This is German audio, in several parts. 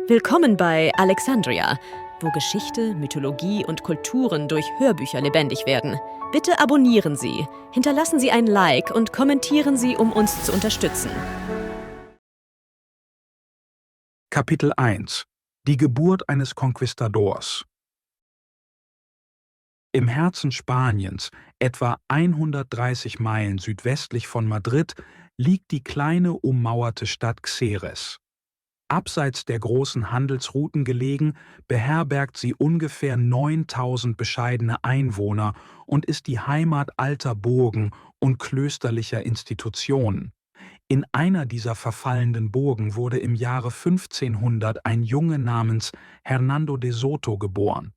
Willkommen bei Alexandria, wo Geschichte, Mythologie und Kulturen durch Hörbücher lebendig werden. Bitte abonnieren Sie, hinterlassen Sie ein Like und kommentieren Sie, um uns zu unterstützen. Kapitel 1 – Die Geburt eines Konquistadors. Im Herzen Spaniens, etwa 130 Meilen südwestlich von Madrid, liegt die kleine ummauerte Stadt Xeres. Abseits der großen Handelsrouten gelegen, beherbergt sie ungefähr 9000 bescheidene Einwohner und ist die Heimat alter Burgen und klösterlicher Institutionen. In einer dieser verfallenden Burgen wurde im Jahre 1500 ein Junge namens Hernando de Soto geboren.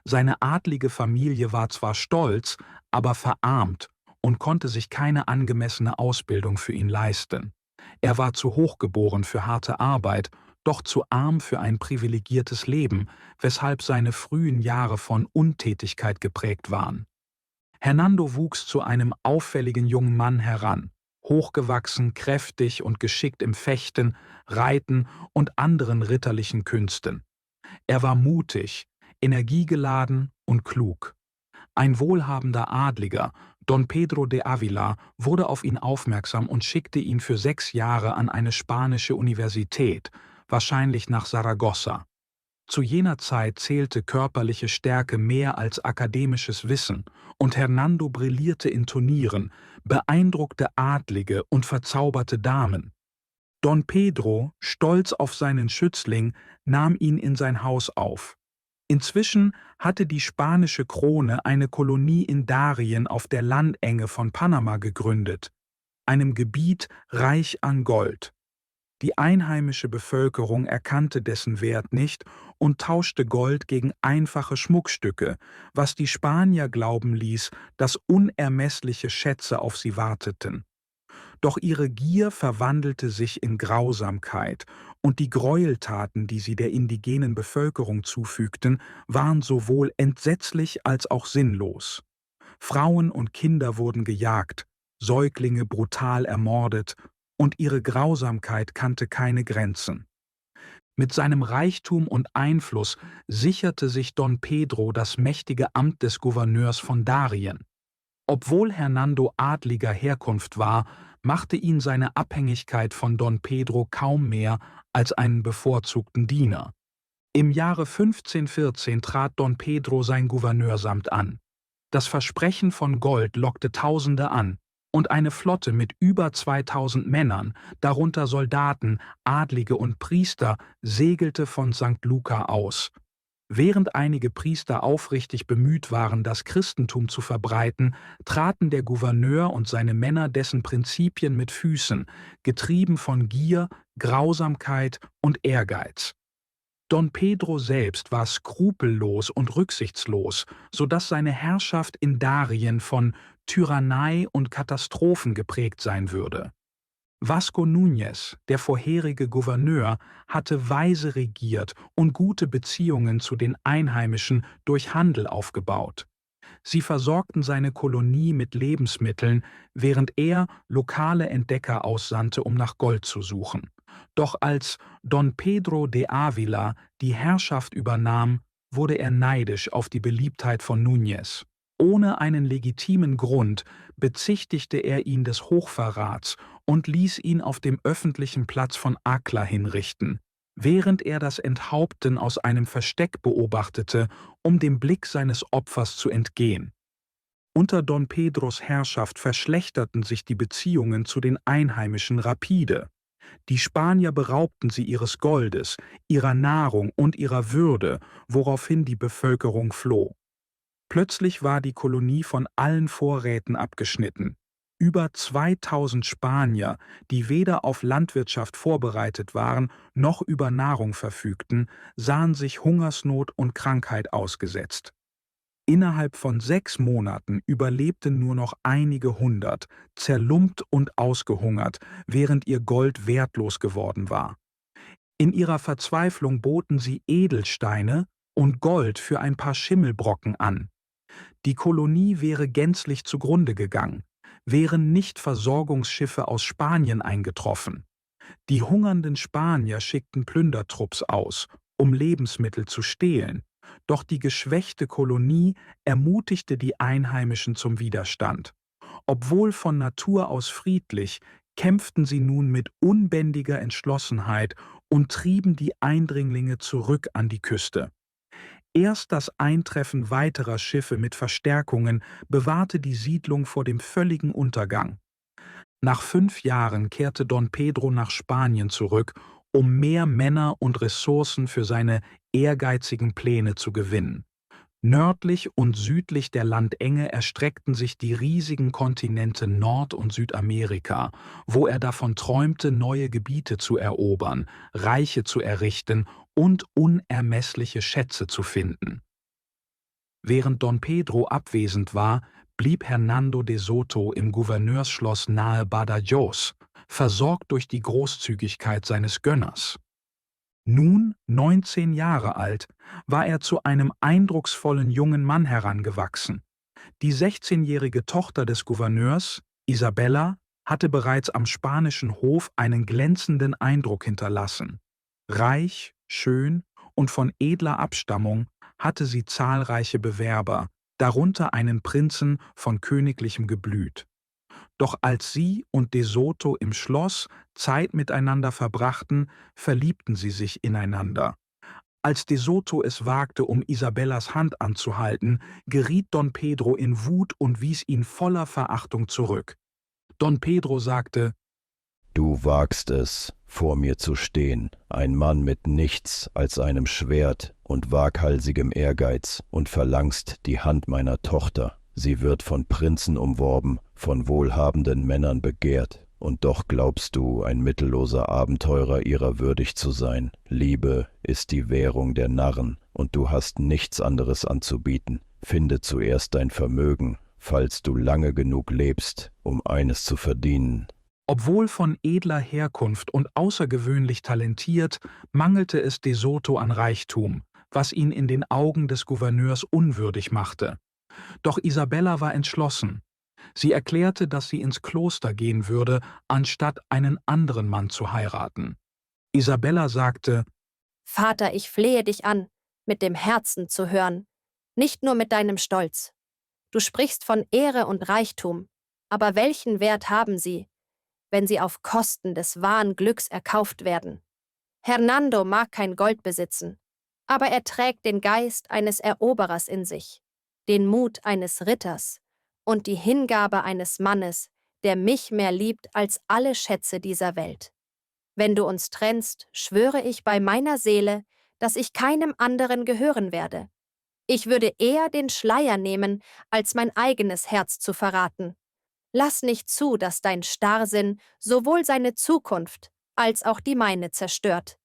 Seine adlige Familie war zwar stolz, aber verarmt und konnte sich keine angemessene Ausbildung für ihn leisten. Er war zu hochgeboren für harte Arbeit, doch zu arm für ein privilegiertes Leben, weshalb seine frühen Jahre von Untätigkeit geprägt waren. Hernando wuchs zu einem auffälligen jungen Mann heran, hochgewachsen, kräftig und geschickt im Fechten, Reiten und anderen ritterlichen Künsten. Er war mutig, energiegeladen und klug. Ein wohlhabender Adliger, Don Pedro de Ávila, wurde auf ihn aufmerksam und schickte ihn für 6 Jahre an eine spanische Universität, wahrscheinlich nach Saragossa. Zu jener Zeit zählte körperliche Stärke mehr als akademisches Wissen, und Hernando brillierte in Turnieren, beeindruckte Adlige und verzauberte Damen. Don Pedro, stolz auf seinen Schützling, nahm ihn in sein Haus auf. Inzwischen hatte die spanische Krone eine Kolonie in Darien auf der Landenge von Panama gegründet, einem Gebiet reich an Gold. Die einheimische Bevölkerung erkannte dessen Wert nicht und tauschte Gold gegen einfache Schmuckstücke, was die Spanier glauben ließ, dass unermessliche Schätze auf sie warteten. Doch ihre Gier verwandelte sich in Grausamkeit, und die Gräueltaten, die sie der indigenen Bevölkerung zufügten, waren sowohl entsetzlich als auch sinnlos. Frauen und Kinder wurden gejagt, Säuglinge brutal ermordet, und ihre Grausamkeit kannte keine Grenzen. Mit seinem Reichtum und Einfluss sicherte sich Don Pedro das mächtige Amt des Gouverneurs von Darien. Obwohl Hernando adliger Herkunft war, machte ihn seine Abhängigkeit von Don Pedro kaum mehr als einen bevorzugten Diener. Im Jahre 1514 trat Don Pedro sein Gouverneursamt an. Das Versprechen von Gold lockte Tausende an, und eine Flotte mit über 2000 Männern, darunter Soldaten, Adlige und Priester, segelte von St. Luca aus. Während einige Priester aufrichtig bemüht waren, das Christentum zu verbreiten, traten der Gouverneur und seine Männer dessen Prinzipien mit Füßen, getrieben von Gier, Grausamkeit und Ehrgeiz. Don Pedro selbst war skrupellos und rücksichtslos, so dass seine Herrschaft in Darien von Tyrannei und Katastrophen geprägt sein würde. Vasco Núñez, der vorherige Gouverneur, hatte weise regiert und gute Beziehungen zu den Einheimischen durch Handel aufgebaut. Sie versorgten seine Kolonie mit Lebensmitteln, während er lokale Entdecker aussandte, um nach Gold zu suchen. Doch als Don Pedro de Ávila die Herrschaft übernahm, wurde er neidisch auf die Beliebtheit von Núñez. Ohne einen legitimen Grund bezichtigte er ihn des Hochverrats und ließ ihn auf dem öffentlichen Platz von Acla hinrichten, während er das Enthaupten aus einem Versteck beobachtete, um dem Blick seines Opfers zu entgehen. Unter Don Pedros Herrschaft verschlechterten sich die Beziehungen zu den Einheimischen rapide. Die Spanier beraubten sie ihres Goldes, ihrer Nahrung und ihrer Würde, woraufhin die Bevölkerung floh. Plötzlich war die Kolonie von allen Vorräten abgeschnitten. Über 2000 Spanier, die weder auf Landwirtschaft vorbereitet waren noch über Nahrung verfügten, sahen sich Hungersnot und Krankheit ausgesetzt. Innerhalb von 6 Monaten überlebten nur noch einige hundert, zerlumpt und ausgehungert, während ihr Gold wertlos geworden war. In ihrer Verzweiflung boten sie Edelsteine und Gold für ein paar Schimmelbrocken an. Die Kolonie wäre gänzlich zugrunde gegangen, wären nicht Versorgungsschiffe aus Spanien eingetroffen. Die hungernden Spanier schickten Plündertrupps aus, um Lebensmittel zu stehlen, doch die geschwächte Kolonie ermutigte die Einheimischen zum Widerstand. Obwohl von Natur aus friedlich, kämpften sie nun mit unbändiger Entschlossenheit und trieben die Eindringlinge zurück an die Küste. Erst das Eintreffen weiterer Schiffe mit Verstärkungen bewahrte die Siedlung vor dem völligen Untergang. Nach 5 Jahren kehrte Don Pedro nach Spanien zurück, um mehr Männer und Ressourcen für seine ehrgeizigen Pläne zu gewinnen. Nördlich und südlich der Landenge erstreckten sich die riesigen Kontinente Nord- und Südamerika, wo er davon träumte, neue Gebiete zu erobern, Reiche zu errichten und unermessliche Schätze zu finden. Während Don Pedro abwesend war, blieb Hernando de Soto im Gouverneursschloss nahe Badajoz, versorgt durch die Großzügigkeit seines Gönners. Nun, 19 Jahre alt, war er zu einem eindrucksvollen jungen Mann herangewachsen. Die 16-jährige Tochter des Gouverneurs, Isabella, hatte bereits am spanischen Hof einen glänzenden Eindruck hinterlassen. Reich, schön und von edler Abstammung hatte sie zahlreiche Bewerber, darunter einen Prinzen von königlichem Geblüt. Doch als sie und De Soto im Schloss Zeit miteinander verbrachten, verliebten sie sich ineinander. Als De Soto es wagte, um Isabellas Hand anzuhalten, geriet Don Pedro in Wut und wies ihn voller Verachtung zurück. Don Pedro sagte: »Du wagst es, vor mir zu stehen, ein Mann mit nichts als einem Schwert und waghalsigem Ehrgeiz, und verlangst die Hand meiner Tochter. Sie wird von Prinzen umworben, von wohlhabenden Männern begehrt, und doch glaubst du, ein mittelloser Abenteurer ihrer würdig zu sein. Liebe ist die Währung der Narren, und du hast nichts anderes anzubieten. Finde zuerst dein Vermögen, falls du lange genug lebst, um eines zu verdienen.« Obwohl von edler Herkunft und außergewöhnlich talentiert, mangelte es De Soto an Reichtum, was ihn in den Augen des Gouverneurs unwürdig machte. Doch Isabella war entschlossen. Sie erklärte, dass sie ins Kloster gehen würde, anstatt einen anderen Mann zu heiraten. Isabella sagte: »Vater, ich flehe dich an, mit dem Herzen zu hören, nicht nur mit deinem Stolz. Du sprichst von Ehre und Reichtum, aber welchen Wert haben sie, wenn sie auf Kosten des wahren Glücks erkauft werden? Hernando mag kein Gold besitzen, aber er trägt den Geist eines Eroberers in sich, den Mut eines Ritters und die Hingabe eines Mannes, der mich mehr liebt als alle Schätze dieser Welt. Wenn du uns trennst, schwöre ich bei meiner Seele, dass ich keinem anderen gehören werde. Ich würde eher den Schleier nehmen, als mein eigenes Herz zu verraten. Lass nicht zu, dass dein Starrsinn sowohl seine Zukunft als auch die meine zerstört.«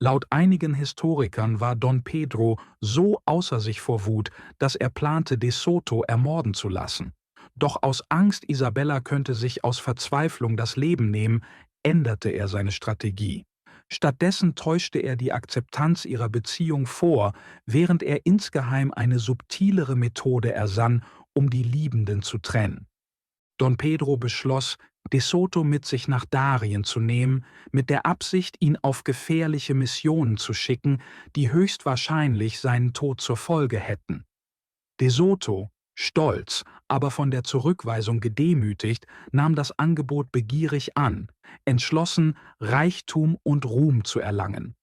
Laut einigen Historikern war Don Pedro so außer sich vor Wut, dass er plante, De Soto ermorden zu lassen. Doch aus Angst, Isabella könnte sich aus Verzweiflung das Leben nehmen, änderte er seine Strategie. Stattdessen täuschte er die Akzeptanz ihrer Beziehung vor, während er insgeheim eine subtilere Methode ersann, um die Liebenden zu trennen. Don Pedro beschloss, De Soto mit sich nach Darien zu nehmen, mit der Absicht, ihn auf gefährliche Missionen zu schicken, die höchstwahrscheinlich seinen Tod zur Folge hätten. De Soto, stolz, aber von der Zurückweisung gedemütigt, nahm das Angebot begierig an, entschlossen, Reichtum und Ruhm zu erlangen.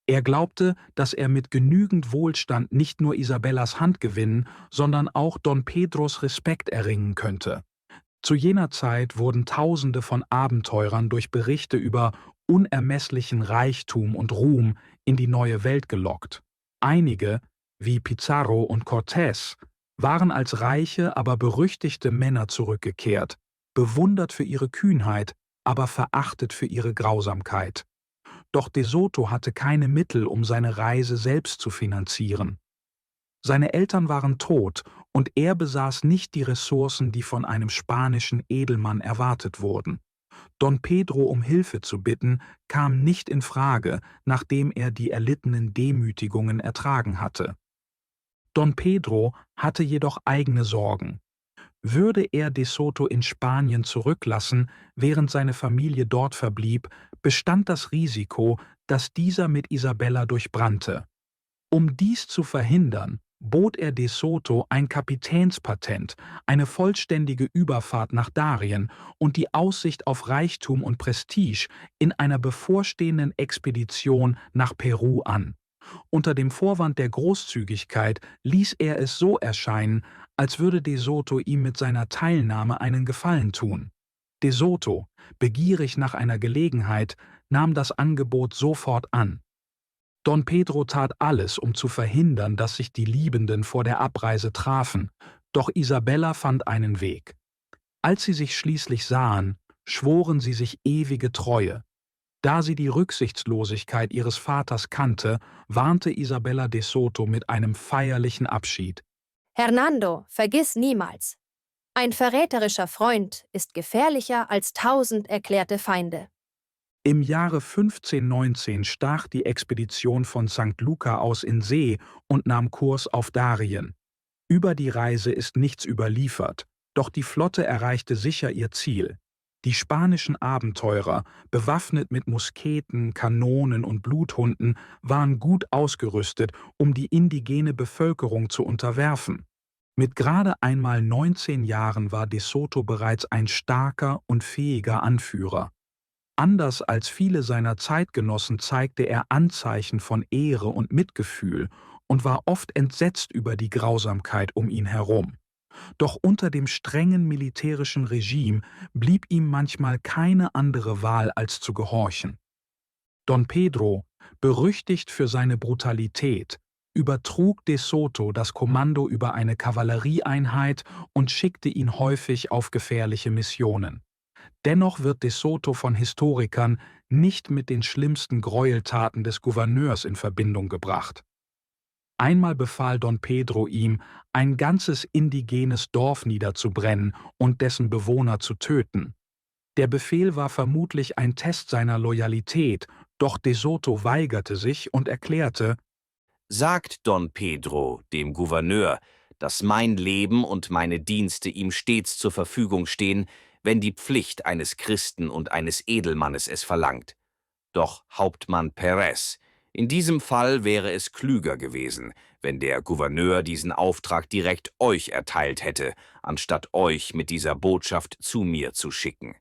Er glaubte, dass er mit genügend Wohlstand nicht nur Isabellas Hand gewinnen, sondern auch Don Pedros Respekt erringen könnte. Zu jener Zeit wurden Tausende von Abenteurern durch Berichte über unermesslichen Reichtum und Ruhm in die neue Welt gelockt. Einige, wie Pizarro und Cortés, waren als reiche, aber berüchtigte Männer zurückgekehrt, bewundert für ihre Kühnheit, aber verachtet für ihre Grausamkeit. Doch De Soto hatte keine Mittel, um seine Reise selbst zu finanzieren. Seine Eltern waren tot und er besaß nicht die Ressourcen, die von einem spanischen Edelmann erwartet wurden. Don Pedro um Hilfe zu bitten, kam nicht in Frage, nachdem er die erlittenen Demütigungen ertragen hatte. Don Pedro hatte jedoch eigene Sorgen. Würde er De Soto in Spanien zurücklassen, während seine Familie dort verblieb, bestand das Risiko, dass dieser mit Isabella durchbrannte. Um dies zu verhindern, bot er De Soto ein Kapitänspatent, eine vollständige Überfahrt nach Darien und die Aussicht auf Reichtum und Prestige in einer bevorstehenden Expedition nach Peru an. Unter dem Vorwand der Großzügigkeit ließ er es so erscheinen, als würde De Soto ihm mit seiner Teilnahme einen Gefallen tun. De Soto, begierig nach einer Gelegenheit, nahm das Angebot sofort an. Don Pedro tat alles, um zu verhindern, dass sich die Liebenden vor der Abreise trafen, doch Isabella fand einen Weg. Als sie sich schließlich sahen, schworen sie sich ewige Treue. Da sie die Rücksichtslosigkeit ihres Vaters kannte, warnte Isabella de Soto mit einem feierlichen Abschied. Hernando, vergiss niemals, ein verräterischer Freund ist gefährlicher als 1000 erklärte Feinde. Im Jahre 1519 stach die Expedition von St. Luca aus in See und nahm Kurs auf Darien. Über die Reise ist nichts überliefert, doch die Flotte erreichte sicher ihr Ziel. Die spanischen Abenteurer, bewaffnet mit Musketen, Kanonen und Bluthunden, waren gut ausgerüstet, um die indigene Bevölkerung zu unterwerfen. Mit gerade einmal 19 Jahren war De Soto bereits ein starker und fähiger Anführer. Anders als viele seiner Zeitgenossen zeigte er Anzeichen von Ehre und Mitgefühl und war oft entsetzt über die Grausamkeit um ihn herum. Doch unter dem strengen militärischen Regime blieb ihm manchmal keine andere Wahl, als zu gehorchen. Don Pedro, berüchtigt für seine Brutalität, übertrug De Soto das Kommando über eine Kavallerieeinheit und schickte ihn häufig auf gefährliche Missionen. Dennoch wird De Soto von Historikern nicht mit den schlimmsten Gräueltaten des Gouverneurs in Verbindung gebracht. Einmal befahl Don Pedro ihm, ein ganzes indigenes Dorf niederzubrennen und dessen Bewohner zu töten. Der Befehl war vermutlich ein Test seiner Loyalität, doch De Soto weigerte sich und erklärte: Sagt Don Pedro, dem Gouverneur, dass mein Leben und meine Dienste ihm stets zur Verfügung stehen, wenn die Pflicht eines Christen und eines Edelmannes es verlangt. Doch Hauptmann Perez, in diesem Fall wäre es klüger gewesen, wenn der Gouverneur diesen Auftrag direkt euch erteilt hätte, anstatt euch mit dieser Botschaft zu mir zu schicken.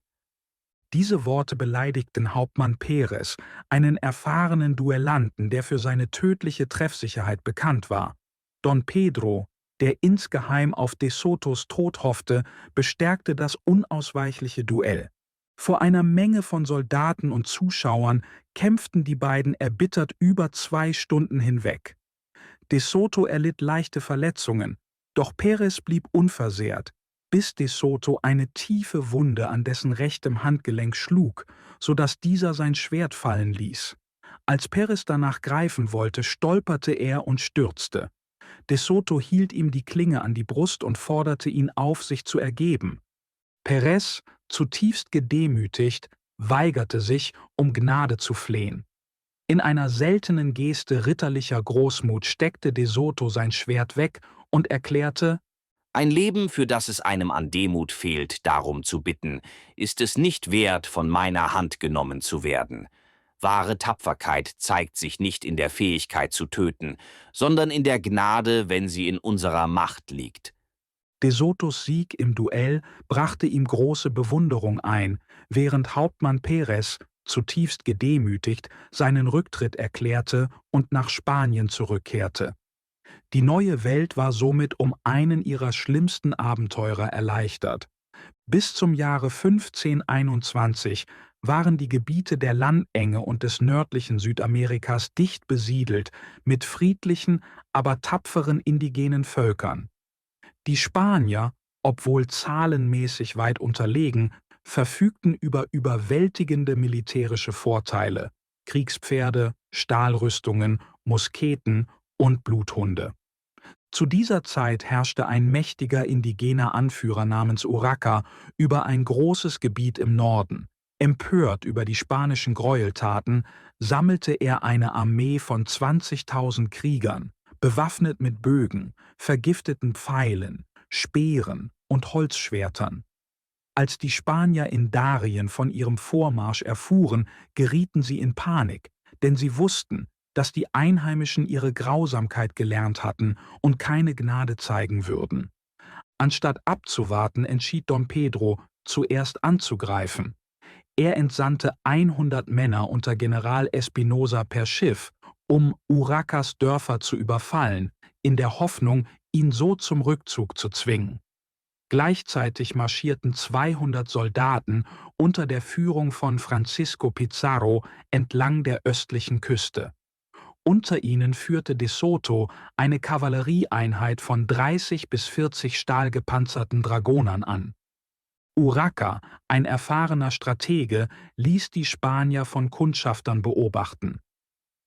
Diese Worte beleidigten Hauptmann Perez, einen erfahrenen Duellanten, der für seine tödliche Treffsicherheit bekannt war. Don Pedro, der insgeheim auf De Sotos Tod hoffte, bestärkte das unausweichliche Duell. Vor einer Menge von Soldaten und Zuschauern kämpften die beiden erbittert über 2 Stunden hinweg. De Soto erlitt leichte Verletzungen, doch Perez blieb unversehrt, bis De Soto eine tiefe Wunde an dessen rechtem Handgelenk schlug, sodass dieser sein Schwert fallen ließ. Als Perez danach greifen wollte, stolperte er und stürzte. De Soto hielt ihm die Klinge an die Brust und forderte ihn auf, sich zu ergeben. Perez, zutiefst gedemütigt, weigerte sich, um Gnade zu flehen. In einer seltenen Geste ritterlicher Großmut steckte De Soto sein Schwert weg und erklärte: Ein Leben, für das es einem an Demut fehlt, darum zu bitten, ist es nicht wert, von meiner Hand genommen zu werden. Wahre Tapferkeit zeigt sich nicht in der Fähigkeit zu töten, sondern in der Gnade, wenn sie in unserer Macht liegt. De Sotos Sieg im Duell brachte ihm große Bewunderung ein, während Hauptmann Perez, zutiefst gedemütigt, seinen Rücktritt erklärte und nach Spanien zurückkehrte. Die neue Welt war somit um einen ihrer schlimmsten Abenteurer erleichtert. Bis zum Jahre 1521 waren die Gebiete der Landenge und des nördlichen Südamerikas dicht besiedelt mit friedlichen, aber tapferen indigenen Völkern. Die Spanier, obwohl zahlenmäßig weit unterlegen, verfügten über überwältigende militärische Vorteile: Kriegspferde, Stahlrüstungen, Musketen und Bluthunde. Zu dieser Zeit herrschte ein mächtiger indigener Anführer namens Urraca über ein großes Gebiet im Norden. Empört über die spanischen Gräueltaten sammelte er eine Armee von 20.000 Kriegern, bewaffnet mit Bögen, vergifteten Pfeilen, Speeren und Holzschwertern. Als die Spanier in Darien von ihrem Vormarsch erfuhren, gerieten sie in Panik, denn sie wussten, dass die Einheimischen ihre Grausamkeit gelernt hatten und keine Gnade zeigen würden. Anstatt abzuwarten, entschied Don Pedro, zuerst anzugreifen. Er entsandte 100 Männer unter General Espinosa per Schiff, um Urracas Dörfer zu überfallen, in der Hoffnung, ihn so zum Rückzug zu zwingen. Gleichzeitig marschierten 200 Soldaten unter der Führung von Francisco Pizarro entlang der östlichen Küste. Unter ihnen führte de Soto eine Kavallerieeinheit von 30 bis 40 stahlgepanzerten Dragonern an. Urraca, ein erfahrener Stratege, ließ die Spanier von Kundschaftern beobachten.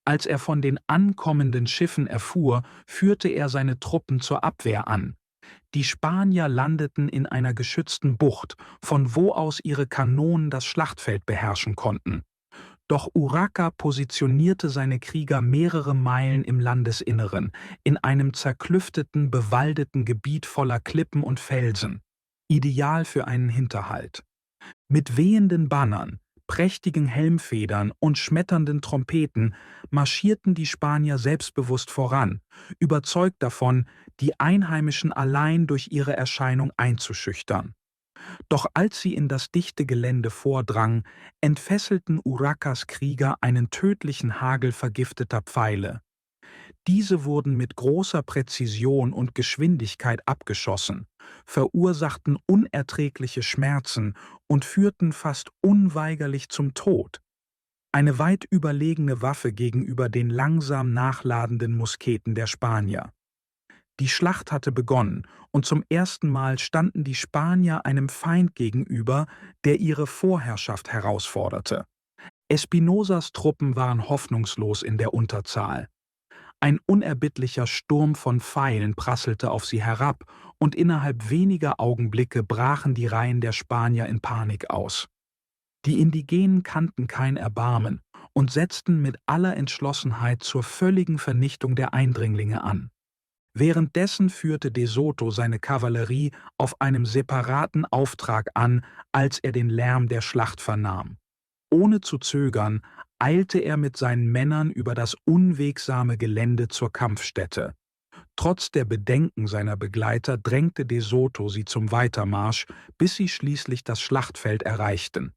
Als er von den ankommenden Schiffen erfuhr, führte er seine Truppen zur Abwehr an. Die Spanier landeten in einer geschützten Bucht, von wo aus ihre Kanonen das Schlachtfeld beherrschen konnten. Doch Urraca positionierte seine Krieger mehrere Meilen im Landesinneren, in einem zerklüfteten, bewaldeten Gebiet voller Klippen und Felsen, ideal für einen Hinterhalt. Mit wehenden Bannern, prächtigen Helmfedern und schmetternden Trompeten marschierten die Spanier selbstbewusst voran, überzeugt davon, die Einheimischen allein durch ihre Erscheinung einzuschüchtern. Doch als sie in das dichte Gelände vordrangen, entfesselten Urracas Krieger einen tödlichen Hagel vergifteter Pfeile. Diese wurden mit großer Präzision und Geschwindigkeit abgeschossen, verursachten unerträgliche Schmerzen und führten fast unweigerlich zum Tod. Eine weit überlegene Waffe gegenüber den langsam nachladenden Musketen der Spanier. Die Schlacht hatte begonnen, und zum ersten Mal standen die Spanier einem Feind gegenüber, der ihre Vorherrschaft herausforderte. Espinosas Truppen waren hoffnungslos in der Unterzahl. Ein unerbittlicher Sturm von Pfeilen prasselte auf sie herab, und innerhalb weniger Augenblicke brachen die Reihen der Spanier in Panik aus. Die Indigenen kannten kein Erbarmen und setzten mit aller Entschlossenheit zur völligen Vernichtung der Eindringlinge an. Währenddessen führte de Soto seine Kavallerie auf einem separaten Auftrag an, als er den Lärm der Schlacht vernahm. Ohne zu zögern, eilte er mit seinen Männern über das unwegsame Gelände zur Kampfstätte. Trotz der Bedenken seiner Begleiter drängte de Soto sie zum Weitermarsch, bis sie schließlich das Schlachtfeld erreichten.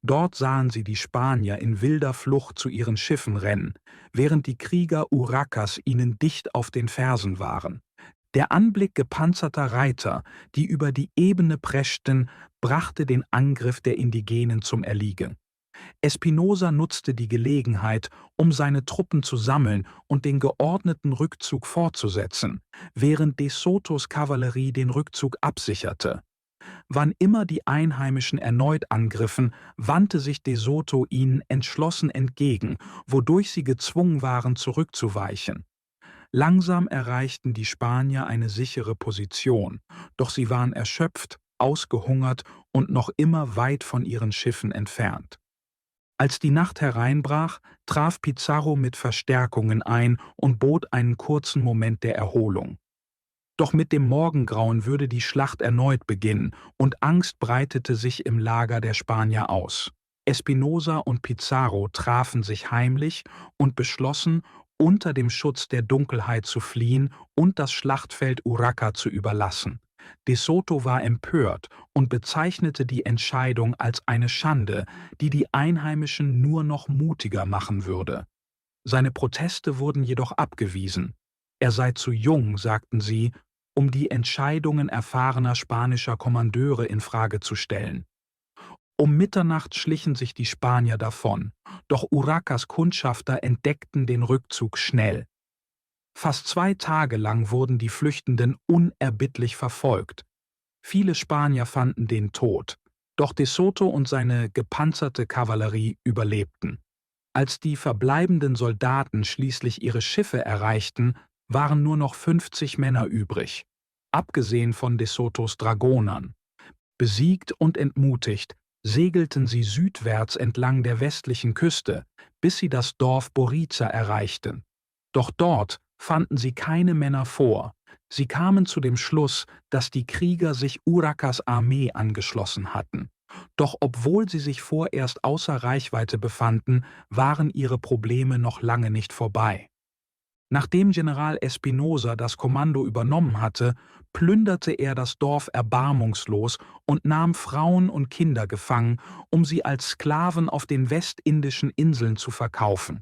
Dort sahen sie die Spanier in wilder Flucht zu ihren Schiffen rennen, während die Krieger Urracas ihnen dicht auf den Fersen waren. Der Anblick gepanzerter Reiter, die über die Ebene preschten, brachte den Angriff der Indigenen zum Erliegen. Espinosa nutzte die Gelegenheit, um seine Truppen zu sammeln und den geordneten Rückzug fortzusetzen, während de Sotos Kavallerie den Rückzug absicherte. Wann immer die Einheimischen erneut angriffen, wandte sich de Soto ihnen entschlossen entgegen, wodurch sie gezwungen waren, zurückzuweichen. Langsam erreichten die Spanier eine sichere Position, doch sie waren erschöpft, ausgehungert und noch immer weit von ihren Schiffen entfernt. Als die Nacht hereinbrach, traf Pizarro mit Verstärkungen ein und bot einen kurzen Moment der Erholung. Doch mit dem Morgengrauen würde die Schlacht erneut beginnen, und Angst breitete sich im Lager der Spanier aus. Espinosa und Pizarro trafen sich heimlich und beschlossen, unter dem Schutz der Dunkelheit zu fliehen und das Schlachtfeld Urraca zu überlassen. De Soto war empört und bezeichnete die Entscheidung als eine Schande, die die Einheimischen nur noch mutiger machen würde. Seine Proteste wurden jedoch abgewiesen. Er sei zu jung, sagten sie, um die Entscheidungen erfahrener spanischer Kommandeure in Frage zu stellen. Um Mitternacht schlichen sich die Spanier davon, doch Urracas Kundschafter entdeckten den Rückzug schnell. Fast 2 Tage lang wurden die Flüchtenden unerbittlich verfolgt. Viele Spanier fanden den Tod, doch de Soto und seine gepanzerte Kavallerie überlebten. Als die verbleibenden Soldaten schließlich ihre Schiffe erreichten, waren nur noch 50 Männer übrig, abgesehen von de Sotos Dragonern. Besiegt und entmutigt segelten sie südwärts entlang der westlichen Küste, bis sie das Dorf Boriza erreichten. Doch dort fanden sie keine Männer vor, Sie kamen zu dem Schluss, dass die Krieger sich Urracas Armee angeschlossen hatten. Doch obwohl sie sich vorerst außer Reichweite befanden, waren ihre Probleme noch lange nicht vorbei. Nachdem General Espinosa das Kommando übernommen hatte, plünderte er das Dorf erbarmungslos und nahm Frauen und Kinder gefangen, um sie als Sklaven auf den westindischen Inseln zu verkaufen.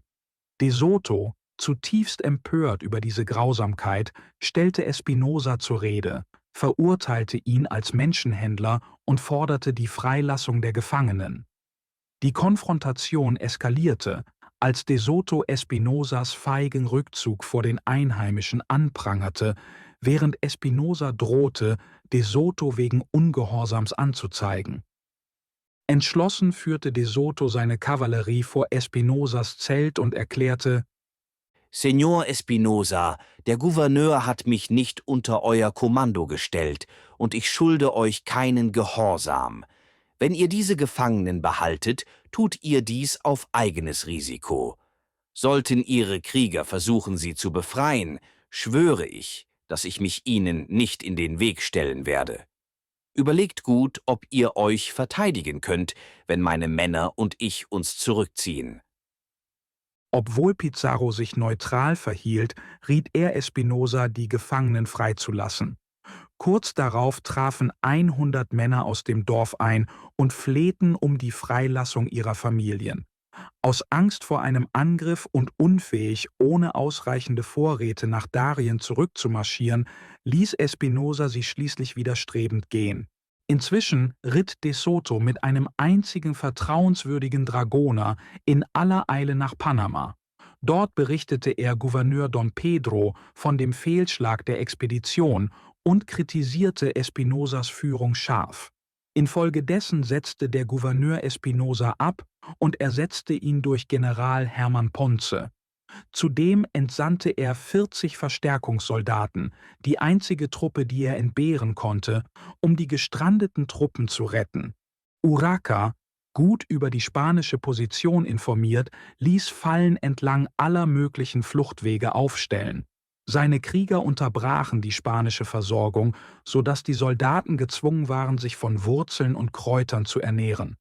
De Soto, zutiefst empört über diese Grausamkeit, stellte Espinosa zur Rede, verurteilte ihn als Menschenhändler und forderte die Freilassung der Gefangenen. Die Konfrontation eskalierte, als De Soto Espinosas feigen Rückzug vor den Einheimischen anprangerte, während Espinosa drohte, De Soto wegen Ungehorsams anzuzeigen. Entschlossen führte De Soto seine Kavallerie vor Espinosas Zelt und erklärte: Señor Espinosa, der Gouverneur hat mich nicht unter euer Kommando gestellt, und ich schulde euch keinen Gehorsam. Wenn ihr diese Gefangenen behaltet, tut ihr dies auf eigenes Risiko. Sollten ihre Krieger versuchen, sie zu befreien, schwöre ich, dass ich mich ihnen nicht in den Weg stellen werde. Überlegt gut, ob ihr euch verteidigen könnt, wenn meine Männer und ich uns zurückziehen. Obwohl Pizarro sich neutral verhielt, riet er Espinosa, die Gefangenen freizulassen. Kurz darauf trafen 100 Männer aus dem Dorf ein und flehten um die Freilassung ihrer Familien. Aus Angst vor einem Angriff und unfähig, ohne ausreichende Vorräte nach Darien zurückzumarschieren, ließ Espinosa sie schließlich widerstrebend gehen. Inzwischen ritt De Soto mit einem einzigen vertrauenswürdigen Dragoner in aller Eile nach Panama. Dort berichtete er Gouverneur Don Pedro von dem Fehlschlag der Expedition und kritisierte Espinosas Führung scharf. Infolgedessen setzte der Gouverneur Espinosa ab und ersetzte ihn durch General Hermann Ponce. Zudem entsandte er 40 Verstärkungssoldaten, die einzige Truppe, die er entbehren konnte, um die gestrandeten Truppen zu retten. Urraca, gut über die spanische Position informiert, ließ Fallen entlang aller möglichen Fluchtwege aufstellen. Seine Krieger unterbrachen die spanische Versorgung, sodass die Soldaten gezwungen waren, sich von Wurzeln und Kräutern zu ernähren.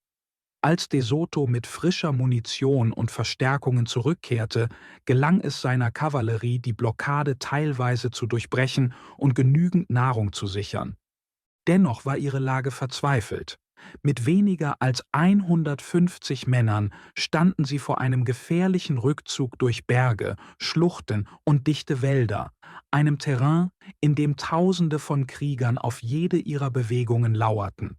Als De Soto mit frischer Munition und Verstärkungen zurückkehrte, gelang es seiner Kavallerie, die Blockade teilweise zu durchbrechen und genügend Nahrung zu sichern. Dennoch war ihre Lage verzweifelt. Mit weniger als 150 Männern standen sie vor einem gefährlichen Rückzug durch Berge, Schluchten und dichte Wälder, einem Terrain, in dem Tausende von Kriegern auf jede ihrer Bewegungen lauerten.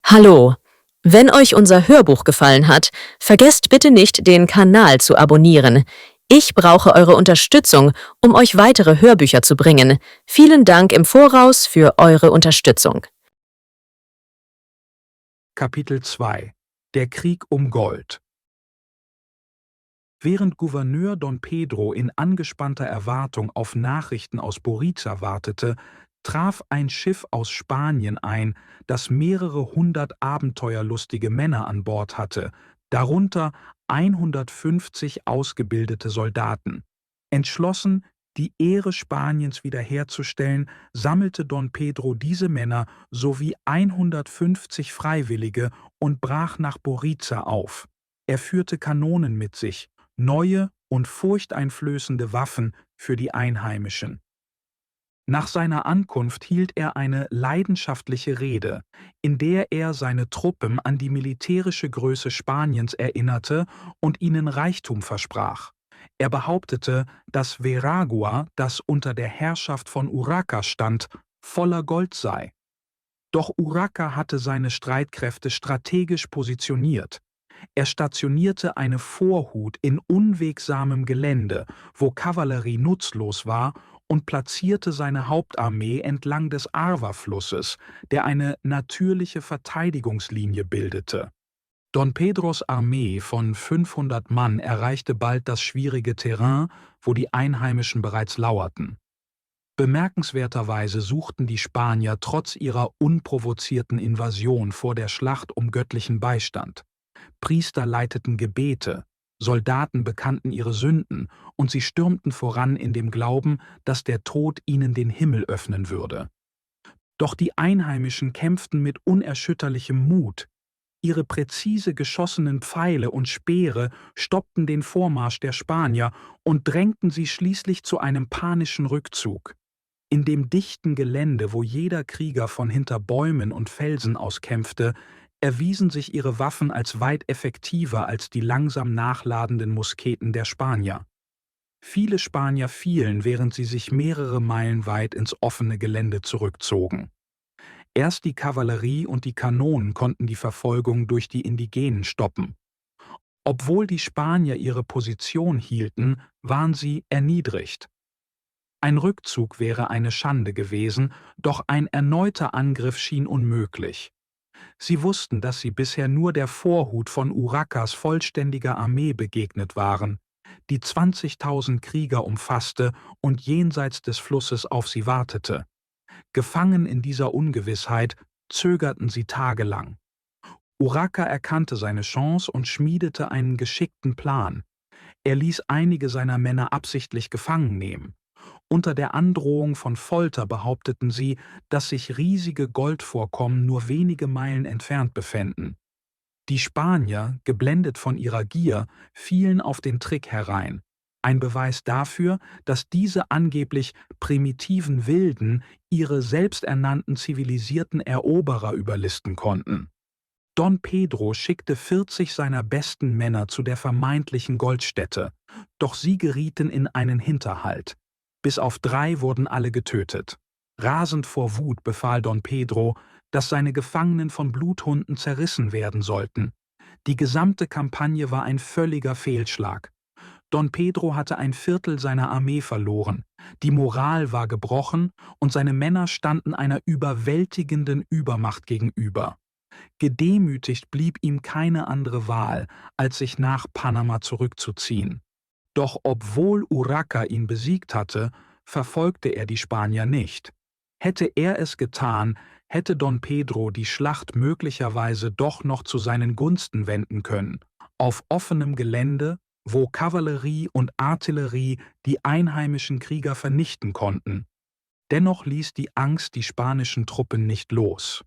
Hallo! Wenn euch unser Hörbuch gefallen hat, vergesst bitte nicht, den Kanal zu abonnieren. Ich brauche eure Unterstützung, um euch weitere Hörbücher zu bringen. Vielen Dank im Voraus für eure Unterstützung. Kapitel 2 – Der Krieg um Gold. Während Gouverneur Don Pedro in angespannter Erwartung auf Nachrichten aus Boriza wartete, traf ein Schiff aus Spanien ein, das mehrere hundert abenteuerlustige Männer an Bord hatte, darunter 150 ausgebildete Soldaten. Entschlossen, die Ehre Spaniens wiederherzustellen, sammelte Don Pedro diese Männer sowie 150 Freiwillige und brach nach Boriza auf. Er führte Kanonen mit sich, neue und furchteinflößende Waffen für die Einheimischen. Nach seiner Ankunft hielt er eine leidenschaftliche Rede, in der er seine Truppen an die militärische Größe Spaniens erinnerte und ihnen Reichtum versprach. Er behauptete, dass Veragua, das unter der Herrschaft von Urraca stand, voller Gold sei. Doch Urraca hatte seine Streitkräfte strategisch positioniert. Er stationierte eine Vorhut in unwegsamem Gelände, wo Kavallerie nutzlos war, und platzierte seine Hauptarmee entlang des Arva-Flusses, der eine natürliche Verteidigungslinie bildete. Don Pedros Armee von 500 Mann erreichte bald das schwierige Terrain, wo die Einheimischen bereits lauerten. Bemerkenswerterweise suchten die Spanier trotz ihrer unprovozierten Invasion vor der Schlacht um göttlichen Beistand. Priester leiteten Gebete, Soldaten bekannten ihre Sünden, und sie stürmten voran in dem Glauben, dass der Tod ihnen den Himmel öffnen würde. Doch die Einheimischen kämpften mit unerschütterlichem Mut. Ihre präzise geschossenen Pfeile und Speere stoppten den Vormarsch der Spanier und drängten sie schließlich zu einem panischen Rückzug. In dem dichten Gelände, wo jeder Krieger von hinter Bäumen und Felsen aus kämpfte, erwiesen sich ihre Waffen als weit effektiver als die langsam nachladenden Musketen der Spanier. Viele Spanier fielen, während sie sich mehrere Meilen weit ins offene Gelände zurückzogen. Erst die Kavallerie und die Kanonen konnten die Verfolgung durch die Indigenen stoppen. Obwohl die Spanier ihre Position hielten, waren sie erniedrigt. Ein Rückzug wäre eine Schande gewesen, doch ein erneuter Angriff schien unmöglich. Sie wussten, dass sie bisher nur der Vorhut von Urracas vollständiger Armee begegnet waren, die 20.000 Krieger umfasste und jenseits des Flusses auf sie wartete. Gefangen in dieser Ungewissheit zögerten sie tagelang. Urraca erkannte seine Chance und schmiedete einen geschickten Plan. Er ließ einige seiner Männer absichtlich gefangen nehmen. Unter der Androhung von Folter behaupteten sie, dass sich riesige Goldvorkommen nur wenige Meilen entfernt befänden. Die Spanier, geblendet von ihrer Gier, fielen auf den Trick herein. Ein Beweis dafür, dass diese angeblich primitiven Wilden ihre selbsternannten zivilisierten Eroberer überlisten konnten. Don Pedro schickte 40 seiner besten Männer zu der vermeintlichen Goldstätte, doch sie gerieten in einen Hinterhalt. Bis auf 3 wurden alle getötet. Rasend vor Wut befahl Don Pedro, dass seine Gefangenen von Bluthunden zerrissen werden sollten. Die gesamte Kampagne war ein völliger Fehlschlag. Don Pedro hatte ein Viertel seiner Armee verloren, die Moral war gebrochen und seine Männer standen einer überwältigenden Übermacht gegenüber. Gedemütigt blieb ihm keine andere Wahl, als sich nach Panama zurückzuziehen. Doch obwohl Urraca ihn besiegt hatte, verfolgte er die Spanier nicht. Hätte er es getan, hätte Don Pedro die Schlacht möglicherweise doch noch zu seinen Gunsten wenden können. Auf offenem Gelände, wo Kavallerie und Artillerie die einheimischen Krieger vernichten konnten. Dennoch ließ die Angst die spanischen Truppen nicht los.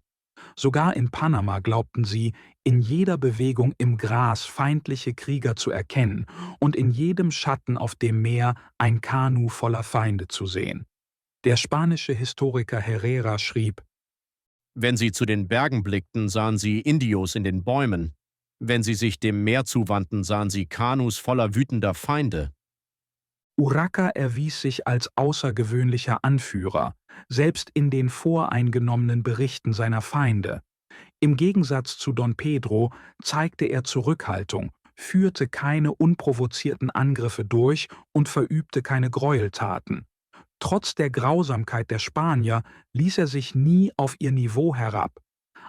Sogar in Panama glaubten sie, in jeder Bewegung im Gras feindliche Krieger zu erkennen und in jedem Schatten auf dem Meer ein Kanu voller Feinde zu sehen. Der spanische Historiker Herrera schrieb: Wenn sie zu den Bergen blickten, sahen sie Indios in den Bäumen. Wenn sie sich dem Meer zuwandten, sahen sie Kanus voller wütender Feinde. Urraca erwies sich als außergewöhnlicher Anführer, selbst in den voreingenommenen Berichten seiner Feinde. Im Gegensatz zu Don Pedro zeigte er Zurückhaltung, führte keine unprovozierten Angriffe durch und verübte keine Gräueltaten. Trotz der Grausamkeit der Spanier ließ er sich nie auf ihr Niveau herab.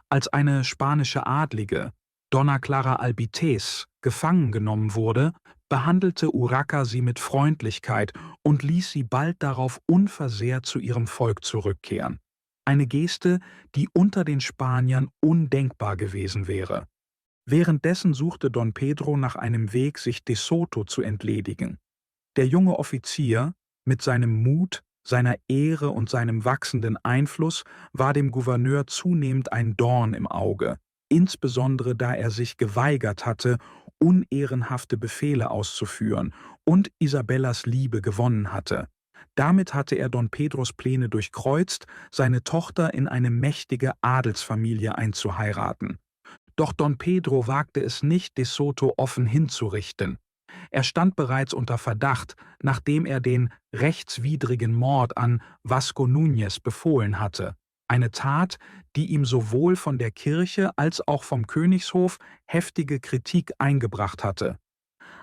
Als eine spanische Adlige, Donna Clara Albités, gefangen genommen wurde, behandelte Urraca sie mit Freundlichkeit und ließ sie bald darauf unversehrt zu ihrem Volk zurückkehren. Eine Geste, die unter den Spaniern undenkbar gewesen wäre. Währenddessen suchte Don Pedro nach einem Weg, sich De Soto zu entledigen. Der junge Offizier, mit seinem Mut, seiner Ehre und seinem wachsenden Einfluss, war dem Gouverneur zunehmend ein Dorn im Auge, insbesondere da er sich geweigert hatte, unehrenhafte Befehle auszuführen und Isabellas Liebe gewonnen hatte. Damit hatte er Don Pedros Pläne durchkreuzt, seine Tochter in eine mächtige Adelsfamilie einzuheiraten. Doch Don Pedro wagte es nicht, De Soto offen hinzurichten. Er stand bereits unter Verdacht, nachdem er den rechtswidrigen Mord an Vasco Núñez befohlen hatte. Eine Tat, die ihm sowohl von der Kirche als auch vom Königshof heftige Kritik eingebracht hatte.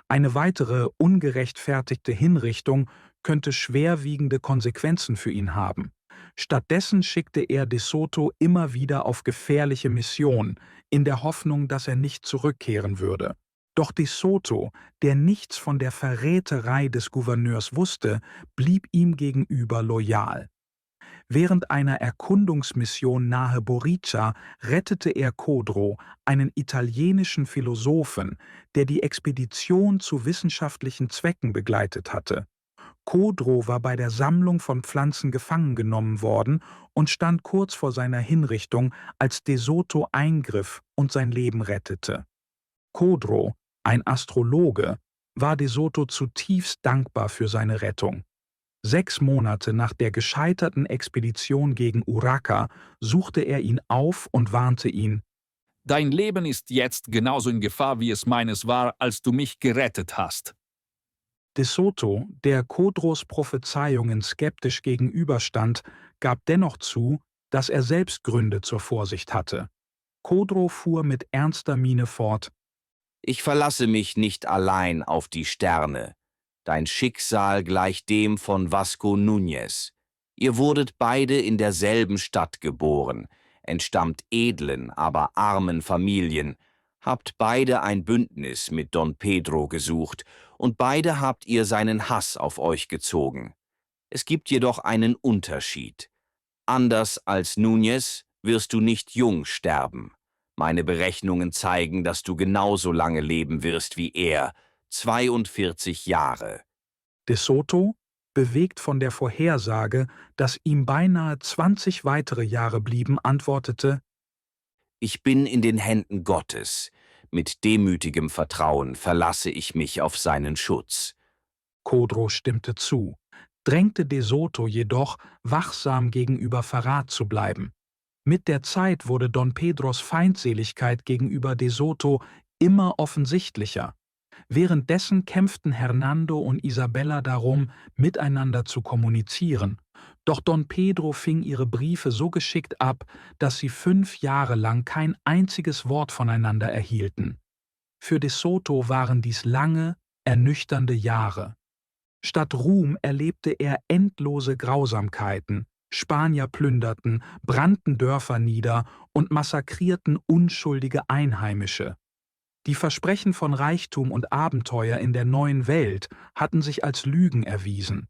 Eine weitere ungerechtfertigte Hinrichtung könnte schwerwiegende Konsequenzen für ihn haben. Stattdessen schickte er De Soto immer wieder auf gefährliche Missionen, in der Hoffnung, dass er nicht zurückkehren würde. Doch De Soto, der nichts von der Verräterei des Gouverneurs wusste, blieb ihm gegenüber loyal. Während einer Erkundungsmission nahe Borica rettete er Codro, einen italienischen Philosophen, der die Expedition zu wissenschaftlichen Zwecken begleitet hatte. Codro war bei der Sammlung von Pflanzen gefangen genommen worden und stand kurz vor seiner Hinrichtung, als De Soto eingriff und sein Leben rettete. Codro, ein Astrologe, war De Soto zutiefst dankbar für seine Rettung. 6 Monate nach der gescheiterten Expedition gegen Urraca suchte er ihn auf und warnte ihn: Dein Leben ist jetzt genauso in Gefahr, wie es meines war, als du mich gerettet hast. De Soto, der Codros Prophezeiungen skeptisch gegenüberstand, gab dennoch zu, dass er selbst Gründe zur Vorsicht hatte. Codro fuhr mit ernster Miene fort: Ich verlasse mich nicht allein auf die Sterne. Dein Schicksal gleicht dem von Vasco Núñez. Ihr wurdet beide in derselben Stadt geboren, entstammt edlen, aber armen Familien, habt beide ein Bündnis mit Don Pedro gesucht, und beide habt ihr seinen Hass auf euch gezogen. Es gibt jedoch einen Unterschied. Anders als Núñez wirst du nicht jung sterben. Meine Berechnungen zeigen, dass du genauso lange leben wirst wie er, 42 Jahre. De Soto, bewegt von der Vorhersage, dass ihm beinahe 20 weitere Jahre blieben, antwortete: Ich bin in den Händen Gottes. Mit demütigem Vertrauen verlasse ich mich auf seinen Schutz. Codro stimmte zu, drängte De Soto jedoch, wachsam gegenüber Verrat zu bleiben. Mit der Zeit wurde Don Pedros Feindseligkeit gegenüber De Soto immer offensichtlicher. Währenddessen kämpften Hernando und Isabella darum, miteinander zu kommunizieren. Doch Don Pedro fing ihre Briefe so geschickt ab, dass sie 5 Jahre lang kein einziges Wort voneinander erhielten. Für De Soto waren dies lange, ernüchternde Jahre. Statt Ruhm erlebte er endlose Grausamkeiten. Spanier plünderten, brannten Dörfer nieder und massakrierten unschuldige Einheimische. Die Versprechen von Reichtum und Abenteuer in der neuen Welt hatten sich als Lügen erwiesen.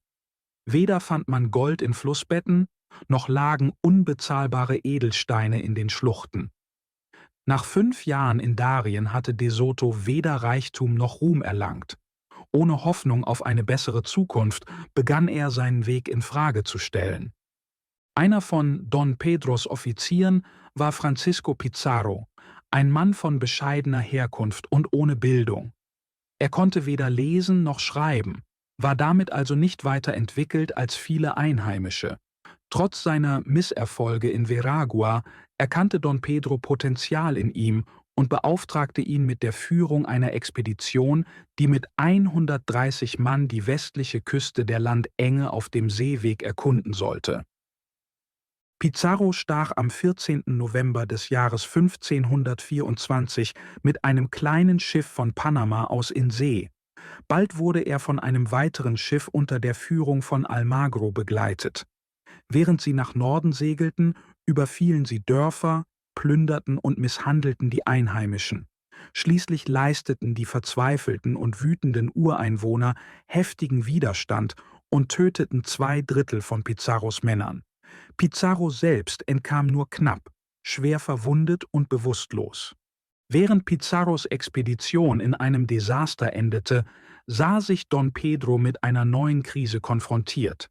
Weder fand man Gold in Flussbetten, noch lagen unbezahlbare Edelsteine in den Schluchten. Nach 5 Jahren in Darien hatte De Soto weder Reichtum noch Ruhm erlangt. Ohne Hoffnung auf eine bessere Zukunft begann er, seinen Weg in Frage zu stellen. Einer von Don Pedros Offizieren war Francisco Pizarro, ein Mann von bescheidener Herkunft und ohne Bildung. Er konnte weder lesen noch schreiben, war damit also nicht weiter entwickelt als viele Einheimische. Trotz seiner Misserfolge in Veragua erkannte Don Pedro Potenzial in ihm und beauftragte ihn mit der Führung einer Expedition, die mit 130 Mann die westliche Küste der Landenge auf dem Seeweg erkunden sollte. Pizarro stach am 14. November des Jahres 1524 mit einem kleinen Schiff von Panama aus in See. Bald wurde er von einem weiteren Schiff unter der Führung von Almagro begleitet. Während sie nach Norden segelten, überfielen sie Dörfer, plünderten und misshandelten die Einheimischen. Schließlich leisteten die verzweifelten und wütenden Ureinwohner heftigen Widerstand und töteten 2/3 von Pizarros Männern. Pizarro selbst entkam nur knapp, schwer verwundet und bewusstlos. Während Pizarros Expedition in einem Desaster endete, sah sich Don Pedro mit einer neuen Krise konfrontiert.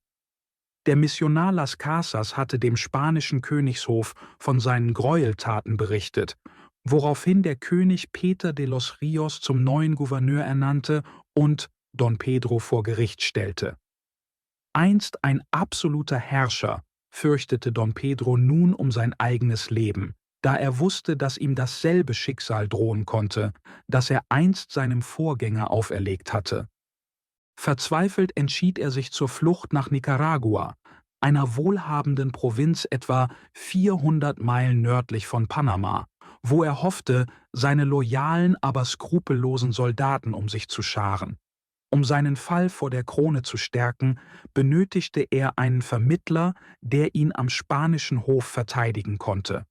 Der Missionar Las Casas hatte dem spanischen Königshof von seinen Gräueltaten berichtet, woraufhin der König Peter de los Rios zum neuen Gouverneur ernannte und Don Pedro vor Gericht stellte. Einst ein absoluter Herrscher, fürchtete Don Pedro nun um sein eigenes Leben, da er wusste, dass ihm dasselbe Schicksal drohen konnte, das er einst seinem Vorgänger auferlegt hatte. Verzweifelt entschied er sich zur Flucht nach Nicaragua, einer wohlhabenden Provinz etwa 400 Meilen nördlich von Panama, wo er hoffte, seine loyalen, aber skrupellosen Soldaten um sich zu scharen. Um seinen Fall vor der Krone zu stärken, benötigte er einen Vermittler, der ihn am spanischen Hof verteidigen konnte.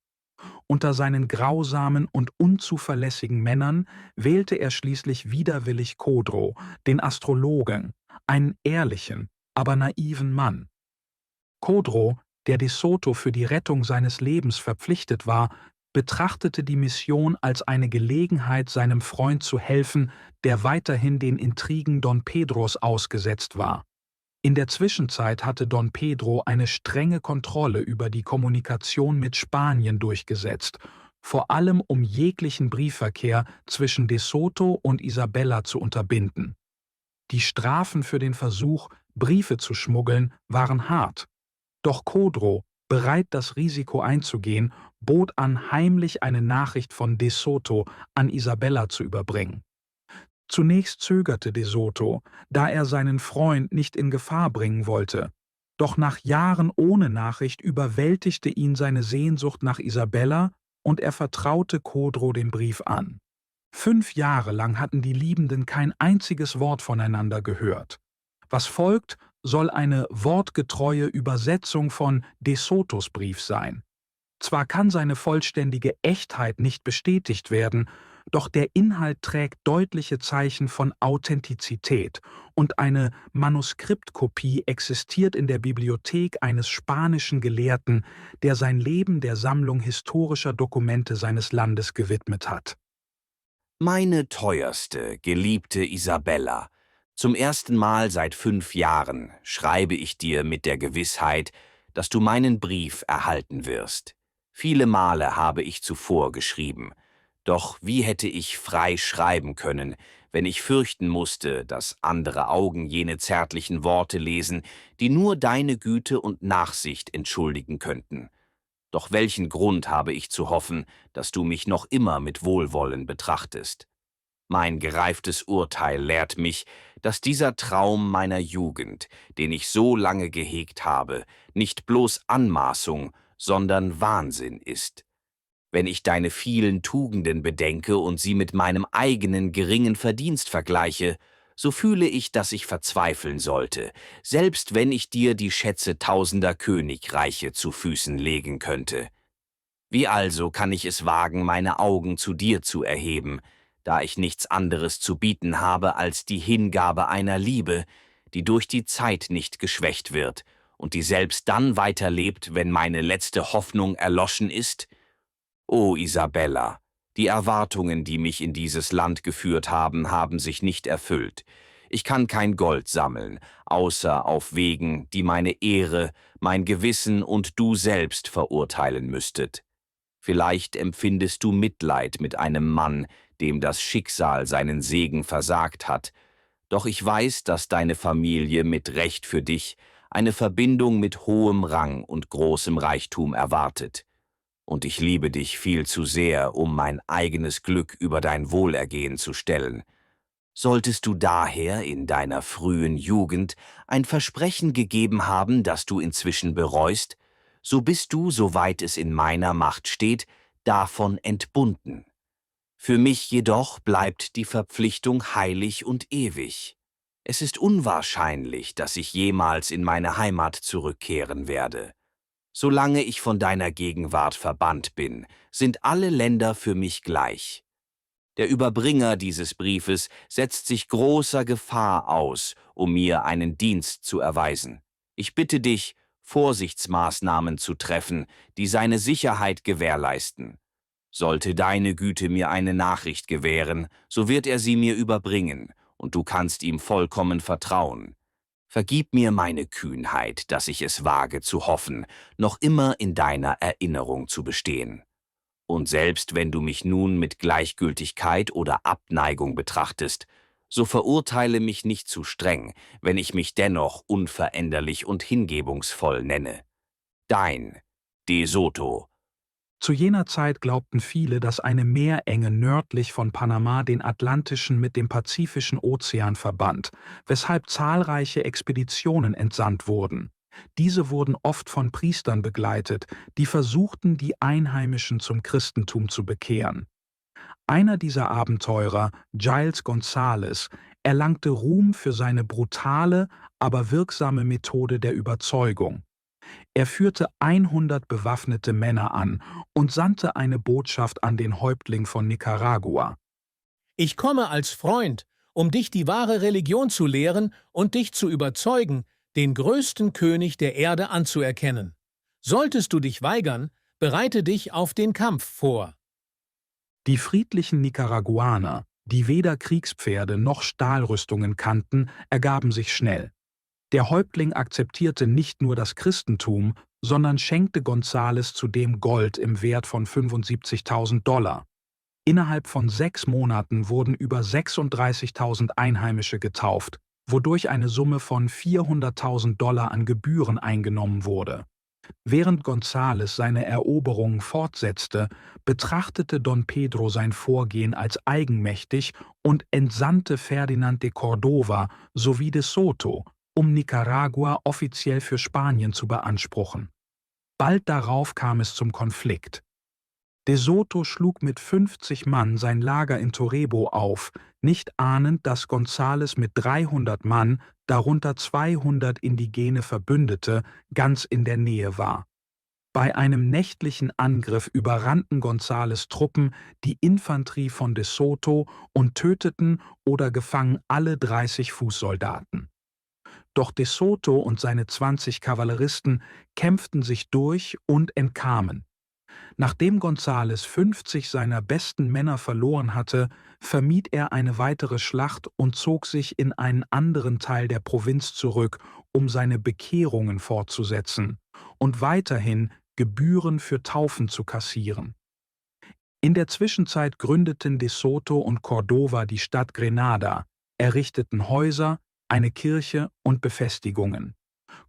Unter seinen grausamen und unzuverlässigen Männern wählte er schließlich widerwillig Codro, den Astrologen, einen ehrlichen, aber naiven Mann. Codro, der De Soto für die Rettung seines Lebens verpflichtet war, betrachtete die Mission als eine Gelegenheit, seinem Freund zu helfen, der weiterhin den Intrigen Don Pedros ausgesetzt war. In der Zwischenzeit hatte Don Pedro eine strenge Kontrolle über die Kommunikation mit Spanien durchgesetzt, vor allem um jeglichen Briefverkehr zwischen De Soto und Isabella zu unterbinden. Die Strafen für den Versuch, Briefe zu schmuggeln, waren hart. Doch Codro, bereit das Risiko einzugehen, bot an, heimlich eine Nachricht von De Soto an Isabella zu überbringen. Zunächst zögerte De Soto, da er seinen Freund nicht in Gefahr bringen wollte. Doch nach Jahren ohne Nachricht überwältigte ihn seine Sehnsucht nach Isabella und er vertraute Codro den Brief an. 5 Jahre lang hatten die Liebenden kein einziges Wort voneinander gehört. Was folgt, soll eine wortgetreue Übersetzung von De Sotos Brief sein. Zwar kann seine vollständige Echtheit nicht bestätigt werden, doch der Inhalt trägt deutliche Zeichen von Authentizität und eine Manuskriptkopie existiert in der Bibliothek eines spanischen Gelehrten, der sein Leben der Sammlung historischer Dokumente seines Landes gewidmet hat. Meine teuerste, geliebte Isabella, zum ersten Mal seit 5 Jahren schreibe ich dir mit der Gewissheit, dass du meinen Brief erhalten wirst. Viele Male habe ich zuvor geschrieben. Doch wie hätte ich frei schreiben können, wenn ich fürchten musste, dass andere Augen jene zärtlichen Worte lesen, die nur deine Güte und Nachsicht entschuldigen könnten? Doch welchen Grund habe ich zu hoffen, dass du mich noch immer mit Wohlwollen betrachtest? Mein gereiftes Urteil lehrt mich, dass dieser Traum meiner Jugend, den ich so lange gehegt habe, nicht bloß Anmaßung, sondern Wahnsinn ist. Wenn ich deine vielen Tugenden bedenke und sie mit meinem eigenen geringen Verdienst vergleiche, so fühle ich, dass ich verzweifeln sollte, selbst wenn ich dir die Schätze tausender Königreiche zu Füßen legen könnte. Wie also kann ich es wagen, meine Augen zu dir zu erheben, da ich nichts anderes zu bieten habe als die Hingabe einer Liebe, die durch die Zeit nicht geschwächt wird und die selbst dann weiterlebt, wenn meine letzte Hoffnung erloschen ist? O Isabella, die Erwartungen, die mich in dieses Land geführt haben, haben sich nicht erfüllt. Ich kann kein Gold sammeln, außer auf Wegen, die meine Ehre, mein Gewissen und du selbst verurteilen müsstet. Vielleicht empfindest du Mitleid mit einem Mann, dem das Schicksal seinen Segen versagt hat. Doch ich weiß, dass deine Familie mit Recht für dich eine Verbindung mit hohem Rang und großem Reichtum erwartet. Und ich liebe dich viel zu sehr, um mein eigenes Glück über dein Wohlergehen zu stellen. Solltest du daher in deiner frühen Jugend ein Versprechen gegeben haben, das du inzwischen bereust, so bist du, soweit es in meiner Macht steht, davon entbunden. Für mich jedoch bleibt die Verpflichtung heilig und ewig. Es ist unwahrscheinlich, dass ich jemals in meine Heimat zurückkehren werde. Solange ich von deiner Gegenwart verbannt bin, sind alle Länder für mich gleich. Der Überbringer dieses Briefes setzt sich großer Gefahr aus, um mir einen Dienst zu erweisen. Ich bitte dich, Vorsichtsmaßnahmen zu treffen, die seine Sicherheit gewährleisten. Sollte deine Güte mir eine Nachricht gewähren, so wird er sie mir überbringen, und du kannst ihm vollkommen vertrauen. Vergib mir meine Kühnheit, dass ich es wage zu hoffen, noch immer in deiner Erinnerung zu bestehen. Und selbst wenn du mich nun mit Gleichgültigkeit oder Abneigung betrachtest, so verurteile mich nicht zu streng, wenn ich mich dennoch unveränderlich und hingebungsvoll nenne. Dein De Soto. Zu jener Zeit glaubten viele, dass eine Meerenge nördlich von Panama den Atlantischen mit dem Pazifischen Ozean verband, weshalb zahlreiche Expeditionen entsandt wurden. Diese wurden oft von Priestern begleitet, die versuchten, die Einheimischen zum Christentum zu bekehren. Einer dieser Abenteurer, Giles Gonzales, erlangte Ruhm für seine brutale, aber wirksame Methode der Überzeugung. Er führte 100 bewaffnete Männer an und sandte eine Botschaft an den Häuptling von Nicaragua. Ich komme als Freund, um dich die wahre Religion zu lehren und dich zu überzeugen, den größten König der Erde anzuerkennen. Solltest du dich weigern, bereite dich auf den Kampf vor. Die friedlichen Nicaraguaner, die weder Kriegspferde noch Stahlrüstungen kannten, ergaben sich schnell. Der Häuptling akzeptierte nicht nur das Christentum, sondern schenkte González zudem Gold im Wert von $75.000. Innerhalb von 6 Monaten wurden über 36.000 Einheimische getauft, wodurch eine Summe von $400.000 an Gebühren eingenommen wurde. Während González seine Eroberungen fortsetzte, betrachtete Don Pedro sein Vorgehen als eigenmächtig und entsandte Ferdinand de Córdoba sowie de Soto, um Nicaragua offiziell für Spanien zu beanspruchen. Bald darauf kam es zum Konflikt. De Soto schlug mit 50 Mann sein Lager in Torrebio auf, nicht ahnend, dass González mit 300 Mann, darunter 200 indigene Verbündete, ganz in der Nähe war. Bei einem nächtlichen Angriff überrannten González Truppen die Infanterie von de Soto und töteten oder gefangen alle 30 Fußsoldaten. Doch de Soto und seine 20 Kavalleristen kämpften sich durch und entkamen. Nachdem González 50 seiner besten Männer verloren hatte, vermied er eine weitere Schlacht und zog sich in einen anderen Teil der Provinz zurück, um seine Bekehrungen fortzusetzen und weiterhin Gebühren für Taufen zu kassieren. In der Zwischenzeit gründeten de Soto und Córdoba die Stadt Grenada, errichteten Häuser, eine Kirche und Befestigungen.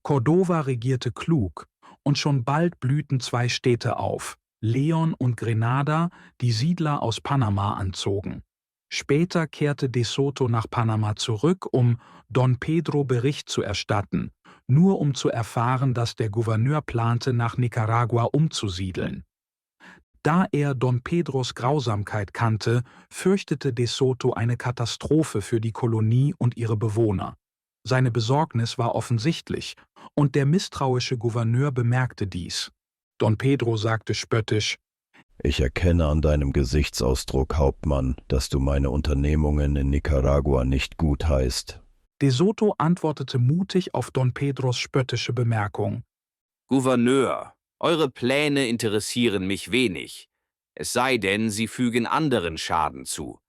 Córdoba regierte klug, und schon bald blühten 2 Städte auf, León und Grenada, die Siedler aus Panama anzogen. Später kehrte de Soto nach Panama zurück, um Don Pedro Bericht zu erstatten, nur um zu erfahren, dass der Gouverneur plante, nach Nicaragua umzusiedeln. Da er Don Pedros Grausamkeit kannte, fürchtete de Soto eine Katastrophe für die Kolonie und ihre Bewohner. Seine Besorgnis war offensichtlich, und der misstrauische Gouverneur bemerkte dies. Don Pedro sagte spöttisch: Ich erkenne an deinem Gesichtsausdruck, Hauptmann, dass du meine Unternehmungen in Nicaragua nicht gut heißt. De Soto antwortete mutig auf Don Pedros spöttische Bemerkung: Gouverneur, eure Pläne interessieren mich wenig. Es sei denn, sie fügen anderen Schaden zu.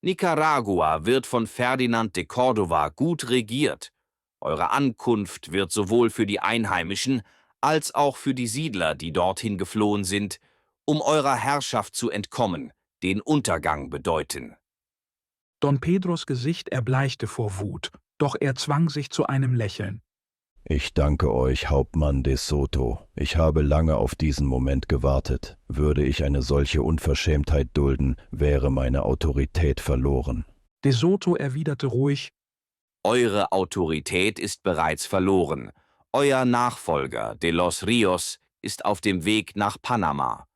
Nicaragua wird von Ferdinand de Córdoba gut regiert. Eure Ankunft wird sowohl für die Einheimischen als auch für die Siedler, die dorthin geflohen sind, um eurer Herrschaft zu entkommen, den Untergang bedeuten. Don Pedros Gesicht erbleichte vor Wut, doch er zwang sich zu einem Lächeln. Ich danke euch, Hauptmann de Soto. Ich habe lange auf diesen Moment gewartet. Würde ich eine solche Unverschämtheit dulden, wäre meine Autorität verloren. De Soto erwiderte ruhig: Eure Autorität ist bereits verloren. Euer Nachfolger, de los Rios, ist auf dem Weg nach Panama.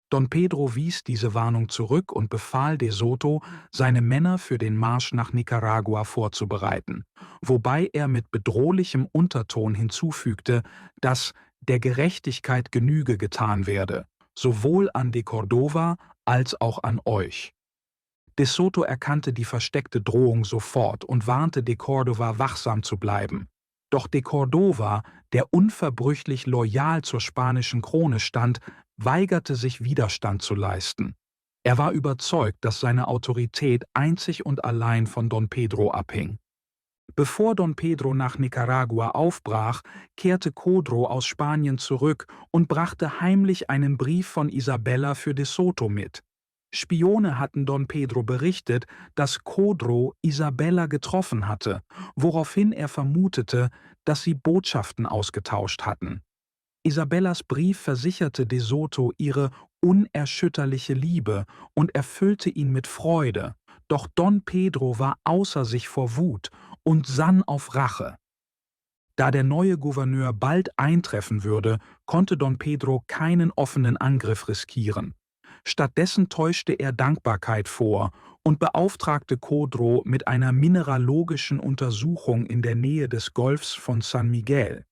Don Pedro wies diese Warnung zurück und befahl de Soto, seine Männer für den Marsch nach Nicaragua vorzubereiten, wobei er mit bedrohlichem Unterton hinzufügte, dass der Gerechtigkeit Genüge getan werde, sowohl an de Córdoba als auch an euch. De Soto erkannte die versteckte Drohung sofort und warnte de Córdoba, wachsam zu bleiben. Doch de Córdoba, der unverbrüchlich loyal zur spanischen Krone stand, weigerte sich Widerstand zu leisten. Er war überzeugt, dass seine Autorität einzig und allein von Don Pedro abhing. Bevor Don Pedro nach Nicaragua aufbrach, kehrte Codro aus Spanien zurück und brachte heimlich einen Brief von Isabella für de Soto mit. Spione hatten Don Pedro berichtet, dass Codro Isabella getroffen hatte, woraufhin er vermutete, dass sie Botschaften ausgetauscht hatten. Isabellas Brief versicherte de Soto ihre unerschütterliche Liebe und erfüllte ihn mit Freude, doch Don Pedro war außer sich vor Wut und sann auf Rache. Da der neue Gouverneur bald eintreffen würde, konnte Don Pedro keinen offenen Angriff riskieren. Stattdessen täuschte er Dankbarkeit vor und beauftragte Codro mit einer mineralogischen Untersuchung in der Nähe des Golfs von San Miguel.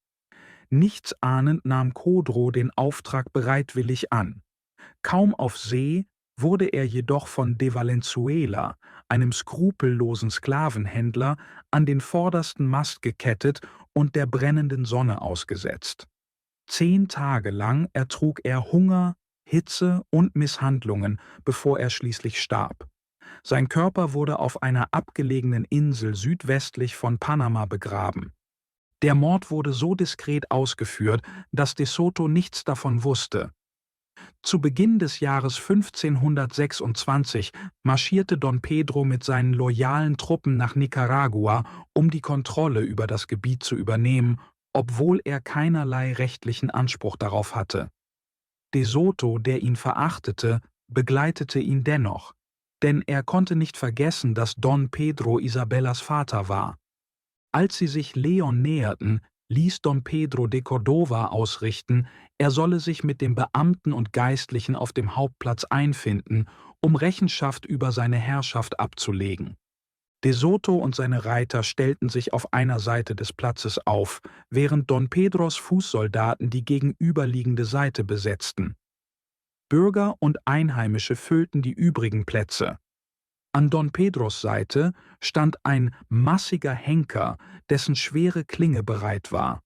Nichtsahnend nahm Codro den Auftrag bereitwillig an. Kaum auf See wurde er jedoch von de Valenzuela, einem skrupellosen Sklavenhändler, an den vordersten Mast gekettet und der brennenden Sonne ausgesetzt. 10 Tage lang ertrug er Hunger, Hitze und Misshandlungen, bevor er schließlich starb. Sein Körper wurde auf einer abgelegenen Insel südwestlich von Panama begraben. Der Mord wurde so diskret ausgeführt, dass de Soto nichts davon wusste. Zu Beginn des Jahres 1526 marschierte Don Pedro mit seinen loyalen Truppen nach Nicaragua, um die Kontrolle über das Gebiet zu übernehmen, obwohl er keinerlei rechtlichen Anspruch darauf hatte. De Soto, der ihn verachtete, begleitete ihn dennoch, denn er konnte nicht vergessen, dass Don Pedro Isabellas Vater war. Als sie sich Leon näherten, ließ Don Pedro de Cordova ausrichten, er solle sich mit dem Beamten und Geistlichen auf dem Hauptplatz einfinden, um Rechenschaft über seine Herrschaft abzulegen. De Soto und seine Reiter stellten sich auf einer Seite des Platzes auf, während Don Pedros Fußsoldaten die gegenüberliegende Seite besetzten. Bürger und Einheimische füllten die übrigen Plätze. An Don Pedros Seite stand ein massiger Henker, dessen schwere Klinge bereit war.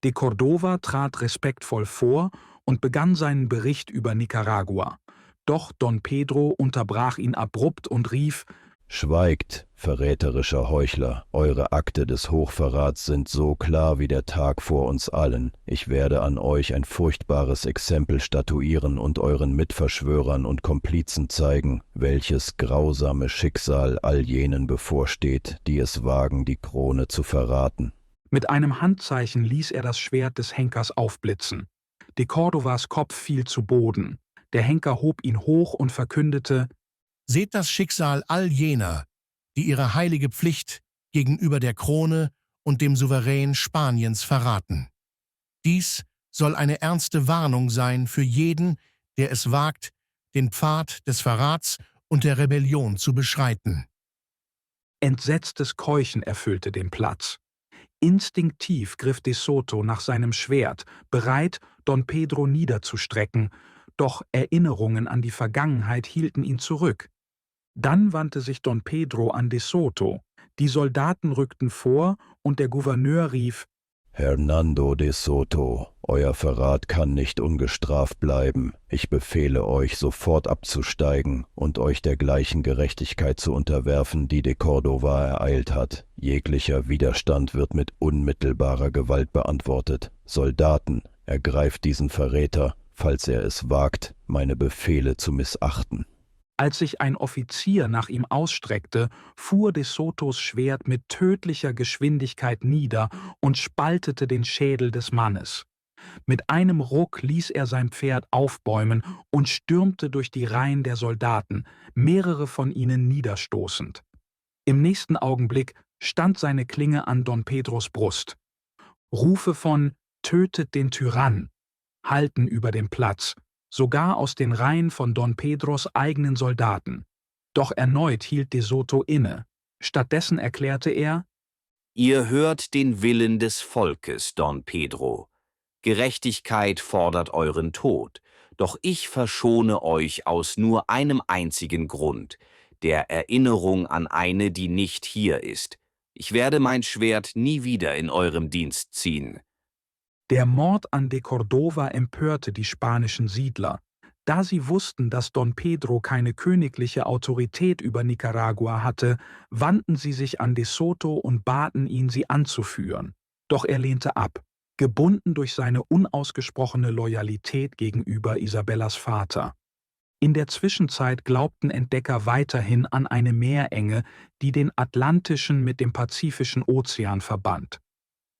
De Cordova trat respektvoll vor und begann seinen Bericht über Nicaragua. Doch Don Pedro unterbrach ihn abrupt und rief: »Schweigt, verräterischer Heuchler, eure Akte des Hochverrats sind so klar wie der Tag vor uns allen. Ich werde an euch ein furchtbares Exempel statuieren und euren Mitverschwörern und Komplizen zeigen, welches grausame Schicksal all jenen bevorsteht, die es wagen, die Krone zu verraten.« Mit einem Handzeichen ließ er das Schwert des Henkers aufblitzen. De Cordovas Kopf fiel zu Boden. Der Henker hob ihn hoch und verkündete: Seht das Schicksal all jener, die ihre heilige Pflicht gegenüber der Krone und dem Souverän Spaniens verraten. Dies soll eine ernste Warnung sein für jeden, der es wagt, den Pfad des Verrats und der Rebellion zu beschreiten. Entsetztes Keuchen erfüllte den Platz. Instinktiv griff de Soto nach seinem Schwert, bereit, Don Pedro niederzustrecken, doch Erinnerungen an die Vergangenheit hielten ihn zurück. Dann wandte sich Don Pedro an de Soto. Die Soldaten rückten vor und der Gouverneur rief: »Hernando de Soto, euer Verrat kann nicht ungestraft bleiben. Ich befehle euch, sofort abzusteigen und euch der gleichen Gerechtigkeit zu unterwerfen, die de Cordova ereilt hat. Jeglicher Widerstand wird mit unmittelbarer Gewalt beantwortet. Soldaten, ergreift diesen Verräter, falls er es wagt, meine Befehle zu missachten.« Als sich ein Offizier nach ihm ausstreckte, fuhr de Sotos Schwert mit tödlicher Geschwindigkeit nieder und spaltete den Schädel des Mannes. Mit einem Ruck ließ er sein Pferd aufbäumen und stürmte durch die Reihen der Soldaten, mehrere von ihnen niederstoßend. Im nächsten Augenblick stand seine Klinge an Don Pedros Brust. Rufe von »Tötet den Tyrann« hallten über dem Platz, sogar aus den Reihen von Don Pedros eigenen Soldaten. Doch erneut hielt de Soto inne. Stattdessen erklärte er: »Ihr hört den Willen des Volkes, Don Pedro. Gerechtigkeit fordert euren Tod, doch ich verschone euch aus nur einem einzigen Grund, der Erinnerung an eine, die nicht hier ist. Ich werde mein Schwert nie wieder in eurem Dienst ziehen.« Der Mord an de Cordova empörte die spanischen Siedler. Da sie wussten, dass Don Pedro keine königliche Autorität über Nicaragua hatte, wandten sie sich an de Soto und baten ihn, sie anzuführen. Doch er lehnte ab, gebunden durch seine unausgesprochene Loyalität gegenüber Isabellas Vater. In der Zwischenzeit glaubten Entdecker weiterhin an eine Meerenge, die den Atlantischen mit dem Pazifischen Ozean verband.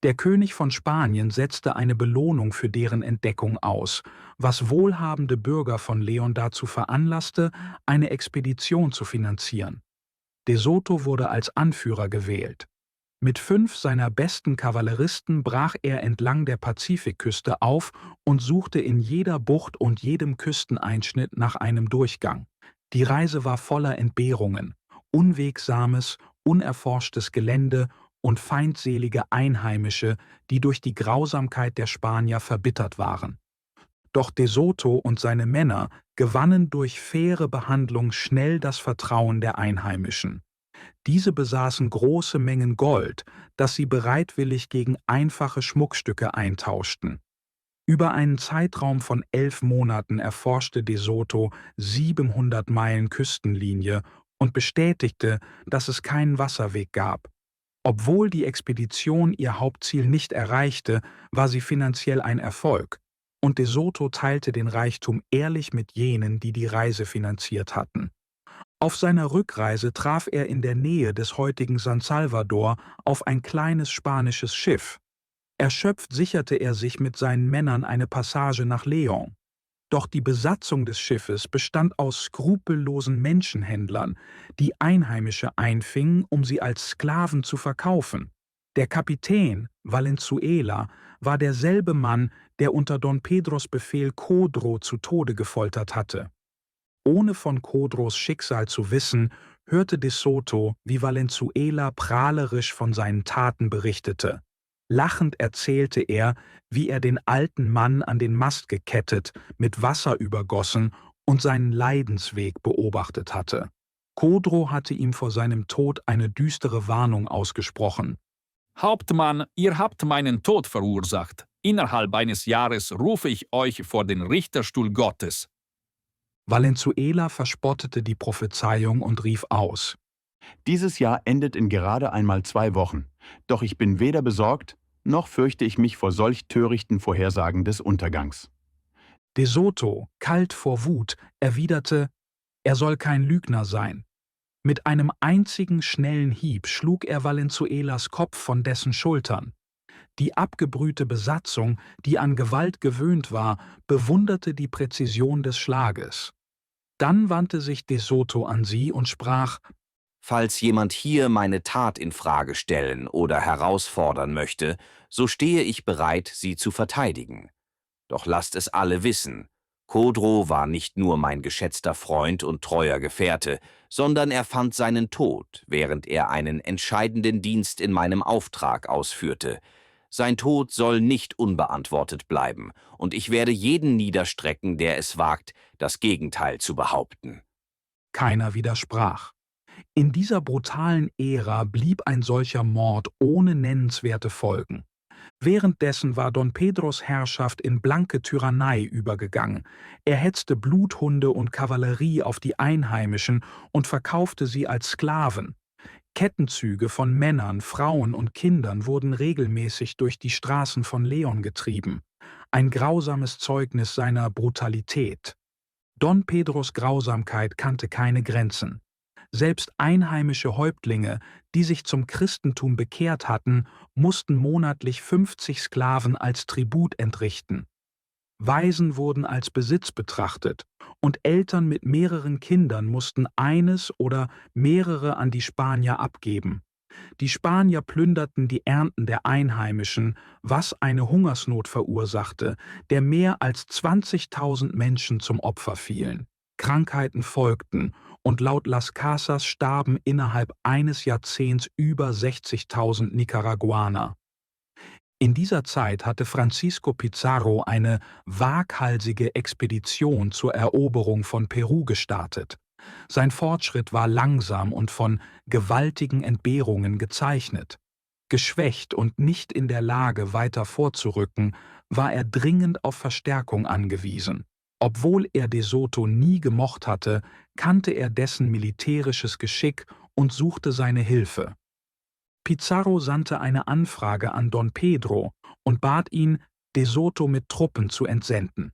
Der König von Spanien setzte eine Belohnung für deren Entdeckung aus, was wohlhabende Bürger von Leon dazu veranlasste, eine Expedition zu finanzieren. De Soto wurde als Anführer gewählt. Mit 5 seiner besten Kavalleristen brach er entlang der Pazifikküste auf und suchte in jeder Bucht und jedem Küsteneinschnitt nach einem Durchgang. Die Reise war voller Entbehrungen, unwegsames, unerforschtes Gelände und feindselige Einheimische, die durch die Grausamkeit der Spanier verbittert waren. Doch de Soto und seine Männer gewannen durch faire Behandlung schnell das Vertrauen der Einheimischen. Diese besaßen große Mengen Gold, das sie bereitwillig gegen einfache Schmuckstücke eintauschten. Über einen Zeitraum von 11 Monaten erforschte De Soto 700 Meilen Küstenlinie und bestätigte, dass es keinen Wasserweg gab. Obwohl die Expedition ihr Hauptziel nicht erreichte, war sie finanziell ein Erfolg, und De Soto teilte den Reichtum ehrlich mit jenen, die die Reise finanziert hatten. Auf seiner Rückreise traf er in der Nähe des heutigen San Salvador auf ein kleines spanisches Schiff. Erschöpft sicherte er sich mit seinen Männern eine Passage nach León. Doch die Besatzung des Schiffes bestand aus skrupellosen Menschenhändlern, die Einheimische einfingen, um sie als Sklaven zu verkaufen. Der Kapitän, Valenzuela, war derselbe Mann, der unter Don Pedros Befehl Codro zu Tode gefoltert hatte. Ohne von Codros Schicksal zu wissen, hörte De Soto, wie Valenzuela prahlerisch von seinen Taten berichtete. Lachend erzählte er, wie er den alten Mann an den Mast gekettet, mit Wasser übergossen und seinen Leidensweg beobachtet hatte. Codro hatte ihm vor seinem Tod eine düstere Warnung ausgesprochen. Hauptmann, ihr habt meinen Tod verursacht. Innerhalb eines Jahres rufe ich euch vor den Richterstuhl Gottes. Valenzuela verspottete die Prophezeiung und rief aus: Dieses Jahr endet in gerade einmal 2 Wochen. Doch ich bin weder besorgt, noch fürchte ich mich vor solch törichten Vorhersagen des Untergangs. De Soto, kalt vor Wut, erwiderte, er soll kein Lügner sein. Mit einem einzigen schnellen Hieb schlug er Valenzuelas Kopf von dessen Schultern. Die abgebrühte Besatzung, die an Gewalt gewöhnt war, bewunderte die Präzision des Schlages. Dann wandte sich De Soto an sie und sprach: Falls jemand hier meine Tat in Frage stellen oder herausfordern möchte, so stehe ich bereit, sie zu verteidigen. Doch lasst es alle wissen, Codro war nicht nur mein geschätzter Freund und treuer Gefährte, sondern er fand seinen Tod, während er einen entscheidenden Dienst in meinem Auftrag ausführte. Sein Tod soll nicht unbeantwortet bleiben, und ich werde jeden niederstrecken, der es wagt, das Gegenteil zu behaupten. Keiner widersprach. In dieser brutalen Ära blieb ein solcher Mord ohne nennenswerte Folgen. Währenddessen war Don Pedros Herrschaft in blanke Tyrannei übergegangen. Er hetzte Bluthunde und Kavallerie auf die Einheimischen und verkaufte sie als Sklaven. Kettenzüge von Männern, Frauen und Kindern wurden regelmäßig durch die Straßen von León getrieben. Ein grausames Zeugnis seiner Brutalität. Don Pedros Grausamkeit kannte keine Grenzen. Selbst einheimische Häuptlinge, die sich zum Christentum bekehrt hatten, mussten monatlich 50 Sklaven als Tribut entrichten. Waisen wurden als Besitz betrachtet, und Eltern mit mehreren Kindern mussten eines oder mehrere an die Spanier abgeben. Die Spanier plünderten die Ernten der Einheimischen, was eine Hungersnot verursachte, der mehr als 20.000 Menschen zum Opfer fielen. Krankheiten folgten, und laut Las Casas starben innerhalb eines Jahrzehnts über 60.000 Nicaraguaner. In dieser Zeit hatte Francisco Pizarro eine waghalsige Expedition zur Eroberung von Peru gestartet. Sein Fortschritt war langsam und von gewaltigen Entbehrungen gezeichnet. Geschwächt und nicht in der Lage, weiter vorzurücken, war er dringend auf Verstärkung angewiesen. Obwohl er De Soto nie gemocht hatte, kannte er dessen militärisches Geschick und suchte seine Hilfe. Pizarro sandte eine Anfrage an Don Pedro und bat ihn, De Soto mit Truppen zu entsenden.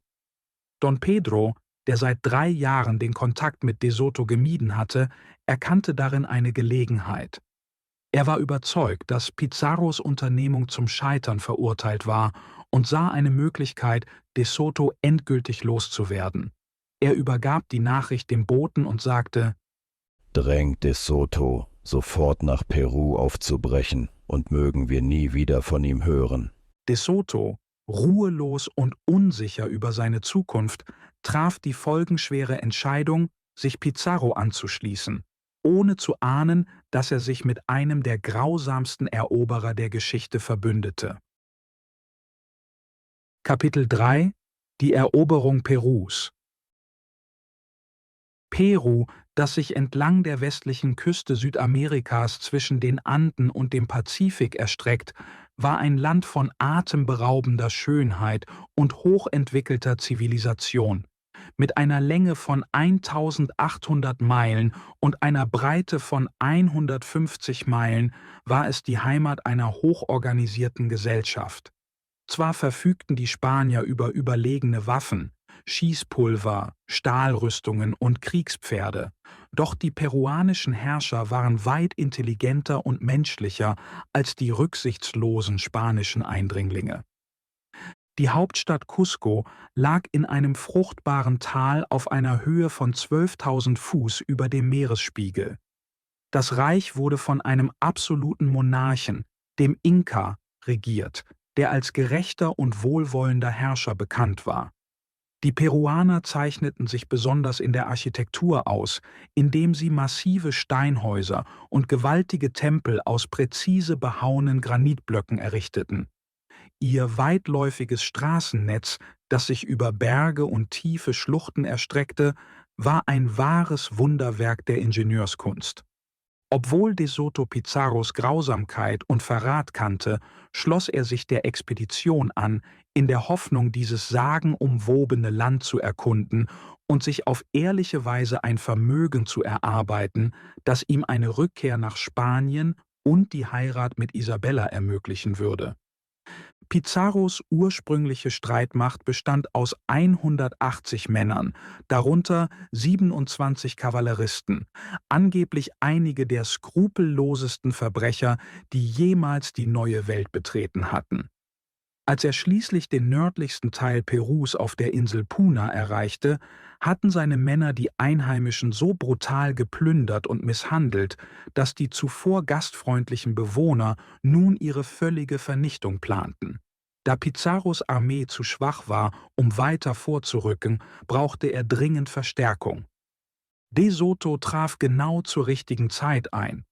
Don Pedro, der seit 3 Jahren den Kontakt mit De Soto gemieden hatte, erkannte darin eine Gelegenheit. Er war überzeugt, dass Pizarros Unternehmung zum Scheitern verurteilt war und sah eine Möglichkeit, De Soto endgültig loszuwerden. Er übergab die Nachricht dem Boten und sagte: Drängt De Soto, sofort nach Peru aufzubrechen, und mögen wir nie wieder von ihm hören. De Soto, ruhelos und unsicher über seine Zukunft, traf die folgenschwere Entscheidung, sich Pizarro anzuschließen, ohne zu ahnen, dass er sich mit einem der grausamsten Eroberer der Geschichte verbündete. Kapitel 3 – Die Eroberung Perus. Peru, das sich entlang der westlichen Küste Südamerikas zwischen den Anden und dem Pazifik erstreckt, war ein Land von atemberaubender Schönheit und hochentwickelter Zivilisation. Mit einer Länge von 1800 Meilen und einer Breite von 150 Meilen war es die Heimat einer hochorganisierten Gesellschaft. Zwar verfügten die Spanier über überlegene Waffen, Schießpulver, Stahlrüstungen und Kriegspferde, doch die peruanischen Herrscher waren weit intelligenter und menschlicher als die rücksichtslosen spanischen Eindringlinge. Die Hauptstadt Cusco lag in einem fruchtbaren Tal auf einer Höhe von 12.000 Fuß über dem Meeresspiegel. Das Reich wurde von einem absoluten Monarchen, dem Inka, regiert, der als gerechter und wohlwollender Herrscher bekannt war. Die Peruaner zeichneten sich besonders in der Architektur aus, indem sie massive Steinhäuser und gewaltige Tempel aus präzise behauenen Granitblöcken errichteten. Ihr weitläufiges Straßennetz, das sich über Berge und tiefe Schluchten erstreckte, war ein wahres Wunderwerk der Ingenieurskunst. Obwohl De Soto Pizarros Grausamkeit und Verrat kannte, schloss er sich der Expedition an, in der Hoffnung, dieses sagenumwobene Land zu erkunden und sich auf ehrliche Weise ein Vermögen zu erarbeiten, das ihm eine Rückkehr nach Spanien und die Heirat mit Isabella ermöglichen würde. Pizarros ursprüngliche Streitmacht bestand aus 180 Männern, darunter 27 Kavalleristen, angeblich einige der skrupellosesten Verbrecher, die jemals die neue Welt betreten hatten. Als er schließlich den nördlichsten Teil Perus auf der Insel Puna erreichte, hatten seine Männer die Einheimischen so brutal geplündert und misshandelt, dass die zuvor gastfreundlichen Bewohner nun ihre völlige Vernichtung planten. Da Pizarros Armee zu schwach war, um weiter vorzurücken, brauchte er dringend Verstärkung. De Soto traf genau zur richtigen Zeit ein.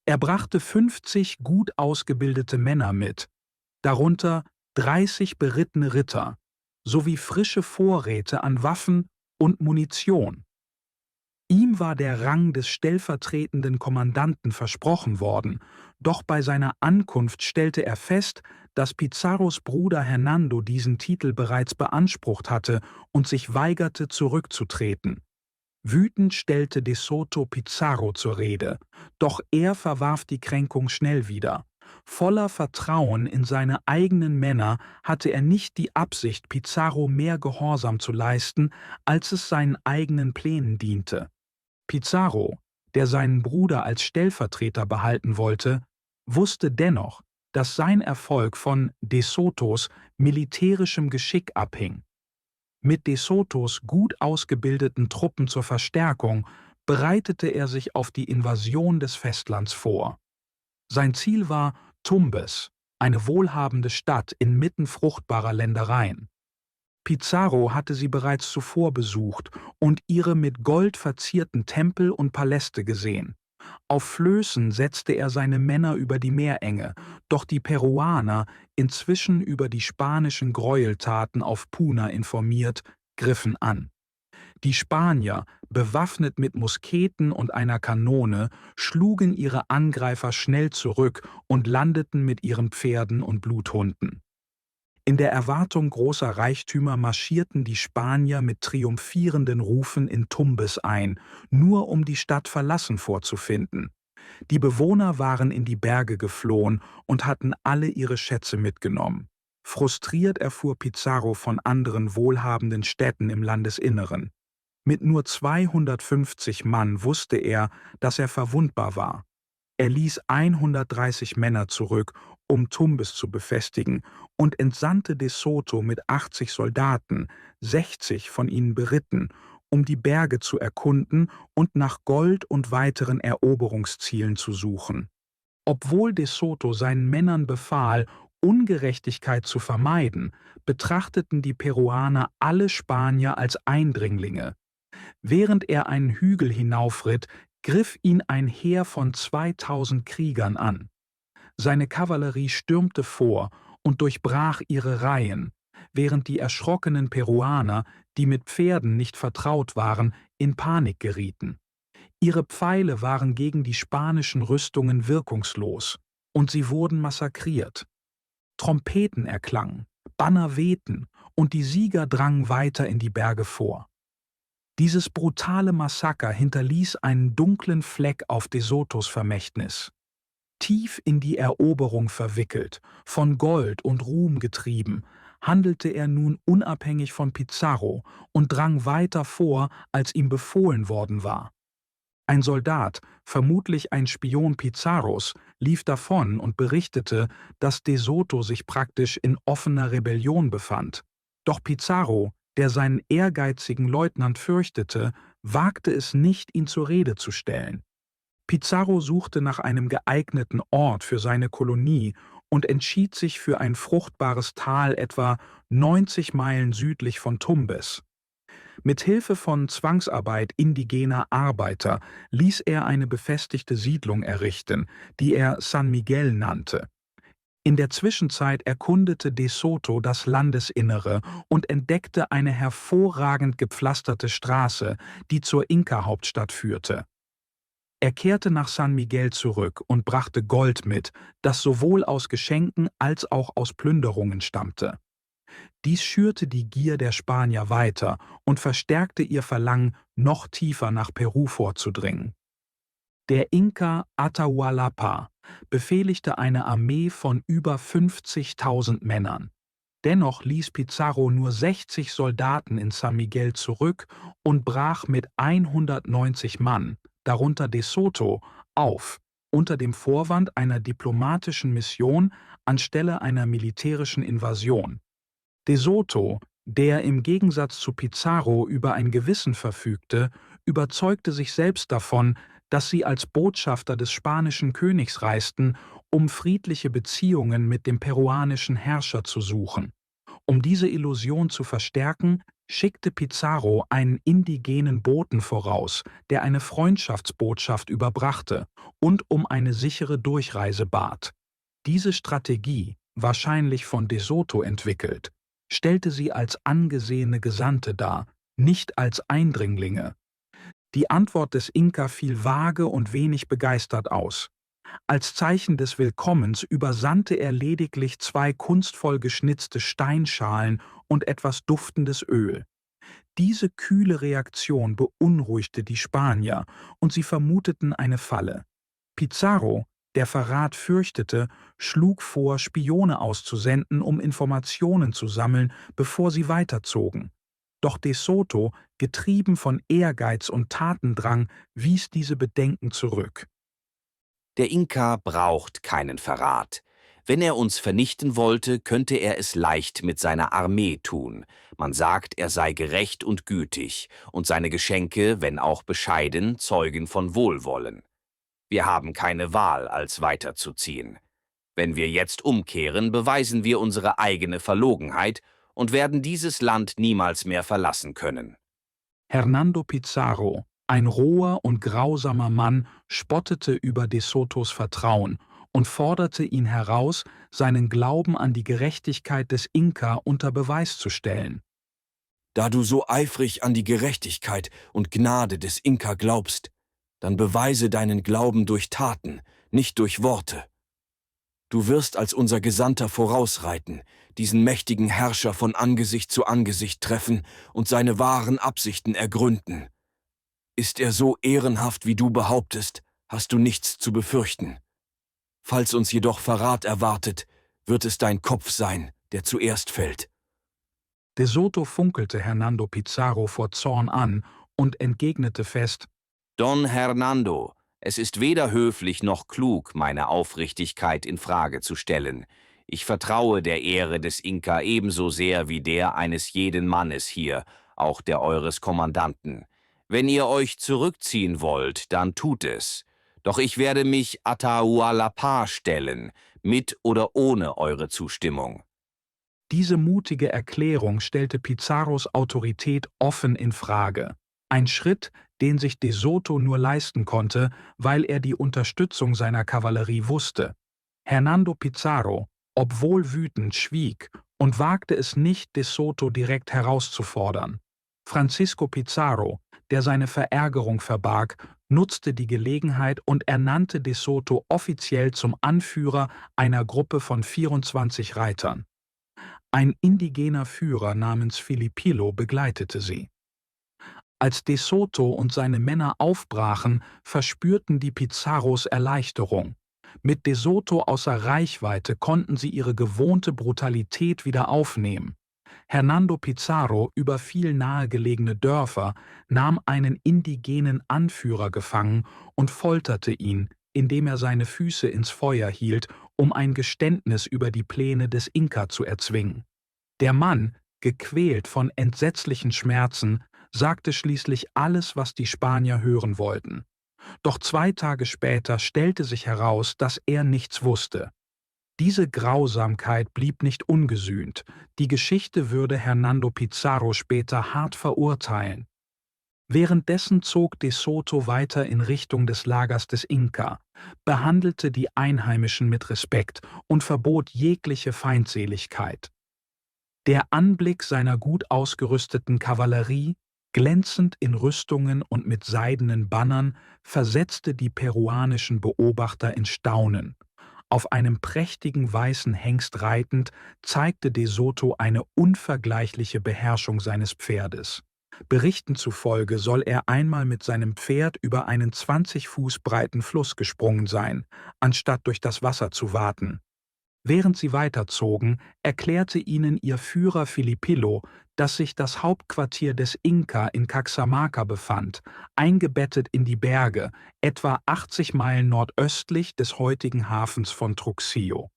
Er brachte 50 gut ausgebildete Männer mit, darunter 30 berittene Ritter, sowie frische Vorräte an Waffen und Munition. Ihm war der Rang des stellvertretenden Kommandanten versprochen worden, doch bei seiner Ankunft stellte er fest, dass Pizarros Bruder Hernando diesen Titel bereits beansprucht hatte und sich weigerte, zurückzutreten. Wütend stellte De Soto Pizarro zur Rede, doch er verwarf die Kränkung schnell wieder. Voller Vertrauen in seine eigenen Männer hatte er nicht die Absicht, Pizarro mehr Gehorsam zu leisten, als es seinen eigenen Plänen diente. Pizarro, der seinen Bruder als Stellvertreter behalten wollte, wusste dennoch, dass sein Erfolg von De Sotos militärischem Geschick abhing. Mit De Sotos gut ausgebildeten Truppen zur Verstärkung bereitete er sich auf die Invasion des Festlands vor. Sein Ziel war Tumbes, eine wohlhabende Stadt inmitten fruchtbarer Ländereien. Pizarro hatte sie bereits zuvor besucht und ihre mit Gold verzierten Tempel und Paläste gesehen. Auf Flößen setzte er seine Männer über die Meerenge, doch die Peruaner, inzwischen über die spanischen Gräueltaten auf Puna informiert, griffen an. Die Spanier, bewaffnet mit Musketen und einer Kanone, schlugen ihre Angreifer schnell zurück und landeten mit ihren Pferden und Bluthunden. In der Erwartung großer Reichtümer marschierten die Spanier mit triumphierenden Rufen in Tumbes ein, nur um die Stadt verlassen vorzufinden. Die Bewohner waren in die Berge geflohen und hatten alle ihre Schätze mitgenommen. Frustriert erfuhr Pizarro von anderen wohlhabenden Städten im Landesinneren. Mit nur 250 Mann wusste er, dass er verwundbar war. Er ließ 130 Männer zurück, um Tumbes zu befestigen, und entsandte De Soto mit 80 Soldaten, 60 von ihnen beritten, um die Berge zu erkunden und nach Gold und weiteren Eroberungszielen zu suchen. Obwohl De Soto seinen Männern befahl, Ungerechtigkeit zu vermeiden, betrachteten die Peruaner alle Spanier als Eindringlinge. Während er einen Hügel hinaufritt, griff ihn ein Heer von 2000 Kriegern an. Seine Kavallerie stürmte vor und durchbrach ihre Reihen, während die erschrockenen Peruaner, die mit Pferden nicht vertraut waren, in Panik gerieten. Ihre Pfeile waren gegen die spanischen Rüstungen wirkungslos, und sie wurden massakriert. Trompeten erklangen, Banner wehten, und die Sieger drangen weiter in die Berge vor. Dieses brutale Massaker hinterließ einen dunklen Fleck auf De Sotos Vermächtnis. Tief in die Eroberung verwickelt, von Gold und Ruhm getrieben, handelte er nun unabhängig von Pizarro und drang weiter vor, als ihm befohlen worden war. Ein Soldat, vermutlich ein Spion Pizarros, lief davon und berichtete, dass De Soto sich praktisch in offener Rebellion befand. Doch Pizarro, der seinen ehrgeizigen Leutnant fürchtete, wagte es nicht, ihn zur Rede zu stellen. Pizarro suchte nach einem geeigneten Ort für seine Kolonie und entschied sich für ein fruchtbares Tal etwa 90 Meilen südlich von Tumbes. Mit Hilfe von Zwangsarbeit indigener Arbeiter ließ er eine befestigte Siedlung errichten, die er San Miguel nannte. In der Zwischenzeit erkundete De Soto das Landesinnere und entdeckte eine hervorragend gepflasterte Straße, die zur Inka-Hauptstadt führte. Er kehrte nach San Miguel zurück und brachte Gold mit, das sowohl aus Geschenken als auch aus Plünderungen stammte. Dies schürte die Gier der Spanier weiter und verstärkte ihr Verlangen, noch tiefer nach Peru vorzudringen. Der Inka Atahualpa befehligte eine Armee von über 50.000 Männern. Dennoch ließ Pizarro nur 60 Soldaten in San Miguel zurück und brach mit 190 Mann, darunter De Soto, auf, unter dem Vorwand einer diplomatischen Mission anstelle einer militärischen Invasion. De Soto, der im Gegensatz zu Pizarro über ein Gewissen verfügte, überzeugte sich selbst davon, dass sie als Botschafter des spanischen Königs reisten, um friedliche Beziehungen mit dem peruanischen Herrscher zu suchen. Um diese Illusion zu verstärken, schickte Pizarro einen indigenen Boten voraus, der eine Freundschaftsbotschaft überbrachte und um eine sichere Durchreise bat. Diese Strategie, wahrscheinlich von De Soto entwickelt, stellte sie als angesehene Gesandte dar, nicht als Eindringlinge. Die Antwort des Inka fiel vage und wenig begeistert aus. Als Zeichen des Willkommens übersandte er lediglich 2 kunstvoll geschnitzte Steinschalen und etwas duftendes Öl. Diese kühle Reaktion beunruhigte die Spanier und sie vermuteten eine Falle. Pizarro, der Verrat fürchtete, schlug vor, Spione auszusenden, um Informationen zu sammeln, bevor sie weiterzogen. Doch De Soto, getrieben von Ehrgeiz und Tatendrang, wies diese Bedenken zurück. Der Inka braucht keinen Verrat. Wenn er uns vernichten wollte, könnte er es leicht mit seiner Armee tun. Man sagt, er sei gerecht und gütig, und seine Geschenke, wenn auch bescheiden, zeugen von Wohlwollen. Wir haben keine Wahl, als weiterzuziehen. Wenn wir jetzt umkehren, beweisen wir unsere eigene Verlogenheit und werden dieses Land niemals mehr verlassen können. Hernando Pizarro, ein roher und grausamer Mann, spottete über De Sotos Vertrauen und forderte ihn heraus, seinen Glauben an die Gerechtigkeit des Inka unter Beweis zu stellen. Da du so eifrig an die Gerechtigkeit und Gnade des Inka glaubst, dann beweise deinen Glauben durch Taten, nicht durch Worte. Du wirst als unser Gesandter vorausreiten, diesen mächtigen Herrscher von Angesicht zu Angesicht treffen und seine wahren Absichten ergründen. Ist er so ehrenhaft, wie du behauptest, hast du nichts zu befürchten. Falls uns jedoch Verrat erwartet, wird es dein Kopf sein, der zuerst fällt. De Soto funkelte Hernando Pizarro vor Zorn an und entgegnete fest: Don Hernando, es ist weder höflich noch klug, meine Aufrichtigkeit in Frage zu stellen. Ich vertraue der Ehre des Inka ebenso sehr wie der eines jeden Mannes hier, auch der eures Kommandanten. Wenn ihr euch zurückziehen wollt, dann tut es. Doch ich werde mich Atahualpa stellen, mit oder ohne eure Zustimmung. Diese mutige Erklärung stellte Pizarros Autorität offen in Frage. Ein Schritt, den sich De Soto nur leisten konnte, weil er die Unterstützung seiner Kavallerie wusste. Hernando Pizarro, obwohl wütend, schwieg und wagte es nicht, De Soto direkt herauszufordern. Francisco Pizarro, der seine Verärgerung verbarg, nutzte die Gelegenheit und ernannte De Soto offiziell zum Anführer einer Gruppe von 24 Reitern. Ein indigener Führer namens Filipilo begleitete sie. Als De Soto und seine Männer aufbrachen, verspürten die Pizarros Erleichterung. Mit De Soto außer Reichweite konnten sie ihre gewohnte Brutalität wieder aufnehmen. Hernando Pizarro überfiel nahegelegene Dörfer, nahm einen indigenen Anführer gefangen und folterte ihn, indem er seine Füße ins Feuer hielt, um ein Geständnis über die Pläne des Inka zu erzwingen. Der Mann, gequält von entsetzlichen Schmerzen, sagte schließlich alles, was die Spanier hören wollten. Doch 2 Tage später stellte sich heraus, dass er nichts wusste. Diese Grausamkeit blieb nicht ungesühnt. Die Geschichte würde Hernando Pizarro später hart verurteilen. Währenddessen zog De Soto weiter in Richtung des Lagers des Inka, behandelte die Einheimischen mit Respekt und verbot jegliche Feindseligkeit. Der Anblick seiner gut ausgerüsteten Kavallerie, glänzend in Rüstungen und mit seidenen Bannern, versetzte die peruanischen Beobachter in Staunen. Auf einem prächtigen weißen Hengst reitend, zeigte De Soto eine unvergleichliche Beherrschung seines Pferdes. Berichten zufolge soll er einmal mit seinem Pferd über einen 20 Fuß breiten Fluss gesprungen sein, anstatt durch das Wasser zu waten. Während sie weiterzogen, erklärte ihnen ihr Führer Filipilo, dass sich das Hauptquartier des Inka in Caxamarca befand, eingebettet in die Berge, etwa 80 Meilen nordöstlich des heutigen Hafens von Truxillo.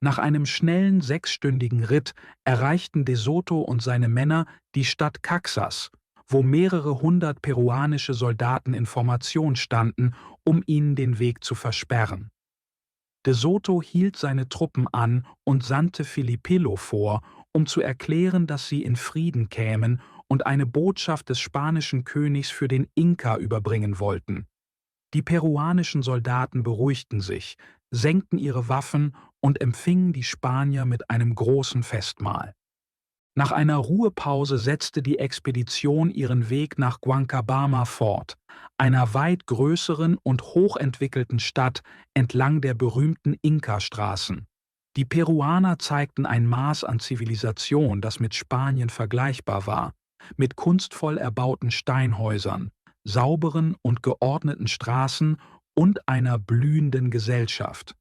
Nach einem schnellen 6-stündigen Ritt erreichten De Soto und seine Männer die Stadt Caxas, wo mehrere hundert peruanische Soldaten in Formation standen, um ihnen den Weg zu versperren. De Soto hielt seine Truppen an und sandte Filipilo vor, um zu erklären, dass sie in Frieden kämen und eine Botschaft des spanischen Königs für den Inka überbringen wollten. Die peruanischen Soldaten beruhigten sich, senkten ihre Waffen und empfingen die Spanier mit einem großen Festmahl. Nach einer Ruhepause setzte die Expedition ihren Weg nach Guancabamba fort, einer weit größeren und hochentwickelten Stadt entlang der berühmten Inka-Straßen. Die Peruaner zeigten ein Maß an Zivilisation, das mit Spanien vergleichbar war, mit kunstvoll erbauten Steinhäusern, sauberen und geordneten Straßen und einer blühenden Gesellschaft.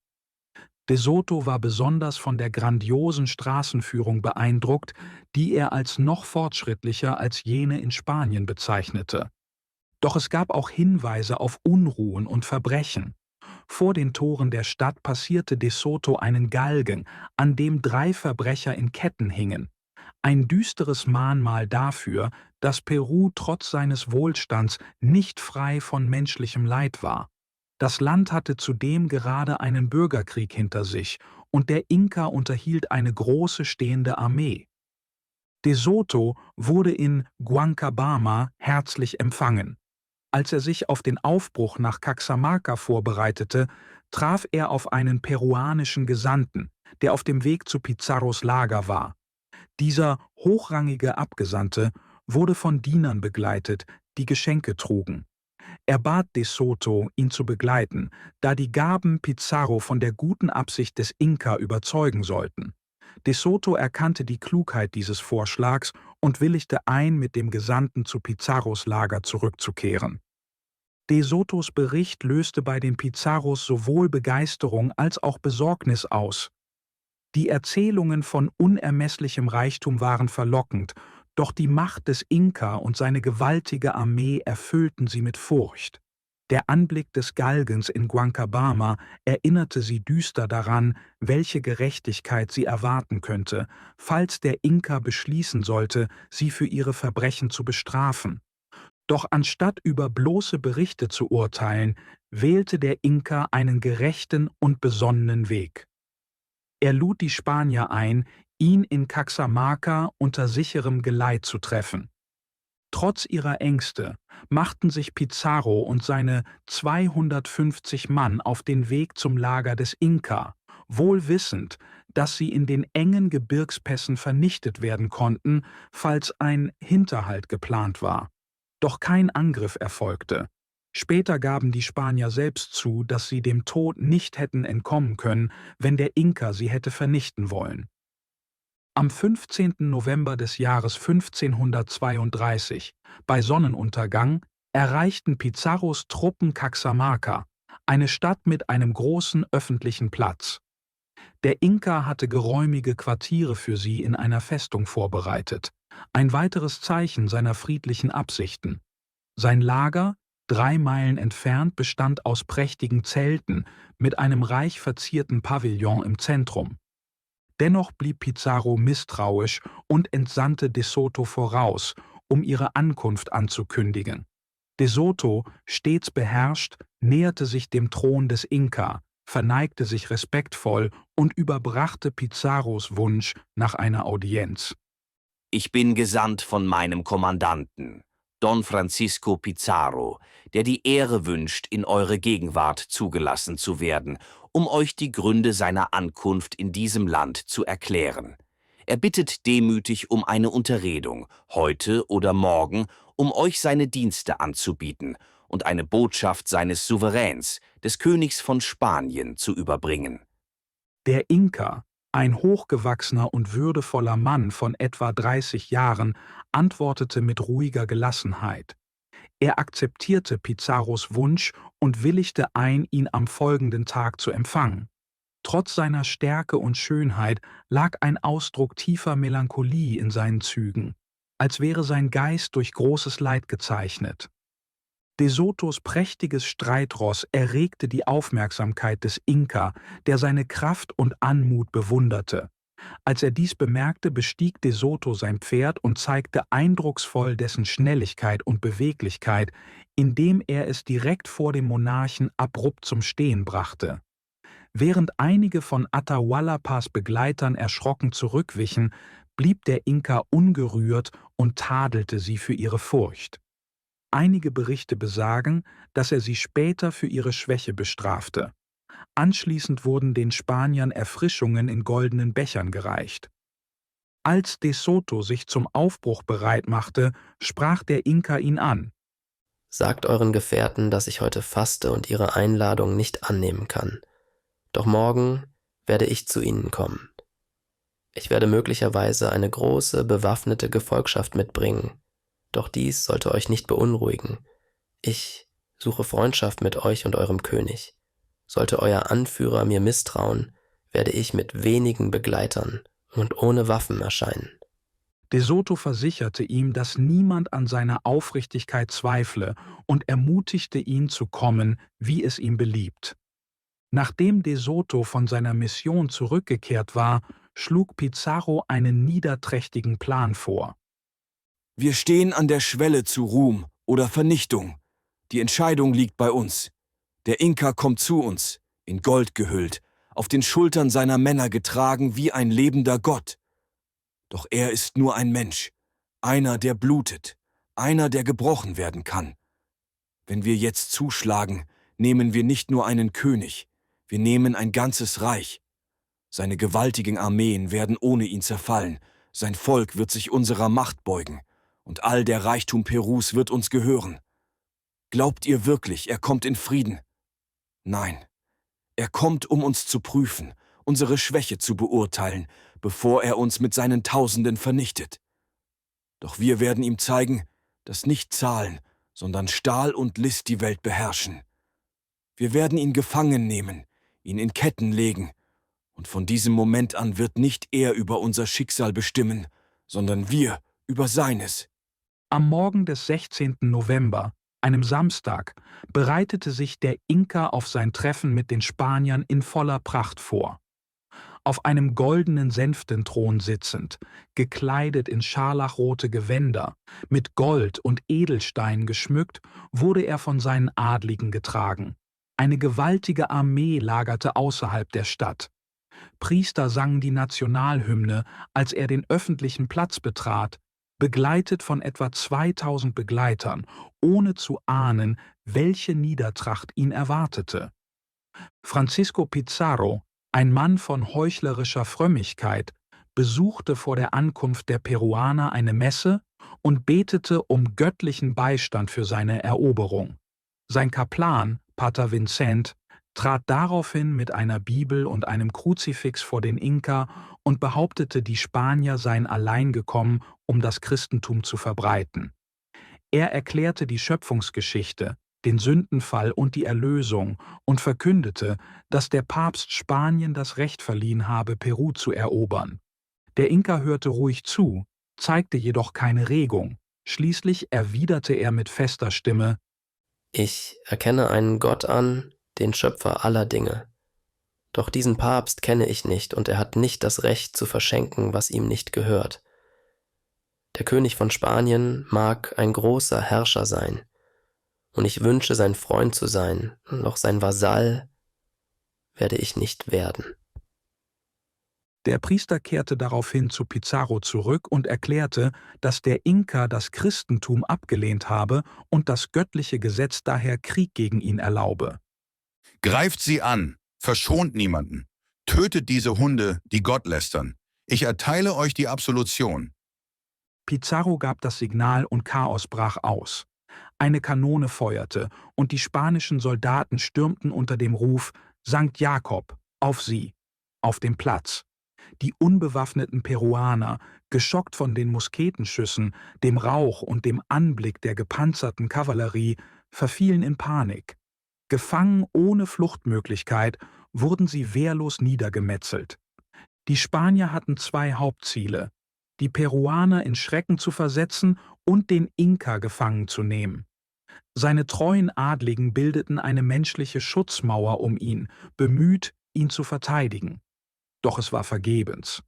De Soto war besonders von der grandiosen Straßenführung beeindruckt, die er als noch fortschrittlicher als jene in Spanien bezeichnete. Doch es gab auch Hinweise auf Unruhen und Verbrechen. Vor den Toren der Stadt passierte De Soto einen Galgen, an dem 3 Verbrecher in Ketten hingen. Ein düsteres Mahnmal dafür, dass Peru trotz seines Wohlstands nicht frei von menschlichem Leid war. Das Land hatte zudem gerade einen Bürgerkrieg hinter sich und der Inka unterhielt eine große stehende Armee. De Soto wurde in Guancabamba herzlich empfangen. Als er sich auf den Aufbruch nach Caxamarca vorbereitete, traf er auf einen peruanischen Gesandten, der auf dem Weg zu Pizarros Lager war. Dieser hochrangige Abgesandte wurde von Dienern begleitet, die Geschenke trugen. Er bat De Soto, ihn zu begleiten, da die Gaben Pizarro von der guten Absicht des Inka überzeugen sollten. De Soto erkannte die Klugheit dieses Vorschlags und willigte ein, mit dem Gesandten zu Pizarros Lager zurückzukehren. De Sotos Bericht löste bei den Pizarros sowohl Begeisterung als auch Besorgnis aus. Die Erzählungen von unermesslichem Reichtum waren verlockend, doch die Macht des Inka und seine gewaltige Armee erfüllten sie mit Furcht. Der Anblick des Galgens in Guancabamba erinnerte sie düster daran, welche Gerechtigkeit sie erwarten könnte, falls der Inka beschließen sollte, sie für ihre Verbrechen zu bestrafen. Doch anstatt über bloße Berichte zu urteilen, wählte der Inka einen gerechten und besonnenen Weg. Er lud die Spanier ein, ihn in Caxamarca unter sicherem Geleit zu treffen. Trotz ihrer Ängste machten sich Pizarro und seine 250 Mann auf den Weg zum Lager des Inka, wohl wissend, dass sie in den engen Gebirgspässen vernichtet werden konnten, falls ein Hinterhalt geplant war. Doch kein Angriff erfolgte. Später gaben die Spanier selbst zu, dass sie dem Tod nicht hätten entkommen können, wenn der Inka sie hätte vernichten wollen. Am 15. November des Jahres 1532, bei Sonnenuntergang, erreichten Pizarros Truppen Caxamarca, eine Stadt mit einem großen öffentlichen Platz. Der Inka hatte geräumige Quartiere für sie in einer Festung vorbereitet, ein weiteres Zeichen seiner friedlichen Absichten. Sein Lager, 3 Meilen entfernt, bestand aus prächtigen Zelten mit einem reich verzierten Pavillon im Zentrum. Dennoch blieb Pizarro misstrauisch und entsandte De Soto voraus, um ihre Ankunft anzukündigen. De Soto, stets beherrscht, näherte sich dem Thron des Inka, verneigte sich respektvoll und überbrachte Pizarros Wunsch nach einer Audienz. Ich bin gesandt von meinem Kommandanten, Don Francisco Pizarro, der die Ehre wünscht, in eure Gegenwart zugelassen zu werden, um euch die Gründe seiner Ankunft in diesem Land zu erklären. Er bittet demütig um eine Unterredung, heute oder morgen, um euch seine Dienste anzubieten und eine Botschaft seines Souveräns, des Königs von Spanien, zu überbringen. Der Inka, ein hochgewachsener und würdevoller Mann von etwa 30 Jahren, antwortete mit ruhiger Gelassenheit. Er akzeptierte Pizarros Wunsch und willigte ein, ihn am folgenden Tag zu empfangen. Trotz seiner Stärke und Schönheit lag ein Ausdruck tiefer Melancholie in seinen Zügen, als wäre sein Geist durch großes Leid gezeichnet. De Sotos prächtiges Streitross erregte die Aufmerksamkeit des Inka, der seine Kraft und Anmut bewunderte. Als er dies bemerkte, bestieg De Soto sein Pferd und zeigte eindrucksvoll dessen Schnelligkeit und Beweglichkeit, indem er es direkt vor dem Monarchen abrupt zum Stehen brachte. Während einige von Atahualpas Begleitern erschrocken zurückwichen, blieb der Inka ungerührt und tadelte sie für ihre Furcht. Einige Berichte besagen, dass er sie später für ihre Schwäche bestrafte. Anschließend wurden den Spaniern Erfrischungen in goldenen Bechern gereicht. Als De Soto sich zum Aufbruch bereit machte, sprach der Inka ihn an. Sagt euren Gefährten, dass ich heute faste und ihre Einladung nicht annehmen kann. Doch morgen werde ich zu ihnen kommen. Ich werde möglicherweise eine große, bewaffnete Gefolgschaft mitbringen. Doch dies sollte euch nicht beunruhigen. Ich suche Freundschaft mit euch und eurem König. Sollte euer Anführer mir misstrauen, werde ich mit wenigen Begleitern und ohne Waffen erscheinen. De Soto versicherte ihm, dass niemand an seiner Aufrichtigkeit zweifle und ermutigte ihn zu kommen, wie es ihm beliebt. Nachdem De Soto von seiner Mission zurückgekehrt war, schlug Pizarro einen niederträchtigen Plan vor. Wir stehen an der Schwelle zu Ruhm oder Vernichtung. Die Entscheidung liegt bei uns. Der Inka kommt zu uns, in Gold gehüllt, auf den Schultern seiner Männer getragen wie ein lebender Gott. Doch er ist nur ein Mensch, einer, der blutet, einer, der gebrochen werden kann. Wenn wir jetzt zuschlagen, nehmen wir nicht nur einen König, wir nehmen ein ganzes Reich. Seine gewaltigen Armeen werden ohne ihn zerfallen, sein Volk wird sich unserer Macht beugen, und all der Reichtum Perus wird uns gehören. Glaubt ihr wirklich, er kommt in Frieden? Nein, er kommt, um uns zu prüfen, unsere Schwäche zu beurteilen, bevor er uns mit seinen Tausenden vernichtet. Doch wir werden ihm zeigen, dass nicht Zahlen, sondern Stahl und List die Welt beherrschen. Wir werden ihn gefangen nehmen, ihn in Ketten legen, und von diesem Moment an wird nicht er über unser Schicksal bestimmen, sondern wir über seines. Am Morgen des 16. November, einem Samstag, bereitete sich der Inka auf sein Treffen mit den Spaniern in voller Pracht vor. Auf einem goldenen Sänftenthron sitzend, gekleidet in scharlachrote Gewänder, mit Gold und Edelsteinen geschmückt, wurde er von seinen Adligen getragen. Eine gewaltige Armee lagerte außerhalb der Stadt. Priester sangen die Nationalhymne, als er den öffentlichen Platz betrat, begleitet von etwa 2000 Begleitern, ohne zu ahnen, welche Niedertracht ihn erwartete. Francisco Pizarro, ein Mann von heuchlerischer Frömmigkeit, besuchte vor der Ankunft der Peruaner eine Messe und betete um göttlichen Beistand für seine Eroberung. Sein Kaplan, Pater Vincent, trat daraufhin mit einer Bibel und einem Kruzifix vor den Inka und behauptete, die Spanier seien allein gekommen, um das Christentum zu verbreiten. Er erklärte die Schöpfungsgeschichte, den Sündenfall und die Erlösung und verkündete, dass der Papst Spanien das Recht verliehen habe, Peru zu erobern. Der Inka hörte ruhig zu, zeigte jedoch keine Regung. Schließlich erwiderte er mit fester Stimme: Ich erkenne einen Gott an, den Schöpfer aller Dinge. Doch diesen Papst kenne ich nicht, und er hat nicht das Recht zu verschenken, was ihm nicht gehört. Der König von Spanien mag ein großer Herrscher sein, und ich wünsche, sein Freund zu sein, doch sein Vasall werde ich nicht werden. Der Priester kehrte daraufhin zu Pizarro zurück und erklärte, dass der Inka das Christentum abgelehnt habe und das göttliche Gesetz daher Krieg gegen ihn erlaube. Greift sie an, verschont niemanden, tötet diese Hunde, die Gott lästern. Ich erteile euch die Absolution. Pizarro gab das Signal und Chaos brach aus. Eine Kanone feuerte und die spanischen Soldaten stürmten unter dem Ruf »Sankt Jakob, auf sie«, auf den Platz. Die unbewaffneten Peruaner, geschockt von den Musketenschüssen, dem Rauch und dem Anblick der gepanzerten Kavallerie, verfielen in Panik. Gefangen ohne Fluchtmöglichkeit wurden sie wehrlos niedergemetzelt. Die Spanier hatten zwei Hauptziele: die Peruaner in Schrecken zu versetzen und den Inka gefangen zu nehmen. Seine treuen Adligen bildeten eine menschliche Schutzmauer um ihn, bemüht, ihn zu verteidigen. Doch es war vergebens.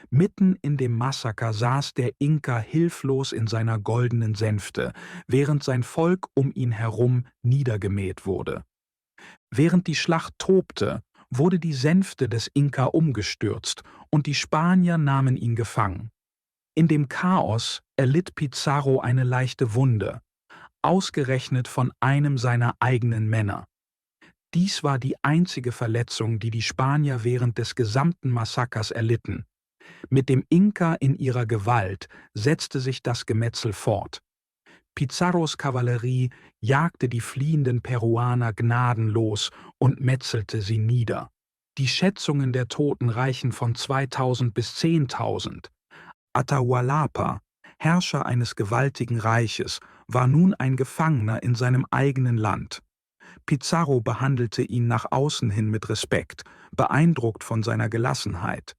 Mitten in dem Massaker saß der Inka hilflos in seiner goldenen Sänfte, während sein Volk um ihn herum niedergemäht wurde. Während die Schlacht tobte, wurde die Sänfte des Inka umgestürzt und die Spanier nahmen ihn gefangen. In dem Chaos erlitt Pizarro eine leichte Wunde, ausgerechnet von einem seiner eigenen Männer. Dies war die einzige Verletzung, die die Spanier während des gesamten Massakers erlitten. Mit dem Inka in ihrer Gewalt setzte sich das Gemetzel fort. Pizarros Kavallerie jagte die fliehenden Peruaner gnadenlos und metzelte sie nieder. Die Schätzungen der Toten reichen von 2000 bis 10.000. Atahualpa, Herrscher eines gewaltigen Reiches, war nun ein Gefangener in seinem eigenen Land. Pizarro behandelte ihn nach außen hin mit Respekt, beeindruckt von seiner Gelassenheit.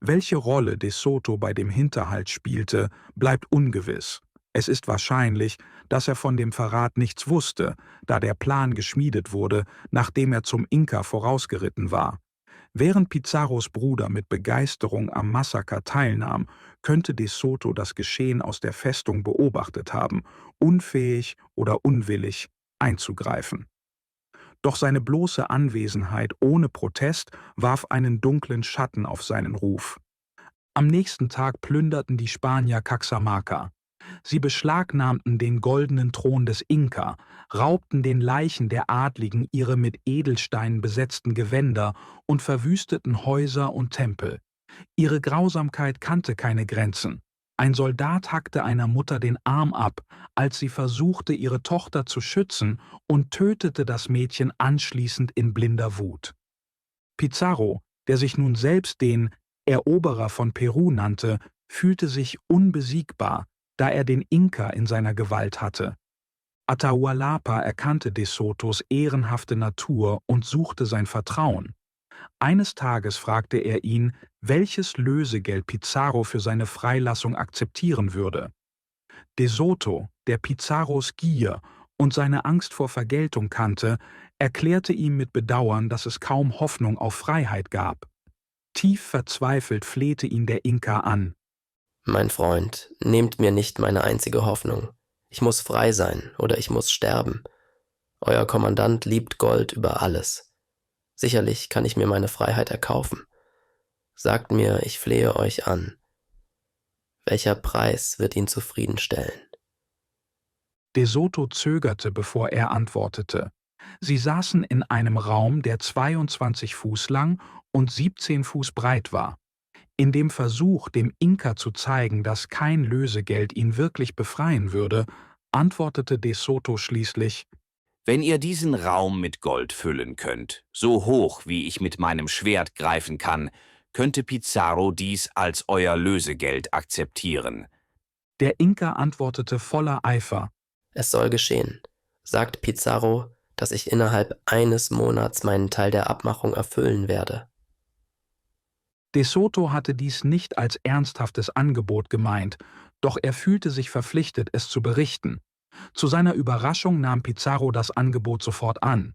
Welche Rolle De Soto bei dem Hinterhalt spielte, bleibt ungewiss. Es ist wahrscheinlich, dass er von dem Verrat nichts wusste, da der Plan geschmiedet wurde, nachdem er zum Inka vorausgeritten war. Während Pizarros Bruder mit Begeisterung am Massaker teilnahm, könnte De Soto das Geschehen aus der Festung beobachtet haben, unfähig oder unwillig einzugreifen. Doch seine bloße Anwesenheit ohne Protest warf einen dunklen Schatten auf seinen Ruf. Am nächsten Tag plünderten die Spanier Caxamarca. Sie beschlagnahmten den goldenen Thron des Inka, raubten den Leichen der Adligen ihre mit Edelsteinen besetzten Gewänder und verwüsteten Häuser und Tempel. Ihre Grausamkeit kannte keine Grenzen. Ein Soldat hackte einer Mutter den Arm ab, als sie versuchte, ihre Tochter zu schützen, und tötete das Mädchen anschließend in blinder Wut. Pizarro, der sich nun selbst den Eroberer von Peru nannte, fühlte sich unbesiegbar, da er den Inka in seiner Gewalt hatte. Atahualpa erkannte De Sotos ehrenhafte Natur und suchte sein Vertrauen. Eines Tages fragte er ihn, welches Lösegeld Pizarro für seine Freilassung akzeptieren würde. De Soto, der Pizarros Gier und seine Angst vor Vergeltung kannte, erklärte ihm mit Bedauern, dass es kaum Hoffnung auf Freiheit gab. Tief verzweifelt flehte ihn der Inka an. Mein Freund, nehmt mir nicht meine einzige Hoffnung. Ich muss frei sein oder ich muss sterben. Euer Kommandant liebt Gold über alles. Sicherlich kann ich mir meine Freiheit erkaufen. Sagt mir, ich flehe euch an. Welcher Preis wird ihn zufriedenstellen? De Soto zögerte, bevor er antwortete. Sie saßen in einem Raum, der 22 Fuß lang und 17 Fuß breit war. In dem Versuch, dem Inka zu zeigen, dass kein Lösegeld ihn wirklich befreien würde, antwortete De Soto schließlich: Wenn ihr diesen Raum mit Gold füllen könnt, so hoch wie ich mit meinem Schwert greifen kann, könnte Pizarro dies als euer Lösegeld akzeptieren. Der Inka antwortete voller Eifer: Es soll geschehen. Sagt Pizarro, dass ich innerhalb eines Monats meinen Teil der Abmachung erfüllen werde. De Soto hatte dies nicht als ernsthaftes Angebot gemeint, doch er fühlte sich verpflichtet, es zu berichten. Zu seiner Überraschung nahm Pizarro das Angebot sofort an.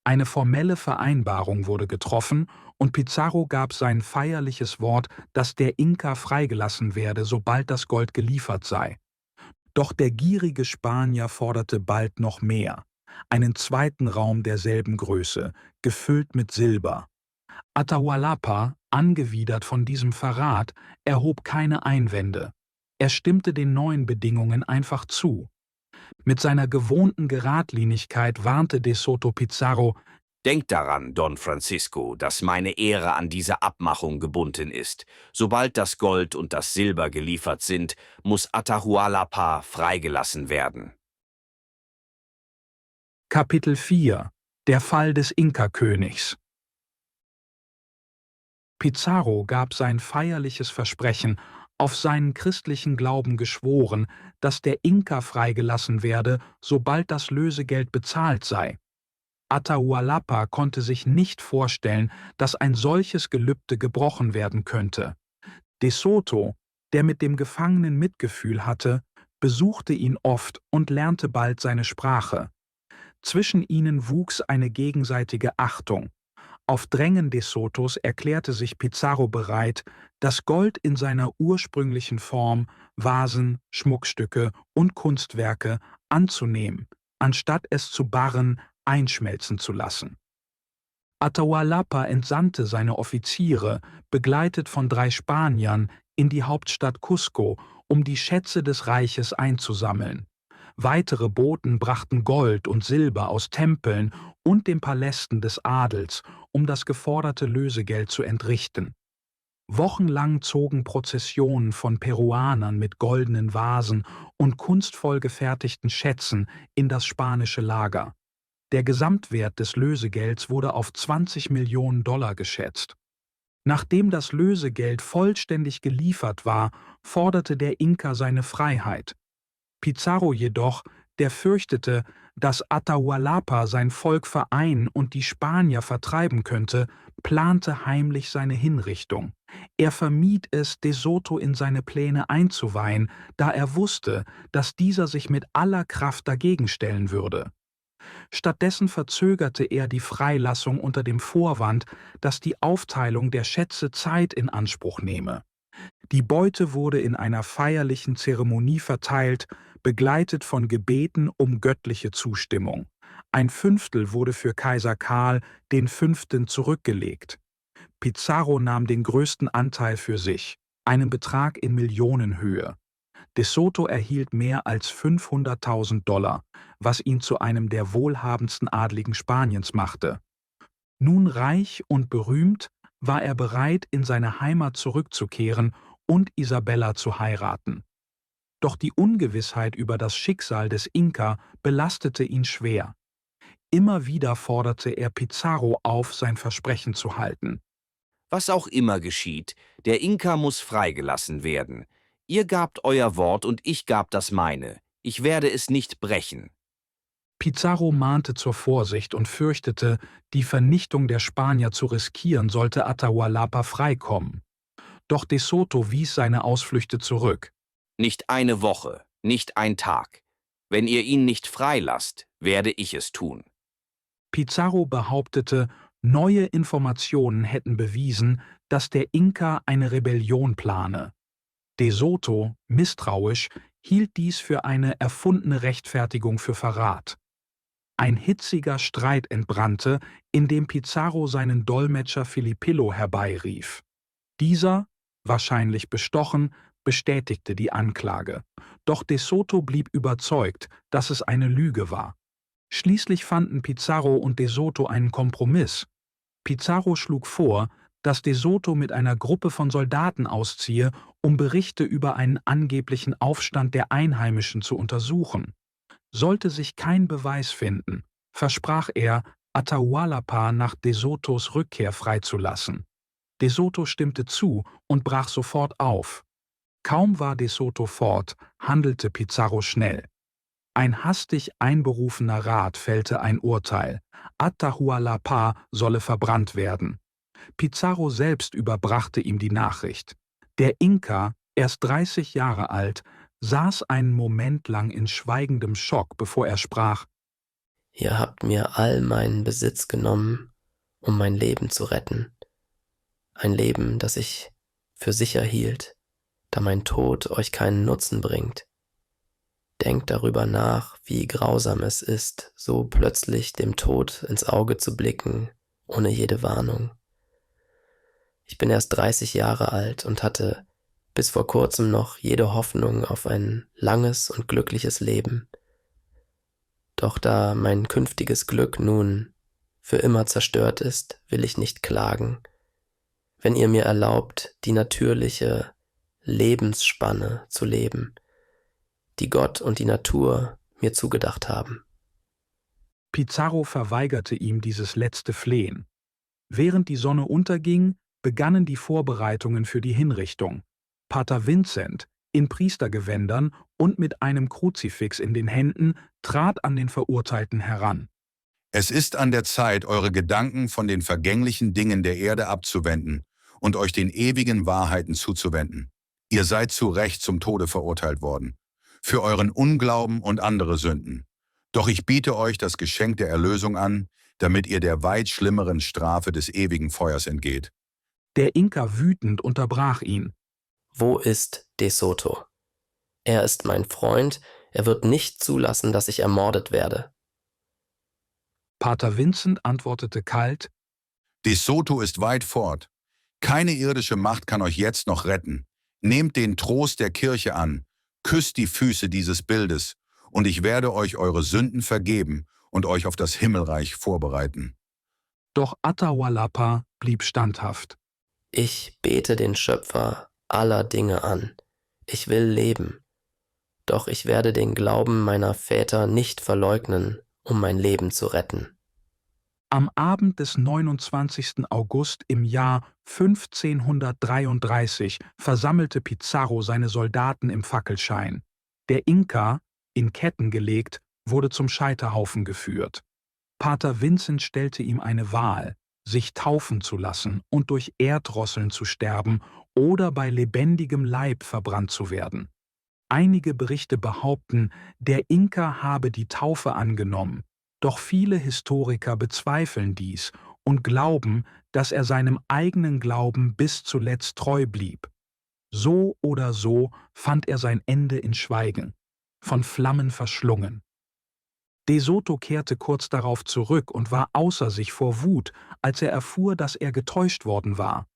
Eine formelle Vereinbarung wurde getroffen und Pizarro gab sein feierliches Wort, dass der Inka freigelassen werde, sobald das Gold geliefert sei. Doch der gierige Spanier forderte bald noch mehr: einen zweiten Raum derselben Größe, gefüllt mit Silber. Atahualpa, angewidert von diesem Verrat, erhob keine Einwände. Er stimmte den neuen Bedingungen einfach zu. Mit seiner gewohnten Geradlinigkeit warnte De Soto Pizarro: Denkt daran, Don Francisco, dass meine Ehre an diese Abmachung gebunden ist. Sobald das Gold und das Silber geliefert sind, muss Atahualpa freigelassen werden. Kapitel 4 – Der Fall des Inka-Königs. Pizarro gab sein feierliches Versprechen, auf seinen christlichen Glauben geschworen, dass der Inka freigelassen werde, sobald das Lösegeld bezahlt sei. Atahualpa konnte sich nicht vorstellen, dass ein solches Gelübde gebrochen werden könnte. De Soto, der mit dem Gefangenen Mitgefühl hatte, besuchte ihn oft und lernte bald seine Sprache. Zwischen ihnen wuchs eine gegenseitige Achtung. Auf Drängen De Sotos erklärte sich Pizarro bereit, das Gold in seiner ursprünglichen Form, Vasen, Schmuckstücke und Kunstwerke, anzunehmen, anstatt es zu barren, einschmelzen zu lassen. Atahualpa entsandte seine Offiziere, begleitet von 3 Spaniern, in die Hauptstadt Cusco, um die Schätze des Reiches einzusammeln. Weitere Boten brachten Gold und Silber aus Tempeln und den Palästen des Adels, um das geforderte Lösegeld zu entrichten. Wochenlang zogen Prozessionen von Peruanern mit goldenen Vasen und kunstvoll gefertigten Schätzen in das spanische Lager. Der Gesamtwert des Lösegelds wurde auf $20 Millionen geschätzt. Nachdem das Lösegeld vollständig geliefert war, forderte der Inka seine Freiheit. Pizarro jedoch, der fürchtete, dass Atahualpa sein Volk vereinen und die Spanier vertreiben könnte, plante heimlich seine Hinrichtung. Er vermied es, De Soto in seine Pläne einzuweihen, da er wusste, dass dieser sich mit aller Kraft dagegen stellen würde. Stattdessen verzögerte er die Freilassung unter dem Vorwand, dass die Aufteilung der Schätze Zeit in Anspruch nehme. Die Beute wurde in einer feierlichen Zeremonie verteilt, begleitet von Gebeten um göttliche Zustimmung. 1/5 wurde für Kaiser Karl V. zurückgelegt. Pizarro nahm den größten Anteil für sich, einen Betrag in Millionenhöhe. De Soto erhielt mehr als $500.000, was ihn zu einem der wohlhabendsten Adligen Spaniens machte. Nun reich und berühmt, war er bereit, in seine Heimat zurückzukehren und Isabella zu heiraten. Doch die Ungewissheit über das Schicksal des Inka belastete ihn schwer. Immer wieder forderte er Pizarro auf, sein Versprechen zu halten. Was auch immer geschieht, der Inka muss freigelassen werden. Ihr gabt euer Wort und ich gab das meine. Ich werde es nicht brechen. Pizarro mahnte zur Vorsicht und fürchtete, die Vernichtung der Spanier zu riskieren, sollte Atahualpa freikommen. Doch De Soto wies seine Ausflüchte zurück. Nicht eine Woche, nicht ein Tag. Wenn ihr ihn nicht freilasst, werde ich es tun. Pizarro behauptete, neue Informationen hätten bewiesen, dass der Inka eine Rebellion plane. De Soto, misstrauisch, hielt dies für eine erfundene Rechtfertigung für Verrat. Ein hitziger Streit entbrannte, in dem Pizarro seinen Dolmetscher Filipillo herbeirief. Dieser, wahrscheinlich bestochen, bestätigte die Anklage. Doch De Soto blieb überzeugt, dass es eine Lüge war. Schließlich fanden Pizarro und De Soto einen Kompromiss. Pizarro schlug vor, dass De Soto mit einer Gruppe von Soldaten ausziehe, um Berichte über einen angeblichen Aufstand der Einheimischen zu untersuchen. Sollte sich kein Beweis finden, versprach er, Atahualpa nach De Sotos Rückkehr freizulassen. De Soto stimmte zu und brach sofort auf. Kaum war De Soto fort, handelte Pizarro schnell. Ein hastig einberufener Rat fällte ein Urteil. Atahualpa solle verbrannt werden. Pizarro selbst überbrachte ihm die Nachricht. Der Inka, erst 30 Jahre alt, saß einen Moment lang in schweigendem Schock, bevor er sprach: Ihr habt mir all meinen Besitz genommen, um mein Leben zu retten. Ein Leben, das ich für sicher hielt, da mein Tod euch keinen Nutzen bringt. Denkt darüber nach, wie grausam es ist, so plötzlich dem Tod ins Auge zu blicken, ohne jede Warnung. Ich bin erst 30 Jahre alt und hatte bis vor kurzem noch jede Hoffnung auf ein langes und glückliches Leben. Doch da mein künftiges Glück nun für immer zerstört ist, will ich nicht klagen. Wenn ihr mir erlaubt, die natürliche Lebensspanne zu leben, die Gott und die Natur mir zugedacht haben. Pizarro verweigerte ihm dieses letzte Flehen. Während die Sonne unterging, begannen die Vorbereitungen für die Hinrichtung. Pater Vincent, in Priestergewändern und mit einem Kruzifix in den Händen, trat an den Verurteilten heran. Es ist an der Zeit, eure Gedanken von den vergänglichen Dingen der Erde abzuwenden und euch den ewigen Wahrheiten zuzuwenden. Ihr seid zu Recht zum Tode verurteilt worden, für euren Unglauben und andere Sünden. Doch ich biete euch das Geschenk der Erlösung an, damit ihr der weit schlimmeren Strafe des ewigen Feuers entgeht. Der Inka wütend unterbrach ihn. Wo ist De Soto? Er ist mein Freund, er wird nicht zulassen, dass ich ermordet werde. Pater Vincent antwortete kalt: De Soto ist weit fort. Keine irdische Macht kann euch jetzt noch retten. Nehmt den Trost der Kirche an, küsst die Füße dieses Bildes, und ich werde euch eure Sünden vergeben und euch auf das Himmelreich vorbereiten. Doch Atahualpa blieb standhaft. Ich bete den Schöpfer aller Dinge an. Ich will leben. Doch ich werde den Glauben meiner Väter nicht verleugnen, um mein Leben zu retten. Am Abend des 29. August im Jahr 1533 versammelte Pizarro seine Soldaten im Fackelschein. Der Inka, in Ketten gelegt, wurde zum Scheiterhaufen geführt. Pater Vincent stellte ihm eine Wahl: sich taufen zu lassen und durch Erdrosseln zu sterben oder bei lebendigem Leib verbrannt zu werden. Einige Berichte behaupten, der Inka habe die Taufe angenommen, doch viele Historiker bezweifeln dies und glauben, dass er seinem eigenen Glauben bis zuletzt treu blieb. So oder so fand er sein Ende in Schweigen, von Flammen verschlungen. De Soto kehrte kurz darauf zurück und war außer sich vor Wut, als er erfuhr, dass er getäuscht worden war.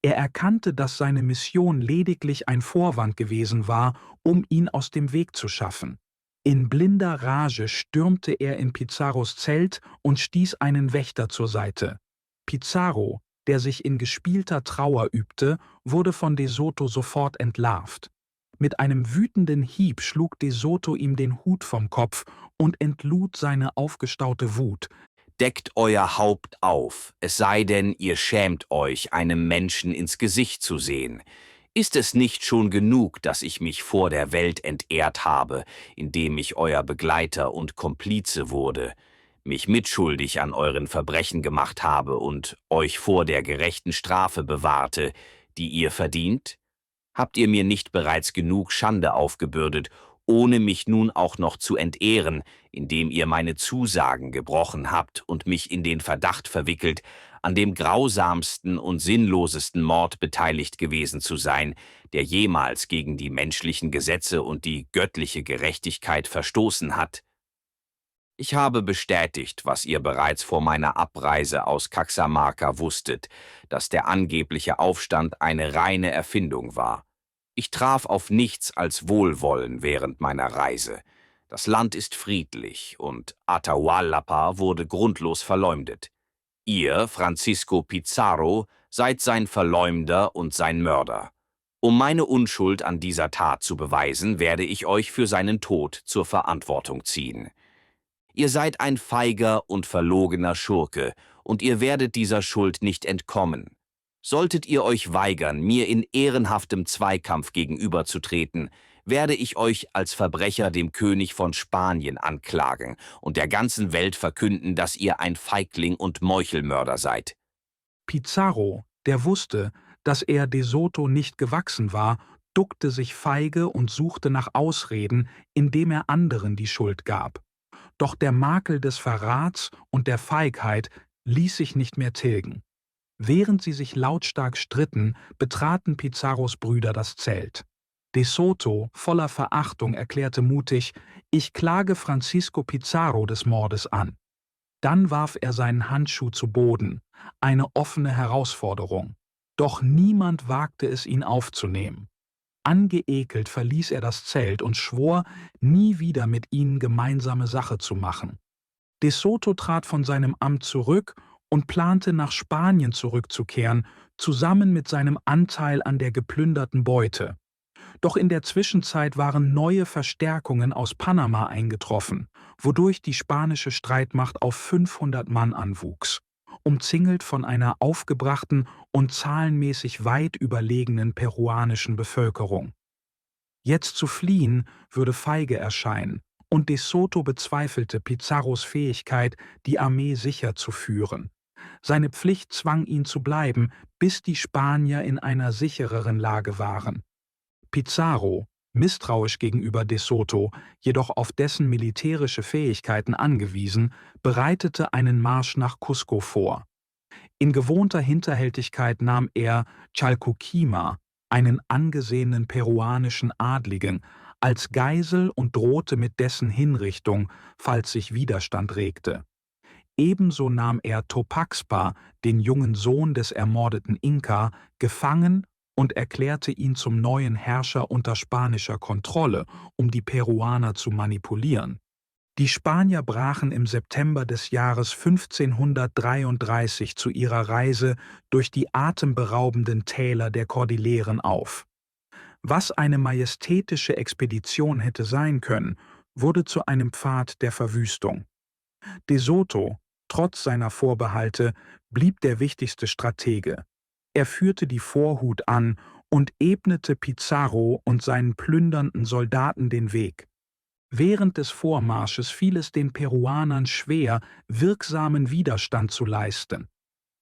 Er erkannte, dass seine Mission lediglich ein Vorwand gewesen war, um ihn aus dem Weg zu schaffen. In blinder Rage stürmte er in Pizarros Zelt und stieß einen Wächter zur Seite. Pizarro, der sich in gespielter Trauer übte, wurde von De Soto sofort entlarvt. Mit einem wütenden Hieb schlug De Soto ihm den Hut vom Kopf und entlud seine aufgestaute Wut. Deckt euer Haupt auf, es sei denn, ihr schämt euch, einem Menschen ins Gesicht zu sehen. Ist es nicht schon genug, dass ich mich vor der Welt entehrt habe, indem ich euer Begleiter und Komplize wurde, mich mitschuldig an euren Verbrechen gemacht habe und euch vor der gerechten Strafe bewahrte, die ihr verdient? Habt ihr mir nicht bereits genug Schande aufgebürdet, ohne mich nun auch noch zu entehren, indem ihr meine Zusagen gebrochen habt und mich in den Verdacht verwickelt, an dem grausamsten und sinnlosesten Mord beteiligt gewesen zu sein, der jemals gegen die menschlichen Gesetze und die göttliche Gerechtigkeit verstoßen hat? Ich habe bestätigt, was ihr bereits vor meiner Abreise aus Caxamarca wusstet, dass der angebliche Aufstand eine reine Erfindung war. Ich traf auf nichts als Wohlwollen während meiner Reise. Das Land ist friedlich und Atahualpa wurde grundlos verleumdet. Ihr, Francisco Pizarro, seid sein Verleumder und sein Mörder. Um meine Unschuld an dieser Tat zu beweisen, werde ich euch für seinen Tod zur Verantwortung ziehen. Ihr seid ein feiger und verlogener Schurke, und ihr werdet dieser Schuld nicht entkommen. Solltet ihr euch weigern, mir in ehrenhaftem Zweikampf gegenüberzutreten, werde ich euch als Verbrecher dem König von Spanien anklagen und der ganzen Welt verkünden, dass ihr ein Feigling und Meuchelmörder seid. Pizarro, der wusste, dass er De Soto nicht gewachsen war, duckte sich feige und suchte nach Ausreden, indem er anderen die Schuld gab. Doch der Makel des Verrats und der Feigheit ließ sich nicht mehr tilgen. Während sie sich lautstark stritten, betraten Pizarros Brüder das Zelt. De Soto, voller Verachtung, erklärte mutig: »Ich klage Francisco Pizarro des Mordes an.« Dann warf er seinen Handschuh zu Boden, eine offene Herausforderung. Doch niemand wagte es, ihn aufzunehmen. Angeekelt verließ er das Zelt und schwor, nie wieder mit ihnen gemeinsame Sache zu machen. De Soto trat von seinem Amt zurück und plante, nach Spanien zurückzukehren, zusammen mit seinem Anteil an der geplünderten Beute. Doch in der Zwischenzeit waren neue Verstärkungen aus Panama eingetroffen, wodurch die spanische Streitmacht auf 500 Mann anwuchs, umzingelt von einer aufgebrachten und zahlenmäßig weit überlegenen peruanischen Bevölkerung. Jetzt zu fliehen würde feige erscheinen, und De Soto bezweifelte Pizarros Fähigkeit, die Armee sicher zu führen. Seine Pflicht zwang ihn zu bleiben, bis die Spanier in einer sichereren Lage waren. Pizarro, misstrauisch gegenüber De Soto, jedoch auf dessen militärische Fähigkeiten angewiesen, bereitete einen Marsch nach Cusco vor. In gewohnter Hinterhältigkeit nahm er Chalcuquima, einen angesehenen peruanischen Adligen, als Geisel und drohte mit dessen Hinrichtung, falls sich Widerstand regte. Ebenso nahm er Topaxpa, den jungen Sohn des ermordeten Inka, gefangen und erklärte ihn zum neuen Herrscher unter spanischer Kontrolle, um die Peruaner zu manipulieren. Die Spanier brachen im September des Jahres 1533 zu ihrer Reise durch die atemberaubenden Täler der Kordilleren auf. Was eine majestätische Expedition hätte sein können, wurde zu einem Pfad der Verwüstung. De Soto, trotz seiner Vorbehalte, blieb der wichtigste Stratege. Er führte die Vorhut an und ebnete Pizarro und seinen plündernden Soldaten den Weg. Während des Vormarsches fiel es den Peruanern schwer, wirksamen Widerstand zu leisten.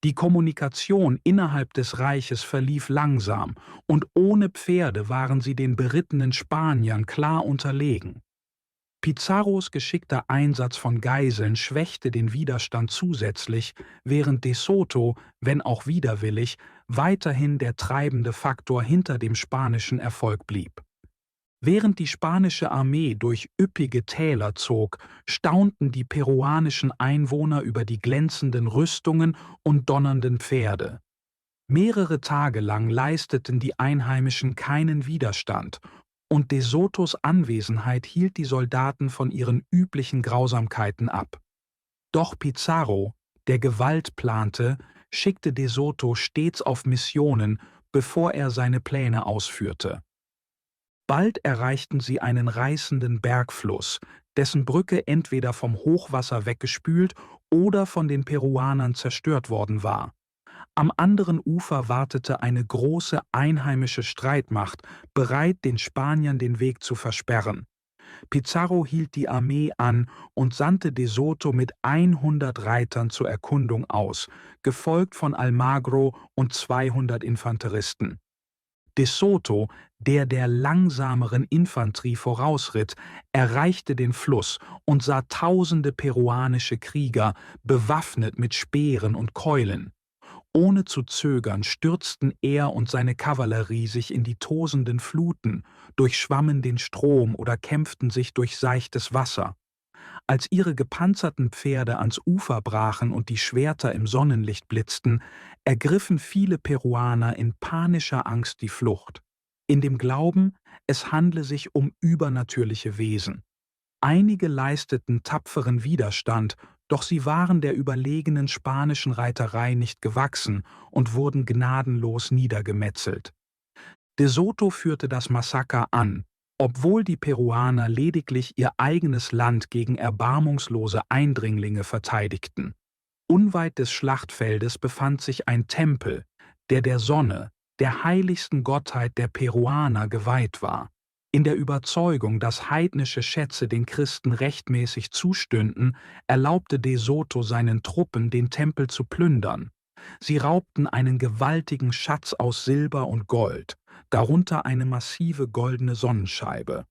Die Kommunikation innerhalb des Reiches verlief langsam, und ohne Pferde waren sie den berittenen Spaniern klar unterlegen. Pizarros geschickter Einsatz von Geiseln schwächte den Widerstand zusätzlich, während De Soto, wenn auch widerwillig, weiterhin der treibende Faktor hinter dem spanischen Erfolg blieb. Während die spanische Armee durch üppige Täler zog, staunten die peruanischen Einwohner über die glänzenden Rüstungen und donnernden Pferde. Mehrere Tage lang leisteten die Einheimischen keinen Widerstand, und De Sotos Anwesenheit hielt die Soldaten von ihren üblichen Grausamkeiten ab. Doch Pizarro, der Gewalt plante, schickte De Soto stets auf Missionen, bevor er seine Pläne ausführte. Bald erreichten sie einen reißenden Bergfluss, dessen Brücke entweder vom Hochwasser weggespült oder von den Peruanern zerstört worden war. Am anderen Ufer wartete eine große einheimische Streitmacht, bereit, den Spaniern den Weg zu versperren. Pizarro hielt die Armee an und sandte De Soto mit 100 Reitern zur Erkundung aus, gefolgt von Almagro und 200 Infanteristen. De Soto, der langsameren Infanterie vorausritt, erreichte den Fluss und sah tausende peruanische Krieger, bewaffnet mit Speeren und Keulen. Ohne zu zögern stürzten er und seine Kavallerie sich in die tosenden Fluten, durchschwammen den Strom oder kämpften sich durch seichtes Wasser. Als ihre gepanzerten Pferde ans Ufer brachen und die Schwerter im Sonnenlicht blitzten, ergriffen viele Peruaner in panischer Angst die Flucht, in dem Glauben, es handle sich um übernatürliche Wesen. Einige leisteten tapferen Widerstand, doch sie waren der überlegenen spanischen Reiterei nicht gewachsen und wurden gnadenlos niedergemetzelt. De Soto führte das Massaker an, Obwohl die Peruaner lediglich ihr eigenes Land gegen erbarmungslose Eindringlinge verteidigten. Unweit des Schlachtfeldes befand sich ein Tempel, der Sonne, der heiligsten Gottheit der Peruaner, geweiht war. In der Überzeugung, dass heidnische Schätze den Christen rechtmäßig zustünden, erlaubte De Soto seinen Truppen, den Tempel zu plündern. Sie raubten einen gewaltigen Schatz aus Silber und Gold, darunter eine massive goldene Sonnenscheibe.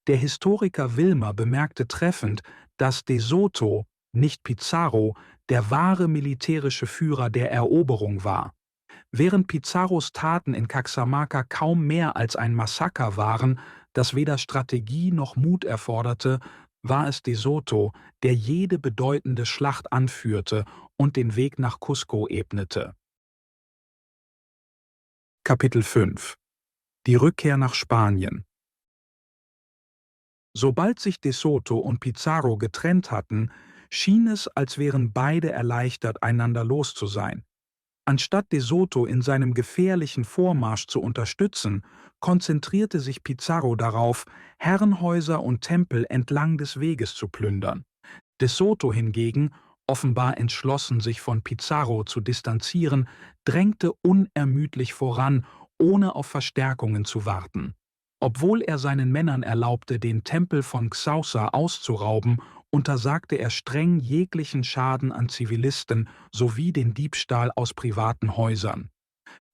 Der Historiker Wilmer bemerkte treffend, dass De Soto, nicht Pizarro, der wahre militärische Führer der Eroberung war. Während Pizarros Taten in Caxamarca kaum mehr als ein Massaker waren, das weder Strategie noch Mut erforderte, war es De Soto, der jede bedeutende Schlacht anführte und den Weg nach Cusco ebnete. Kapitel 5 – Die Rückkehr nach Spanien. Sobald sich De Soto und Pizarro getrennt hatten, schien es, als wären beide erleichtert, einander los zu sein. Anstatt De Soto in seinem gefährlichen Vormarsch zu unterstützen, konzentrierte sich Pizarro darauf, Herrenhäuser und Tempel entlang des Weges zu plündern. De Soto hingegen, offenbar entschlossen, sich von Pizarro zu distanzieren, drängte unermüdlich voran, ohne auf Verstärkungen zu warten. Obwohl er seinen Männern erlaubte, den Tempel von Xausa auszurauben, untersagte er streng jeglichen Schaden an Zivilisten sowie den Diebstahl aus privaten Häusern.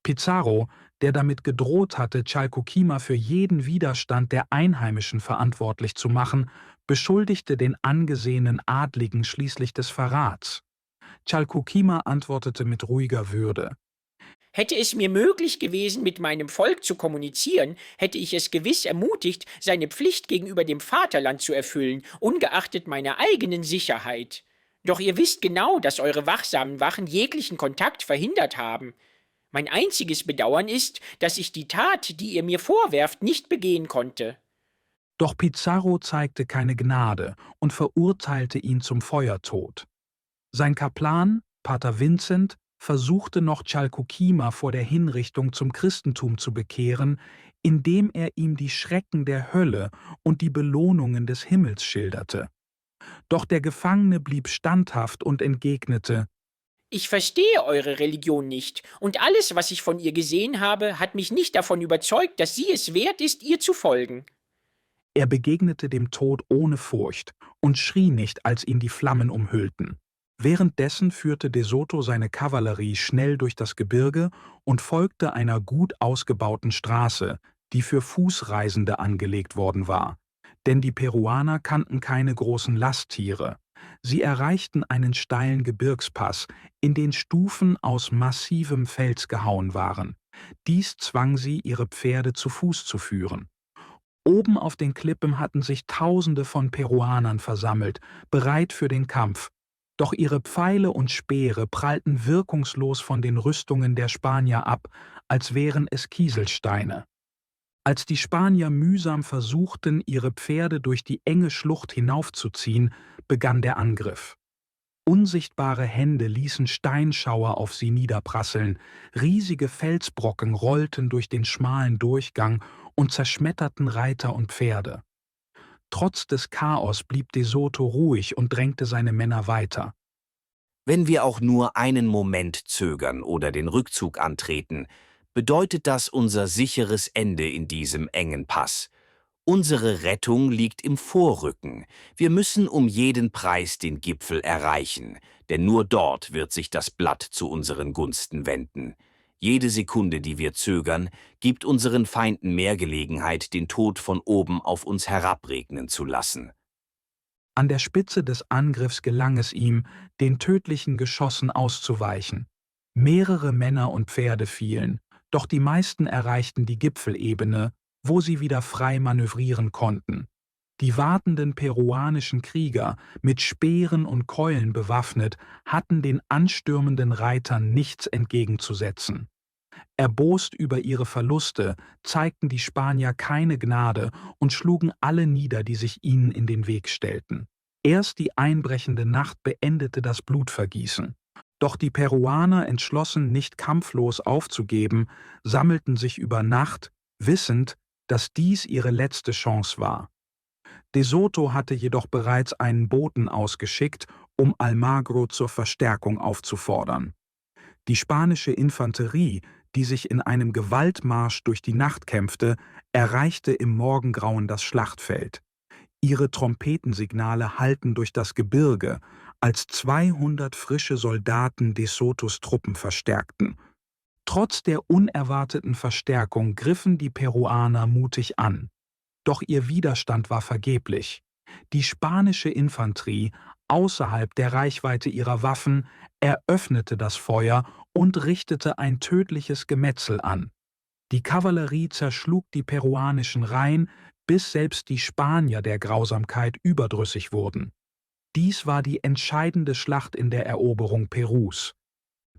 Pizarro, der damit gedroht hatte, Chalcuquima für jeden Widerstand der Einheimischen verantwortlich zu machen, beschuldigte den angesehenen Adligen schließlich des Verrats. Chalcuquima antwortete mit ruhiger Würde: Hätte es mir möglich gewesen, mit meinem Volk zu kommunizieren, hätte ich es gewiss ermutigt, seine Pflicht gegenüber dem Vaterland zu erfüllen, ungeachtet meiner eigenen Sicherheit. Doch ihr wisst genau, dass eure wachsamen Wachen jeglichen Kontakt verhindert haben. Mein einziges Bedauern ist, dass ich die Tat, die ihr mir vorwerft, nicht begehen konnte. Doch Pizarro zeigte keine Gnade und verurteilte ihn zum Feuertod. Sein Kaplan, Pater Vincent, versuchte noch Chalcuquima vor der Hinrichtung zum Christentum zu bekehren, indem er ihm die Schrecken der Hölle und die Belohnungen des Himmels schilderte. Doch der Gefangene blieb standhaft und entgegnete: Ich verstehe eure Religion nicht, und alles, was ich von ihr gesehen habe, hat mich nicht davon überzeugt, dass sie es wert ist, ihr zu folgen. Er begegnete dem Tod ohne Furcht und schrie nicht, als ihn die Flammen umhüllten. Währenddessen führte De Soto seine Kavallerie schnell durch das Gebirge und folgte einer gut ausgebauten Straße, die für Fußreisende angelegt worden war. Denn die Peruaner kannten keine großen Lasttiere. Sie erreichten einen steilen Gebirgspass, in den Stufen aus massivem Fels gehauen waren. Dies zwang sie, ihre Pferde zu Fuß zu führen. Oben auf den Klippen hatten sich Tausende von Peruanern versammelt, bereit für den Kampf. Doch ihre Pfeile und Speere prallten wirkungslos von den Rüstungen der Spanier ab, als wären es Kieselsteine. Als die Spanier mühsam versuchten, ihre Pferde durch die enge Schlucht hinaufzuziehen, begann der Angriff. Unsichtbare Hände ließen Steinschauer auf sie niederprasseln, riesige Felsbrocken rollten durch den schmalen Durchgang und zerschmetterten Reiter und Pferde. Trotz des Chaos blieb De Soto ruhig und drängte seine Männer weiter. Wenn wir auch nur einen Moment zögern oder den Rückzug antreten, bedeutet das unser sicheres Ende in diesem engen Pass. Unsere Rettung liegt im Vorrücken. Wir müssen um jeden Preis den Gipfel erreichen, denn nur dort wird sich das Blatt zu unseren Gunsten wenden. Jede Sekunde, die wir zögern, gibt unseren Feinden mehr Gelegenheit, den Tod von oben auf uns herabregnen zu lassen. An der Spitze des Angriffs gelang es ihm, den tödlichen Geschossen auszuweichen. Mehrere Männer und Pferde fielen, doch die meisten erreichten die Gipfelebene, wo sie wieder frei manövrieren konnten. Die wartenden peruanischen Krieger, mit Speeren und Keulen bewaffnet, hatten den anstürmenden Reitern nichts entgegenzusetzen. Erbost über ihre Verluste zeigten die Spanier keine Gnade und schlugen alle nieder, die sich ihnen in den Weg stellten. Erst die einbrechende Nacht beendete das Blutvergießen. Doch die Peruaner, entschlossen, nicht kampflos aufzugeben, sammelten sich über Nacht, wissend, dass dies ihre letzte Chance war. De Soto hatte jedoch bereits einen Boten ausgeschickt, um Almagro zur Verstärkung aufzufordern. Die spanische Infanterie, die sich in einem Gewaltmarsch durch die Nacht kämpfte, erreichte im Morgengrauen das Schlachtfeld. Ihre Trompetensignale hallten durch das Gebirge, als 200 frische Soldaten De Sotos Truppen verstärkten. Trotz der unerwarteten Verstärkung griffen die Peruaner mutig an. Doch ihr Widerstand war vergeblich. Die spanische Infanterie, außerhalb der Reichweite ihrer Waffen, eröffnete das Feuer und richtete ein tödliches Gemetzel an. Die Kavallerie zerschlug die peruanischen Reihen, bis selbst die Spanier der Grausamkeit überdrüssig wurden. Dies war die entscheidende Schlacht in der Eroberung Perus.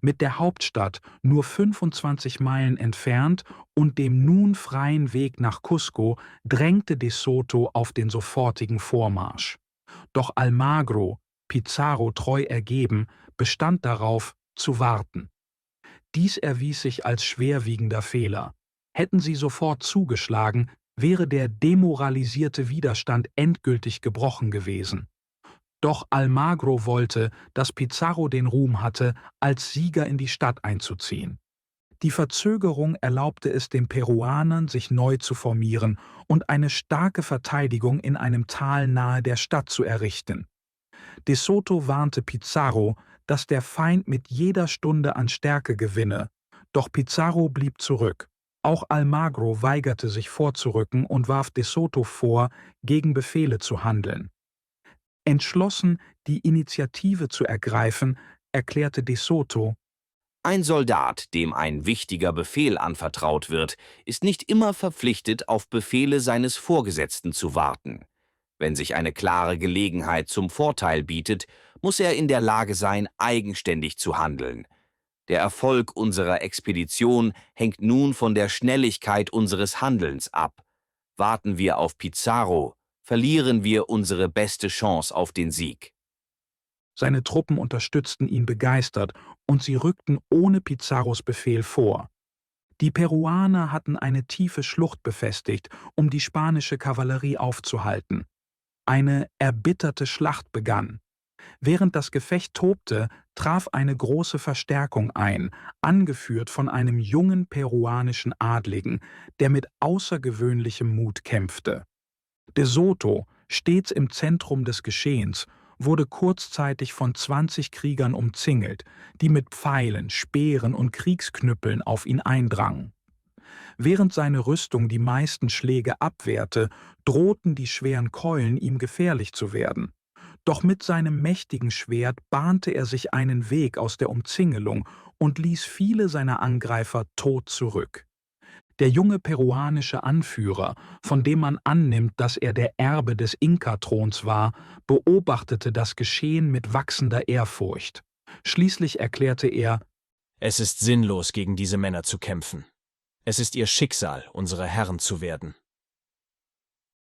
Mit der Hauptstadt nur 25 Meilen entfernt und dem nun freien Weg nach Cusco drängte De Soto auf den sofortigen Vormarsch. Doch Almagro, Pizarro treu ergeben, bestand darauf, zu warten. Dies erwies sich als schwerwiegender Fehler. Hätten sie sofort zugeschlagen, wäre der demoralisierte Widerstand endgültig gebrochen gewesen. Doch Almagro wollte, dass Pizarro den Ruhm hatte, als Sieger in die Stadt einzuziehen. Die Verzögerung erlaubte es den Peruanern, sich neu zu formieren und eine starke Verteidigung in einem Tal nahe der Stadt zu errichten. De Soto warnte Pizarro, dass der Feind mit jeder Stunde an Stärke gewinne, doch Pizarro blieb zurück. Auch Almagro weigerte sich vorzurücken und warf De Soto vor, gegen Befehle zu handeln. Entschlossen, die Initiative zu ergreifen, erklärte De Soto: Ein Soldat, dem ein wichtiger Befehl anvertraut wird, ist nicht immer verpflichtet, auf Befehle seines Vorgesetzten zu warten. Wenn sich eine klare Gelegenheit zum Vorteil bietet, muss er in der Lage sein, eigenständig zu handeln. Der Erfolg unserer Expedition hängt nun von der Schnelligkeit unseres Handelns ab. Warten wir auf Pizarro, verlieren wir unsere beste Chance auf den Sieg. Seine Truppen unterstützten ihn begeistert und sie rückten ohne Pizarros Befehl vor. Die Peruaner hatten eine tiefe Schlucht befestigt, um die spanische Kavallerie aufzuhalten. Eine erbitterte Schlacht begann. Während das Gefecht tobte, traf eine große Verstärkung ein, angeführt von einem jungen peruanischen Adligen, der mit außergewöhnlichem Mut kämpfte. De Soto, stets im Zentrum des Geschehens, wurde kurzzeitig von 20 Kriegern umzingelt, die mit Pfeilen, Speeren und Kriegsknüppeln auf ihn eindrangen. Während seine Rüstung die meisten Schläge abwehrte, drohten die schweren Keulen ihm gefährlich zu werden. Doch mit seinem mächtigen Schwert bahnte er sich einen Weg aus der Umzingelung und ließ viele seiner Angreifer tot zurück. Der junge peruanische Anführer, von dem man annimmt, dass er der Erbe des Inka-Throns war, beobachtete das Geschehen mit wachsender Ehrfurcht. Schließlich erklärte er: Es ist sinnlos, gegen diese Männer zu kämpfen. Es ist ihr Schicksal, unsere Herren zu werden.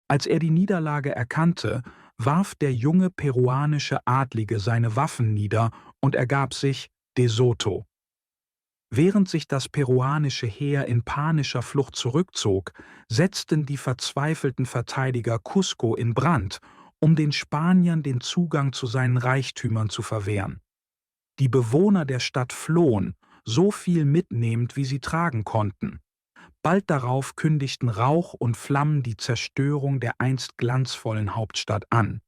Als er die Niederlage erkannte, warf der junge peruanische Adlige seine Waffen nieder und ergab sich De Soto. Während sich das peruanische Heer in panischer Flucht zurückzog, setzten die verzweifelten Verteidiger Cusco in Brand, um den Spaniern den Zugang zu seinen Reichtümern zu verwehren. Die Bewohner der Stadt flohen, so viel mitnehmend, wie sie tragen konnten. Bald darauf kündigten Rauch und Flammen die Zerstörung der einst glanzvollen Hauptstadt an.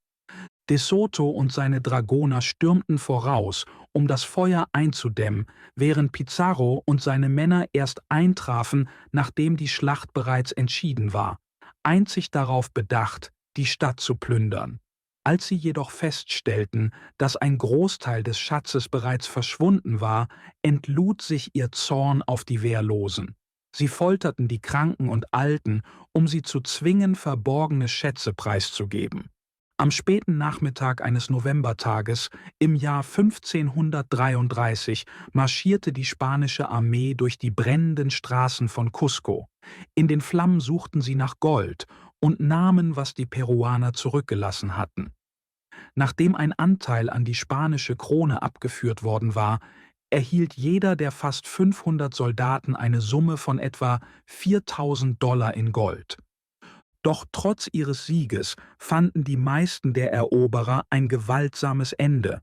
De Soto und seine Dragoner stürmten voraus, um das Feuer einzudämmen, während Pizarro und seine Männer erst eintrafen, nachdem die Schlacht bereits entschieden war, einzig darauf bedacht, die Stadt zu plündern. Als sie jedoch feststellten, dass ein Großteil des Schatzes bereits verschwunden war, entlud sich ihr Zorn auf die Wehrlosen. Sie folterten die Kranken und Alten, um sie zu zwingen, verborgene Schätze preiszugeben. Am späten Nachmittag eines Novembertages im Jahr 1533 marschierte die spanische Armee durch die brennenden Straßen von Cusco. In den Flammen suchten sie nach Gold und nahmen, was die Peruaner zurückgelassen hatten. Nachdem ein Anteil an die spanische Krone abgeführt worden war, erhielt jeder der fast 500 Soldaten eine Summe von etwa $4.000 in Gold. Doch trotz ihres Sieges fanden die meisten der Eroberer ein gewaltsames Ende.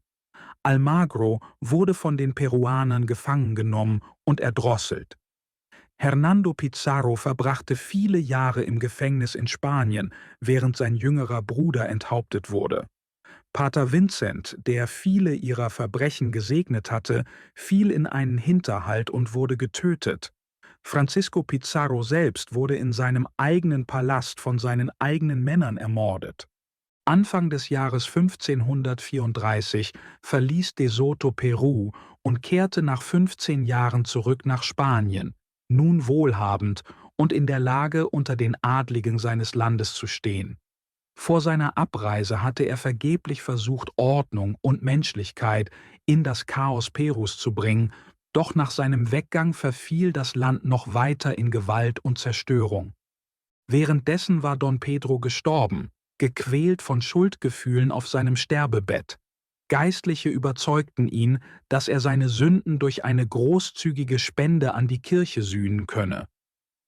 Almagro wurde von den Peruanern gefangen genommen und erdrosselt. Hernando Pizarro verbrachte viele Jahre im Gefängnis in Spanien, während sein jüngerer Bruder enthauptet wurde. Pater Vincent, der viele ihrer Verbrechen gesegnet hatte, fiel in einen Hinterhalt und wurde getötet. Francisco Pizarro selbst wurde in seinem eigenen Palast von seinen eigenen Männern ermordet. Anfang des Jahres 1534 verließ de Soto Peru und kehrte nach 15 Jahren zurück nach Spanien, nun wohlhabend und in der Lage, unter den Adligen seines Landes zu stehen. Vor seiner Abreise hatte er vergeblich versucht, Ordnung und Menschlichkeit in das Chaos Perus zu bringen, doch nach seinem Weggang verfiel das Land noch weiter in Gewalt und Zerstörung. Währenddessen war Don Pedro gestorben, gequält von Schuldgefühlen auf seinem Sterbebett. Geistliche überzeugten ihn, dass er seine Sünden durch eine großzügige Spende an die Kirche sühnen könne.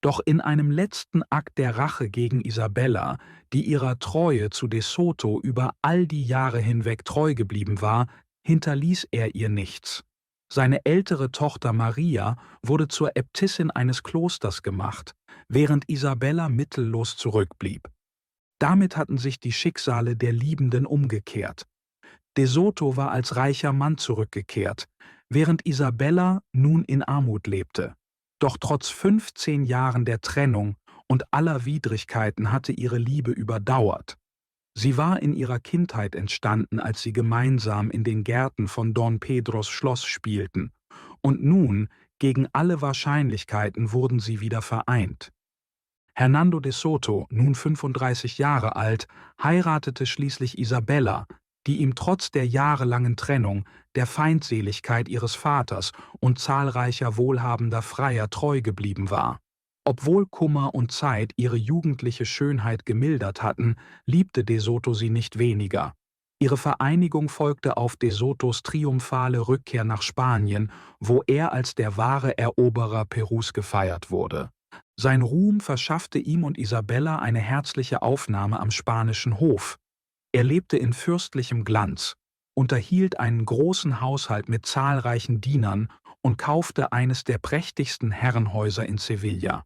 Doch in einem letzten Akt der Rache gegen Isabella, die ihrer Treue zu de Soto über all die Jahre hinweg treu geblieben war, hinterließ er ihr nichts. Seine ältere Tochter Maria wurde zur Äbtissin eines Klosters gemacht, während Isabella mittellos zurückblieb. Damit hatten sich die Schicksale der Liebenden umgekehrt. De Soto war als reicher Mann zurückgekehrt, während Isabella nun in Armut lebte. Doch trotz 15 Jahren der Trennung und aller Widrigkeiten hatte ihre Liebe überdauert. Sie war in ihrer Kindheit entstanden, als sie gemeinsam in den Gärten von Don Pedros Schloss spielten, und nun, gegen alle Wahrscheinlichkeiten, wurden sie wieder vereint. Hernando de Soto, nun 35 Jahre alt, heiratete schließlich Isabella, die ihm trotz der jahrelangen Trennung, der Feindseligkeit ihres Vaters und zahlreicher wohlhabender Freier treu geblieben war. Obwohl Kummer und Zeit ihre jugendliche Schönheit gemildert hatten, liebte de Soto sie nicht weniger. Ihre Vereinigung folgte auf de Sotos triumphale Rückkehr nach Spanien, wo er als der wahre Eroberer Perus gefeiert wurde. Sein Ruhm verschaffte ihm und Isabella eine herzliche Aufnahme am spanischen Hof. Er lebte in fürstlichem Glanz, unterhielt einen großen Haushalt mit zahlreichen Dienern und kaufte eines der prächtigsten Herrenhäuser in Sevilla.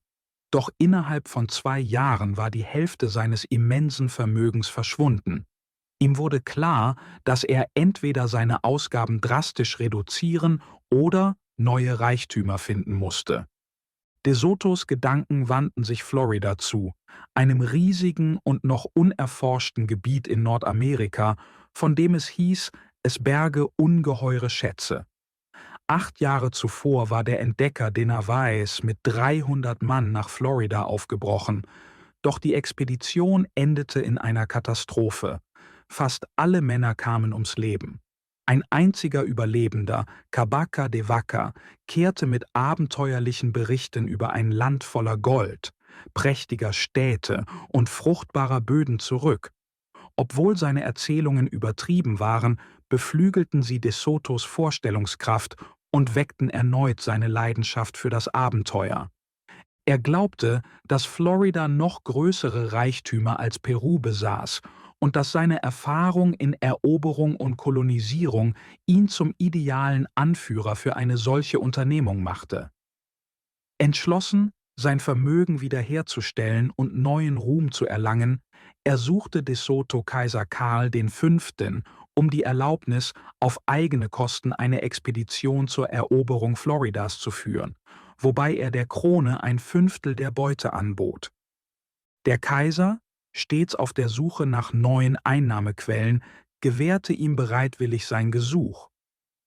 Doch innerhalb von 2 Jahren war die Hälfte seines immensen Vermögens verschwunden. Ihm wurde klar, dass er entweder seine Ausgaben drastisch reduzieren oder neue Reichtümer finden musste. De Sotos Gedanken wandten sich Florida zu, einem riesigen und noch unerforschten Gebiet in Nordamerika, von dem es hieß, es berge ungeheure Schätze. 8 Jahre zuvor war der Entdecker de Narváez mit 300 Mann nach Florida aufgebrochen, doch die Expedition endete in einer Katastrophe. Fast alle Männer kamen ums Leben. Ein einziger Überlebender, Cabaca de Vaca, kehrte mit abenteuerlichen Berichten über ein Land voller Gold, prächtiger Städte und fruchtbarer Böden zurück. Obwohl seine Erzählungen übertrieben waren, beflügelten sie de Sotos Vorstellungskraft und weckten erneut seine Leidenschaft für das Abenteuer. Er glaubte, dass Florida noch größere Reichtümer als Peru besaß und dass seine Erfahrung in Eroberung und Kolonisierung ihn zum idealen Anführer für eine solche Unternehmung machte. Entschlossen, sein Vermögen wiederherzustellen und neuen Ruhm zu erlangen, ersuchte de Soto Kaiser Karl V. um die Erlaubnis, auf eigene Kosten eine Expedition zur Eroberung Floridas zu führen, wobei er der Krone ein 1/5 der Beute anbot. Der Kaiser, stets auf der Suche nach neuen Einnahmequellen, gewährte ihm bereitwillig sein Gesuch.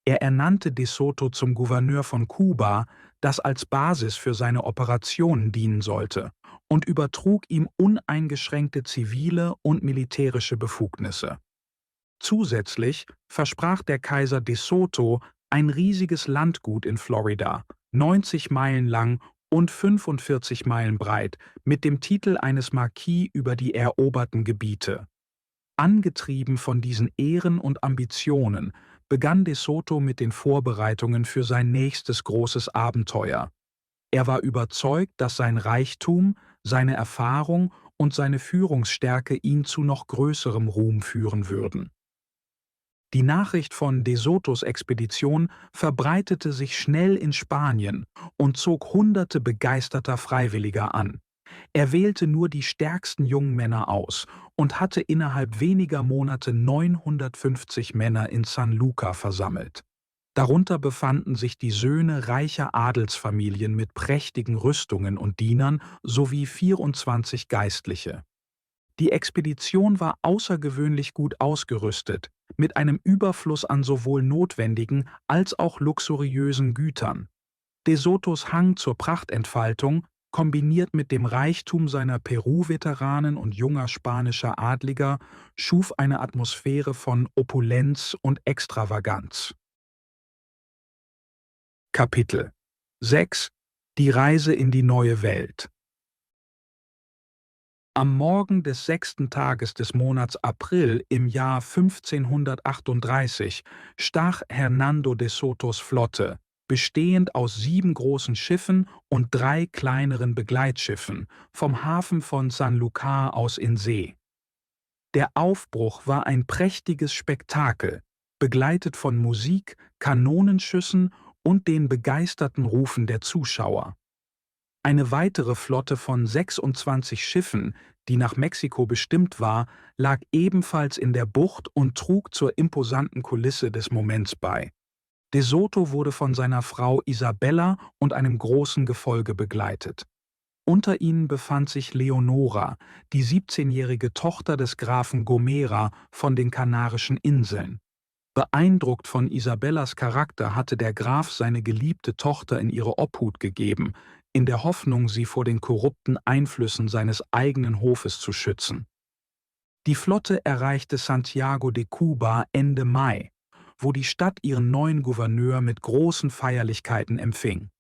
Er ernannte de Soto zum Gouverneur von Kuba, das als Basis für seine Operationen dienen sollte, und übertrug ihm uneingeschränkte zivile und militärische Befugnisse. Zusätzlich versprach der Kaiser de Soto ein riesiges Landgut in Florida, 90 Meilen lang und 45 Meilen breit, mit dem Titel eines Marquis über die eroberten Gebiete. Angetrieben von diesen Ehren und Ambitionen begann de Soto mit den Vorbereitungen für sein nächstes großes Abenteuer. Er war überzeugt, dass sein Reichtum, seine Erfahrung und seine Führungsstärke ihn zu noch größerem Ruhm führen würden. Die Nachricht von De Sotos Expedition verbreitete sich schnell in Spanien und zog Hunderte begeisterter Freiwilliger an. Er wählte nur die stärksten jungen Männer aus und hatte innerhalb weniger Monate 950 Männer in San Lucar versammelt. Darunter befanden sich die Söhne reicher Adelsfamilien mit prächtigen Rüstungen und Dienern sowie 24 Geistliche. Die Expedition war außergewöhnlich gut ausgerüstet, mit einem Überfluss an sowohl notwendigen als auch luxuriösen Gütern. De Sotos Hang zur Prachtentfaltung, kombiniert mit dem Reichtum seiner Peru-Veteranen und junger spanischer Adliger, schuf eine Atmosphäre von Opulenz und Extravaganz. Kapitel 6 – Die Reise in die neue Welt. Am Morgen des 6. Tages des Monats April im Jahr 1538 stach Hernando de Sotos Flotte, bestehend aus 7 großen Schiffen und 3 kleineren Begleitschiffen, vom Hafen von Sanlúcar aus in See. Der Aufbruch war ein prächtiges Spektakel, begleitet von Musik, Kanonenschüssen und den begeisterten Rufen der Zuschauer. Eine weitere Flotte von 26 Schiffen, die nach Mexiko bestimmt war, lag ebenfalls in der Bucht und trug zur imposanten Kulisse des Moments bei. De Soto wurde von seiner Frau Isabella und einem großen Gefolge begleitet. Unter ihnen befand sich Leonora, die 17-jährige Tochter des Grafen Gomera von den Kanarischen Inseln. Beeindruckt von Isabellas Charakter hatte der Graf seine geliebte Tochter in ihre Obhut gegeben, in der Hoffnung, sie vor den korrupten Einflüssen seines eigenen Hofes zu schützen. Die Flotte erreichte Santiago de Cuba Ende Mai, wo die Stadt ihren neuen Gouverneur mit großen Feierlichkeiten empfing.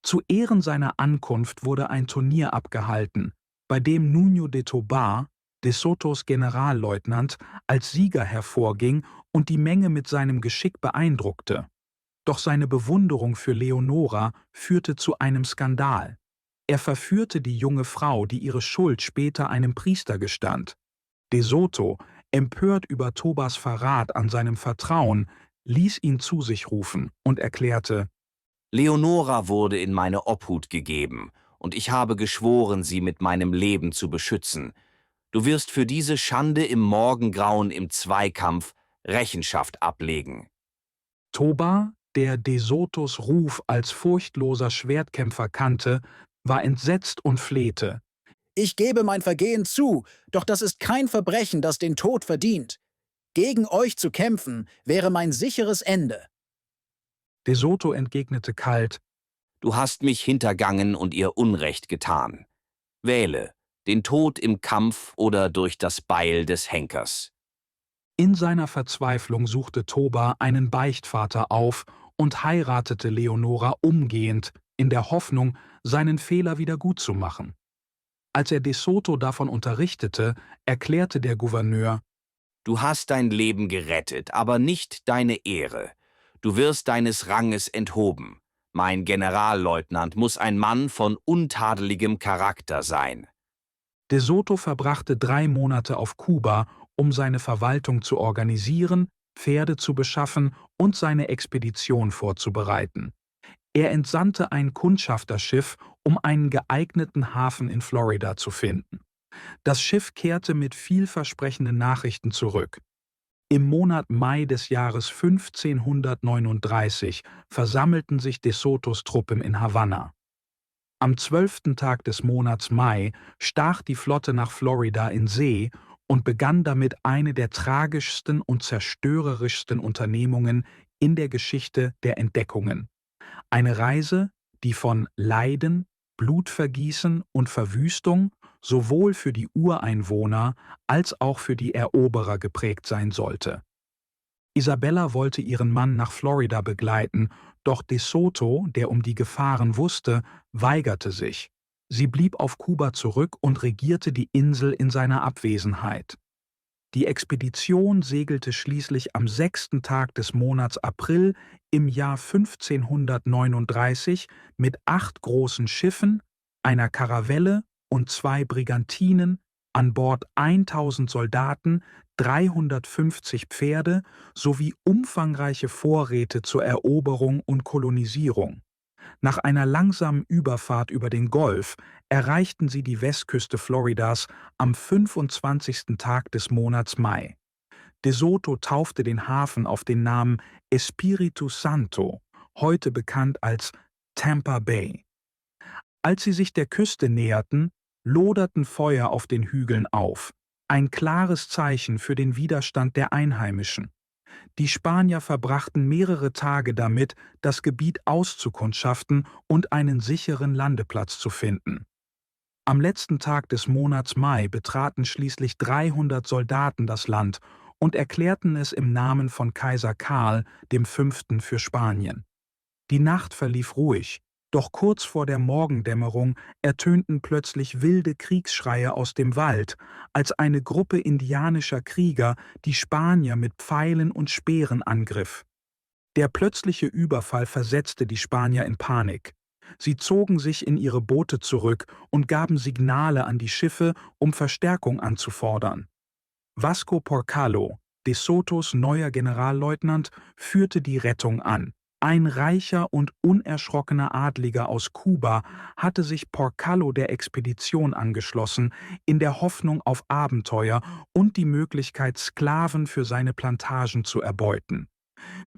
Zu Ehren seiner Ankunft wurde ein Turnier abgehalten, bei dem Nuño de Tobar, De Sotos Generalleutnant, als Sieger hervorging und die Menge mit seinem Geschick beeindruckte. Doch seine Bewunderung für Leonora führte zu einem Skandal. Er verführte die junge Frau, die ihre Schuld später einem Priester gestand. De Soto, empört über Tobars Verrat an seinem Vertrauen, ließ ihn zu sich rufen und erklärte: Leonora wurde in meine Obhut gegeben, und ich habe geschworen, sie mit meinem Leben zu beschützen. Du wirst für diese Schande im Morgengrauen im Zweikampf Rechenschaft ablegen. Tobar, der De Sotos Ruf als furchtloser Schwertkämpfer kannte, war entsetzt und flehte: Ich gebe mein Vergehen zu, doch das ist kein Verbrechen, das den Tod verdient. Gegen euch zu kämpfen, wäre mein sicheres Ende. De Soto entgegnete kalt: Du hast mich hintergangen und ihr Unrecht getan. Wähle, den Tod im Kampf oder durch das Beil des Henkers. In seiner Verzweiflung suchte Tobar einen Beichtvater auf und heiratete Leonora umgehend, in der Hoffnung, seinen Fehler wieder gutzumachen. Als er De Soto davon unterrichtete, erklärte der Gouverneur: Du hast dein Leben gerettet, aber nicht deine Ehre. Du wirst deines Ranges enthoben. Mein Generalleutnant muss ein Mann von untadeligem Charakter sein. De Soto verbrachte 3 Monate auf Kuba, um seine Verwaltung zu organisieren, Pferde zu beschaffen und seine Expedition vorzubereiten. Er entsandte ein Kundschafterschiff, um einen geeigneten Hafen in Florida zu finden. Das Schiff kehrte mit vielversprechenden Nachrichten zurück. Im Monat Mai des Jahres 1539 versammelten sich De Sotos Truppen in Havanna. Am 12. Tag des Monats Mai stach die Flotte nach Florida in See und begann damit eine der tragischsten und zerstörerischsten Unternehmungen in der Geschichte der Entdeckungen. Eine Reise, die von Leiden, Blutvergießen und Verwüstung sowohl für die Ureinwohner als auch für die Eroberer geprägt sein sollte. Isabella wollte ihren Mann nach Florida begleiten, doch De Soto, der um die Gefahren wusste, weigerte sich. Sie blieb auf Kuba zurück und regierte die Insel in seiner Abwesenheit. Die Expedition segelte schließlich am 6. Tag des Monats April im Jahr 1539 mit 8 großen Schiffen, einer Karavelle und 2 Brigantinen, an Bord 1000 Soldaten, 350 Pferde sowie umfangreiche Vorräte zur Eroberung und Kolonisierung. Nach einer langsamen Überfahrt über den Golf erreichten sie die Westküste Floridas am 25. Tag des Monats Mai. De Soto taufte den Hafen auf den Namen Espiritu Santo, heute bekannt als Tampa Bay. Als sie sich der Küste näherten, loderten Feuer auf den Hügeln auf, ein klares Zeichen für den Widerstand der Einheimischen. Die Spanier verbrachten mehrere Tage damit, das Gebiet auszukundschaften und einen sicheren Landeplatz zu finden. Am letzten Tag des Monats Mai betraten schließlich 300 Soldaten das Land und erklärten es im Namen von Kaiser Karl V. für Spanien. Die Nacht verlief ruhig, doch kurz vor der Morgendämmerung ertönten plötzlich wilde Kriegsschreie aus dem Wald, als eine Gruppe indianischer Krieger die Spanier mit Pfeilen und Speeren angriff. Der plötzliche Überfall versetzte die Spanier in Panik. Sie zogen sich in ihre Boote zurück und gaben Signale an die Schiffe, um Verstärkung anzufordern. Vasco Porcalo, De Sotos neuer Generalleutnant, führte die Rettung an. Ein reicher und unerschrockener Adliger aus Kuba hatte sich Porcalo der Expedition angeschlossen, in der Hoffnung auf Abenteuer und die Möglichkeit, Sklaven für seine Plantagen zu erbeuten.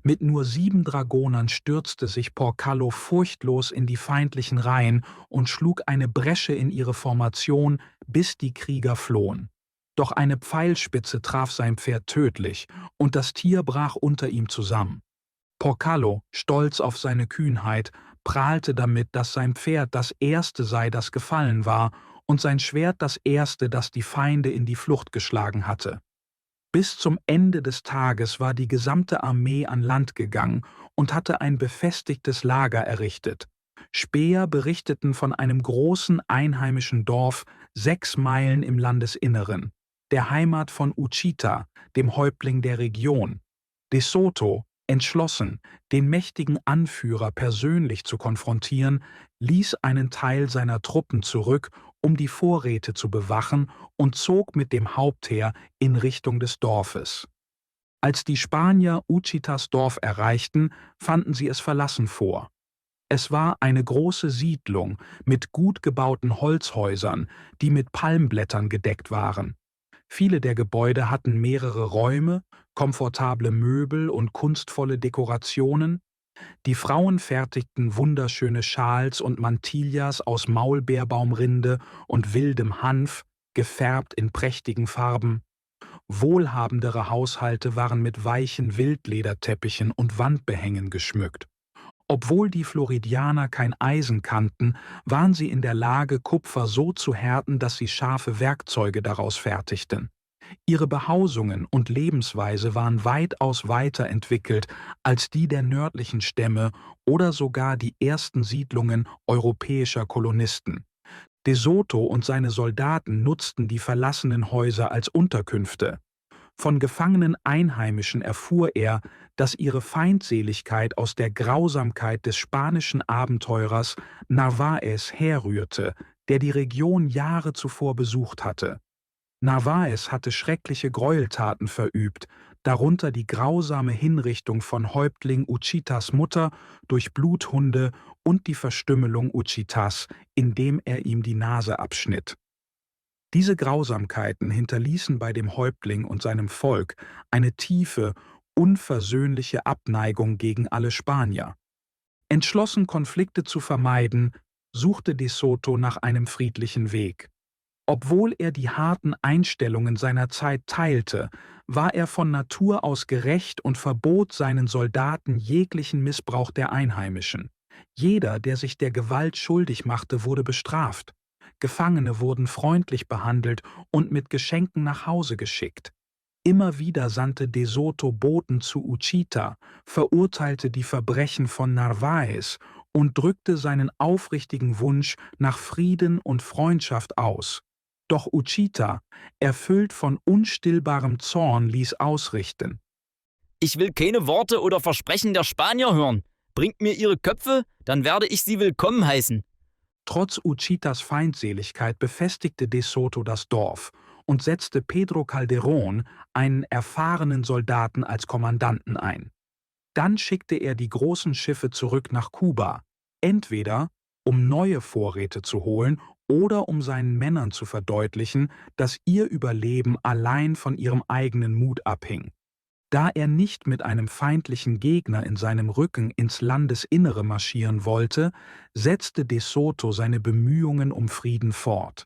Mit nur 7 Dragonern stürzte sich Porcalo furchtlos in die feindlichen Reihen und schlug eine Bresche in ihre Formation, bis die Krieger flohen. Doch eine Pfeilspitze traf sein Pferd tödlich, und das Tier brach unter ihm zusammen. Porcalo, stolz auf seine Kühnheit, prahlte damit, dass sein Pferd das erste sei, das gefallen war, und sein Schwert das erste, das die Feinde in die Flucht geschlagen hatte. Bis zum Ende des Tages war die gesamte Armee an Land gegangen und hatte ein befestigtes Lager errichtet. Späher berichteten von einem großen einheimischen Dorf 6 Meilen im Landesinneren, der Heimat von Ouchita, dem Häuptling der Region. De Soto, entschlossen, den mächtigen Anführer persönlich zu konfrontieren, ließ einen Teil seiner Truppen zurück, um die Vorräte zu bewachen, und zog mit dem Hauptheer in Richtung des Dorfes. Als die Spanier Ouchitas Dorf erreichten, fanden sie es verlassen vor. Es war eine große Siedlung mit gut gebauten Holzhäusern, die mit Palmblättern gedeckt waren. Viele der Gebäude hatten mehrere Räume, komfortable Möbel und kunstvolle Dekorationen. Die Frauen fertigten wunderschöne Schals und Mantillas aus Maulbeerbaumrinde und wildem Hanf, gefärbt in prächtigen Farben. Wohlhabendere Haushalte waren mit weichen Wildlederteppichen und Wandbehängen geschmückt. Obwohl die Floridianer kein Eisen kannten, waren sie in der Lage, Kupfer so zu härten, dass sie scharfe Werkzeuge daraus fertigten. Ihre Behausungen und Lebensweise waren weitaus weiterentwickelt als die der nördlichen Stämme oder sogar die ersten Siedlungen europäischer Kolonisten. De Soto und seine Soldaten nutzten die verlassenen Häuser als Unterkünfte. Von gefangenen Einheimischen erfuhr er, dass ihre Feindseligkeit aus der Grausamkeit des spanischen Abenteurers Narváez herrührte, der die Region Jahre zuvor besucht hatte. Narváez hatte schreckliche Gräueltaten verübt, darunter die grausame Hinrichtung von Häuptling Ouchitas Mutter durch Bluthunde und die Verstümmelung Ouchitas, indem er ihm die Nase abschnitt. Diese Grausamkeiten hinterließen bei dem Häuptling und seinem Volk eine tiefe, unversöhnliche Abneigung gegen alle Spanier. Entschlossen, Konflikte zu vermeiden, suchte De Soto nach einem friedlichen Weg. Obwohl er die harten Einstellungen seiner Zeit teilte, war er von Natur aus gerecht und verbot seinen Soldaten jeglichen Missbrauch der Einheimischen. Jeder, der sich der Gewalt schuldig machte, wurde bestraft. Gefangene wurden freundlich behandelt und mit Geschenken nach Hause geschickt. Immer wieder sandte De Soto Boten zu Ouchita, verurteilte die Verbrechen von Narváez und drückte seinen aufrichtigen Wunsch nach Frieden und Freundschaft aus. Doch Ouchita, erfüllt von unstillbarem Zorn, ließ ausrichten: Ich will keine Worte oder Versprechen der Spanier hören. Bringt mir ihre Köpfe, dann werde ich sie willkommen heißen. Trotz Uchitas Feindseligkeit befestigte De Soto das Dorf und setzte Pedro Calderón, einen erfahrenen Soldaten, als Kommandanten ein. Dann schickte er die großen Schiffe zurück nach Kuba, entweder um neue Vorräte zu holen oder um seinen Männern zu verdeutlichen, dass ihr Überleben allein von ihrem eigenen Mut abhing. Da er nicht mit einem feindlichen Gegner in seinem Rücken ins Landesinnere marschieren wollte, setzte De Soto seine Bemühungen um Frieden fort.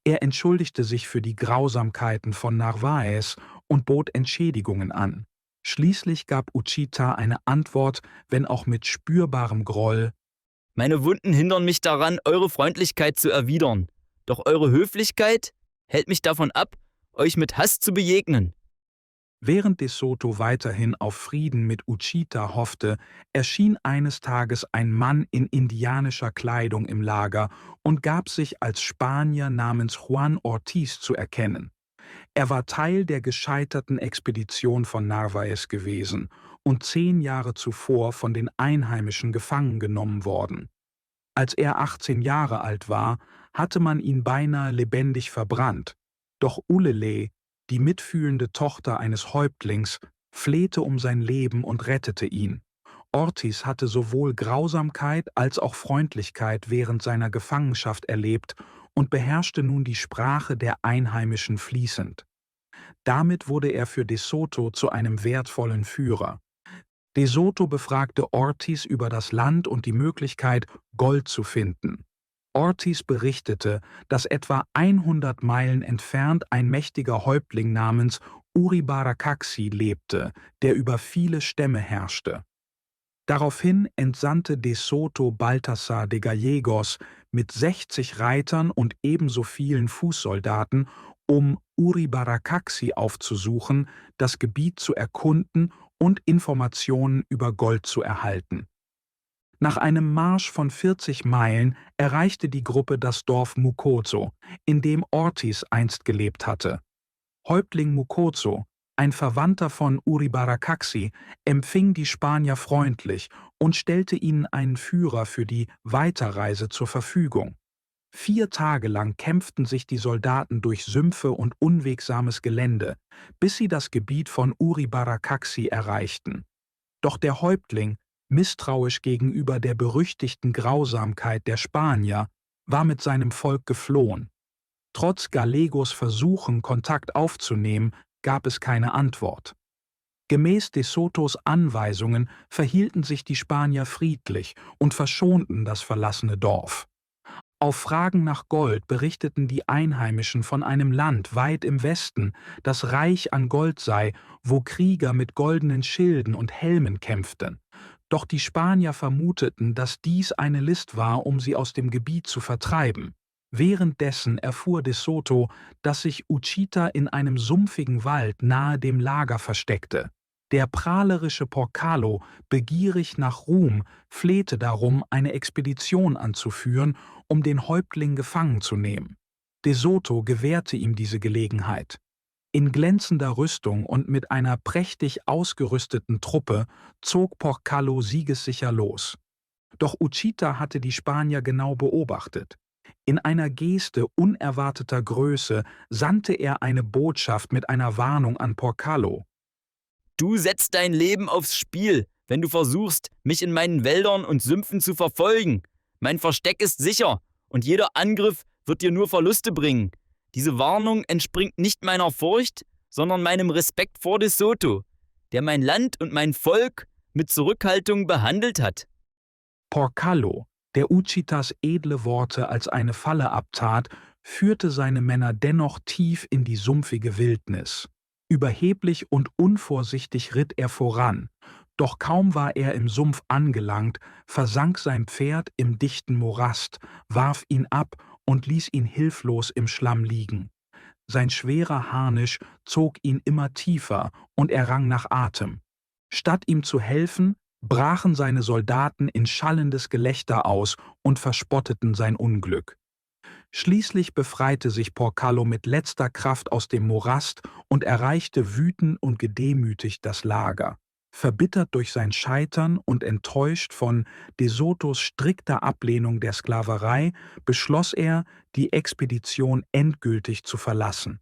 Er entschuldigte sich für die Grausamkeiten von Narváez und bot Entschädigungen an. Schließlich gab Uchita eine Antwort, wenn auch mit spürbarem Groll: Meine Wunden hindern mich daran, eure Freundlichkeit zu erwidern. Doch eure Höflichkeit hält mich davon ab, euch mit Hass zu begegnen. Während De Soto weiterhin auf Frieden mit Uchita hoffte, erschien eines Tages ein Mann in indianischer Kleidung im Lager und gab sich als Spanier namens Juan Ortiz zu erkennen. Er war Teil der gescheiterten Expedition von Narváez gewesen und 10 Jahre zuvor von den Einheimischen gefangen genommen worden. Als er 18 Jahre alt war, hatte man ihn beinahe lebendig verbrannt, doch Ulele, die mitfühlende Tochter eines Häuptlings, flehte um sein Leben und rettete ihn. Ortiz hatte sowohl Grausamkeit als auch Freundlichkeit während seiner Gefangenschaft erlebt und beherrschte nun die Sprache der Einheimischen fließend. Damit wurde er für De Soto zu einem wertvollen Führer. De Soto befragte Ortiz über das Land und die Möglichkeit, Gold zu finden. Ortiz berichtete, dass etwa 100 Meilen entfernt ein mächtiger Häuptling namens Uribarakaxi lebte, der über viele Stämme herrschte. Daraufhin entsandte De Soto Baltasar de Gallegos mit 60 Reitern und ebenso vielen Fußsoldaten, um Uribarakaxi aufzusuchen, das Gebiet zu erkunden und Informationen über Gold zu erhalten. Nach einem Marsch von 40 Meilen erreichte die Gruppe das Dorf Mucozo, in dem Ortiz einst gelebt hatte. Häuptling Mucozo, ein Verwandter von Uribarakaxi, empfing die Spanier freundlich und stellte ihnen einen Führer für die Weiterreise zur Verfügung. 4 Tage lang kämpften sich die Soldaten durch Sümpfe und unwegsames Gelände, bis sie das Gebiet von Uribarakaxi erreichten. Doch der Häuptling, misstrauisch gegenüber der berüchtigten Grausamkeit der Spanier, war mit seinem Volk geflohen. Trotz Gallegos Versuchen, Kontakt aufzunehmen, gab es keine Antwort. Gemäß De Sotos Anweisungen verhielten sich die Spanier friedlich und verschonten das verlassene Dorf. Auf Fragen nach Gold berichteten die Einheimischen von einem Land weit im Westen, das reich an Gold sei, wo Krieger mit goldenen Schilden und Helmen kämpften. Doch die Spanier vermuteten, dass dies eine List war, um sie aus dem Gebiet zu vertreiben. Währenddessen erfuhr De Soto, dass sich Uchita in einem sumpfigen Wald nahe dem Lager versteckte. Der prahlerische Porcalo, begierig nach Ruhm, flehte darum, eine Expedition anzuführen, um den Häuptling gefangen zu nehmen. De Soto gewährte ihm diese Gelegenheit. In glänzender Rüstung und mit einer prächtig ausgerüsteten Truppe zog Porcalo siegessicher los. Doch Uchita hatte die Spanier genau beobachtet. In einer Geste unerwarteter Größe sandte er eine Botschaft mit einer Warnung an Porcalo. Du setzt dein Leben aufs Spiel, wenn du versuchst, mich in meinen Wäldern und Sümpfen zu verfolgen. Mein Versteck ist sicher und jeder Angriff wird dir nur Verluste bringen. Diese Warnung entspringt nicht meiner Furcht, sondern meinem Respekt vor De Soto, der mein Land und mein Volk mit Zurückhaltung behandelt hat. Porcalo, der Uchitas edle Worte als eine Falle abtat, führte seine Männer dennoch tief in die sumpfige Wildnis. Überheblich und unvorsichtig ritt er voran, doch kaum war er im Sumpf angelangt, versank sein Pferd im dichten Morast, warf ihn ab und ließ ihn hilflos im Schlamm liegen. Sein schwerer Harnisch zog ihn immer tiefer und er rang nach Atem. Statt ihm zu helfen, brachen seine Soldaten in schallendes Gelächter aus und verspotteten sein Unglück. Schließlich befreite sich Porcalo mit letzter Kraft aus dem Morast und erreichte wütend und gedemütigt das Lager. Verbittert durch sein Scheitern und enttäuscht von De Sotos strikter Ablehnung der Sklaverei beschloss er, die Expedition endgültig zu verlassen.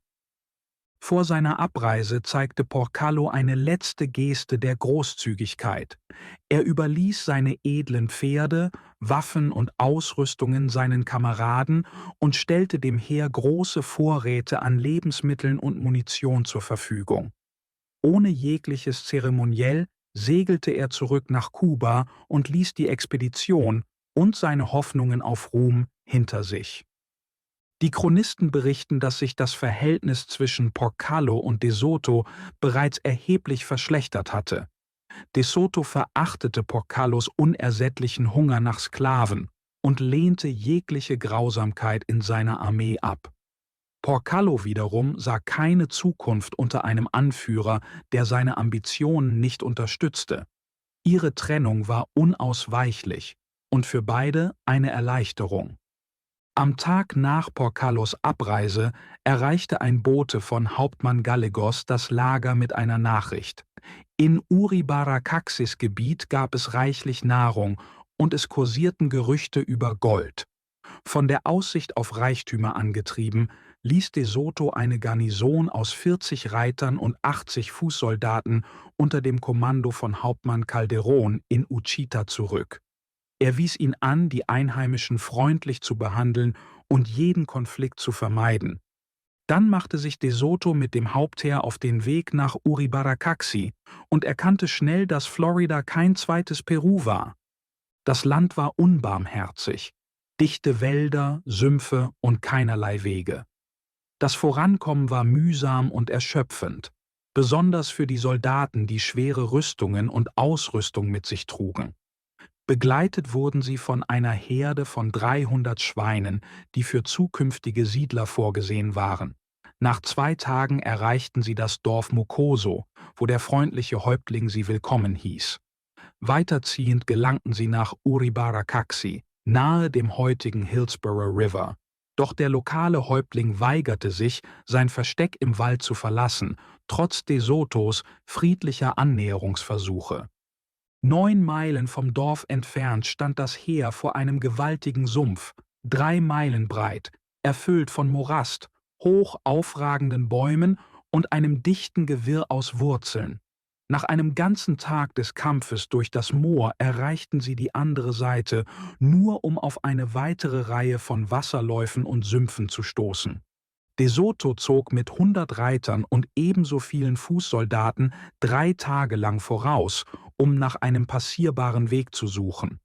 Vor seiner Abreise zeigte Porcallo eine letzte Geste der Großzügigkeit. Er überließ seine edlen Pferde, Waffen und Ausrüstungen seinen Kameraden und stellte dem Heer große Vorräte an Lebensmitteln und Munition zur Verfügung. Ohne jegliches Zeremoniell segelte er zurück nach Kuba und ließ die Expedition und seine Hoffnungen auf Ruhm hinter sich. Die Chronisten berichten, dass sich das Verhältnis zwischen Porcallo und De Soto bereits erheblich verschlechtert hatte. De Soto verachtete Porcallos unersättlichen Hunger nach Sklaven und lehnte jegliche Grausamkeit in seiner Armee ab. Porcallo wiederum sah keine Zukunft unter einem Anführer, der seine Ambitionen nicht unterstützte. Ihre Trennung war unausweichlich und für beide eine Erleichterung. Am Tag nach Porcallos Abreise erreichte ein Bote von Hauptmann Gallegos das Lager mit einer Nachricht. In Uribarakaxis Gebiet gab es reichlich Nahrung und es kursierten Gerüchte über Gold. Von der Aussicht auf Reichtümer angetrieben, ließ De Soto eine Garnison aus 40 Reitern und 80 Fußsoldaten unter dem Kommando von Hauptmann Calderón in Uchita zurück. Er wies ihn an, die Einheimischen freundlich zu behandeln und jeden Konflikt zu vermeiden. Dann machte sich De Soto mit dem Hauptheer auf den Weg nach Uribarakaxi und erkannte schnell, dass Florida kein zweites Peru war. Das Land war unbarmherzig, dichte Wälder, Sümpfe und keinerlei Wege. Das Vorankommen war mühsam und erschöpfend, besonders für die Soldaten, die schwere Rüstungen und Ausrüstung mit sich trugen. Begleitet wurden sie von einer Herde von 300 Schweinen, die für zukünftige Siedler vorgesehen waren. Nach 2 Tagen erreichten sie das Dorf Mocoso, wo der freundliche Häuptling sie willkommen hieß. Weiterziehend gelangten sie nach Uribarakaxi, nahe dem heutigen Hillsborough River. Doch der lokale Häuptling weigerte sich, sein Versteck im Wald zu verlassen, trotz De Sotos friedlicher Annäherungsversuche. 9 Meilen vom Dorf entfernt stand das Heer vor einem gewaltigen Sumpf, 3 Meilen breit, erfüllt von Morast, hoch aufragenden Bäumen und einem dichten Gewirr aus Wurzeln. Nach einem ganzen Tag des Kampfes durch das Moor erreichten sie die andere Seite, nur um auf eine weitere Reihe von Wasserläufen und Sümpfen zu stoßen. De Soto zog mit 100 Reitern und ebenso vielen Fußsoldaten 3 Tage lang voraus, um nach einem passierbaren Weg zu suchen.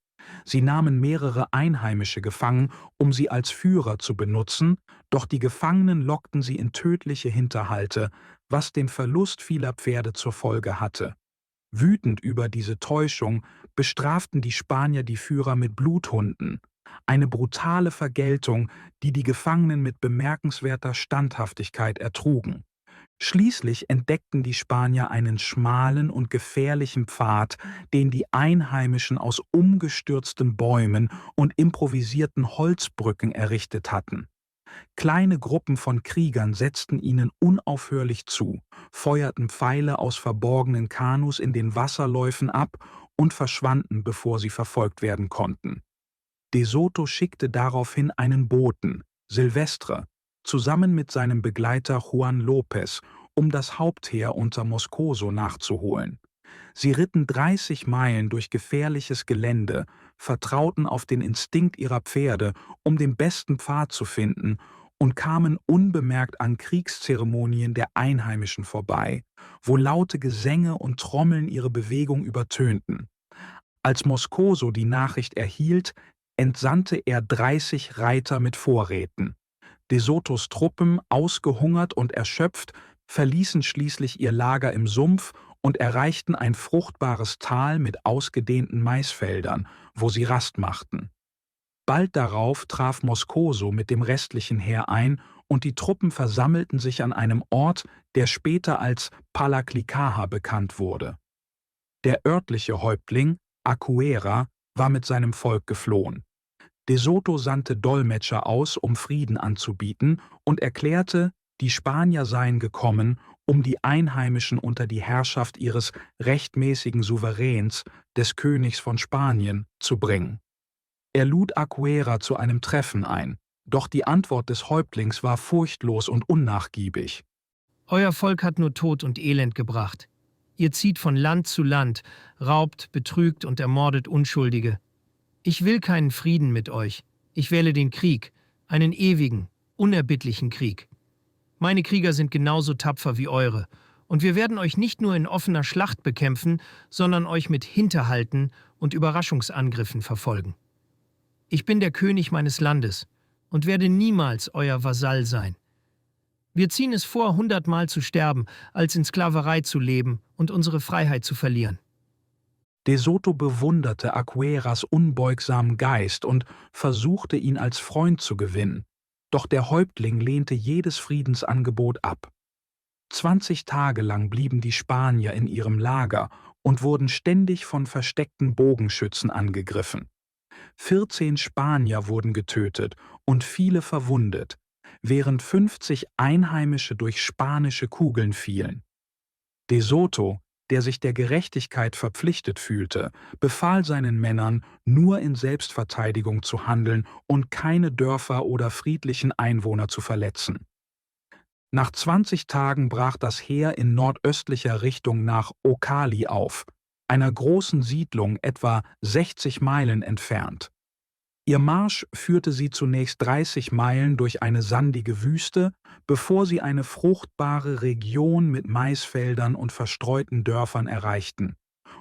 Sie nahmen mehrere Einheimische gefangen, um sie als Führer zu benutzen, doch die Gefangenen lockten sie in tödliche Hinterhalte, was den Verlust vieler Pferde zur Folge hatte. Wütend über diese Täuschung bestraften die Spanier die Führer mit Bluthunden, eine brutale Vergeltung, die die Gefangenen mit bemerkenswerter Standhaftigkeit ertrugen. Schließlich entdeckten die Spanier einen schmalen und gefährlichen Pfad, den die Einheimischen aus umgestürzten Bäumen und improvisierten Holzbrücken errichtet hatten. Kleine Gruppen von Kriegern setzten ihnen unaufhörlich zu, feuerten Pfeile aus verborgenen Kanus in den Wasserläufen ab und verschwanden, bevor sie verfolgt werden konnten. De Soto schickte daraufhin einen Boten, Silvestre, zusammen mit seinem Begleiter Juan López, um das Hauptheer unter Moscoso nachzuholen. Sie ritten 30 Meilen durch gefährliches Gelände, vertrauten auf den Instinkt ihrer Pferde, um den besten Pfad zu finden, und kamen unbemerkt an Kriegszeremonien der Einheimischen vorbei, wo laute Gesänge und Trommeln ihre Bewegung übertönten. Als Moscoso die Nachricht erhielt, entsandte er 30 Reiter mit Vorräten. De Sotos Truppen, ausgehungert und erschöpft, verließen schließlich ihr Lager im Sumpf und erreichten ein fruchtbares Tal mit ausgedehnten Maisfeldern, wo sie Rast machten. Bald darauf traf Moscoso mit dem restlichen Heer ein und die Truppen versammelten sich an einem Ort, der später als Palaclicaja bekannt wurde. Der örtliche Häuptling, Acuera, war mit seinem Volk geflohen. De Soto sandte Dolmetscher aus, um Frieden anzubieten, und erklärte, Die Spanier seien gekommen, um die Einheimischen unter die Herrschaft ihres rechtmäßigen Souveräns, des Königs von Spanien, zu bringen. Er lud Aguera zu einem Treffen ein, doch die Antwort des Häuptlings war furchtlos und unnachgiebig. Euer Volk hat nur Tod und Elend gebracht. Ihr zieht von Land zu Land, raubt, betrügt und ermordet Unschuldige. Ich will keinen Frieden mit euch. Ich wähle den Krieg, einen ewigen, unerbittlichen Krieg. Meine Krieger sind genauso tapfer wie eure, und wir werden euch nicht nur in offener Schlacht bekämpfen, sondern euch mit Hinterhalten und Überraschungsangriffen verfolgen. Ich bin der König meines Landes und werde niemals euer Vasall sein. Wir ziehen es vor, 100-mal zu sterben, als in Sklaverei zu leben und unsere Freiheit zu verlieren. De Soto bewunderte Agueras unbeugsamen Geist und versuchte, ihn als Freund zu gewinnen. Doch der Häuptling lehnte jedes Friedensangebot ab. 20 Tage lang blieben die Spanier in ihrem Lager und wurden ständig von versteckten Bogenschützen angegriffen. 14 Spanier wurden getötet und viele verwundet, während 50 Einheimische durch spanische Kugeln fielen. De Soto, der sich der Gerechtigkeit verpflichtet fühlte, befahl seinen Männern, nur in Selbstverteidigung zu handeln und keine Dörfer oder friedlichen Einwohner zu verletzen. Nach 20 Tagen brach das Heer in nordöstlicher Richtung nach Ocali auf, einer großen Siedlung etwa 60 Meilen entfernt. Ihr Marsch führte sie zunächst 30 Meilen durch eine sandige Wüste, bevor sie eine fruchtbare Region mit Maisfeldern und verstreuten Dörfern erreichten.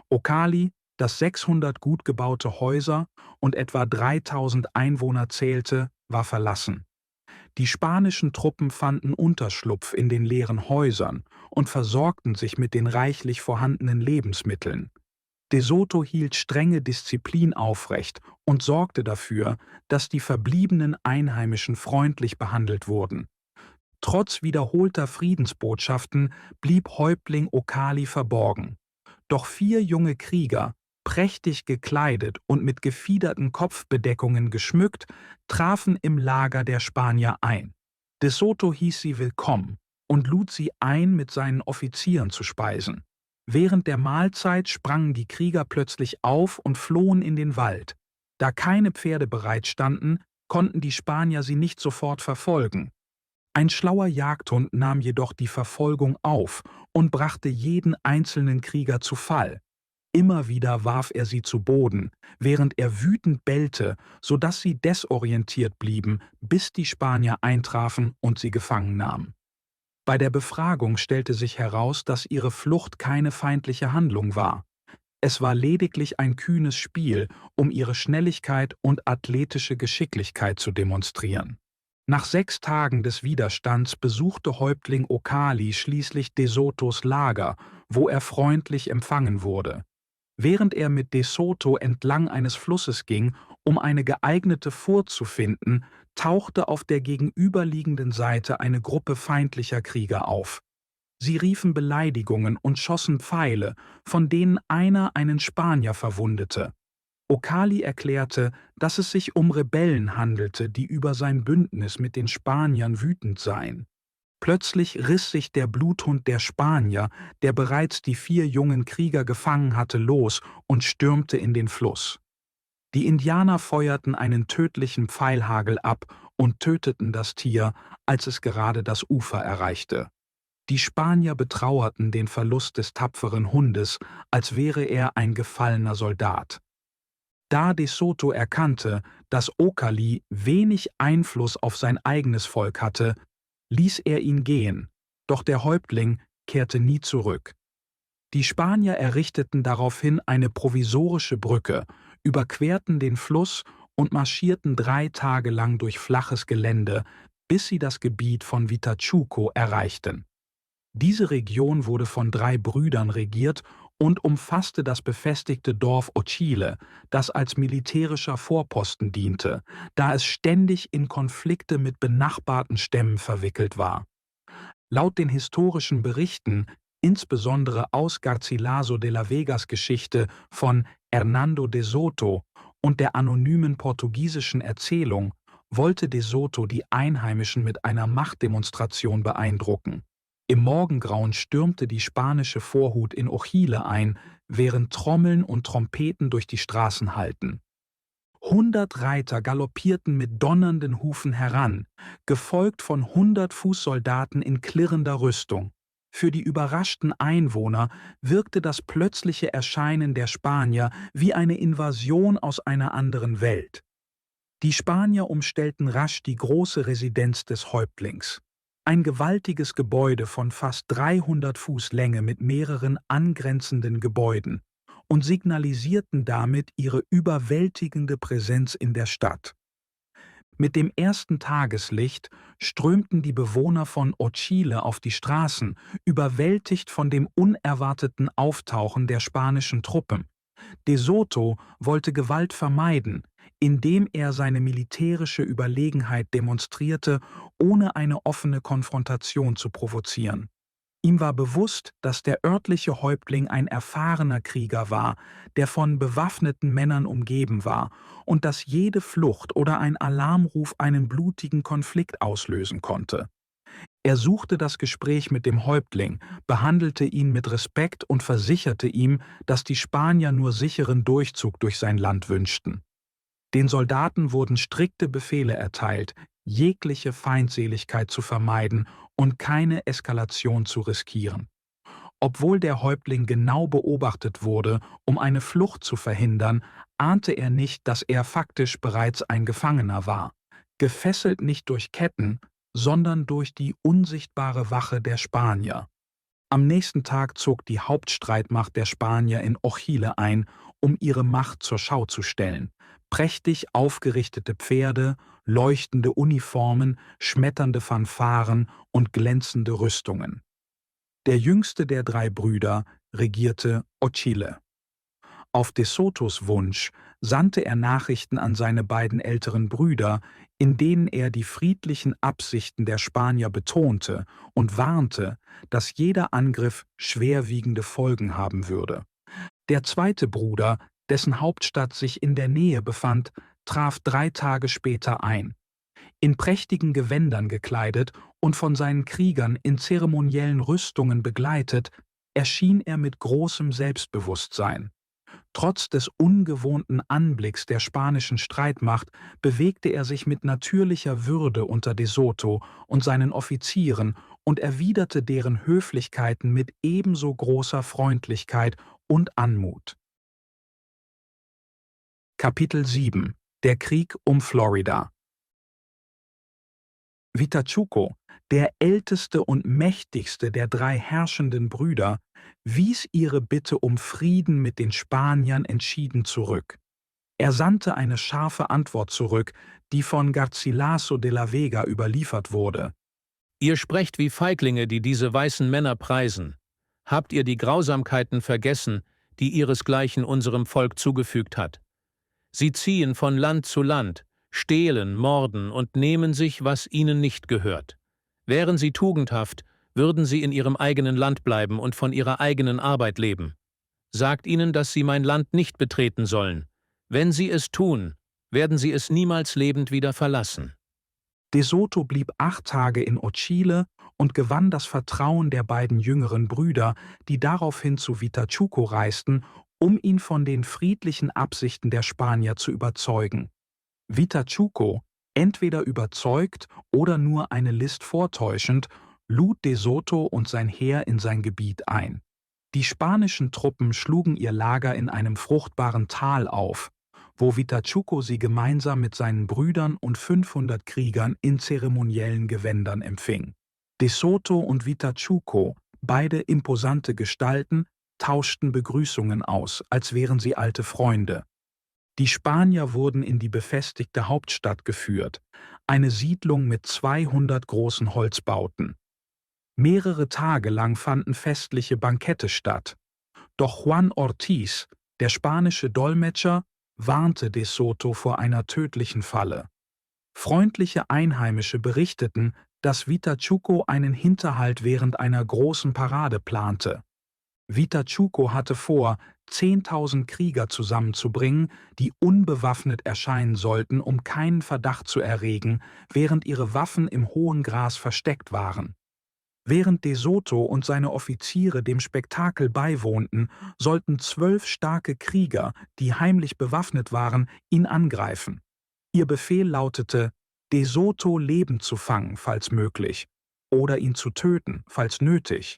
Ocali, das 600 gut gebaute Häuser und etwa 3000 Einwohner zählte, war verlassen. Die spanischen Truppen fanden Unterschlupf in den leeren Häusern und versorgten sich mit den reichlich vorhandenen Lebensmitteln. De Soto hielt strenge Disziplin aufrecht und sorgte dafür, dass die verbliebenen Einheimischen freundlich behandelt wurden. Trotz wiederholter Friedensbotschaften blieb Häuptling Ocali verborgen. Doch 4 junge Krieger, prächtig gekleidet und mit gefiederten Kopfbedeckungen geschmückt, trafen im Lager der Spanier ein. De Soto hieß sie willkommen und lud sie ein, mit seinen Offizieren zu speisen. Während der Mahlzeit sprangen die Krieger plötzlich auf und flohen in den Wald. Da keine Pferde bereit standen, konnten die Spanier sie nicht sofort verfolgen. Ein schlauer Jagdhund nahm jedoch die Verfolgung auf und brachte jeden einzelnen Krieger zu Fall. Immer wieder warf er sie zu Boden, während er wütend bellte, sodass sie desorientiert blieben, bis die Spanier eintrafen und sie gefangen nahmen. Bei der Befragung stellte sich heraus, dass ihre Flucht keine feindliche Handlung war. Es war lediglich ein kühnes Spiel, um ihre Schnelligkeit und athletische Geschicklichkeit zu demonstrieren. Nach 6 Tagen des Widerstands besuchte Häuptling Ocali schließlich De Sotos Lager, wo er freundlich empfangen wurde. Während er mit De Soto entlang eines Flusses ging, um eine geeignete Furt zu finden, tauchte auf der gegenüberliegenden Seite eine Gruppe feindlicher Krieger auf. Sie riefen Beleidigungen und schossen Pfeile, von denen einer einen Spanier verwundete. Ocali erklärte, dass es sich um Rebellen handelte, die über sein Bündnis mit den Spaniern wütend seien. Plötzlich riss sich der Bluthund der Spanier, der bereits die 4 jungen Krieger gefangen hatte, los und stürmte in den Fluss. Die Indianer feuerten einen tödlichen Pfeilhagel ab und töteten das Tier, als es gerade das Ufer erreichte. Die Spanier betrauerten den Verlust des tapferen Hundes, als wäre er ein gefallener Soldat. Da De Soto erkannte, dass Ocali wenig Einfluss auf sein eigenes Volk hatte, ließ er ihn gehen, doch der Häuptling kehrte nie zurück. Die Spanier errichteten daraufhin eine provisorische Brücke, überquerten den Fluss und marschierten 3 Tage lang durch flaches Gelände, bis sie das Gebiet von Vitachuco erreichten. Diese Region wurde von 3 Brüdern regiert und umfasste das befestigte Dorf Ochile, das als militärischer Vorposten diente, da es ständig in Konflikte mit benachbarten Stämmen verwickelt war. Laut den historischen Berichten, insbesondere aus Garcilaso de la Vegas Geschichte von Hernando de Soto und der anonymen portugiesischen Erzählung, wollte De Soto die Einheimischen mit einer Machtdemonstration beeindrucken. Im Morgengrauen stürmte die spanische Vorhut in Ochile ein, während Trommeln und Trompeten durch die Straßen hallten. 100 Reiter galoppierten mit donnernden Hufen heran, gefolgt von 100 Fußsoldaten in klirrender Rüstung. Für die überraschten Einwohner wirkte das plötzliche Erscheinen der Spanier wie eine Invasion aus einer anderen Welt. Die Spanier umstellten rasch die große Residenz des Häuptlings. Ein gewaltiges Gebäude von fast 300 Fuß Länge mit mehreren angrenzenden Gebäuden, und signalisierten damit ihre überwältigende Präsenz in der Stadt. Mit dem ersten Tageslicht strömten die Bewohner von Ochile auf die Straßen, überwältigt von dem unerwarteten Auftauchen der spanischen Truppen. De Soto wollte Gewalt vermeiden, indem er seine militärische Überlegenheit demonstrierte, ohne eine offene Konfrontation zu provozieren. Ihm war bewusst, dass der örtliche Häuptling ein erfahrener Krieger war, der von bewaffneten Männern umgeben war, und dass jede Flucht oder ein Alarmruf einen blutigen Konflikt auslösen konnte. Er suchte das Gespräch mit dem Häuptling, behandelte ihn mit Respekt und versicherte ihm, dass die Spanier nur sicheren Durchzug durch sein Land wünschten. Den Soldaten wurden strikte Befehle erteilt, jegliche Feindseligkeit zu vermeiden und keine Eskalation zu riskieren. Obwohl der Häuptling genau beobachtet wurde, um eine Flucht zu verhindern, ahnte er nicht, dass er faktisch bereits ein Gefangener war, gefesselt nicht durch Ketten, sondern durch die unsichtbare Wache der Spanier. Am nächsten Tag zog die Hauptstreitmacht der Spanier in Ochile ein, um ihre Macht zur Schau zu stellen. Prächtig aufgerichtete Pferde, leuchtende Uniformen, schmetternde Fanfaren und glänzende Rüstungen. Der jüngste der 3 Brüder regierte Ochile. Auf De Sotos Wunsch sandte er Nachrichten an seine beiden älteren Brüder, in denen er die friedlichen Absichten der Spanier betonte und warnte, dass jeder Angriff schwerwiegende Folgen haben würde. Der zweite Bruder, dessen Hauptstadt sich in der Nähe befand, traf 3 Tage später ein. In prächtigen Gewändern gekleidet und von seinen Kriegern in zeremoniellen Rüstungen begleitet, erschien er mit großem Selbstbewusstsein. Trotz des ungewohnten Anblicks der spanischen Streitmacht bewegte er sich mit natürlicher Würde unter De Soto und seinen Offizieren und erwiderte deren Höflichkeiten mit ebenso großer Freundlichkeit und Anmut. Kapitel 7 – Der Krieg um Florida. Vitachuco, der älteste und mächtigste der 3 herrschenden Brüder, wies ihre Bitte um Frieden mit den Spaniern entschieden zurück. Er sandte eine scharfe Antwort zurück, die von Garcilaso de la Vega überliefert wurde. Ihr sprecht wie Feiglinge, die diese weißen Männer preisen. Habt ihr die Grausamkeiten vergessen, die ihresgleichen unserem Volk zugefügt hat? Sie ziehen von Land zu Land, stehlen, morden und nehmen sich, was ihnen nicht gehört. Wären sie tugendhaft, würden sie in ihrem eigenen Land bleiben und von ihrer eigenen Arbeit leben. Sagt ihnen, dass sie mein Land nicht betreten sollen. Wenn sie es tun, werden sie es niemals lebend wieder verlassen. De Soto blieb 8 Tage in Ochile und gewann das Vertrauen der beiden jüngeren Brüder, die daraufhin zu Vitachuco reisten, um ihn von den friedlichen Absichten der Spanier zu überzeugen. Vitachuco, entweder überzeugt oder nur eine List vortäuschend, lud De Soto und sein Heer in sein Gebiet ein. Die spanischen Truppen schlugen ihr Lager in einem fruchtbaren Tal auf, wo Vitachuco sie gemeinsam mit seinen Brüdern und 500 Kriegern in zeremoniellen Gewändern empfing. De Soto und Vitachuco, beide imposante Gestalten, tauschten Begrüßungen aus, als wären sie alte Freunde. Die Spanier wurden in die befestigte Hauptstadt geführt, eine Siedlung mit 200 großen Holzbauten. Mehrere Tage lang fanden festliche Bankette statt. Doch Juan Ortiz, der spanische Dolmetscher, warnte De Soto vor einer tödlichen Falle. Freundliche Einheimische berichteten, dass Vitachuco einen Hinterhalt während einer großen Parade plante. Vitachuco hatte vor, 10.000 Krieger zusammenzubringen, die unbewaffnet erscheinen sollten, um keinen Verdacht zu erregen, während ihre Waffen im hohen Gras versteckt waren. Während De Soto und seine Offiziere dem Spektakel beiwohnten, sollten 12 starke Krieger, die heimlich bewaffnet waren, ihn angreifen. Ihr Befehl lautete, De Soto lebend zu fangen, falls möglich, oder ihn zu töten, falls nötig,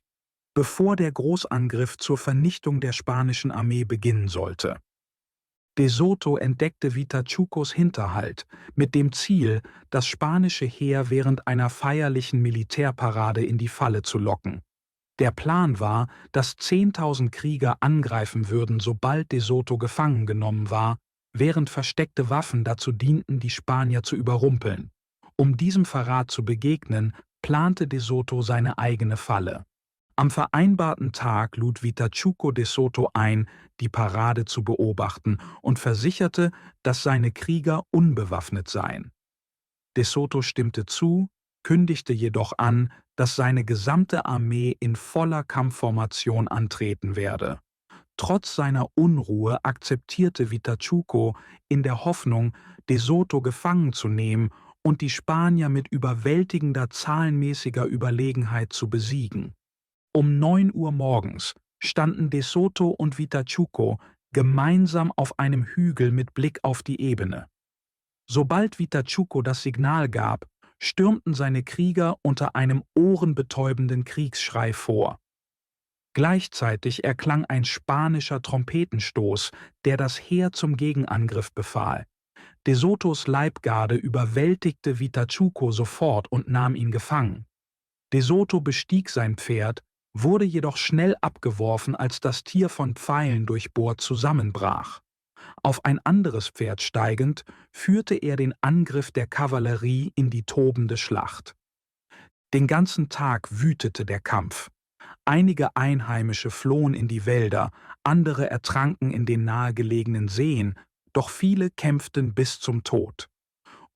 bevor der Großangriff zur Vernichtung der spanischen Armee beginnen sollte. De Soto entdeckte Vitachucos Hinterhalt mit dem Ziel, das spanische Heer während einer feierlichen Militärparade in die Falle zu locken. Der Plan war, dass 10.000 Krieger angreifen würden, sobald De Soto gefangen genommen war, während versteckte Waffen dazu dienten, die Spanier zu überrumpeln. Um diesem Verrat zu begegnen, plante De Soto seine eigene Falle. Am vereinbarten Tag lud Vitachuco De Soto ein, die Parade zu beobachten und versicherte, dass seine Krieger unbewaffnet seien. De Soto stimmte zu, kündigte jedoch an, dass seine gesamte Armee in voller Kampfformation antreten werde. Trotz seiner Unruhe akzeptierte Vitachuco in der Hoffnung, De Soto gefangen zu nehmen und die Spanier mit überwältigender zahlenmäßiger Überlegenheit zu besiegen. Um 9 Uhr morgens standen De Soto und Vitachuco gemeinsam auf einem Hügel mit Blick auf die Ebene. Sobald Vitachuco das Signal gab, stürmten seine Krieger unter einem ohrenbetäubenden Kriegsschrei vor. Gleichzeitig erklang ein spanischer Trompetenstoß, der das Heer zum Gegenangriff befahl. De Sotos Leibgarde überwältigte Vitachuco sofort und nahm ihn gefangen. De Soto bestieg sein Pferd, wurde jedoch schnell abgeworfen, als das Tier von Pfeilen durchbohrt zusammenbrach. Auf ein anderes Pferd steigend, führte er den Angriff der Kavallerie in die tobende Schlacht. Den ganzen Tag wütete der Kampf. Einige Einheimische flohen in die Wälder, andere ertranken in den nahegelegenen Seen, doch viele kämpften bis zum Tod.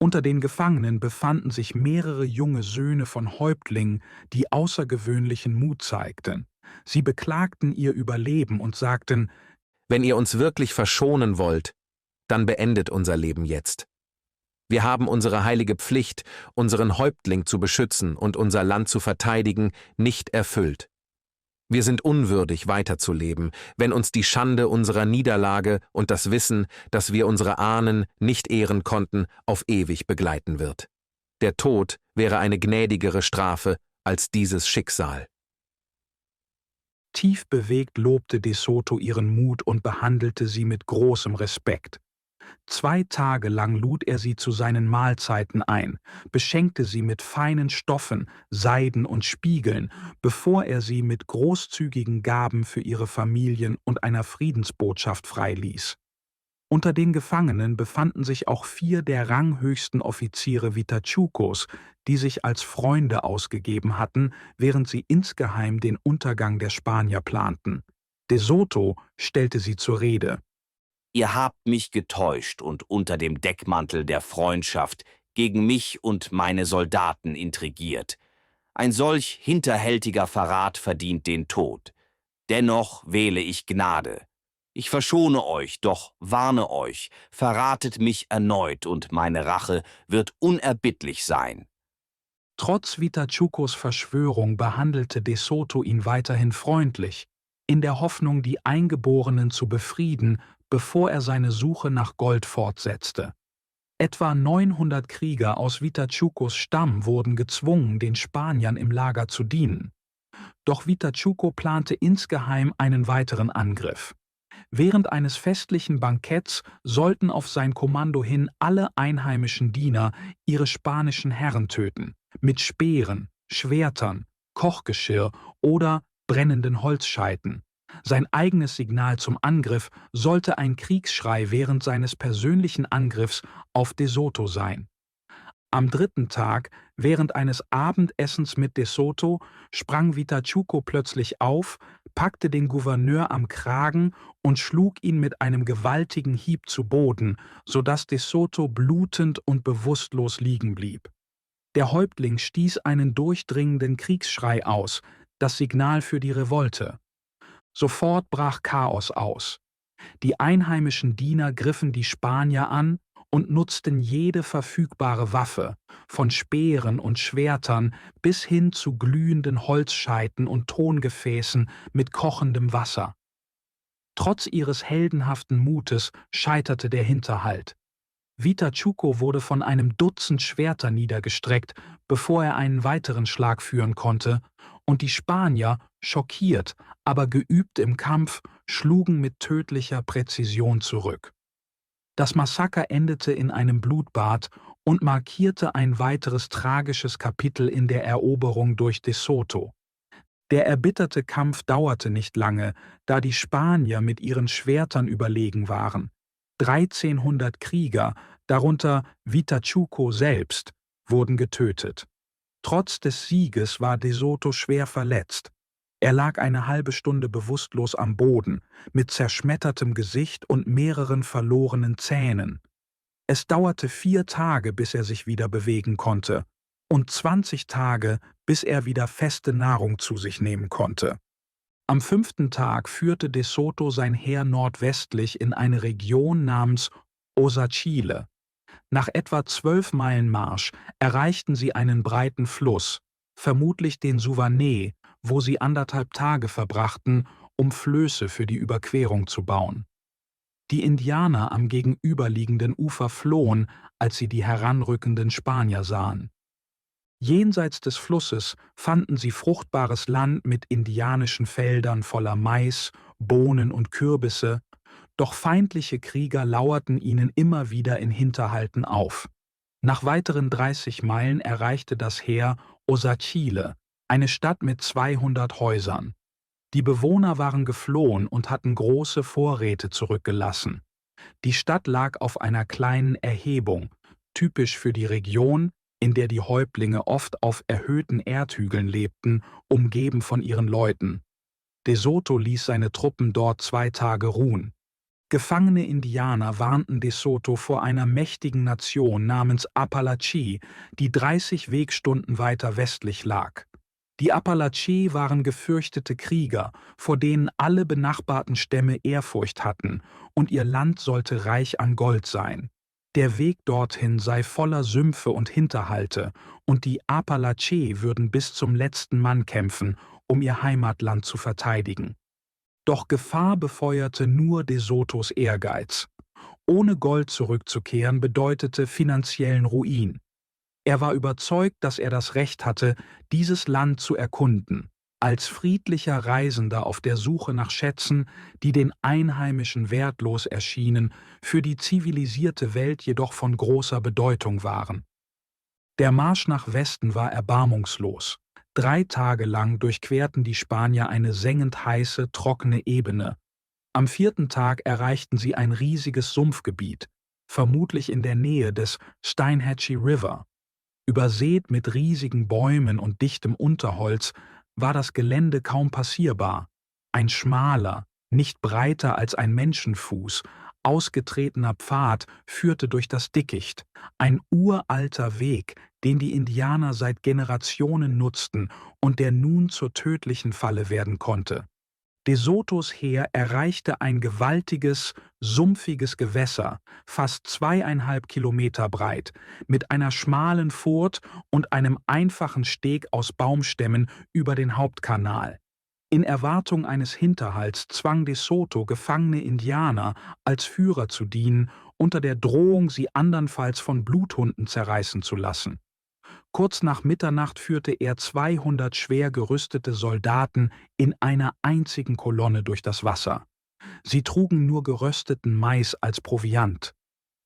Unter den Gefangenen befanden sich mehrere junge Söhne von Häuptlingen, die außergewöhnlichen Mut zeigten. Sie beklagten ihr Überleben und sagten: Wenn ihr uns wirklich verschonen wollt, dann beendet unser Leben jetzt. Wir haben unsere heilige Pflicht, unseren Häuptling zu beschützen und unser Land zu verteidigen, nicht erfüllt. Wir sind unwürdig, weiterzuleben, wenn uns die Schande unserer Niederlage und das Wissen, dass wir unsere Ahnen nicht ehren konnten, auf ewig begleiten wird. Der Tod wäre eine gnädigere Strafe als dieses Schicksal. Tief bewegt lobte De Soto ihren Mut und behandelte sie mit großem Respekt. 2 Tage lang lud er sie zu seinen Mahlzeiten ein, beschenkte sie mit feinen Stoffen, Seiden und Spiegeln, bevor er sie mit großzügigen Gaben für ihre Familien und einer Friedensbotschaft freiließ. Unter den Gefangenen befanden sich auch 4 der ranghöchsten Offiziere Vitachucos, die sich als Freunde ausgegeben hatten, während sie insgeheim den Untergang der Spanier planten. De Soto stellte sie zur Rede. Ihr habt mich getäuscht und unter dem Deckmantel der Freundschaft gegen mich und meine Soldaten intrigiert. Ein solch hinterhältiger Verrat verdient den Tod. Dennoch wähle ich Gnade. Ich verschone euch, doch warne euch, verratet mich erneut und meine Rache wird unerbittlich sein. Trotz Vitachucos Verschwörung behandelte De Soto ihn weiterhin freundlich, in der Hoffnung, die Eingeborenen zu befrieden, bevor er seine Suche nach Gold fortsetzte. Etwa 900 Krieger aus Vitachucos Stamm wurden gezwungen, den Spaniern im Lager zu dienen. Doch Vitachuco plante insgeheim einen weiteren Angriff. Während eines festlichen Banketts sollten auf sein Kommando hin alle einheimischen Diener ihre spanischen Herren töten, mit Speeren, Schwertern, Kochgeschirr oder brennenden Holzscheiten. Sein eigenes Signal zum Angriff sollte ein Kriegsschrei während seines persönlichen Angriffs auf De Soto sein. Am 3. Tag, während eines Abendessens mit De Soto, sprang Vitachuco plötzlich auf, packte den Gouverneur am Kragen und schlug ihn mit einem gewaltigen Hieb zu Boden, sodass De Soto blutend und bewusstlos liegen blieb. Der Häuptling stieß einen durchdringenden Kriegsschrei aus, das Signal für die Revolte. Sofort brach Chaos aus. Die einheimischen Diener griffen die Spanier an und nutzten jede verfügbare Waffe, von Speeren und Schwertern bis hin zu glühenden Holzscheiten und Tongefäßen mit kochendem Wasser. Trotz ihres heldenhaften Mutes scheiterte der Hinterhalt. Vitachuco wurde von einem Dutzend Schwerter niedergestreckt, bevor er einen weiteren Schlag führen konnte, und die Spanier, schockiert, aber geübt im Kampf, schlugen mit tödlicher Präzision zurück. Das Massaker endete in einem Blutbad und markierte ein weiteres tragisches Kapitel in der Eroberung durch De Soto. Der erbitterte Kampf dauerte nicht lange, da die Spanier mit ihren Schwertern überlegen waren. 1300 Krieger, darunter Vitachuco selbst, wurden getötet. Trotz des Sieges war De Soto schwer verletzt. Er lag eine halbe Stunde bewusstlos am Boden, mit zerschmettertem Gesicht und mehreren verlorenen Zähnen. Es dauerte 4 Tage, bis er sich wieder bewegen konnte, und 20 Tage, bis er wieder feste Nahrung zu sich nehmen konnte. Am 5. Tag führte De Soto sein Heer nordwestlich in eine Region namens Osachile. Nach etwa 12 Meilen Marsch erreichten sie einen breiten Fluss, vermutlich den Suvanee, wo sie 1,5 Tage verbrachten, um Flöße für die Überquerung zu bauen. Die Indianer am gegenüberliegenden Ufer flohen, als sie die heranrückenden Spanier sahen. Jenseits des Flusses fanden sie fruchtbares Land mit indianischen Feldern voller Mais, Bohnen und Kürbisse, doch feindliche Krieger lauerten ihnen immer wieder in Hinterhalten auf. Nach weiteren 30 Meilen erreichte das Heer Osachile, eine Stadt mit 200 Häusern. Die Bewohner waren geflohen und hatten große Vorräte zurückgelassen. Die Stadt lag auf einer kleinen Erhebung, typisch für die Region, in der die Häuptlinge oft auf erhöhten Erdhügeln lebten, umgeben von ihren Leuten. De Soto ließ seine Truppen dort 2 Tage ruhen. Gefangene Indianer warnten De Soto vor einer mächtigen Nation namens Apalachee, die 30 Wegstunden weiter westlich lag. Die Apalachee waren gefürchtete Krieger, vor denen alle benachbarten Stämme Ehrfurcht hatten, und ihr Land sollte reich an Gold sein. Der Weg dorthin sei voller Sümpfe und Hinterhalte, und die Apalachee würden bis zum letzten Mann kämpfen, um ihr Heimatland zu verteidigen. Doch Gefahr befeuerte nur De Sotos Ehrgeiz. Ohne Gold zurückzukehren bedeutete finanziellen Ruin. Er war überzeugt, dass er das Recht hatte, dieses Land zu erkunden, als friedlicher Reisender auf der Suche nach Schätzen, die den Einheimischen wertlos erschienen, für die zivilisierte Welt jedoch von großer Bedeutung waren. Der Marsch nach Westen war erbarmungslos. 3 Tage lang durchquerten die Spanier eine sengend heiße, trockene Ebene. Am 4. Tag erreichten sie ein riesiges Sumpfgebiet, vermutlich in der Nähe des Steinhatchee River. Übersät mit riesigen Bäumen und dichtem Unterholz war das Gelände kaum passierbar. Ein schmaler, nicht breiter als ein Menschenfuß, ausgetretener Pfad führte durch das Dickicht, ein uralter Weg, den die Indianer seit Generationen nutzten und der nun zur tödlichen Falle werden konnte. De Sotos Heer erreichte ein gewaltiges, sumpfiges Gewässer, fast 2,5 Kilometer breit, mit einer schmalen Furt und einem einfachen Steg aus Baumstämmen über den Hauptkanal. In Erwartung eines Hinterhalts zwang De Soto gefangene Indianer als Führer zu dienen, unter der Drohung, sie andernfalls von Bluthunden zerreißen zu lassen. Kurz nach Mitternacht führte er 200 schwer gerüstete Soldaten in einer einzigen Kolonne durch das Wasser. Sie trugen nur gerösteten Mais als Proviant.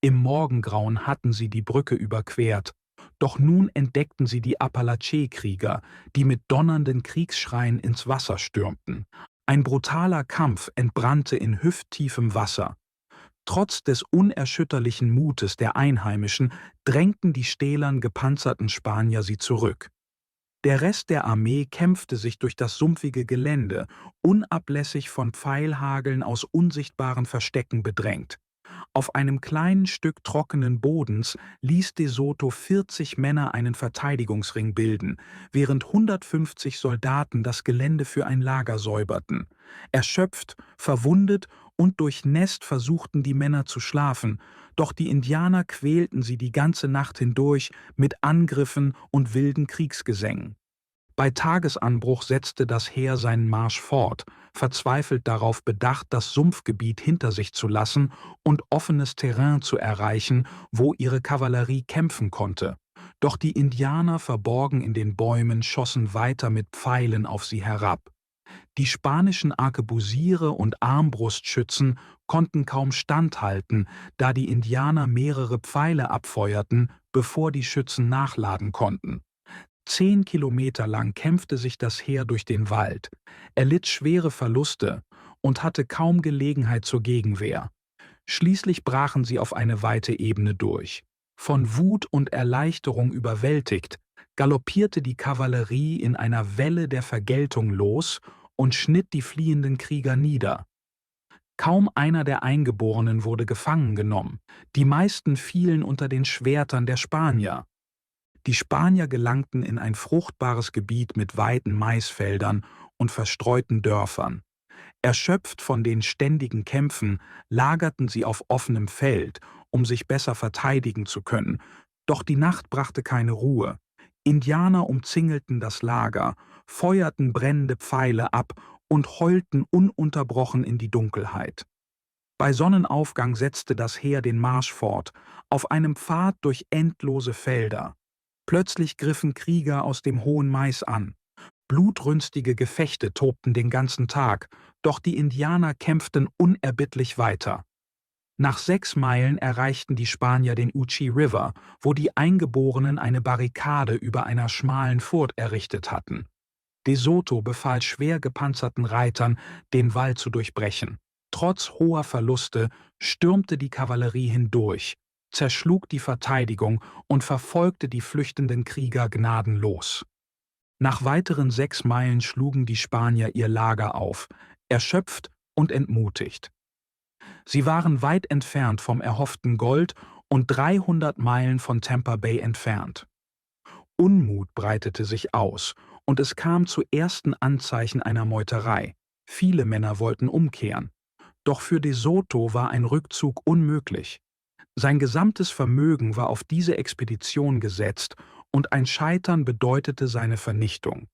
Im Morgengrauen hatten sie die Brücke überquert, doch nun entdeckten sie die Apalachee-Krieger, die mit donnernden Kriegsschreien ins Wasser stürmten. Ein brutaler Kampf entbrannte in hüfttiefem Wasser. Trotz des unerschütterlichen Mutes der Einheimischen drängten die stählern gepanzerten Spanier sie zurück. Der Rest der Armee kämpfte sich durch das sumpfige Gelände, unablässig von Pfeilhageln aus unsichtbaren Verstecken bedrängt. Auf einem kleinen Stück trockenen Bodens ließ de Soto 40 Männer einen Verteidigungsring bilden, während 150 Soldaten das Gelände für ein Lager säuberten. Erschöpft, verwundet und durchnässt versuchten die Männer zu schlafen, doch die Indianer quälten sie die ganze Nacht hindurch mit Angriffen und wilden Kriegsgesängen. Bei Tagesanbruch setzte das Heer seinen Marsch fort, verzweifelt darauf bedacht, das Sumpfgebiet hinter sich zu lassen und offenes Terrain zu erreichen, wo ihre Kavallerie kämpfen konnte. Doch die Indianer, verborgen in den Bäumen, schossen weiter mit Pfeilen auf sie herab. Die spanischen Arkebusiere und Armbrustschützen konnten kaum standhalten, da die Indianer mehrere Pfeile abfeuerten, bevor die Schützen nachladen konnten. 10 Kilometer lang kämpfte sich das Heer durch den Wald, erlitt schwere Verluste und hatte kaum Gelegenheit zur Gegenwehr. Schließlich brachen sie auf eine weite Ebene durch. Von Wut und Erleichterung überwältigt, galoppierte die Kavallerie in einer Welle der Vergeltung los und schnitt die fliehenden Krieger nieder. Kaum einer der Eingeborenen wurde gefangen genommen, die meisten fielen unter den Schwertern der Spanier. Die Spanier gelangten in ein fruchtbares Gebiet mit weiten Maisfeldern und verstreuten Dörfern. Erschöpft von den ständigen Kämpfen lagerten sie auf offenem Feld, um sich besser verteidigen zu können, doch die Nacht brachte keine Ruhe. Indianer umzingelten das Lager, feuerten brennende Pfeile ab und heulten ununterbrochen in die Dunkelheit. Bei Sonnenaufgang setzte das Heer den Marsch fort, auf einem Pfad durch endlose Felder. Plötzlich griffen Krieger aus dem hohen Mais an. Blutrünstige Gefechte tobten den ganzen Tag, doch die Indianer kämpften unerbittlich weiter. Nach 6 Meilen erreichten die Spanier den Uchi River, wo die Eingeborenen eine Barrikade über einer schmalen Furt errichtet hatten. De Soto befahl schwer gepanzerten Reitern, den Wall zu durchbrechen. Trotz hoher Verluste stürmte die Kavallerie hindurch, zerschlug die Verteidigung und verfolgte die flüchtenden Krieger gnadenlos. Nach weiteren 6 Meilen schlugen die Spanier ihr Lager auf, erschöpft und entmutigt. Sie waren weit entfernt vom erhofften Gold und 300 Meilen von Tampa Bay entfernt. Unmut breitete sich aus und es kam zu ersten Anzeichen einer Meuterei. Viele Männer wollten umkehren. Doch für de Soto war ein Rückzug unmöglich. Sein gesamtes Vermögen war auf diese Expedition gesetzt und ein Scheitern bedeutete seine Vernichtung.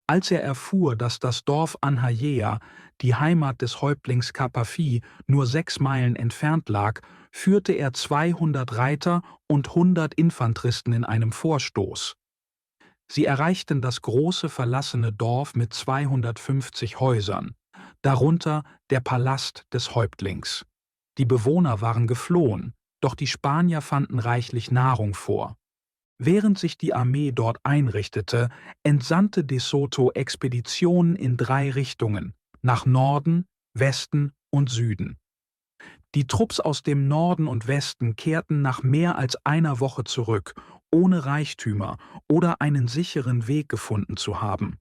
Als er erfuhr, dass das Dorf Anhayea, die Heimat des Häuptlings Capafi, nur 6 Meilen entfernt lag, führte er 200 Reiter und 100 Infanteristen in einem Vorstoß. Sie erreichten das große verlassene Dorf mit 250 Häusern, darunter der Palast des Häuptlings. Die Bewohner waren geflohen, doch die Spanier fanden reichlich Nahrung vor. Während sich die Armee dort einrichtete, entsandte de Soto Expeditionen in 3 Richtungen, nach Norden, Westen und Süden. Die Trupps aus dem Norden und Westen kehrten nach mehr als einer Woche zurück, ohne Reichtümer oder einen sicheren Weg gefunden zu haben.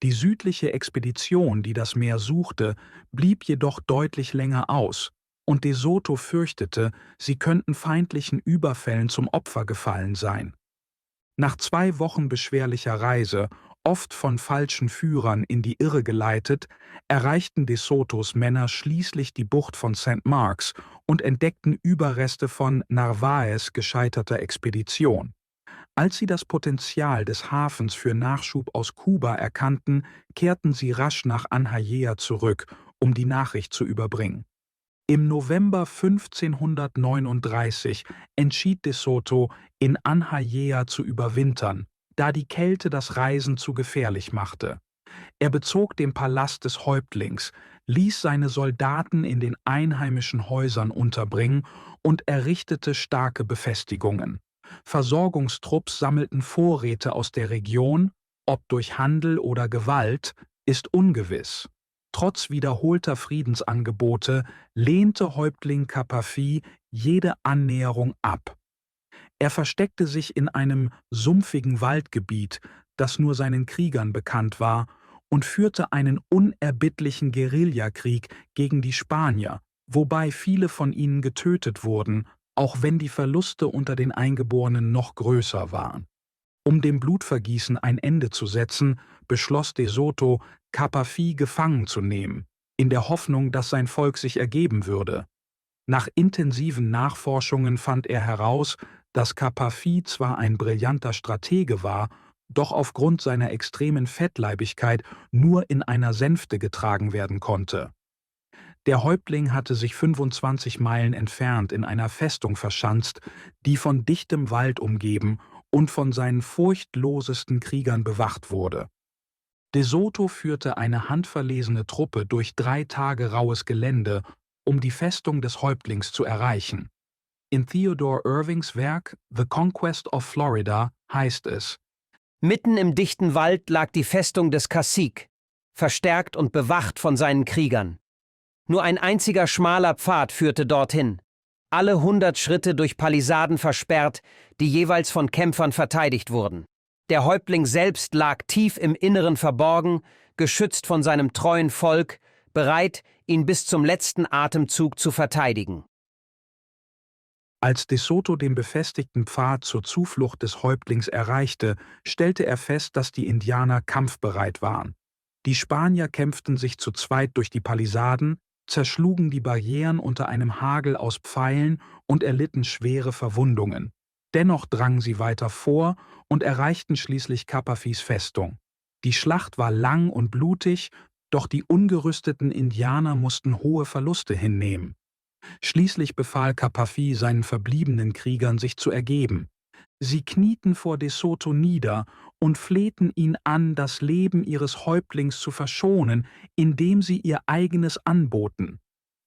Die südliche Expedition, die das Meer suchte, blieb jedoch deutlich länger aus, und de Soto fürchtete, sie könnten feindlichen Überfällen zum Opfer gefallen sein. Nach 2 Wochen beschwerlicher Reise, oft von falschen Führern in die Irre geleitet, erreichten de Sotos Männer schließlich die Bucht von St. Marks und entdeckten Überreste von Narváez gescheiterter Expedition. Als sie das Potenzial des Hafens für Nachschub aus Kuba erkannten, kehrten sie rasch nach Anhayea zurück, um die Nachricht zu überbringen. Im November 1539 entschied de Soto, in Anhayea zu überwintern, da die Kälte das Reisen zu gefährlich machte. Er bezog den Palast des Häuptlings, ließ seine Soldaten in den einheimischen Häusern unterbringen und errichtete starke Befestigungen. Versorgungstrupps sammelten Vorräte aus der Region, ob durch Handel oder Gewalt, ist ungewiss. Trotz wiederholter Friedensangebote lehnte Häuptling Capafi jede Annäherung ab. Er versteckte sich in einem sumpfigen Waldgebiet, das nur seinen Kriegern bekannt war, und führte einen unerbittlichen Guerillakrieg gegen die Spanier, wobei viele von ihnen getötet wurden, auch wenn die Verluste unter den Eingeborenen noch größer waren. Um dem Blutvergießen ein Ende zu setzen, beschloss De Soto, Capafi gefangen zu nehmen, in der Hoffnung, dass sein Volk sich ergeben würde. Nach intensiven Nachforschungen fand er heraus, dass Capafi zwar ein brillanter Stratege war, doch aufgrund seiner extremen Fettleibigkeit nur in einer Sänfte getragen werden konnte. Der Häuptling hatte sich 25 Meilen entfernt in einer Festung verschanzt, die von dichtem Wald umgeben und von seinen furchtlosesten Kriegern bewacht wurde. De Soto führte eine handverlesene Truppe durch 3 Tage raues Gelände, um die Festung des Häuptlings zu erreichen. In Theodore Irvings Werk The Conquest of Florida heißt es: Mitten im dichten Wald lag die Festung des Cacique, verstärkt und bewacht von seinen Kriegern. Nur ein einziger schmaler Pfad führte dorthin, alle 100 Schritte durch Palisaden versperrt, die jeweils von Kämpfern verteidigt wurden. Der Häuptling selbst lag tief im Inneren verborgen, geschützt von seinem treuen Volk, bereit, ihn bis zum letzten Atemzug zu verteidigen. Als De Soto den befestigten Pfad zur Zuflucht des Häuptlings erreichte, stellte er fest, dass die Indianer kampfbereit waren. Die Spanier kämpften sich zu zweit durch die Palisaden, zerschlugen die Barrieren unter einem Hagel aus Pfeilen und erlitten schwere Verwundungen. Dennoch drangen sie weiter vor und erreichten schließlich Capafis Festung. Die Schlacht war lang und blutig, doch die ungerüsteten Indianer mussten hohe Verluste hinnehmen. Schließlich befahl Capafi seinen verbliebenen Kriegern, sich zu ergeben. Sie knieten vor De Soto nieder und flehten ihn an, das Leben ihres Häuptlings zu verschonen, indem sie ihr eigenes anboten.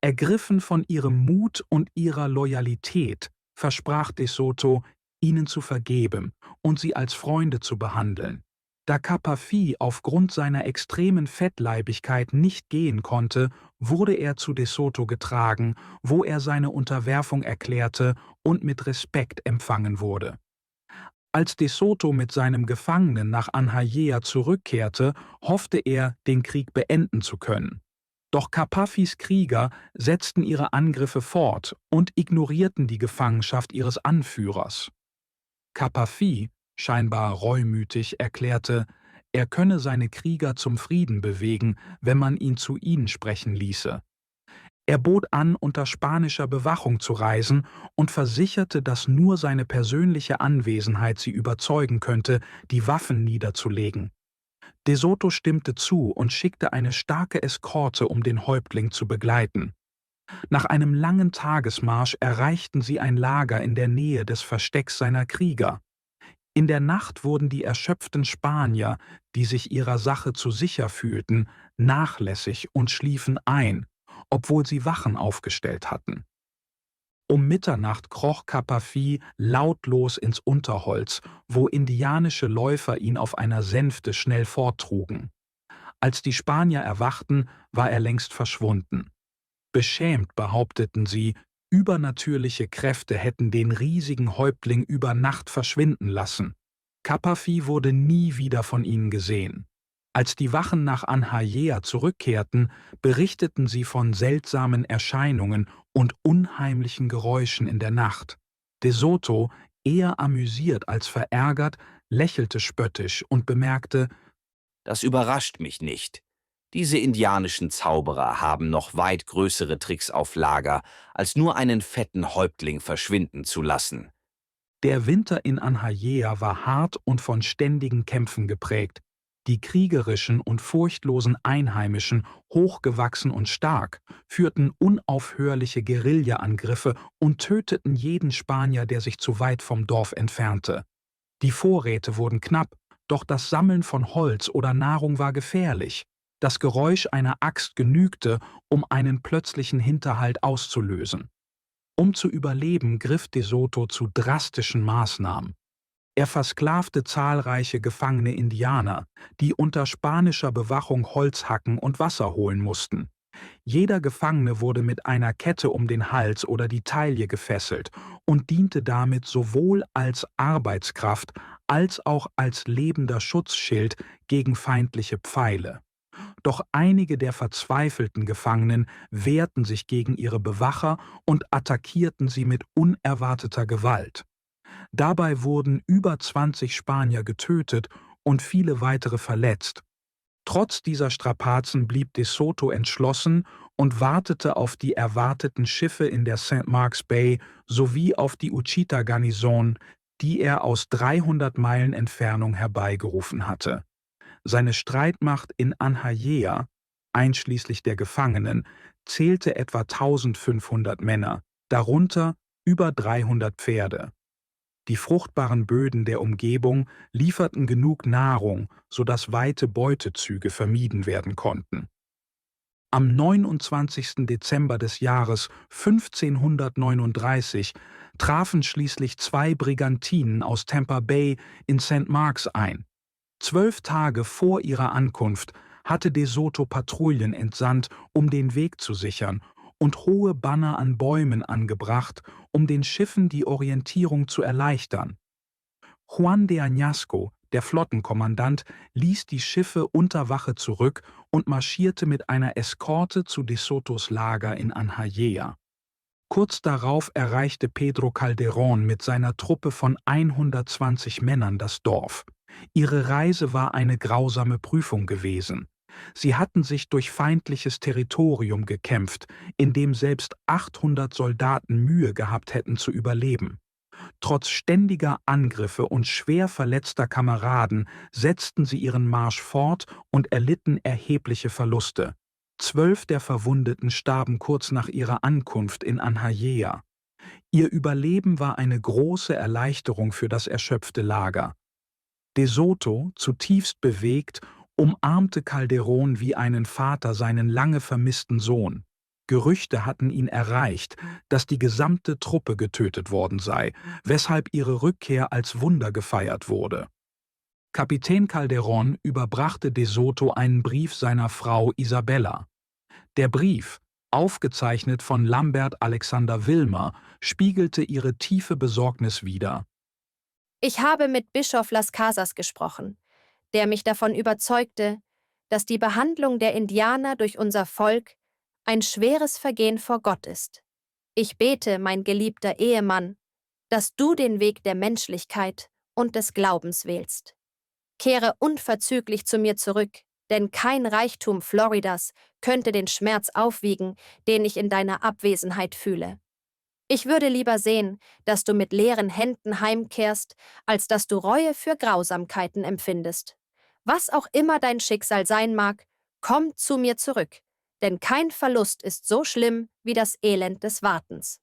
Ergriffen von ihrem Mut und ihrer Loyalität versprach De Soto, ihnen zu vergeben und sie als Freunde zu behandeln. Da Capafi aufgrund seiner extremen Fettleibigkeit nicht gehen konnte, wurde er zu De Soto getragen, wo er seine Unterwerfung erklärte und mit Respekt empfangen wurde. Als De Soto mit seinem Gefangenen nach Anhajea zurückkehrte, hoffte er, den Krieg beenden zu können. Doch Capafis Krieger setzten ihre Angriffe fort und ignorierten die Gefangenschaft ihres Anführers. Capafi, scheinbar reumütig, erklärte, er könne seine Krieger zum Frieden bewegen, wenn man ihn zu ihnen sprechen ließe. Er bot an, unter spanischer Bewachung zu reisen und versicherte, dass nur seine persönliche Anwesenheit sie überzeugen könnte, die Waffen niederzulegen. De Soto stimmte zu und schickte eine starke Eskorte, um den Häuptling zu begleiten. Nach einem langen Tagesmarsch erreichten sie ein Lager in der Nähe des Verstecks seiner Krieger. In der Nacht wurden die erschöpften Spanier, die sich ihrer Sache zu sicher fühlten, nachlässig und schliefen ein, obwohl sie Wachen aufgestellt hatten. Um Mitternacht kroch Capafi lautlos ins Unterholz, wo indianische Läufer ihn auf einer Sänfte schnell forttrugen. Als die Spanier erwachten, war er längst verschwunden. Beschämt behaupteten sie, übernatürliche Kräfte hätten den riesigen Häuptling über Nacht verschwinden lassen. Capafi wurde nie wieder von ihnen gesehen. Als die Wachen nach Anhajea zurückkehrten, berichteten sie von seltsamen Erscheinungen und unheimlichen Geräuschen in der Nacht. De Soto, eher amüsiert als verärgert, lächelte spöttisch und bemerkte: Das überrascht mich nicht. Diese indianischen Zauberer haben noch weit größere Tricks auf Lager, als nur einen fetten Häuptling verschwinden zu lassen. Der Winter in Anhajea war hart und von ständigen Kämpfen geprägt. Die kriegerischen und furchtlosen Einheimischen, hochgewachsen und stark, führten unaufhörliche Guerilla-Angriffe und töteten jeden Spanier, der sich zu weit vom Dorf entfernte. Die Vorräte wurden knapp, doch das Sammeln von Holz oder Nahrung war gefährlich. Das Geräusch einer Axt genügte, um einen plötzlichen Hinterhalt auszulösen. Um zu überleben, griff De Soto zu drastischen Maßnahmen. Er versklavte zahlreiche gefangene Indianer, die unter spanischer Bewachung Holz hacken und Wasser holen mussten. Jeder Gefangene wurde mit einer Kette um den Hals oder die Taille gefesselt und diente damit sowohl als Arbeitskraft als auch als lebender Schutzschild gegen feindliche Pfeile. Doch einige der verzweifelten Gefangenen wehrten sich gegen ihre Bewacher und attackierten sie mit unerwarteter Gewalt. Dabei wurden über 20 Spanier getötet und viele weitere verletzt. Trotz dieser Strapazen blieb de Soto entschlossen und wartete auf die erwarteten Schiffe in der St. Mark's Bay sowie auf die Uchita-Garnison, die er aus 300 Meilen Entfernung herbeigerufen hatte. Seine Streitmacht in Anhajea, einschließlich der Gefangenen, zählte etwa 1500 Männer, darunter über 300 Pferde. Die fruchtbaren Böden der Umgebung lieferten genug Nahrung, sodass weite Beutezüge vermieden werden konnten. Am 29. Dezember des Jahres 1539 trafen schließlich 2 Brigantinen aus Tampa Bay in St. Mark's ein. 12 Tage vor ihrer Ankunft hatte de Soto Patrouillen entsandt, um den Weg zu sichern, und hohe Banner an Bäumen angebracht, um den Schiffen die Orientierung zu erleichtern. Juan de Añasco, der Flottenkommandant, ließ die Schiffe unter Wache zurück und marschierte mit einer Eskorte zu de Sotos Lager in Anhajea. Kurz darauf erreichte Pedro Calderón mit seiner Truppe von 120 Männern das Dorf. Ihre Reise war eine grausame Prüfung gewesen. Sie hatten sich durch feindliches Territorium gekämpft, in dem selbst 800 Soldaten Mühe gehabt hätten zu überleben. Trotz ständiger Angriffe und schwer verletzter Kameraden setzten sie ihren Marsch fort und erlitten erhebliche Verluste. 12 der Verwundeten starben kurz nach ihrer Ankunft in Anhajea. Ihr Überleben war eine große Erleichterung für das erschöpfte Lager. De Soto, zutiefst bewegt, umarmte Calderón wie einen Vater seinen lange vermissten Sohn. Gerüchte hatten ihn erreicht, dass die gesamte Truppe getötet worden sei, weshalb ihre Rückkehr als Wunder gefeiert wurde. Kapitän Calderón überbrachte de Soto einen Brief seiner Frau Isabella. Der Brief, aufgezeichnet von Lambert Alexander Wilmer, spiegelte ihre tiefe Besorgnis wider. Ich habe mit Bischof Las Casas gesprochen, der mich davon überzeugte, dass die Behandlung der Indianer durch unser Volk ein schweres Vergehen vor Gott ist. Ich bete, mein geliebter Ehemann, dass du den Weg der Menschlichkeit und des Glaubens wählst. Kehre unverzüglich zu mir zurück, denn kein Reichtum Floridas könnte den Schmerz aufwiegen, den ich in deiner Abwesenheit fühle. Ich würde lieber sehen, dass du mit leeren Händen heimkehrst, als dass du Reue für Grausamkeiten empfindest. Was auch immer dein Schicksal sein mag, komm zu mir zurück, denn kein Verlust ist so schlimm wie das Elend des Wartens.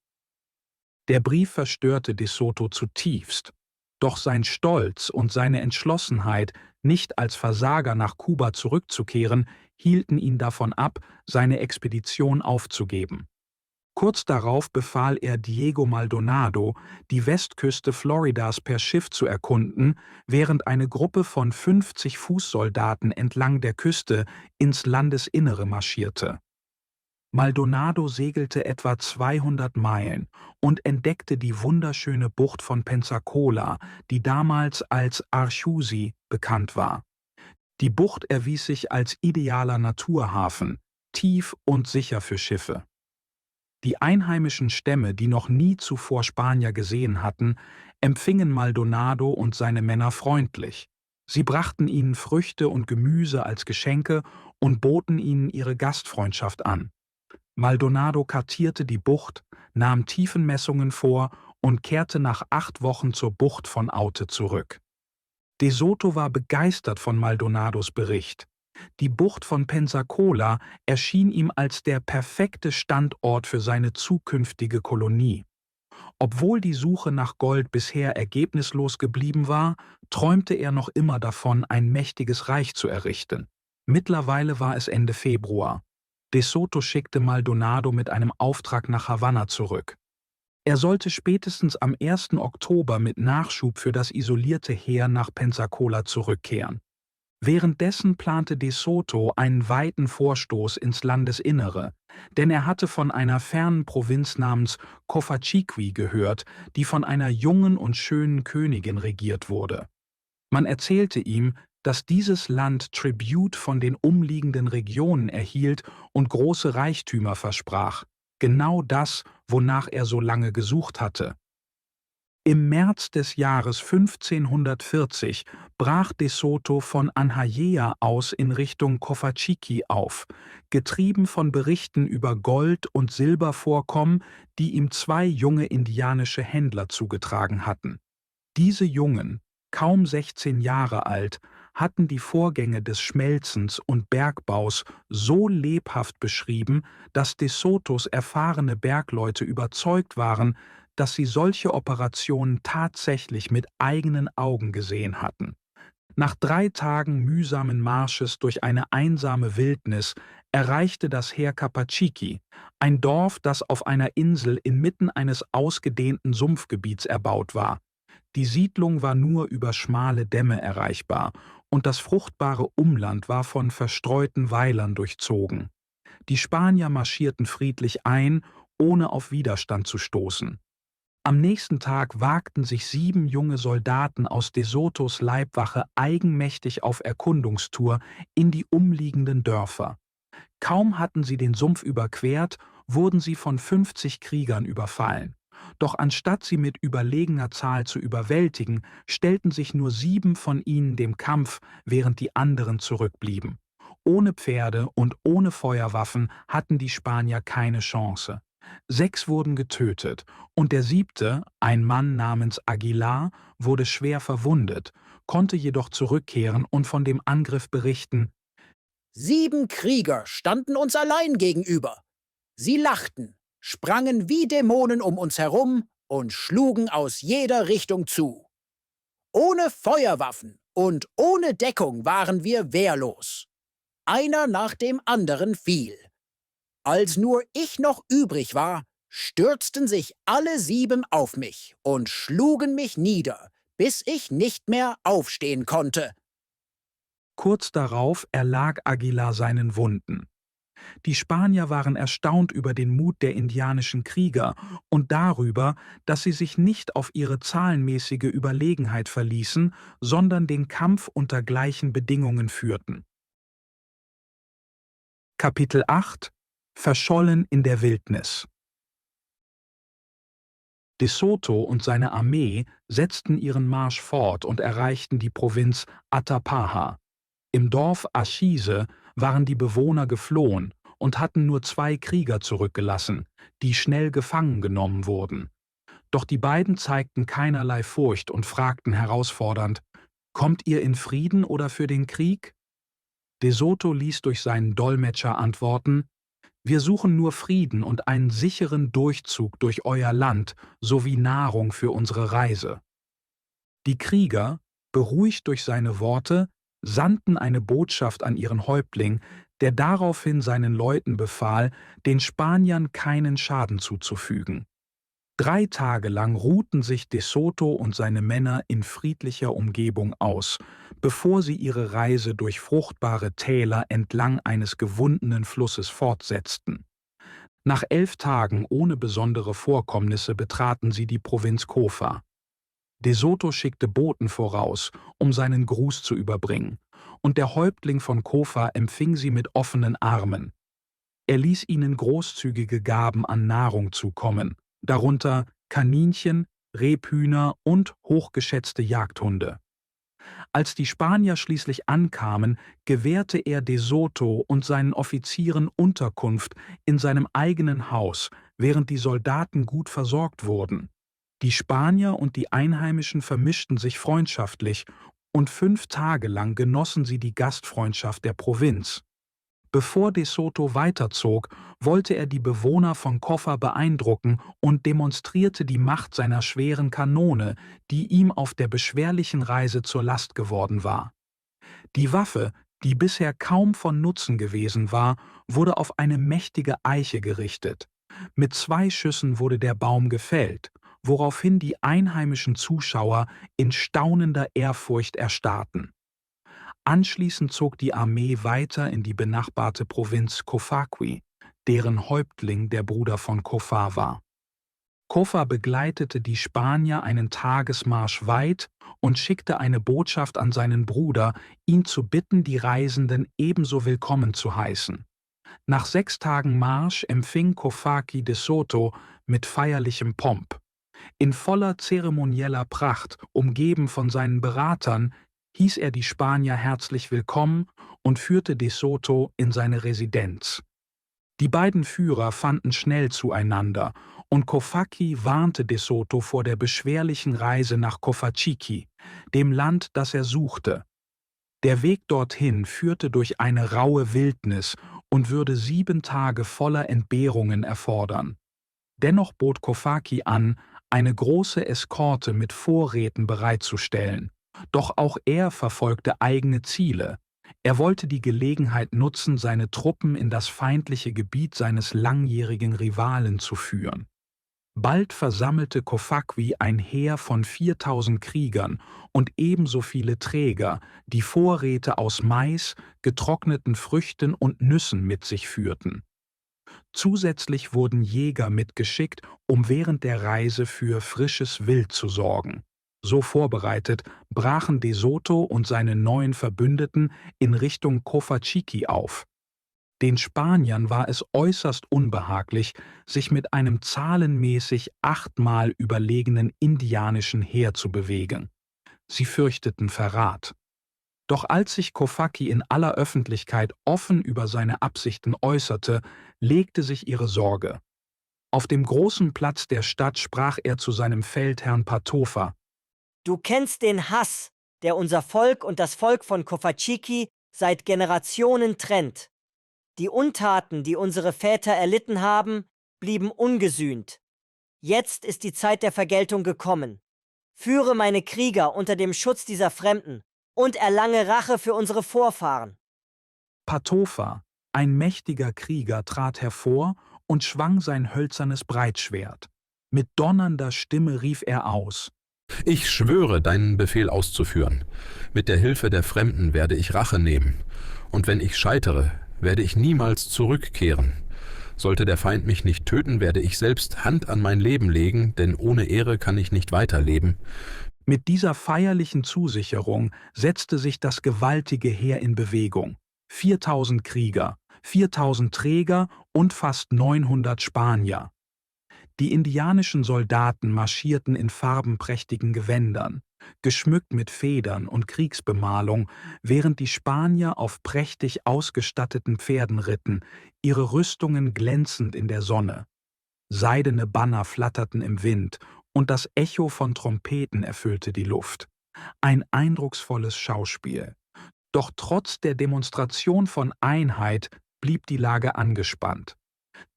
Der Brief verstörte de Soto zutiefst, doch sein Stolz und seine Entschlossenheit, nicht als Versager nach Kuba zurückzukehren, hielten ihn davon ab, seine Expedition aufzugeben. Kurz darauf befahl er Diego Maldonado, die Westküste Floridas per Schiff zu erkunden, während eine Gruppe von 50 Fußsoldaten entlang der Küste ins Landesinnere marschierte. Maldonado segelte etwa 200 Meilen und entdeckte die wunderschöne Bucht von Pensacola, die damals als Archusi bekannt war. Die Bucht erwies sich als idealer Naturhafen, tief und sicher für Schiffe. Die einheimischen Stämme, die noch nie zuvor Spanier gesehen hatten, empfingen Maldonado und seine Männer freundlich. Sie brachten ihnen Früchte und Gemüse als Geschenke und boten ihnen ihre Gastfreundschaft an. Maldonado kartierte die Bucht, nahm Tiefenmessungen vor und kehrte nach 8 Wochen zur Bucht von Aute zurück. De Soto war begeistert von Maldonados Bericht. Die Bucht von Pensacola erschien ihm als der perfekte Standort für seine zukünftige Kolonie. Obwohl die Suche nach Gold bisher ergebnislos geblieben war, träumte er noch immer davon, ein mächtiges Reich zu errichten. Mittlerweile war es Ende Februar. De Soto schickte Maldonado mit einem Auftrag nach Havanna zurück. Er sollte spätestens am 1. Oktober mit Nachschub für das isolierte Heer nach Pensacola zurückkehren. Währenddessen plante de Soto einen weiten Vorstoß ins Landesinnere, denn er hatte von einer fernen Provinz namens Cofachiqui gehört, die von einer jungen und schönen Königin regiert wurde. Man erzählte ihm, dass dieses Land Tribut von den umliegenden Regionen erhielt und große Reichtümer versprach, genau das, wonach er so lange gesucht hatte. Im März des Jahres 1540 brach De Soto von Anhajea aus in Richtung Cofachiqui auf, getrieben von Berichten über Gold- und Silbervorkommen, die ihm 2 junge indianische Händler zugetragen hatten. Diese Jungen, kaum 16 Jahre alt, hatten die Vorgänge des Schmelzens und Bergbaus so lebhaft beschrieben, dass De Sotos erfahrene Bergleute überzeugt waren, dass sie solche Operationen tatsächlich mit eigenen Augen gesehen hatten. Nach 3 Tagen mühsamen Marsches durch eine einsame Wildnis erreichte das Heer Capachiqui, ein Dorf, das auf einer Insel inmitten eines ausgedehnten Sumpfgebiets erbaut war. Die Siedlung war nur über schmale Dämme erreichbar und das fruchtbare Umland war von verstreuten Weilern durchzogen. Die Spanier marschierten friedlich ein, ohne auf Widerstand zu stoßen. Am nächsten Tag wagten sich 7 junge Soldaten aus De Sotos Leibwache eigenmächtig auf Erkundungstour in die umliegenden Dörfer. Kaum hatten sie den Sumpf überquert, wurden sie von 50 Kriegern überfallen. Doch anstatt sie mit überlegener Zahl zu überwältigen, stellten sich nur 7 von ihnen dem Kampf, während die anderen zurückblieben. Ohne Pferde und ohne Feuerwaffen hatten die Spanier keine Chance. 6 wurden getötet und der 7., ein Mann namens Aguilar, wurde schwer verwundet, konnte jedoch zurückkehren und von dem Angriff berichten. 7 Krieger standen uns allein gegenüber. Sie lachten, sprangen wie Dämonen um uns herum und schlugen aus jeder Richtung zu. Ohne Feuerwaffen und ohne Deckung waren wir wehrlos. Einer nach dem anderen fiel. Als nur ich noch übrig war, stürzten sich alle 7 auf mich und schlugen mich nieder, bis ich nicht mehr aufstehen konnte. Kurz darauf erlag Aguilar seinen Wunden. Die Spanier waren erstaunt über den Mut der indianischen Krieger und darüber, dass sie sich nicht auf ihre zahlenmäßige Überlegenheit verließen, sondern den Kampf unter gleichen Bedingungen führten. Kapitel 8 – Verschollen in der Wildnis. De Soto und seine Armee setzten ihren Marsch fort und erreichten die Provinz Atapaha. Im Dorf Achise waren die Bewohner geflohen und hatten nur 2 Krieger zurückgelassen, die schnell gefangen genommen wurden. Doch die beiden zeigten keinerlei Furcht und fragten herausfordernd: »Kommt ihr in Frieden oder für den Krieg?« De Soto ließ durch seinen Dolmetscher antworten: »Wir suchen nur Frieden und einen sicheren Durchzug durch euer Land sowie Nahrung für unsere Reise.« Die Krieger, beruhigt durch seine Worte, sandten eine Botschaft an ihren Häuptling, der daraufhin seinen Leuten befahl, den Spaniern keinen Schaden zuzufügen. 3 Tage lang ruhten sich De Soto und seine Männer in friedlicher Umgebung aus, bevor sie ihre Reise durch fruchtbare Täler entlang eines gewundenen Flusses fortsetzten. Nach 11 Tagen ohne besondere Vorkommnisse betraten sie die Provinz Cofa. De Soto schickte Boten voraus, um seinen Gruß zu überbringen, und der Häuptling von Cofa empfing sie mit offenen Armen. Er ließ ihnen großzügige Gaben an Nahrung zukommen, darunter Kaninchen, Rebhühner und hochgeschätzte Jagdhunde. Als die Spanier schließlich ankamen, gewährte er De Soto und seinen Offizieren Unterkunft in seinem eigenen Haus, während die Soldaten gut versorgt wurden. Die Spanier und die Einheimischen vermischten sich freundschaftlich und 5 Tage lang genossen sie die Gastfreundschaft der Provinz. Bevor De Soto weiterzog, wollte er die Bewohner von Cofa beeindrucken und demonstrierte die Macht seiner schweren Kanone, die ihm auf der beschwerlichen Reise zur Last geworden war. Die Waffe, die bisher kaum von Nutzen gewesen war, wurde auf eine mächtige Eiche gerichtet. Mit 2 Schüssen wurde der Baum gefällt, woraufhin die einheimischen Zuschauer in staunender Ehrfurcht erstarrten. Anschließend zog die Armee weiter in die benachbarte Provinz Cofaqui, deren Häuptling der Bruder von Cofa war. Kofa begleitete die Spanier einen Tagesmarsch weit und schickte eine Botschaft an seinen Bruder, ihn zu bitten, die Reisenden ebenso willkommen zu heißen. Nach 6 Tagen Marsch empfing Kofaki de Soto mit feierlichem Pomp. In voller zeremonieller Pracht, umgeben von seinen Beratern, hieß er die Spanier herzlich willkommen und führte de Soto in seine Residenz. Die beiden Führer fanden schnell zueinander und Kofaki warnte de Soto vor der beschwerlichen Reise nach Cofachiqui, dem Land, das er suchte. Der Weg dorthin führte durch eine raue Wildnis und würde 7 Tage voller Entbehrungen erfordern. Dennoch bot Kofaki an, eine große Eskorte mit Vorräten bereitzustellen. Doch auch er verfolgte eigene Ziele. Er wollte die Gelegenheit nutzen, seine Truppen in das feindliche Gebiet seines langjährigen Rivalen zu führen. Bald versammelte Kofaki ein Heer von 4000 Kriegern und ebenso viele Träger, die Vorräte aus Mais, getrockneten Früchten und Nüssen mit sich führten. Zusätzlich wurden Jäger mitgeschickt, um während der Reise für frisches Wild zu sorgen. So vorbereitet brachen de Soto und seine neuen Verbündeten in Richtung Cofachiqui auf. Den Spaniern war es äußerst unbehaglich, sich mit einem zahlenmäßig 8-mal überlegenen indianischen Heer zu bewegen. Sie fürchteten Verrat. Doch als sich Kofaki in aller Öffentlichkeit offen über seine Absichten äußerte, legte sich ihre Sorge. Auf dem großen Platz der Stadt sprach er zu seinem Feldherrn Patofa: Du kennst den Hass, der unser Volk und das Volk von Cofachiqui seit Generationen trennt. Die Untaten, die unsere Väter erlitten haben, blieben ungesühnt. Jetzt ist die Zeit der Vergeltung gekommen. Führe meine Krieger unter dem Schutz dieser Fremden und erlange Rache für unsere Vorfahren. Patofa, ein mächtiger Krieger, trat hervor und schwang sein hölzernes Breitschwert. Mit donnernder Stimme rief er aus: Ich schwöre, deinen Befehl auszuführen. Mit der Hilfe der Fremden werde ich Rache nehmen. Und wenn ich scheitere, werde ich niemals zurückkehren. Sollte der Feind mich nicht töten, werde ich selbst Hand an mein Leben legen, denn ohne Ehre kann ich nicht weiterleben. Mit dieser feierlichen Zusicherung setzte sich das gewaltige Heer in Bewegung. 4000 Krieger, 4000 Träger und fast 900 Spanier. Die indianischen Soldaten marschierten in farbenprächtigen Gewändern, geschmückt mit Federn und Kriegsbemalung, während die Spanier auf prächtig ausgestatteten Pferden ritten, ihre Rüstungen glänzend in der Sonne. Seidene Banner flatterten im Wind und das Echo von Trompeten erfüllte die Luft. Ein eindrucksvolles Schauspiel. Doch trotz der Demonstration von Einheit blieb die Lage angespannt.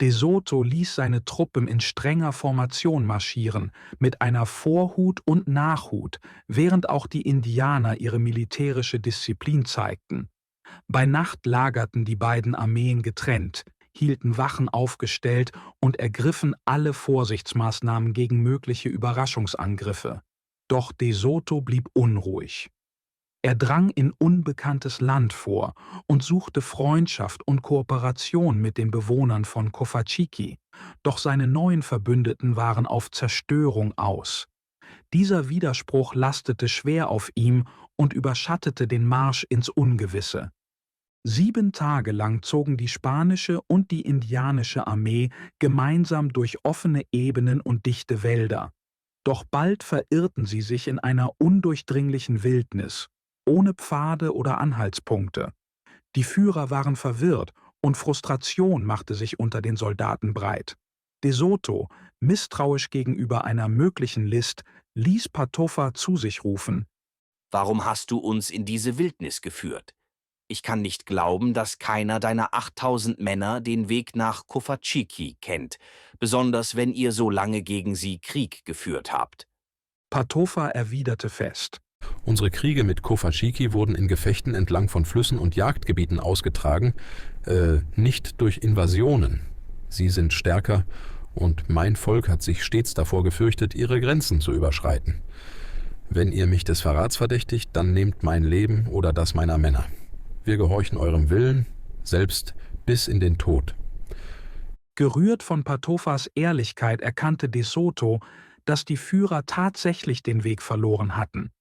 De Soto ließ seine Truppen in strenger Formation marschieren, mit einer Vorhut und Nachhut, während auch die Indianer ihre militärische Disziplin zeigten. Bei Nacht lagerten die beiden Armeen getrennt, hielten Wachen aufgestellt und ergriffen alle Vorsichtsmaßnahmen gegen mögliche Überraschungsangriffe. Doch De Soto blieb unruhig. Er drang in unbekanntes Land vor und suchte Freundschaft und Kooperation mit den Bewohnern von Cofachiqui, doch seine neuen Verbündeten waren auf Zerstörung aus. Dieser Widerspruch lastete schwer auf ihm und überschattete den Marsch ins Ungewisse. 7 Tage lang zogen die spanische und die indianische Armee gemeinsam durch offene Ebenen und dichte Wälder. Doch bald verirrten sie sich in einer undurchdringlichen Wildnis, ohne Pfade oder Anhaltspunkte. Die Führer waren verwirrt und Frustration machte sich unter den Soldaten breit. De Soto, misstrauisch gegenüber einer möglichen List, ließ Patofa zu sich rufen: Warum hast du uns in diese Wildnis geführt? Ich kann nicht glauben, dass keiner deiner 8000 Männer den Weg nach Cofachiqui kennt, besonders wenn ihr so lange gegen sie Krieg geführt habt. Patofa erwiderte fest: Unsere Kriege mit Cofachiqui wurden in Gefechten entlang von Flüssen und Jagdgebieten ausgetragen, nicht durch Invasionen. Sie sind stärker und mein Volk hat sich stets davor gefürchtet, ihre Grenzen zu überschreiten. Wenn ihr mich des Verrats verdächtigt, dann nehmt mein Leben oder das meiner Männer. Wir gehorchen eurem Willen, selbst bis in den Tod. Gerührt von Patofas Ehrlichkeit erkannte De Soto, dass die Führer tatsächlich den Weg verloren hatten.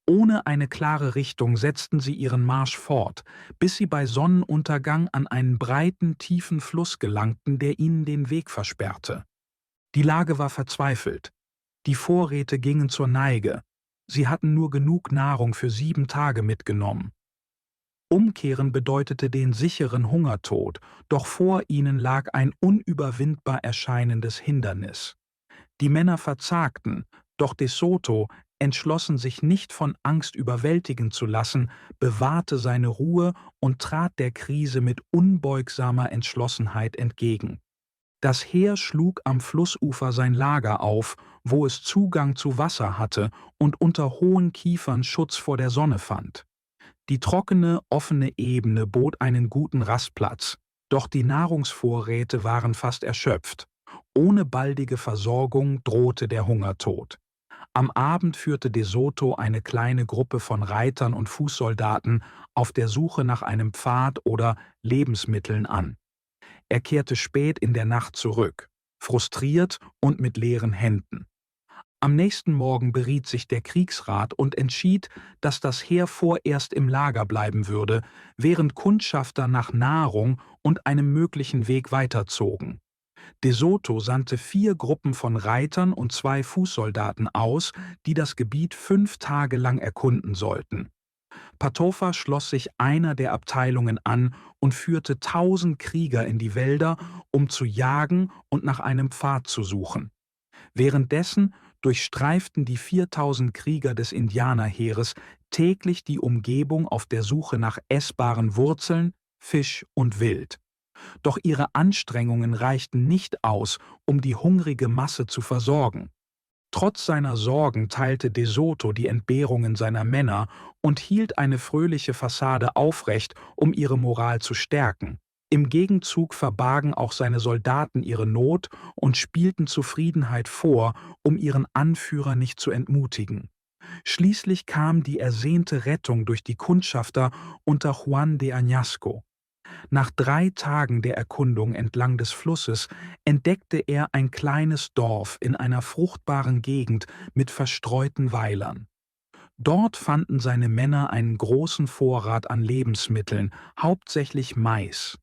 Ohne eine klare Richtung setzten sie ihren Marsch fort, bis sie bei Sonnenuntergang an einen breiten, tiefen Fluss gelangten, der ihnen den Weg versperrte. Die Lage war verzweifelt. Die Vorräte gingen zur Neige. Sie hatten nur genug Nahrung für 7 Tage mitgenommen. Umkehren bedeutete den sicheren Hungertod, doch vor ihnen lag ein unüberwindbar erscheinendes Hindernis. Die Männer verzagten, doch De Soto, entschlossen sich nicht von Angst überwältigen zu lassen, bewahrte seine Ruhe und trat der Krise mit unbeugsamer Entschlossenheit entgegen. Das Heer schlug am Flussufer sein Lager auf, wo es Zugang zu Wasser hatte und unter hohen Kiefern Schutz vor der Sonne fand. Die trockene, offene Ebene bot einen guten Rastplatz, doch die Nahrungsvorräte waren fast erschöpft. Ohne baldige Versorgung drohte der Hungertod. Am Abend führte De Soto eine kleine Gruppe von Reitern und Fußsoldaten auf der Suche nach einem Pfad oder Lebensmitteln an. Er kehrte spät in der Nacht zurück, frustriert und mit leeren Händen. Am nächsten Morgen beriet sich der Kriegsrat und entschied, dass das Heer vorerst im Lager bleiben würde, während Kundschafter nach Nahrung und einem möglichen Weg weiterzogen. De Soto sandte 4 Gruppen von Reitern und 2 Fußsoldaten aus, die das Gebiet 5 Tage lang erkunden sollten. Patofa schloss sich einer der Abteilungen an und führte 1000 Krieger in die Wälder, um zu jagen und nach einem Pfad zu suchen. Währenddessen durchstreiften die 4000 Krieger des Indianerheeres täglich die Umgebung auf der Suche nach essbaren Wurzeln, Fisch und Wild. Doch ihre Anstrengungen reichten nicht aus, um die hungrige Masse zu versorgen. Trotz seiner Sorgen teilte De Soto die Entbehrungen seiner Männer und hielt eine fröhliche Fassade aufrecht, um ihre Moral zu stärken. Im Gegenzug verbargen auch seine Soldaten ihre Not und spielten Zufriedenheit vor, um ihren Anführer nicht zu entmutigen. Schließlich kam die ersehnte Rettung durch die Kundschafter unter Juan de Añasco. Nach 3 Tagen der Erkundung entlang des Flusses entdeckte er ein kleines Dorf in einer fruchtbaren Gegend mit verstreuten Weilern. Dort fanden seine Männer einen großen Vorrat an Lebensmitteln, hauptsächlich Mais.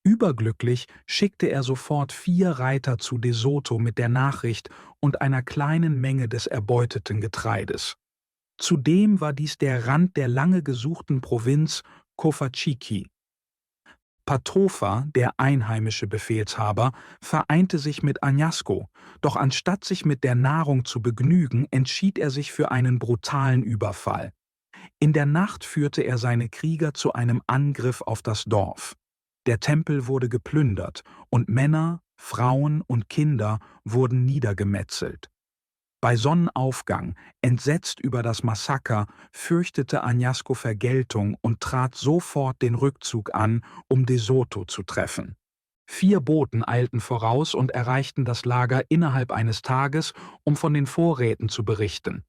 Überglücklich schickte er sofort 4 Reiter zu De Soto mit der Nachricht und einer kleinen Menge des erbeuteten Getreides. Zudem war dies der Rand der lange gesuchten Provinz Cofachiqui. Patofa, der einheimische Befehlshaber, vereinte sich mit Añasco, doch anstatt sich mit der Nahrung zu begnügen, entschied er sich für einen brutalen Überfall. In der Nacht führte er seine Krieger zu einem Angriff auf das Dorf. Der Tempel wurde geplündert und Männer, Frauen und Kinder wurden niedergemetzelt. Bei Sonnenaufgang, entsetzt über das Massaker, fürchtete Añasco Vergeltung und trat sofort den Rückzug an, um De Soto zu treffen. 4 Boten eilten voraus und erreichten das Lager innerhalb eines Tages, um von den Vorräten zu berichten.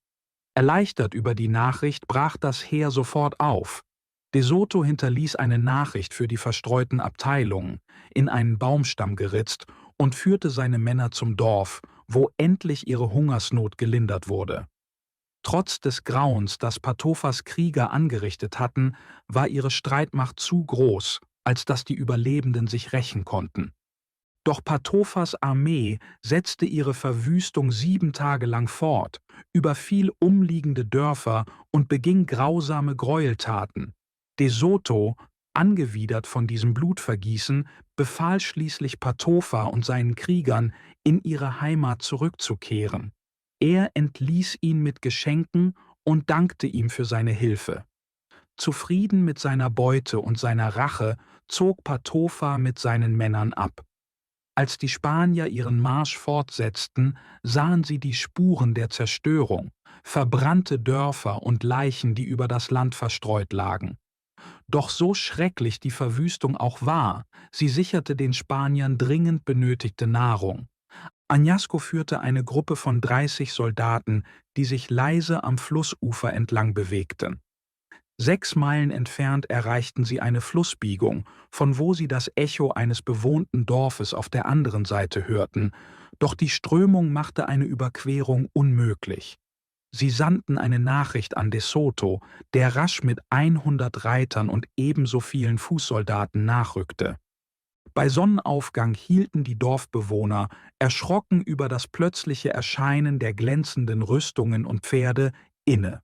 Erleichtert über die Nachricht brach das Heer sofort auf. De Soto hinterließ eine Nachricht für die verstreuten Abteilungen, in einen Baumstamm geritzt, und führte seine Männer zum Dorf, wo endlich ihre Hungersnot gelindert wurde. Trotz des Grauens, das Patofas Krieger angerichtet hatten, war ihre Streitmacht zu groß, als dass die Überlebenden sich rächen konnten. Doch Patofas Armee setzte ihre Verwüstung 7 Tage lang fort, überfiel umliegende Dörfer und beging grausame Gräueltaten. De Soto, angewidert von diesem Blutvergießen, befahl schließlich Patofa und seinen Kriegern, in ihre Heimat zurückzukehren. Er entließ ihn mit Geschenken und dankte ihm für seine Hilfe. Zufrieden mit seiner Beute und seiner Rache zog Patofa mit seinen Männern ab. Als die Spanier ihren Marsch fortsetzten, sahen sie die Spuren der Zerstörung, verbrannte Dörfer und Leichen, die über das Land verstreut lagen. Doch so schrecklich die Verwüstung auch war, sie sicherte den Spaniern dringend benötigte Nahrung. Añasco führte eine Gruppe von 30 Soldaten, die sich leise am Flussufer entlang bewegten. 6 Meilen entfernt erreichten sie eine Flussbiegung, von wo sie das Echo eines bewohnten Dorfes auf der anderen Seite hörten, doch die Strömung machte eine Überquerung unmöglich. Sie sandten eine Nachricht an De Soto, der rasch mit 100 Reitern und ebenso vielen Fußsoldaten nachrückte. Bei Sonnenaufgang hielten die Dorfbewohner, erschrocken über das plötzliche Erscheinen der glänzenden Rüstungen und Pferde, inne.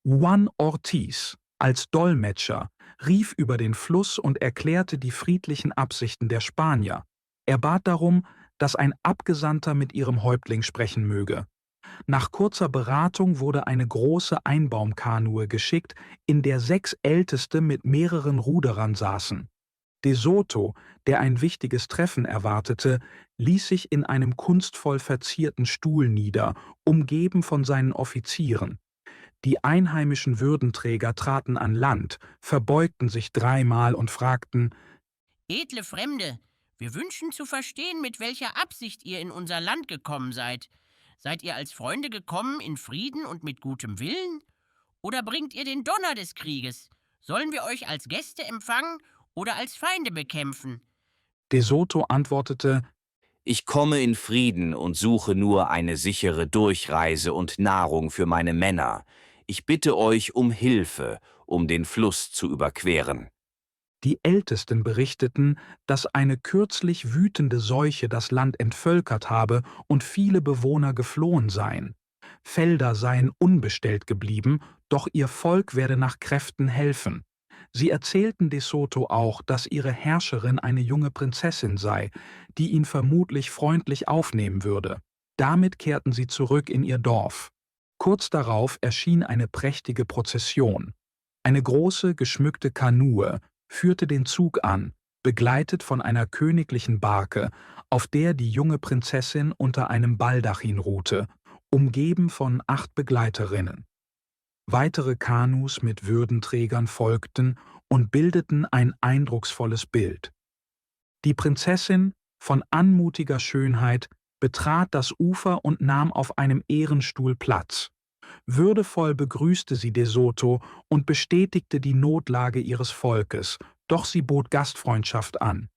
Juan Ortiz, als Dolmetscher, rief über den Fluss und erklärte die friedlichen Absichten der Spanier. Er bat darum, dass ein Abgesandter mit ihrem Häuptling sprechen möge. Nach kurzer Beratung wurde eine große Einbaumkanue geschickt, in der 6 Älteste mit mehreren Ruderern saßen. De Soto, der ein wichtiges Treffen erwartete, ließ sich in einem kunstvoll verzierten Stuhl nieder, umgeben von seinen Offizieren. Die einheimischen Würdenträger traten an Land, verbeugten sich 3-mal und fragten: »Edle Fremde, wir wünschen zu verstehen, mit welcher Absicht ihr in unser Land gekommen seid. Seid ihr als Freunde gekommen in Frieden und mit gutem Willen? Oder bringt ihr den Donner des Krieges? Sollen wir euch als Gäste empfangen oder als Feinde bekämpfen?« De Soto antwortete: »Ich komme in Frieden und suche nur eine sichere Durchreise und Nahrung für meine Männer. Ich bitte euch um Hilfe, um den Fluss zu überqueren.« Die Ältesten berichteten, dass eine kürzlich wütende Seuche das Land entvölkert habe und viele Bewohner geflohen seien. Felder seien unbestellt geblieben, doch ihr Volk werde nach Kräften helfen. Sie erzählten De Soto auch, dass ihre Herrscherin eine junge Prinzessin sei, die ihn vermutlich freundlich aufnehmen würde. Damit kehrten sie zurück in ihr Dorf. Kurz darauf erschien eine prächtige Prozession. Eine große, geschmückte Kanue führte den Zug an, begleitet von einer königlichen Barke, auf der die junge Prinzessin unter einem Baldachin ruhte, umgeben von 8 Begleiterinnen. Weitere Kanus mit Würdenträgern folgten und bildeten ein eindrucksvolles Bild. Die Prinzessin, von anmutiger Schönheit, betrat das Ufer und nahm auf einem Ehrenstuhl Platz. Würdevoll begrüßte sie De Soto und bestätigte die Notlage ihres Volkes, doch sie bot Gastfreundschaft an.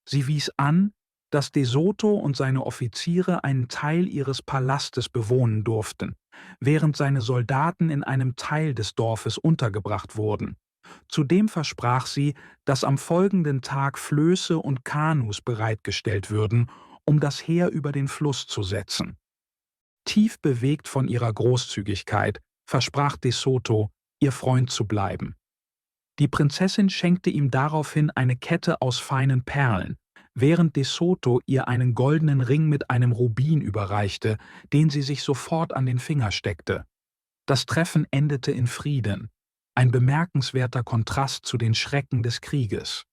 Sie wies an, dass De Soto und seine Offiziere einen Teil ihres Palastes bewohnen durften, während seine Soldaten in einem Teil des Dorfes untergebracht wurden. Zudem versprach sie, dass am folgenden Tag Flöße und Kanus bereitgestellt würden, um das Heer über den Fluss zu setzen. Tief bewegt von ihrer Großzügigkeit versprach De Soto, ihr Freund zu bleiben. Die Prinzessin schenkte ihm daraufhin eine Kette aus feinen Perlen, während De Soto ihr einen goldenen Ring mit einem Rubin überreichte, den sie sich sofort an den Finger steckte. Das Treffen endete in Frieden, ein bemerkenswerter Kontrast zu den Schrecken des Krieges.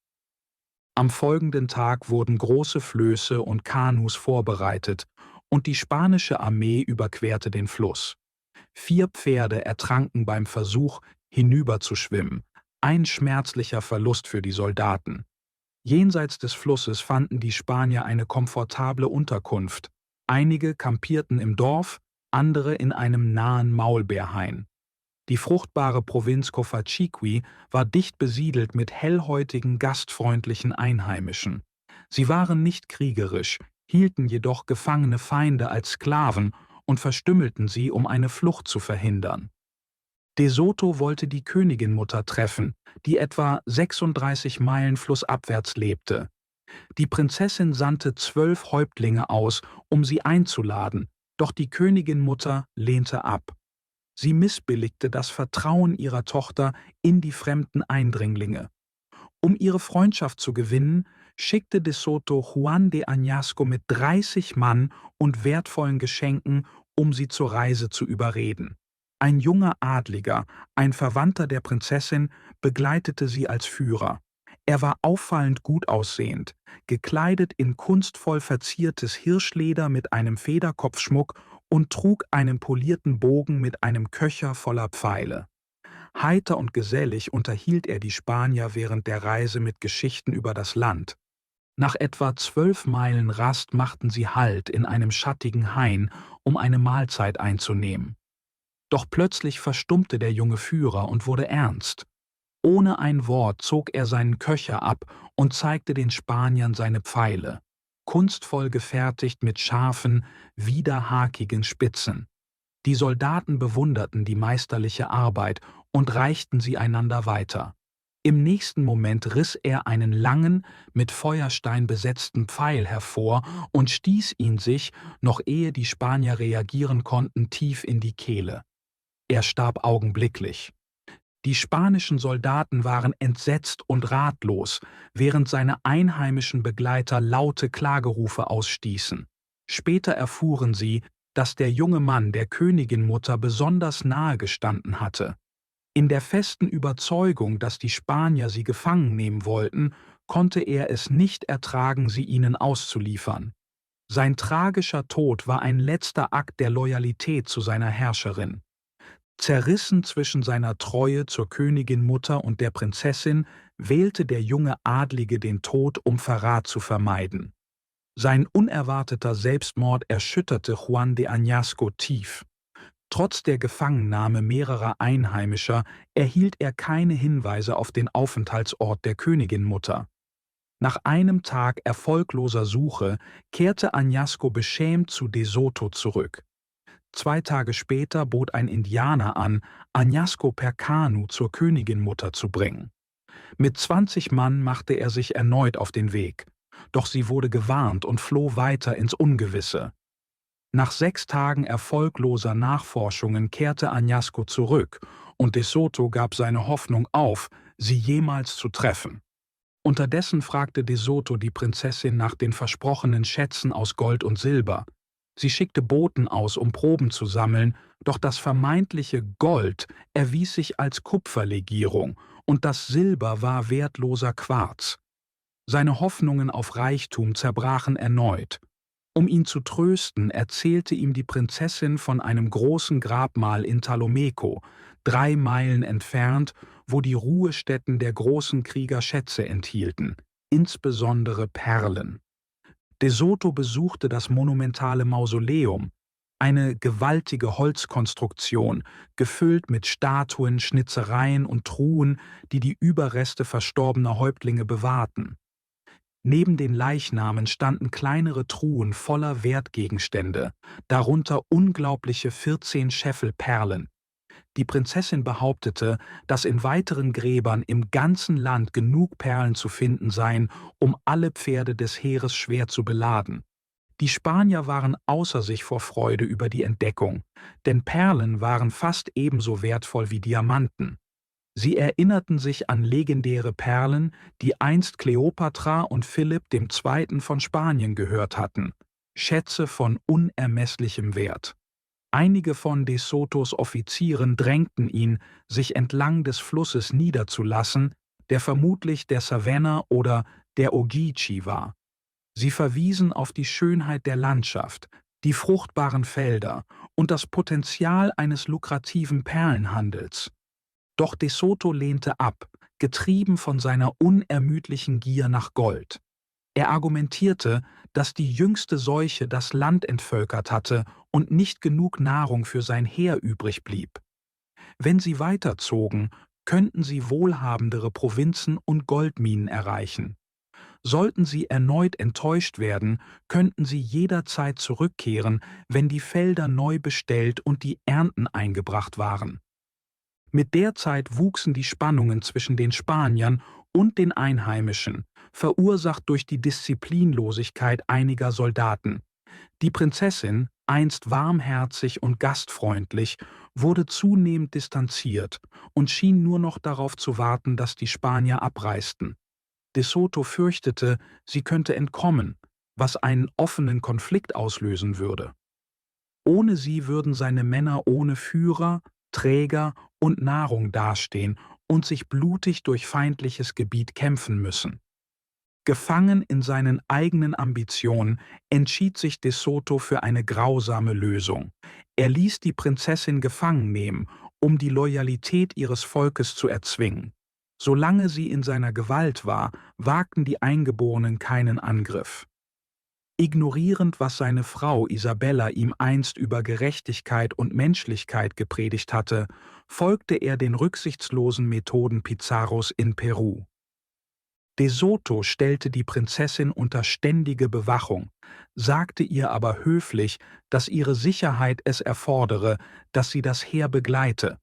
Am folgenden Tag wurden große Flöße und Kanus vorbereitet und die spanische Armee überquerte den Fluss. 4 Pferde ertranken beim Versuch, hinüberzuschwimmen, ein schmerzlicher Verlust für die Soldaten. Jenseits des Flusses fanden die Spanier eine komfortable Unterkunft. Einige kampierten im Dorf, andere in einem nahen Maulbeerhain. Die fruchtbare Provinz Cofachiqui war dicht besiedelt mit hellhäutigen, gastfreundlichen Einheimischen. Sie waren nicht kriegerisch, hielten jedoch gefangene Feinde als Sklaven und verstümmelten sie, um eine Flucht zu verhindern. De Soto wollte die Königinmutter treffen, die etwa 36 Meilen flussabwärts lebte. Die Prinzessin sandte 12 Häuptlinge aus, um sie einzuladen, doch die Königinmutter lehnte ab. Sie missbilligte das Vertrauen ihrer Tochter in die fremden Eindringlinge. Um ihre Freundschaft zu gewinnen, schickte De Soto Juan de Añasco mit 30 Mann und wertvollen Geschenken, um sie zur Reise zu überreden. Ein junger Adliger, ein Verwandter der Prinzessin, begleitete sie als Führer. Er war auffallend gut aussehend, gekleidet in kunstvoll verziertes Hirschleder mit einem Federkopfschmuck und trug einen polierten Bogen mit einem Köcher voller Pfeile. Heiter und gesellig unterhielt er die Spanier während der Reise mit Geschichten über das Land. Nach etwa 12 Meilen Rast machten sie Halt in einem schattigen Hain, um eine Mahlzeit einzunehmen. Doch plötzlich verstummte der junge Führer und wurde ernst. Ohne ein Wort zog er seinen Köcher ab und zeigte den Spaniern seine Pfeile, kunstvoll gefertigt mit scharfen, widerhakigen Spitzen. Die Soldaten bewunderten die meisterliche Arbeit und reichten sie einander weiter. Im nächsten Moment riss er einen langen, mit Feuerstein besetzten Pfeil hervor und stieß ihn sich, noch ehe die Spanier reagieren konnten, tief in die Kehle. Er starb augenblicklich. Die spanischen Soldaten waren entsetzt und ratlos, während seine einheimischen Begleiter laute Klagerufe ausstießen. Später erfuhren sie, dass der junge Mann der Königinmutter besonders nahe gestanden hatte. In der festen Überzeugung, dass die Spanier sie gefangen nehmen wollten, konnte er es nicht ertragen, sie ihnen auszuliefern. Sein tragischer Tod war ein letzter Akt der Loyalität zu seiner Herrscherin. Zerrissen zwischen seiner Treue zur Königinmutter und der Prinzessin, wählte der junge Adlige den Tod, um Verrat zu vermeiden. Sein unerwarteter Selbstmord erschütterte Juan de Añasco tief. Trotz der Gefangennahme mehrerer Einheimischer erhielt er keine Hinweise auf den Aufenthaltsort der Königinmutter. Nach einem Tag erfolgloser Suche kehrte Añasco beschämt zu De Soto zurück. 2 Tage später bot ein Indianer an, Añasco per Kanu zur Königinmutter zu bringen. Mit 20 Mann machte er sich erneut auf den Weg, doch sie wurde gewarnt und floh weiter ins Ungewisse. Nach 6 Tagen erfolgloser Nachforschungen kehrte Añasco zurück und De Soto gab seine Hoffnung auf, sie jemals zu treffen. Unterdessen fragte De Soto die Prinzessin nach den versprochenen Schätzen aus Gold und Silber. Sie schickte Boten aus, um Proben zu sammeln, doch das vermeintliche Gold erwies sich als Kupferlegierung und das Silber war wertloser Quarz. Seine Hoffnungen auf Reichtum zerbrachen erneut. Um ihn zu trösten, erzählte ihm die Prinzessin von einem großen Grabmal in Talomeco, 3 Meilen entfernt, wo die Ruhestätten der großen Krieger Schätze enthielten, insbesondere Perlen. De Soto besuchte das monumentale Mausoleum, eine gewaltige Holzkonstruktion, gefüllt mit Statuen, Schnitzereien und Truhen, die die Überreste verstorbener Häuptlinge bewahrten. Neben den Leichnamen standen kleinere Truhen voller Wertgegenstände, darunter unglaubliche 14 Scheffel Perlen. Die Prinzessin behauptete, dass in weiteren Gräbern im ganzen Land genug Perlen zu finden seien, um alle Pferde des Heeres schwer zu beladen. Die Spanier waren außer sich vor Freude über die Entdeckung, denn Perlen waren fast ebenso wertvoll wie Diamanten. Sie erinnerten sich an legendäre Perlen, die einst Kleopatra und Philipp II. Von Spanien gehört hatten, Schätze von unermesslichem Wert. Einige von De Sotos Offizieren drängten ihn, sich entlang des Flusses niederzulassen, der vermutlich der Savannah oder der Ogeechee war. Sie verwiesen auf die Schönheit der Landschaft, die fruchtbaren Felder und das Potenzial eines lukrativen Perlenhandels. Doch De Soto lehnte ab, getrieben von seiner unermüdlichen Gier nach Gold. Er argumentierte, dass die jüngste Seuche das Land entvölkert hatte und nicht genug Nahrung für sein Heer übrig blieb. Wenn sie weiterzogen, könnten sie wohlhabendere Provinzen und Goldminen erreichen. Sollten sie erneut enttäuscht werden, könnten sie jederzeit zurückkehren, wenn die Felder neu bestellt und die Ernten eingebracht waren. Mit der Zeit wuchsen die Spannungen zwischen den Spaniern und den Einheimischen, verursacht durch die Disziplinlosigkeit einiger Soldaten. Die Prinzessin, einst warmherzig und gastfreundlich, wurde zunehmend distanziert und schien nur noch darauf zu warten, dass die Spanier abreisten. De Soto fürchtete, sie könnte entkommen, was einen offenen Konflikt auslösen würde. Ohne sie würden seine Männer ohne Führer, Träger und Nahrung dastehen und sich blutig durch feindliches Gebiet kämpfen müssen. Gefangen in seinen eigenen Ambitionen entschied sich De Soto für eine grausame Lösung. Er ließ die Prinzessin gefangen nehmen, um die Loyalität ihres Volkes zu erzwingen. Solange sie in seiner Gewalt war, wagten die Eingeborenen keinen Angriff. Ignorierend, was seine Frau Isabella ihm einst über Gerechtigkeit und Menschlichkeit gepredigt hatte, folgte er den rücksichtslosen Methoden Pizarros in Peru. De Soto stellte die Prinzessin unter ständige Bewachung, sagte ihr aber höflich, dass ihre Sicherheit es erfordere, dass sie das Heer begleite.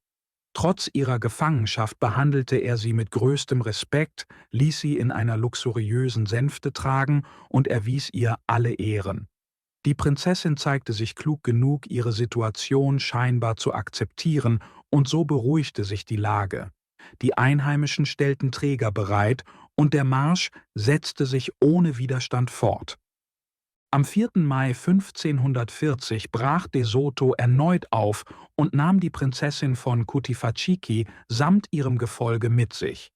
Trotz ihrer Gefangenschaft behandelte er sie mit größtem Respekt, ließ sie in einer luxuriösen Sänfte tragen und erwies ihr alle Ehren. Die Prinzessin zeigte sich klug genug, ihre Situation scheinbar zu akzeptieren, und so beruhigte sich die Lage. Die Einheimischen stellten Träger bereit, und der Marsch setzte sich ohne Widerstand fort. Am 4. Mai 1540 brach De Soto erneut auf und nahm die Prinzessin von Cotopaxi samt ihrem Gefolge mit sich.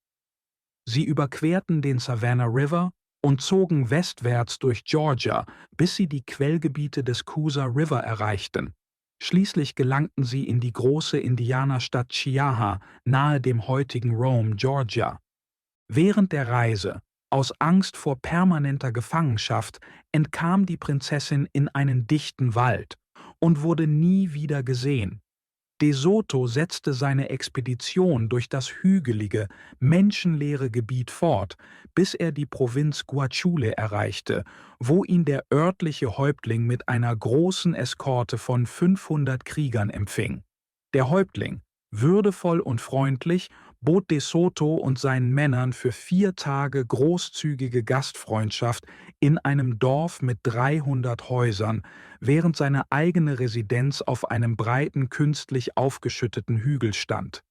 Sie überquerten den Savannah River und zogen westwärts durch Georgia, bis sie die Quellgebiete des Coosa River erreichten. Schließlich gelangten sie in die große Indianerstadt Chiaha nahe dem heutigen Rome, Georgia. Während der Reise, aus Angst vor permanenter Gefangenschaft, entkam die Prinzessin in einen dichten Wald und wurde nie wieder gesehen. De Soto setzte seine Expedition durch das hügelige, menschenleere Gebiet fort, bis er die Provinz Guachule erreichte, wo ihn der örtliche Häuptling mit einer großen Eskorte von 500 Kriegern empfing. Der Häuptling, würdevoll und freundlich, bot De Soto und seinen Männern für 4 Tage großzügige Gastfreundschaft in einem Dorf mit 300 Häusern, während seine eigene Residenz auf einem breiten, künstlich aufgeschütteten Hügel stand.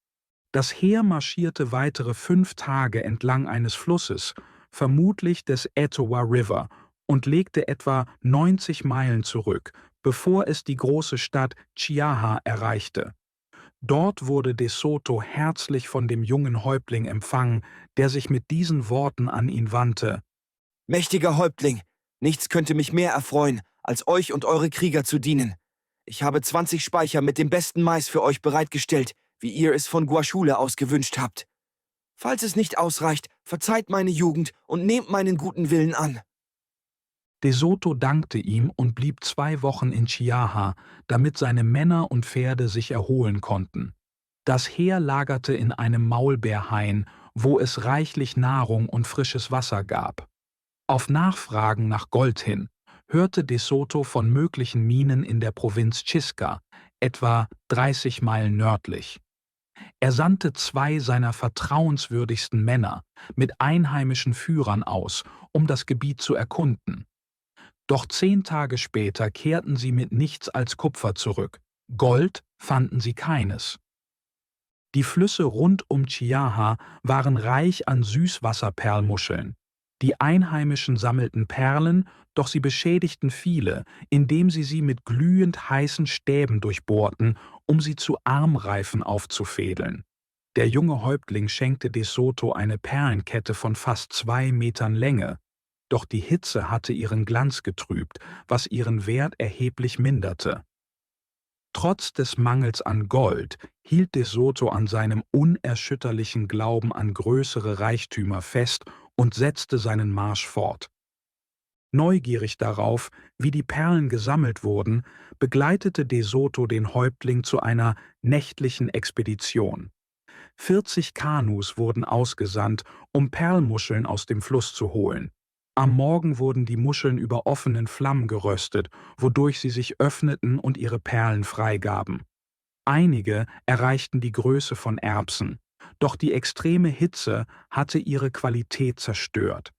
Das Heer marschierte weitere 5 Tage entlang eines Flusses, vermutlich des Etowah River, und legte etwa 90 Meilen zurück, bevor es die große Stadt Chiaha erreichte. Dort wurde De Soto herzlich von dem jungen Häuptling empfangen, der sich mit diesen Worten an ihn wandte: »Mächtiger Häuptling, nichts könnte mich mehr erfreuen, als euch und eure Krieger zu dienen. Ich habe 20 Speicher mit dem besten Mais für euch bereitgestellt, wie ihr es von Guachule aus gewünscht habt. Falls es nicht ausreicht, verzeiht meine Jugend und nehmt meinen guten Willen an.« De Soto dankte ihm und blieb 2 Wochen in Chiaha, damit seine Männer und Pferde sich erholen konnten. Das Heer lagerte in einem Maulbeerhain, wo es reichlich Nahrung und frisches Wasser gab. Auf Nachfragen nach Gold hin hörte De Soto von möglichen Minen in der Provinz Chisca, etwa 30 Meilen nördlich. Er sandte 2 seiner vertrauenswürdigsten Männer mit einheimischen Führern aus, um das Gebiet zu erkunden. Doch 10 Tage später kehrten sie mit nichts als Kupfer zurück. Gold fanden sie keines. Die Flüsse rund um Chiaha waren reich an Süßwasserperlmuscheln. Die Einheimischen sammelten Perlen, doch sie beschädigten viele, indem sie mit glühend heißen Stäben durchbohrten, um sie zu Armreifen aufzufädeln. Der junge Häuptling schenkte De Soto eine Perlenkette von fast 2 Metern Länge. Doch die Hitze hatte ihren Glanz getrübt, was ihren Wert erheblich minderte. Trotz des Mangels an Gold hielt De Soto an seinem unerschütterlichen Glauben an größere Reichtümer fest und setzte seinen Marsch fort. Neugierig darauf, wie die Perlen gesammelt wurden, begleitete De Soto den Häuptling zu einer nächtlichen Expedition. 40 Kanus wurden ausgesandt, um Perlmuscheln aus dem Fluss zu holen. Am Morgen wurden die Muscheln über offenen Flammen geröstet, wodurch sie sich öffneten und ihre Perlen freigaben. Einige erreichten die Größe von Erbsen, doch die extreme Hitze hatte ihre Qualität zerstört.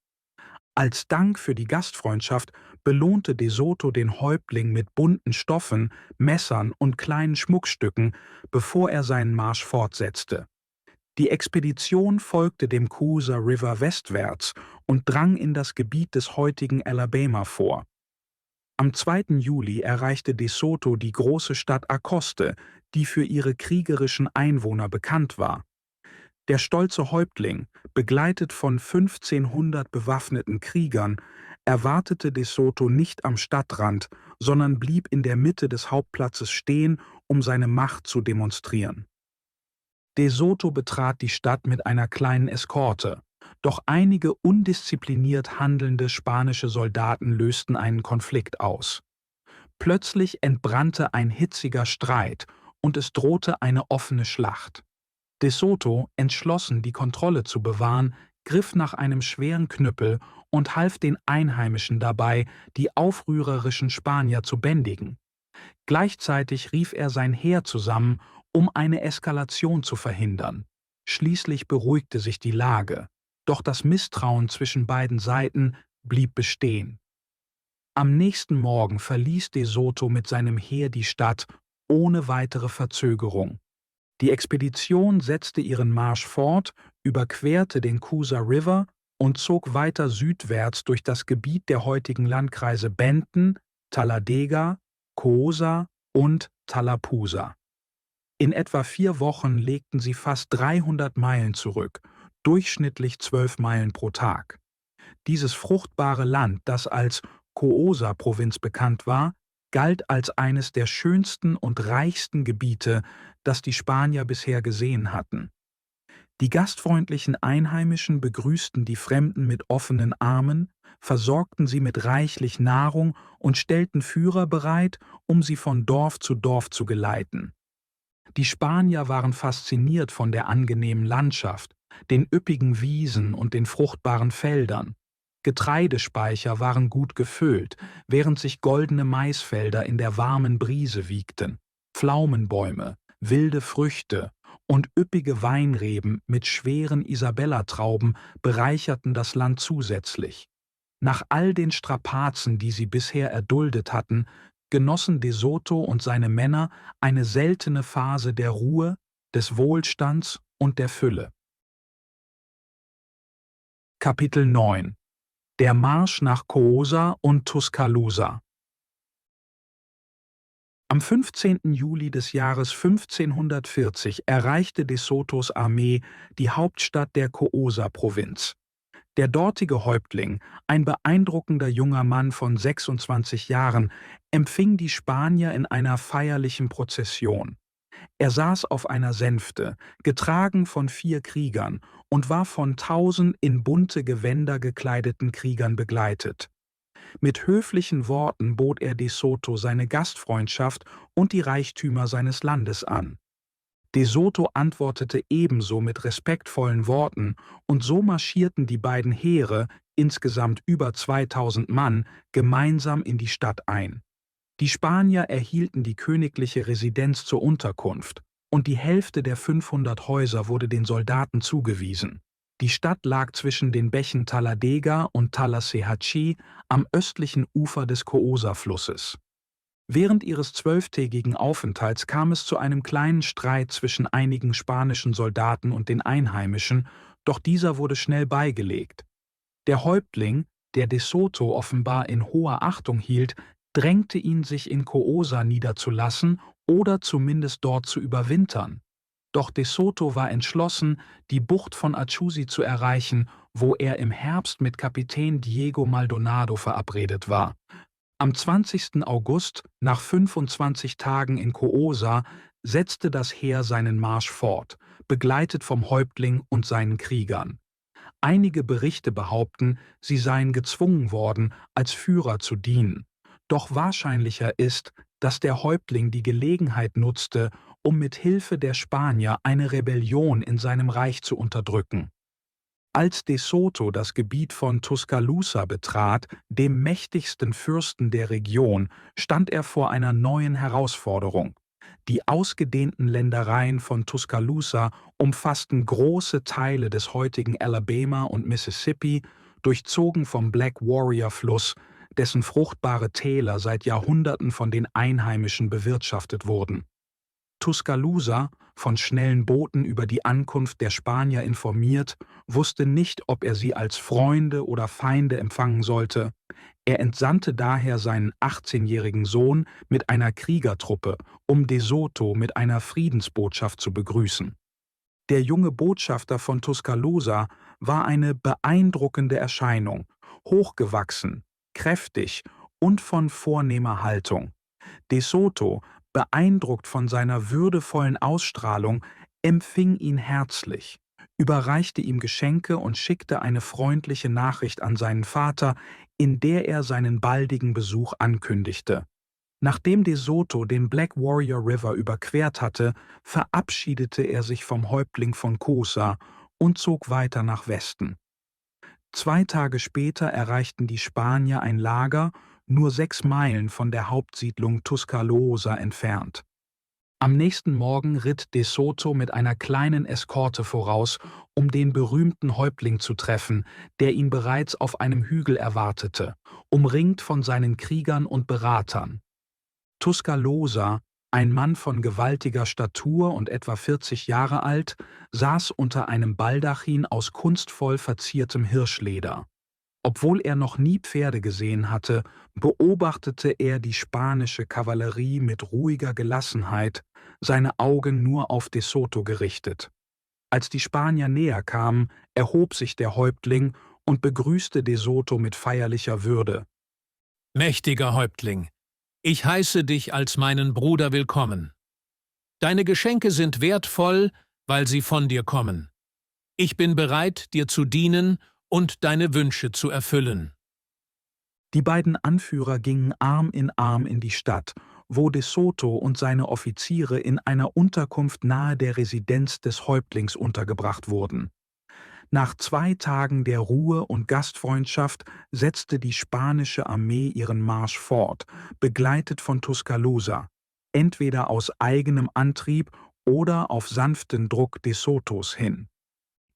Als Dank für die Gastfreundschaft belohnte De Soto den Häuptling mit bunten Stoffen, Messern und kleinen Schmuckstücken, bevor er seinen Marsch fortsetzte. Die Expedition folgte dem Coosa River westwärts und drang in das Gebiet des heutigen Alabama vor. Am 2. Juli erreichte De Soto die große Stadt Acoste, die für ihre kriegerischen Einwohner bekannt war. Der stolze Häuptling, begleitet von 1500 bewaffneten Kriegern, erwartete De Soto nicht am Stadtrand, sondern blieb in der Mitte des Hauptplatzes stehen, um seine Macht zu demonstrieren. De Soto betrat die Stadt mit einer kleinen Eskorte, doch einige undiszipliniert handelnde spanische Soldaten lösten einen Konflikt aus. Plötzlich entbrannte ein hitziger Streit und es drohte eine offene Schlacht. De Soto, entschlossen, die Kontrolle zu bewahren, griff nach einem schweren Knüppel und half den Einheimischen dabei, die aufrührerischen Spanier zu bändigen. Gleichzeitig rief er sein Heer zusammen, um eine Eskalation zu verhindern. Schließlich beruhigte sich die Lage, doch das Misstrauen zwischen beiden Seiten blieb bestehen. Am nächsten Morgen verließ De Soto mit seinem Heer die Stadt ohne weitere Verzögerung. Die Expedition setzte ihren Marsch fort, überquerte den Coosa River und zog weiter südwärts durch das Gebiet der heutigen Landkreise Benton, Talladega, Coosa und Tallapoosa. In etwa 4 Wochen legten sie fast 300 Meilen zurück, durchschnittlich 12 Meilen pro Tag. Dieses fruchtbare Land, das als Coosa-Provinz bekannt war, galt als eines der schönsten und reichsten Gebiete, das die Spanier bisher gesehen hatten. Die gastfreundlichen Einheimischen begrüßten die Fremden mit offenen Armen, versorgten sie mit reichlich Nahrung und stellten Führer bereit, um sie von Dorf zu geleiten. Die Spanier waren fasziniert von der angenehmen Landschaft, den üppigen Wiesen und den fruchtbaren Feldern. Getreidespeicher waren gut gefüllt, während sich goldene Maisfelder in der warmen Brise wiegten. Pflaumenbäume, wilde Früchte und üppige Weinreben mit schweren Isabella-Trauben bereicherten das Land zusätzlich. Nach all den Strapazen, die sie bisher erduldet hatten, genossen De Soto und seine Männer eine seltene Phase der Ruhe, des Wohlstands und der Fülle. Kapitel 9 – Der Marsch nach Coosa und Tuscaloosa. Am 15. Juli des Jahres 1540 erreichte De Sotos Armee die Hauptstadt der Coosa-Provinz. Der dortige Häuptling, ein beeindruckender junger Mann von 26 Jahren, empfing die Spanier in einer feierlichen Prozession. Er saß auf einer Sänfte, getragen von 4 Kriegern, und war von 1000 in bunte Gewänder gekleideten Kriegern begleitet. Mit höflichen Worten bot er De Soto seine Gastfreundschaft und die Reichtümer seines Landes an. De Soto antwortete ebenso mit respektvollen Worten, und so marschierten die beiden Heere, insgesamt über 2000 Mann, gemeinsam in die Stadt ein. Die Spanier erhielten die königliche Residenz zur Unterkunft, und die Hälfte der 500 Häuser wurde den Soldaten zugewiesen. Die Stadt lag zwischen den Bächen Talladega und Tallasehachi am östlichen Ufer des Coosa-Flusses. Während ihres 12-tägigen Aufenthalts kam es zu einem kleinen Streit zwischen einigen spanischen Soldaten und den Einheimischen, doch dieser wurde schnell beigelegt. Der Häuptling, der De Soto offenbar in hoher Achtung hielt, drängte ihn, sich in Coosa niederzulassen oder zumindest dort zu überwintern. Doch De Soto war entschlossen, die Bucht von Achusi zu erreichen, wo er im Herbst mit Kapitän Diego Maldonado verabredet war. Am 20. August, nach 25 Tagen in Coosa, setzte das Heer seinen Marsch fort, begleitet vom Häuptling und seinen Kriegern. Einige Berichte behaupten, sie seien gezwungen worden, als Führer zu dienen. Doch wahrscheinlicher ist, dass der Häuptling die Gelegenheit nutzte, um mit Hilfe der Spanier eine Rebellion in seinem Reich zu unterdrücken. Als De Soto das Gebiet von Tuscaloosa betrat, dem mächtigsten Fürsten der Region, stand er vor einer neuen Herausforderung. Die ausgedehnten Ländereien von Tuscaloosa umfassten große Teile des heutigen Alabama und Mississippi, durchzogen vom Black Warrior Fluss, dessen fruchtbare Täler seit Jahrhunderten von den Einheimischen bewirtschaftet wurden. Tuscaloosa, von schnellen Booten über die Ankunft der Spanier informiert, wusste nicht, ob er sie als Freunde oder Feinde empfangen sollte. Er entsandte daher seinen 18-jährigen Sohn mit einer Kriegertruppe, um De Soto mit einer Friedensbotschaft zu begrüßen. Der junge Botschafter von Tuscaloosa war eine beeindruckende Erscheinung, hochgewachsen, kräftig und von vornehmer Haltung. De Soto, beeindruckt von seiner würdevollen Ausstrahlung, empfing ihn herzlich. überreichte ihm Geschenke und schickte eine freundliche Nachricht an seinen Vater, in der er seinen baldigen Besuch ankündigte. Nachdem De Soto den Black Warrior River überquert hatte, verabschiedete er sich vom Häuptling von Cosa und zog weiter nach Westen. 2 Tage später erreichten die Spanier ein Lager, nur 6 Meilen von der Hauptsiedlung Tuscaloosa entfernt. Am nächsten Morgen ritt De Soto mit einer kleinen Eskorte voraus, um den berühmten Häuptling zu treffen, der ihn bereits auf einem Hügel erwartete, umringt von seinen Kriegern und Beratern. Tuscaloosa, ein Mann von gewaltiger Statur und etwa 40 Jahre alt, saß unter einem Baldachin aus kunstvoll verziertem Hirschleder. Obwohl er noch nie Pferde gesehen hatte, beobachtete er die spanische Kavallerie mit ruhiger Gelassenheit, seine Augen nur auf De Soto gerichtet. Als die Spanier näher kamen, erhob sich der Häuptling und begrüßte De Soto mit feierlicher Würde. »Mächtiger Häuptling, ich heiße dich als meinen Bruder willkommen. Deine Geschenke sind wertvoll, weil sie von dir kommen. Ich bin bereit, dir zu dienen und deine Wünsche zu erfüllen.« Die beiden Anführer gingen Arm in die Stadt, wo De Soto und seine Offiziere in einer Unterkunft nahe der Residenz des Häuptlings untergebracht wurden. Nach 2 Tagen der Ruhe und Gastfreundschaft setzte die spanische Armee ihren Marsch fort, begleitet von Tuscaloosa, entweder aus eigenem Antrieb oder auf sanften Druck De Sotos hin.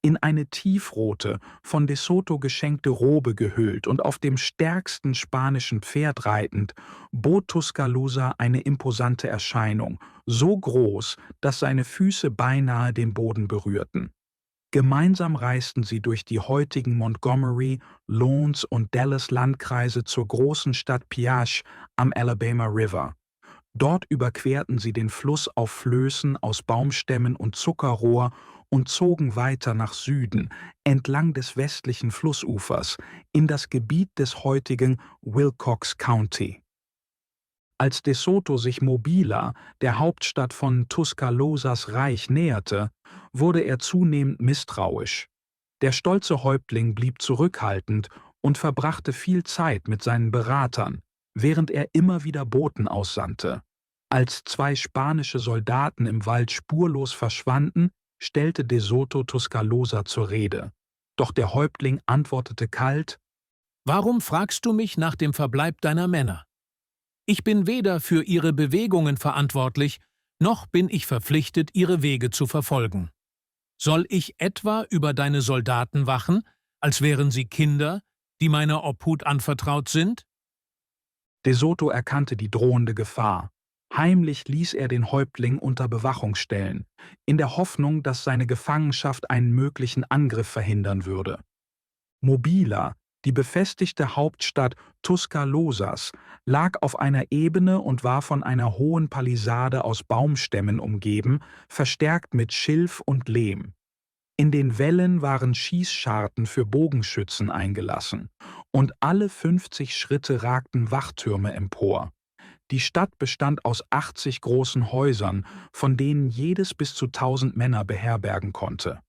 In eine tiefrote, von De Soto geschenkte Robe gehüllt und auf dem stärksten spanischen Pferd reitend, bot Tuscaloosa eine imposante Erscheinung, so groß, dass seine Füße beinahe den Boden berührten. Gemeinsam reisten sie durch die heutigen Montgomery, Lawrence und Dallas Landkreise zur großen Stadt Piache am Alabama River. Dort überquerten sie den Fluss auf Flößen aus Baumstämmen und Zuckerrohr und zogen weiter nach Süden, entlang des westlichen Flussufers, in das Gebiet des heutigen Wilcox County. Als De Soto sich Mobila, der Hauptstadt von Tuscaloosas Reich, näherte, wurde er zunehmend misstrauisch. Der stolze Häuptling blieb zurückhaltend und verbrachte viel Zeit mit seinen Beratern, während er immer wieder Boten aussandte. Als 2 spanische Soldaten im Wald spurlos verschwanden, stellte De Soto Tuscaloosa zur Rede. Doch der Häuptling antwortete kalt: »Warum fragst du mich nach dem Verbleib deiner Männer? Ich bin weder für ihre Bewegungen verantwortlich, noch bin ich verpflichtet, ihre Wege zu verfolgen. Soll ich etwa über deine Soldaten wachen, als wären sie Kinder, die meiner Obhut anvertraut sind?« De Soto erkannte die drohende Gefahr. Heimlich ließ er den Häuptling unter Bewachung stellen, in der Hoffnung, dass seine Gefangenschaft einen möglichen Angriff verhindern würde. Mobila, die befestigte Hauptstadt Tuscaloosas, lag auf einer Ebene und war von einer hohen Palisade aus Baumstämmen umgeben, verstärkt mit Schilf und Lehm. In den Wällen waren Schießscharten für Bogenschützen eingelassen, und alle 50 Schritte ragten Wachtürme empor. Die Stadt bestand aus 80 großen Häusern, von denen jedes bis zu 1000 Männer beherbergen konnte.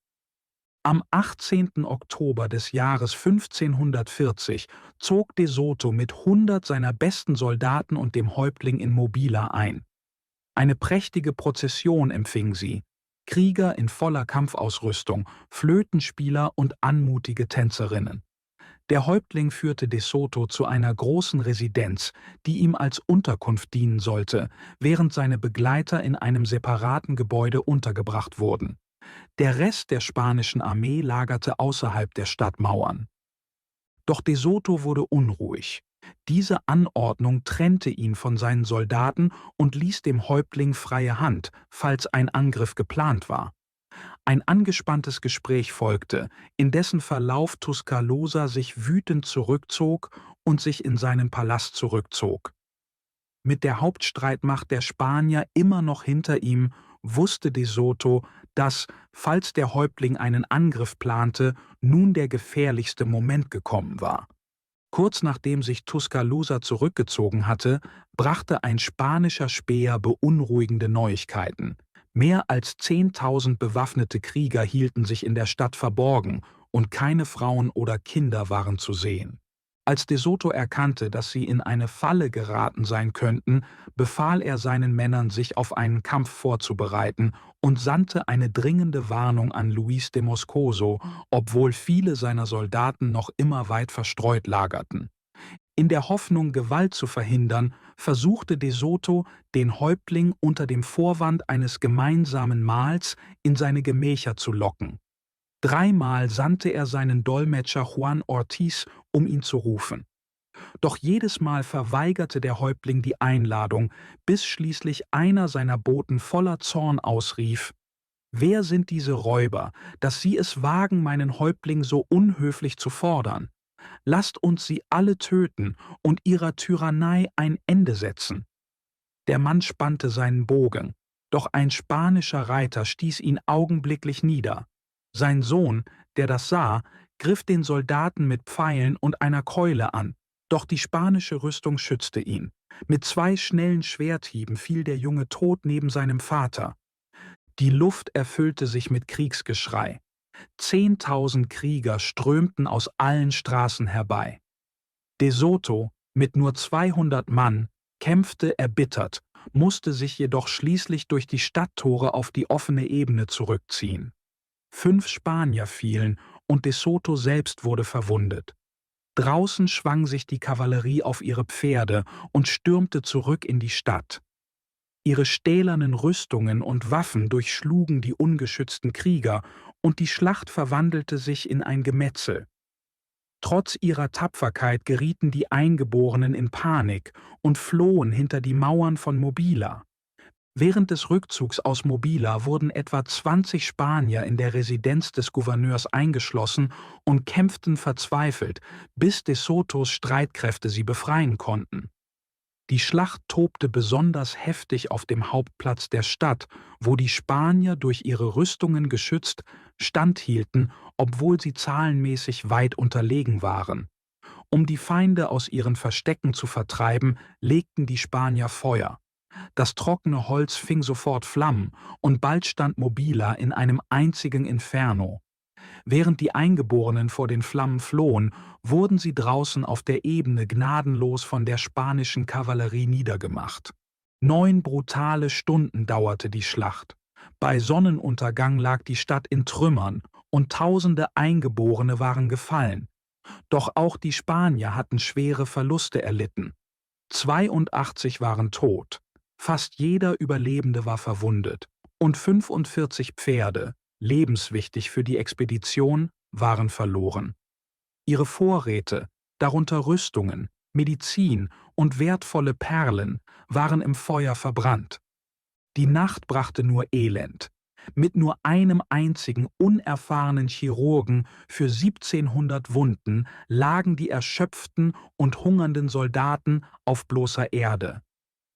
Am 18. Oktober des Jahres 1540 zog De Soto mit 100 seiner besten Soldaten und dem Häuptling in Mobila ein. Eine prächtige Prozession empfing sie, Krieger in voller Kampfausrüstung, Flötenspieler und anmutige Tänzerinnen. Der Häuptling führte De Soto zu einer großen Residenz, die ihm als Unterkunft dienen sollte, während seine Begleiter in einem separaten Gebäude untergebracht wurden. Der Rest der spanischen Armee lagerte außerhalb der Stadtmauern. Doch De Soto wurde unruhig. Diese Anordnung trennte ihn von seinen Soldaten und ließ dem Häuptling freie Hand, falls ein Angriff geplant war. Ein angespanntes Gespräch folgte, in dessen Verlauf Tuscaloosa sich wütend zurückzog und sich in seinen Palast zurückzog. Mit der Hauptstreitmacht der Spanier immer noch hinter ihm, wusste De Soto, dass, falls der Häuptling einen Angriff plante, nun der gefährlichste Moment gekommen war. Kurz nachdem sich Tuscaloosa zurückgezogen hatte, brachte ein spanischer Späher beunruhigende Neuigkeiten. Mehr als 10.000 bewaffnete Krieger hielten sich in der Stadt verborgen und keine Frauen oder Kinder waren zu sehen. Als De Soto erkannte, dass sie in eine Falle geraten sein könnten, befahl er seinen Männern, sich auf einen Kampf vorzubereiten und sandte eine dringende Warnung an Luis de Moscoso, obwohl viele seiner Soldaten noch immer weit verstreut lagerten. In der Hoffnung, Gewalt zu verhindern, versuchte De Soto, den Häuptling unter dem Vorwand eines gemeinsamen Mahls in seine Gemächer zu locken. 3-mal sandte er seinen Dolmetscher Juan Ortiz, um ihn zu rufen. Doch jedes Mal verweigerte der Häuptling die Einladung, bis schließlich einer seiner Boten voller Zorn ausrief: »Wer sind diese Räuber, dass sie es wagen, meinen Häuptling so unhöflich zu fordern? Lasst uns sie alle töten und ihrer Tyrannei ein Ende setzen.« Der Mann spannte seinen Bogen, doch ein spanischer Reiter stieß ihn augenblicklich nieder. Sein Sohn, der das sah, griff den Soldaten mit Pfeilen und einer Keule an, doch die spanische Rüstung schützte ihn. Mit 2 schnellen Schwerthieben fiel der Junge tot neben seinem Vater. Die Luft erfüllte sich mit Kriegsgeschrei. 10.000 Krieger strömten aus allen Straßen herbei. De Soto, mit nur 200 Mann, kämpfte erbittert, musste sich jedoch schließlich durch die Stadttore auf die offene Ebene zurückziehen. 5 Spanier fielen und De Soto selbst wurde verwundet. Draußen schwang sich die Kavallerie auf ihre Pferde und stürmte zurück in die Stadt. Ihre stählernen Rüstungen und Waffen durchschlugen die ungeschützten Krieger und die Schlacht verwandelte sich in ein Gemetzel. Trotz ihrer Tapferkeit gerieten die Eingeborenen in Panik und flohen hinter die Mauern von Mobila. Während des Rückzugs aus Mobila wurden etwa 20 Spanier in der Residenz des Gouverneurs eingeschlossen und kämpften verzweifelt, bis De Sotos Streitkräfte sie befreien konnten. Die Schlacht tobte besonders heftig auf dem Hauptplatz der Stadt, wo die Spanier durch ihre Rüstungen geschützt standhielten, obwohl sie zahlenmäßig weit unterlegen waren. Um die Feinde aus ihren Verstecken zu vertreiben, legten die Spanier Feuer. Das trockene Holz fing sofort Flammen und bald stand Mobila in einem einzigen Inferno. Während die Eingeborenen vor den Flammen flohen, wurden sie draußen auf der Ebene gnadenlos von der spanischen Kavallerie niedergemacht. 9 brutale Stunden dauerte die Schlacht. Bei Sonnenuntergang lag die Stadt in Trümmern und tausende Eingeborene waren gefallen. Doch auch die Spanier hatten schwere Verluste erlitten. 82 waren tot. Fast jeder Überlebende war verwundet und 45 Pferde, lebenswichtig für die Expedition, waren verloren. Ihre Vorräte, darunter Rüstungen, Medizin und wertvolle Perlen, waren im Feuer verbrannt. Die Nacht brachte nur Elend. Mit nur einem einzigen unerfahrenen Chirurgen für 1700 Wunden lagen die erschöpften und hungernden Soldaten auf bloßer Erde.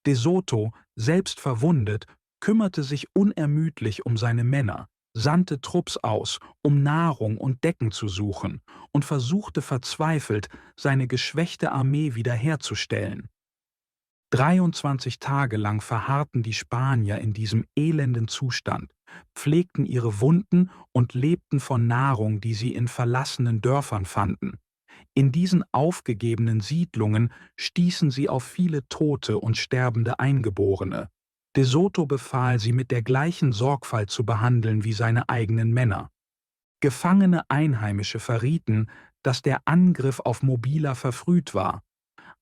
De Soto, selbst verwundet, kümmerte sich unermüdlich um seine Männer, sandte Trupps aus, um Nahrung und Decken zu suchen, und versuchte verzweifelt, seine geschwächte Armee wiederherzustellen. 23 Tage lang verharrten die Spanier in diesem elenden Zustand, pflegten ihre Wunden und lebten von Nahrung, die sie in verlassenen Dörfern fanden. In diesen aufgegebenen Siedlungen stießen sie auf viele tote und sterbende Eingeborene. De Soto befahl, sie mit der gleichen Sorgfalt zu behandeln wie seine eigenen Männer. Gefangene Einheimische verrieten, dass der Angriff auf Mobila verfrüht war.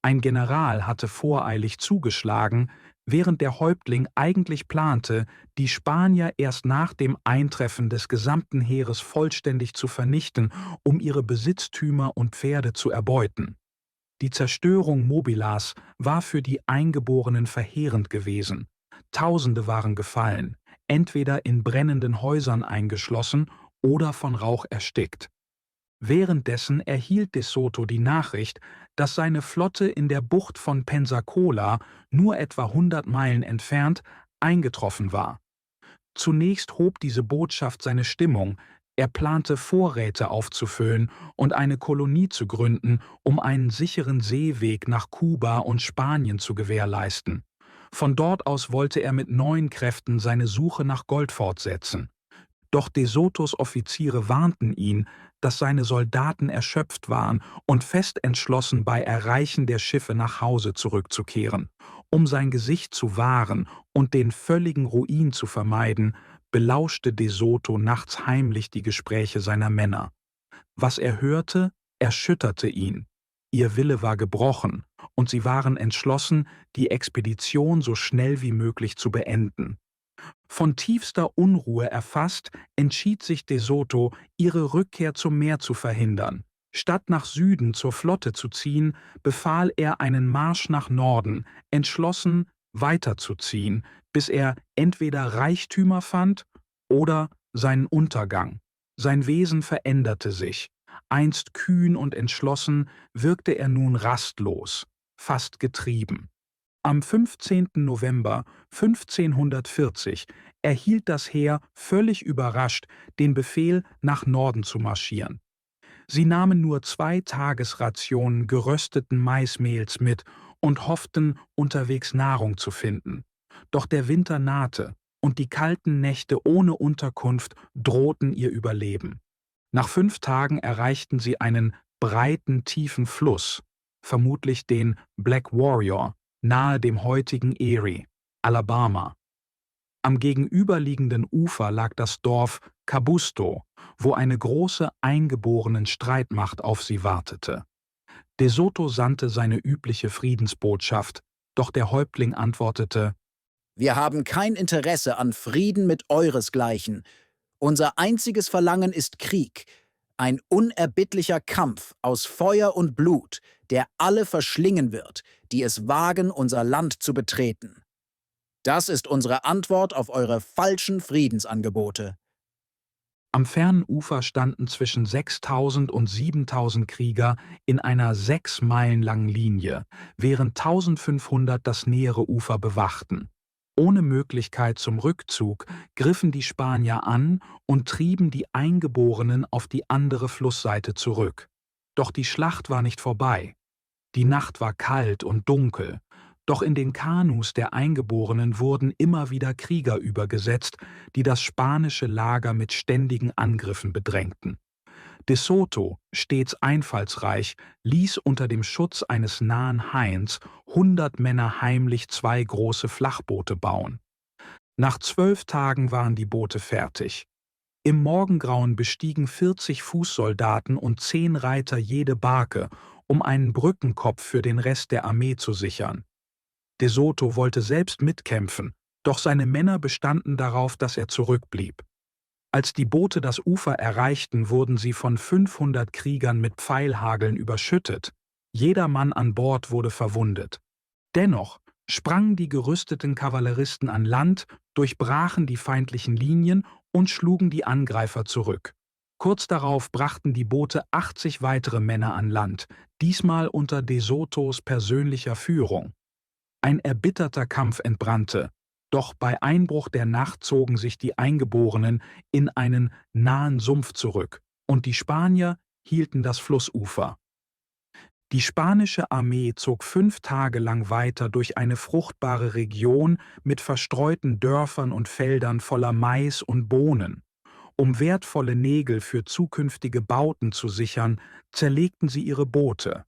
Ein General hatte voreilig zugeschlagen, während der Häuptling eigentlich plante, die Spanier erst nach dem Eintreffen des gesamten Heeres vollständig zu vernichten, um ihre Besitztümer und Pferde zu erbeuten. Die Zerstörung Mobilas war für die Eingeborenen verheerend gewesen. Tausende waren gefallen, entweder in brennenden Häusern eingeschlossen oder von Rauch erstickt. Währenddessen erhielt De Soto die Nachricht, dass seine Flotte in der Bucht von Pensacola, nur etwa 100 Meilen entfernt, eingetroffen war. Zunächst hob diese Botschaft seine Stimmung. Er plante, Vorräte aufzufüllen und eine Kolonie zu gründen, um einen sicheren Seeweg nach Kuba und Spanien zu gewährleisten. Von dort aus wollte er mit neuen Kräften seine Suche nach Gold fortsetzen. Doch De Sotos Offiziere warnten ihn, dass seine Soldaten erschöpft waren und fest entschlossen, bei Erreichen der Schiffe nach Hause zurückzukehren. Um sein Gesicht zu wahren und den völligen Ruin zu vermeiden, belauschte De Soto nachts heimlich die Gespräche seiner Männer. Was er hörte, erschütterte ihn. Ihr Wille war gebrochen, und sie waren entschlossen, die Expedition so schnell wie möglich zu beenden. Von tiefster Unruhe erfasst, entschied sich De Soto, ihre Rückkehr zum Meer zu verhindern. Statt nach Süden zur Flotte zu ziehen, befahl er einen Marsch nach Norden, entschlossen, weiterzuziehen, bis er entweder Reichtümer fand oder seinen Untergang. Sein Wesen veränderte sich. Einst kühn und entschlossen, wirkte er nun rastlos, fast getrieben. Am 15. November 1540 erhielt das Heer völlig überrascht den Befehl, nach Norden zu marschieren. Sie nahmen nur 2 Tagesrationen gerösteten Maismehls mit und hofften, unterwegs Nahrung zu finden. Doch der Winter nahte, und die kalten Nächte ohne Unterkunft drohten ihr Überleben. Nach 5 Tagen erreichten sie einen breiten, tiefen Fluss, vermutlich den Black Warrior, nahe dem heutigen Erie, Alabama. Am gegenüberliegenden Ufer lag das Dorf Cabusto, wo eine große eingeborenen Streitmacht auf sie wartete. De Soto sandte seine übliche Friedensbotschaft, doch der Häuptling antwortete: Wir haben kein Interesse an Frieden mit euresgleichen. Unser einziges Verlangen ist Krieg, ein unerbittlicher Kampf aus Feuer und Blut, der alle verschlingen wird, die es wagen, unser Land zu betreten. Das ist unsere Antwort auf eure falschen Friedensangebote. Am fernen Ufer standen zwischen 6.000 und 7.000 Krieger in einer 6 Meilen langen Linie, während 1.500 das nähere Ufer bewachten. Ohne Möglichkeit zum Rückzug griffen die Spanier an und trieben die Eingeborenen auf die andere Flussseite zurück. Doch die Schlacht war nicht vorbei. Die Nacht war kalt und dunkel, doch in den Kanus der Eingeborenen wurden immer wieder Krieger übergesetzt, die das spanische Lager mit ständigen Angriffen bedrängten. De Soto, stets einfallsreich, ließ unter dem Schutz eines nahen Hains 100 Männer heimlich 2 große Flachboote bauen. Nach 12 Tagen waren die Boote fertig. Im Morgengrauen bestiegen 40 Fußsoldaten und 10 Reiter jede Barke, um einen Brückenkopf für den Rest der Armee zu sichern. De Soto wollte selbst mitkämpfen, doch seine Männer bestanden darauf, dass er zurückblieb. Als die Boote das Ufer erreichten, wurden sie von 500 Kriegern mit Pfeilhageln überschüttet. Jeder Mann an Bord wurde verwundet. Dennoch sprangen die gerüsteten Kavalleristen an Land, durchbrachen die feindlichen Linien und schlugen die Angreifer zurück. Kurz darauf brachten die Boote 80 weitere Männer an Land, diesmal unter De Sotos persönlicher Führung. Ein erbitterter Kampf entbrannte, doch bei Einbruch der Nacht zogen sich die Eingeborenen in einen nahen Sumpf zurück, und die Spanier hielten das Flussufer. Die spanische Armee zog 5 Tage lang weiter durch eine fruchtbare Region mit verstreuten Dörfern und Feldern voller Mais und Bohnen. Um wertvolle Nägel für zukünftige Bauten zu sichern, zerlegten sie ihre Boote.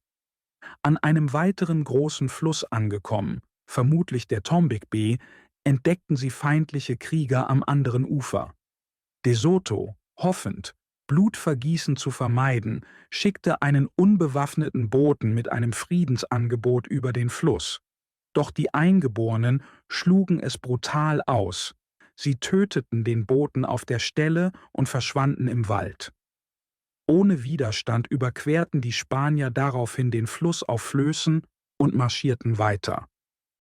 An einem weiteren großen Fluss angekommen, vermutlich der Tombigbee, entdeckten sie feindliche Krieger am anderen Ufer. De Soto, hoffend, Blutvergießen zu vermeiden, schickte einen unbewaffneten Boten mit einem Friedensangebot über den Fluss. Doch die Eingeborenen schlugen es brutal aus. Sie töteten den Boten auf der Stelle und verschwanden im Wald. Ohne Widerstand überquerten die Spanier daraufhin den Fluss auf Flößen und marschierten weiter.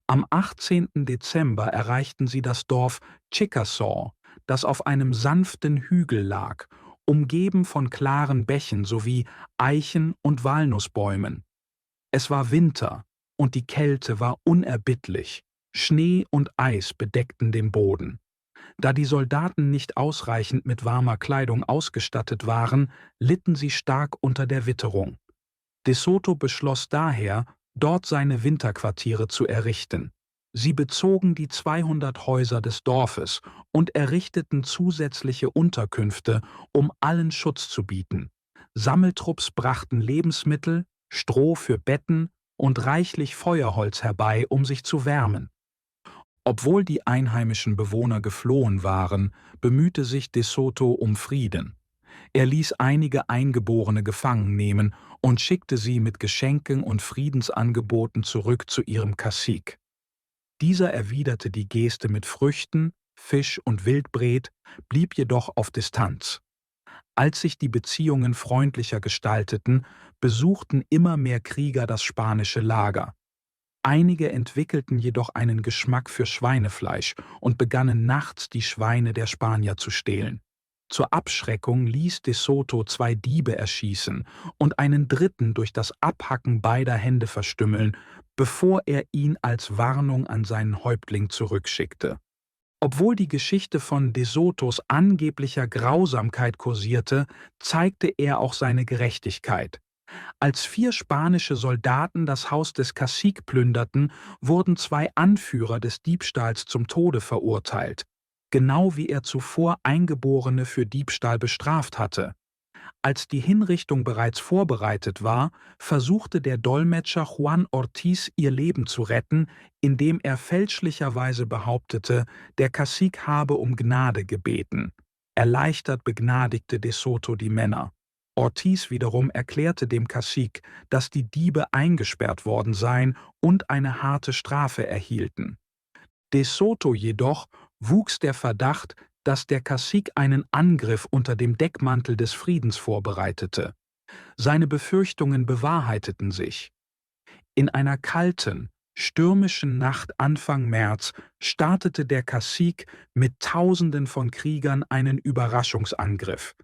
Am 18. Dezember erreichten sie das Dorf Chickasaw, das auf einem sanften Hügel lag, umgeben von klaren Bächen sowie Eichen- und Walnussbäumen. Es war Winter, und die Kälte war unerbittlich. Schnee und Eis bedeckten den Boden. Da die Soldaten nicht ausreichend mit warmer Kleidung ausgestattet waren, litten sie stark unter der Witterung. De Soto beschloss daher, dort seine Winterquartiere zu errichten. Sie bezogen die 200 Häuser des Dorfes und errichteten zusätzliche Unterkünfte, um allen Schutz zu bieten. Sammeltrupps brachten Lebensmittel, Stroh für Betten und reichlich Feuerholz herbei, um sich zu wärmen. Obwohl die einheimischen Bewohner geflohen waren, bemühte sich De Soto um Frieden. Er ließ einige Eingeborene gefangen nehmen und schickte sie mit Geschenken und Friedensangeboten zurück zu ihrem Cacique. Dieser erwiderte die Geste mit Früchten, Fisch und Wildbret, blieb jedoch auf Distanz. Als sich die Beziehungen freundlicher gestalteten, besuchten immer mehr Krieger das spanische Lager. Einige entwickelten jedoch einen Geschmack für Schweinefleisch und begannen nachts die Schweine der Spanier zu stehlen. Zur Abschreckung ließ De Soto 2 Diebe erschießen und einen dritten durch das Abhacken beider Hände verstümmeln, bevor er ihn als Warnung an seinen Häuptling zurückschickte. Obwohl die Geschichte von De Sotos angeblicher Grausamkeit kursierte, zeigte er auch seine Gerechtigkeit. Als 4 spanische Soldaten das Haus des Cacique plünderten, wurden 2 Anführer des Diebstahls zum Tode verurteilt, genau wie er zuvor Eingeborene für Diebstahl bestraft hatte. Als die Hinrichtung bereits vorbereitet war, versuchte der Dolmetscher Juan Ortiz ihr Leben zu retten, indem er fälschlicherweise behauptete, der Cacique habe um Gnade gebeten. Erleichtert begnadigte De Soto die Männer. Ortiz wiederum erklärte dem Cacique, dass die Diebe eingesperrt worden seien und eine harte Strafe erhielten. De Soto jedoch wuchs der Verdacht, dass der Cacique einen Angriff unter dem Deckmantel des Friedens vorbereitete. Seine Befürchtungen bewahrheiteten sich. In einer kalten, stürmischen Nacht Anfang März startete der Cacique mit Tausenden von Kriegern einen Überraschungsangriff.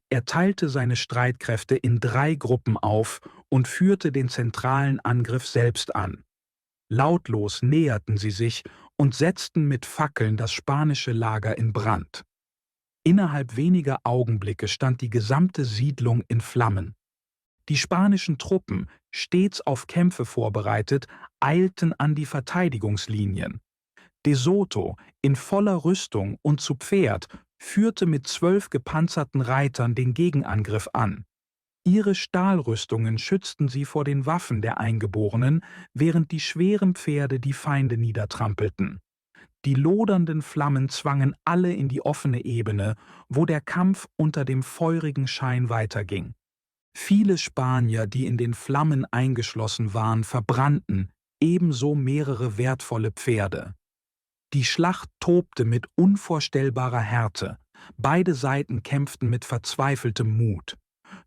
Er teilte seine Streitkräfte in 3 Gruppen auf und führte den zentralen Angriff selbst an. Lautlos näherten sie sich und setzten mit Fackeln das spanische Lager in Brand. Innerhalb weniger Augenblicke stand die gesamte Siedlung in Flammen. Die spanischen Truppen, stets auf Kämpfe vorbereitet, eilten an die Verteidigungslinien. De Soto, in voller Rüstung und zu Pferd, führte mit 12 gepanzerten Reitern den Gegenangriff an. Ihre Stahlrüstungen schützten sie vor den Waffen der Eingeborenen, während die schweren Pferde die Feinde niedertrampelten. Die lodernden Flammen zwangen alle in die offene Ebene, wo der Kampf unter dem feurigen Schein weiterging. Viele Spanier, die in den Flammen eingeschlossen waren, verbrannten, ebenso mehrere wertvolle Pferde. Die Schlacht tobte mit unvorstellbarer Härte. Beide Seiten kämpften mit verzweifeltem Mut.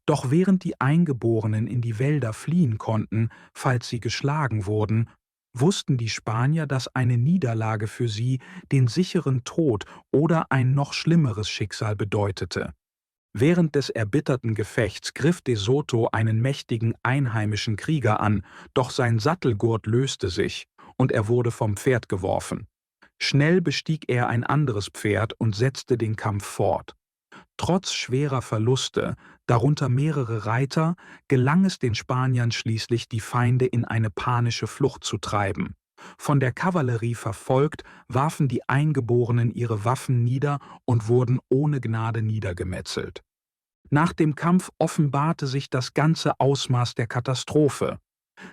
Doch während die Eingeborenen in die Wälder fliehen konnten, falls sie geschlagen wurden, wussten die Spanier, dass eine Niederlage für sie den sicheren Tod oder ein noch schlimmeres Schicksal bedeutete. Während des erbitterten Gefechts griff De Soto einen mächtigen einheimischen Krieger an, doch sein Sattelgurt löste sich und er wurde vom Pferd geworfen. Schnell bestieg er ein anderes Pferd und setzte den Kampf fort. Trotz schwerer Verluste, darunter mehrere Reiter, gelang es den Spaniern schließlich, die Feinde in eine panische Flucht zu treiben. Von der Kavallerie verfolgt, warfen die Eingeborenen ihre Waffen nieder und wurden ohne Gnade niedergemetzelt. Nach dem Kampf offenbarte sich das ganze Ausmaß der Katastrophe.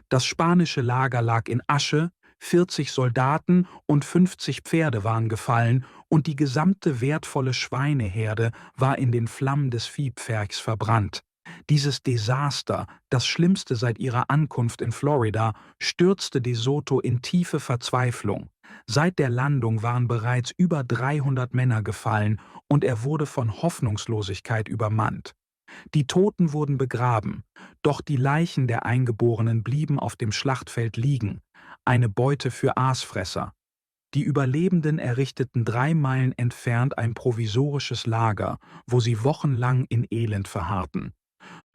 Das spanische Lager lag in Asche, 40 Soldaten und 50 Pferde waren gefallen und die gesamte wertvolle Schweineherde war in den Flammen des Viehpferchs verbrannt. Dieses Desaster, das schlimmste seit ihrer Ankunft in Florida, stürzte De Soto in tiefe Verzweiflung. Seit der Landung waren bereits über 300 Männer gefallen und er wurde von Hoffnungslosigkeit übermannt. Die Toten wurden begraben, doch die Leichen der Eingeborenen blieben auf dem Schlachtfeld liegen, eine Beute für Aasfresser. Die Überlebenden errichteten 3 Meilen entfernt ein provisorisches Lager, wo sie wochenlang in Elend verharrten.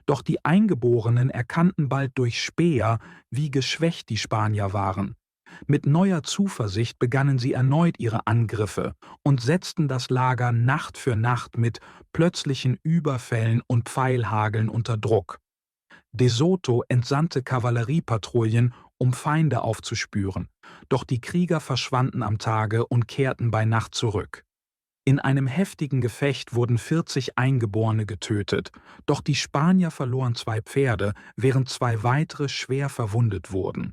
Doch die Eingeborenen erkannten bald durch Späher, wie geschwächt die Spanier waren. Mit neuer Zuversicht begannen sie erneut ihre Angriffe und setzten das Lager Nacht für Nacht mit plötzlichen Überfällen und Pfeilhageln unter Druck. De Soto entsandte Kavalleriepatrouillen, um Feinde aufzuspüren, doch die Krieger verschwanden am Tage und kehrten bei Nacht zurück. In einem heftigen Gefecht wurden 40 Eingeborene getötet, doch die Spanier verloren 2 Pferde, während 2 weitere schwer verwundet wurden.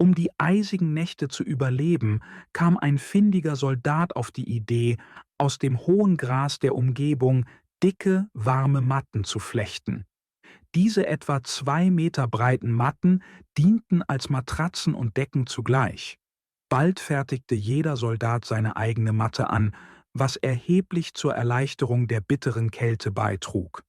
Um die eisigen Nächte zu überleben, kam ein findiger Soldat auf die Idee, aus dem hohen Gras der Umgebung dicke, warme Matten zu flechten. Diese etwa 2 Meter breiten Matten dienten als Matratzen und Decken zugleich. Bald fertigte jeder Soldat seine eigene Matte an, was erheblich zur Erleichterung der bitteren Kälte beitrug.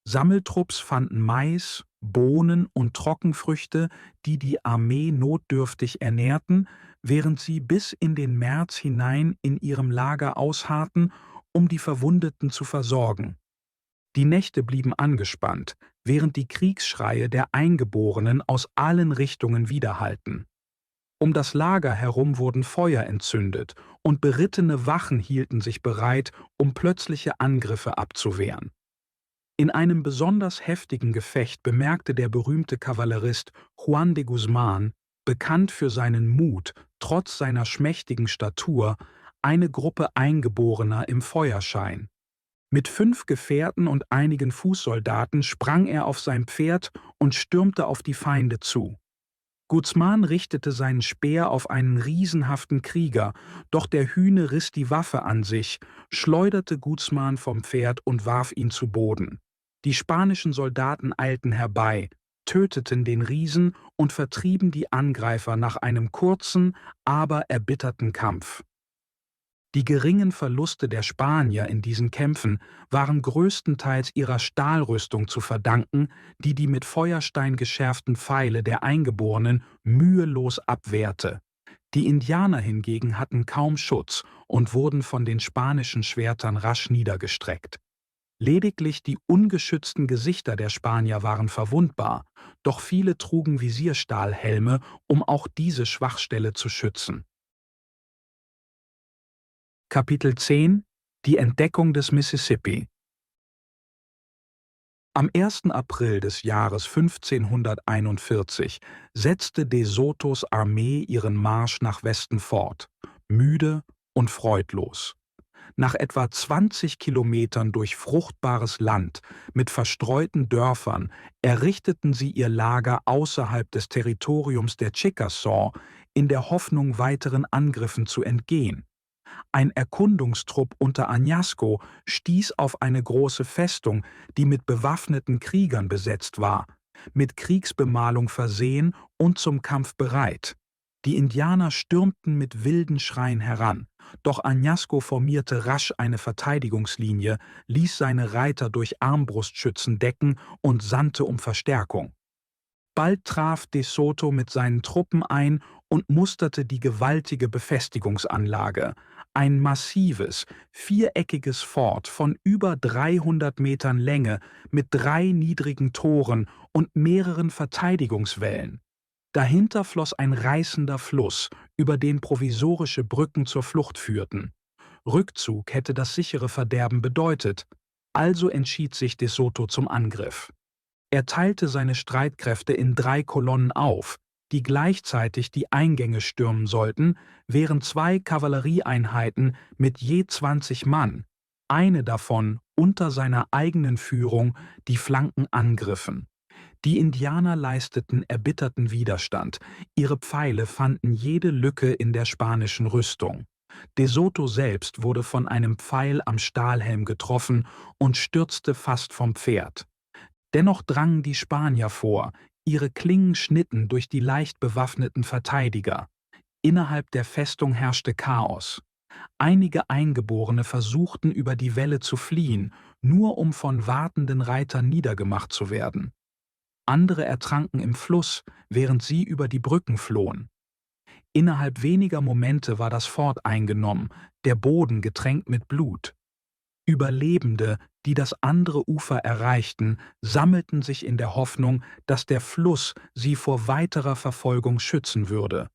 Sammeltrupps fanden Mais, Bohnen und Trockenfrüchte, die die Armee notdürftig ernährten, während sie bis in den März hinein in ihrem Lager ausharrten, um die Verwundeten zu versorgen. Die Nächte blieben angespannt, während die Kriegsschreie der Eingeborenen aus allen Richtungen widerhallten. Um das Lager herum wurden Feuer entzündet und berittene Wachen hielten sich bereit, um plötzliche Angriffe abzuwehren. In einem besonders heftigen Gefecht bemerkte der berühmte Kavallerist Juan de Guzmán, bekannt für seinen Mut trotz seiner schmächtigen Statur, eine Gruppe Eingeborener im Feuerschein. Mit 5 Gefährten und einigen Fußsoldaten sprang er auf sein Pferd und stürmte auf die Feinde zu. Guzmán richtete seinen Speer auf einen riesenhaften Krieger, doch der Hühne riss die Waffe an sich, schleuderte Guzmán vom Pferd und warf ihn zu Boden. Die spanischen Soldaten eilten herbei, töteten den Riesen und vertrieben die Angreifer nach einem kurzen, aber erbitterten Kampf. Die geringen Verluste der Spanier in diesen Kämpfen waren größtenteils ihrer Stahlrüstung zu verdanken, die die mit Feuerstein geschärften Pfeile der Eingeborenen mühelos abwehrte. Die Indianer hingegen hatten kaum Schutz und wurden von den spanischen Schwertern rasch niedergestreckt. Lediglich die ungeschützten Gesichter der Spanier waren verwundbar, doch viele trugen Visierstahlhelme, um auch diese Schwachstelle zu schützen. Kapitel 10 – Die Entdeckung des Mississippi. Am 1. April des Jahres 1541 setzte De Sotos Armee ihren Marsch nach Westen fort, müde und freudlos. Nach etwa 20 Kilometern durch fruchtbares Land mit verstreuten Dörfern errichteten sie ihr Lager außerhalb des Territoriums der Chickasaw in der Hoffnung, weiteren Angriffen zu entgehen. Ein Erkundungstrupp unter Añasco stieß auf eine große Festung, die mit bewaffneten Kriegern besetzt war, mit Kriegsbemalung versehen und zum Kampf bereit. Die Indianer stürmten mit wilden Schreien heran, doch Añasco formierte rasch eine Verteidigungslinie, ließ seine Reiter durch Armbrustschützen decken und sandte um Verstärkung. Bald traf De Soto mit seinen Truppen ein und musterte die gewaltige Befestigungsanlage, ein massives, viereckiges Fort von über 300 Metern Länge mit 3 niedrigen Toren und mehreren Verteidigungswällen. Dahinter floss ein reißender Fluss, über den provisorische Brücken zur Flucht führten. Rückzug hätte das sichere Verderben bedeutet, also entschied sich De Soto zum Angriff. Er teilte seine Streitkräfte in 3 Kolonnen auf, die gleichzeitig die Eingänge stürmen sollten, während 2 Kavallerieeinheiten mit je 20 Mann, eine davon unter seiner eigenen Führung, die Flanken angriffen. Die Indianer leisteten erbitterten Widerstand, ihre Pfeile fanden jede Lücke in der spanischen Rüstung. De Soto selbst wurde von einem Pfeil am Stahlhelm getroffen und stürzte fast vom Pferd. Dennoch drangen die Spanier vor, ihre Klingen schnitten durch die leicht bewaffneten Verteidiger. Innerhalb der Festung herrschte Chaos. Einige Eingeborene versuchten über die Wälle zu fliehen, nur um von wartenden Reitern niedergemacht zu werden. Andere ertranken im Fluss, während sie über die Brücken flohen. Innerhalb weniger Momente war das Fort eingenommen, der Boden getränkt mit Blut. Überlebende, die das andere Ufer erreichten, sammelten sich in der Hoffnung, dass der Fluss sie vor weiterer Verfolgung schützen würde.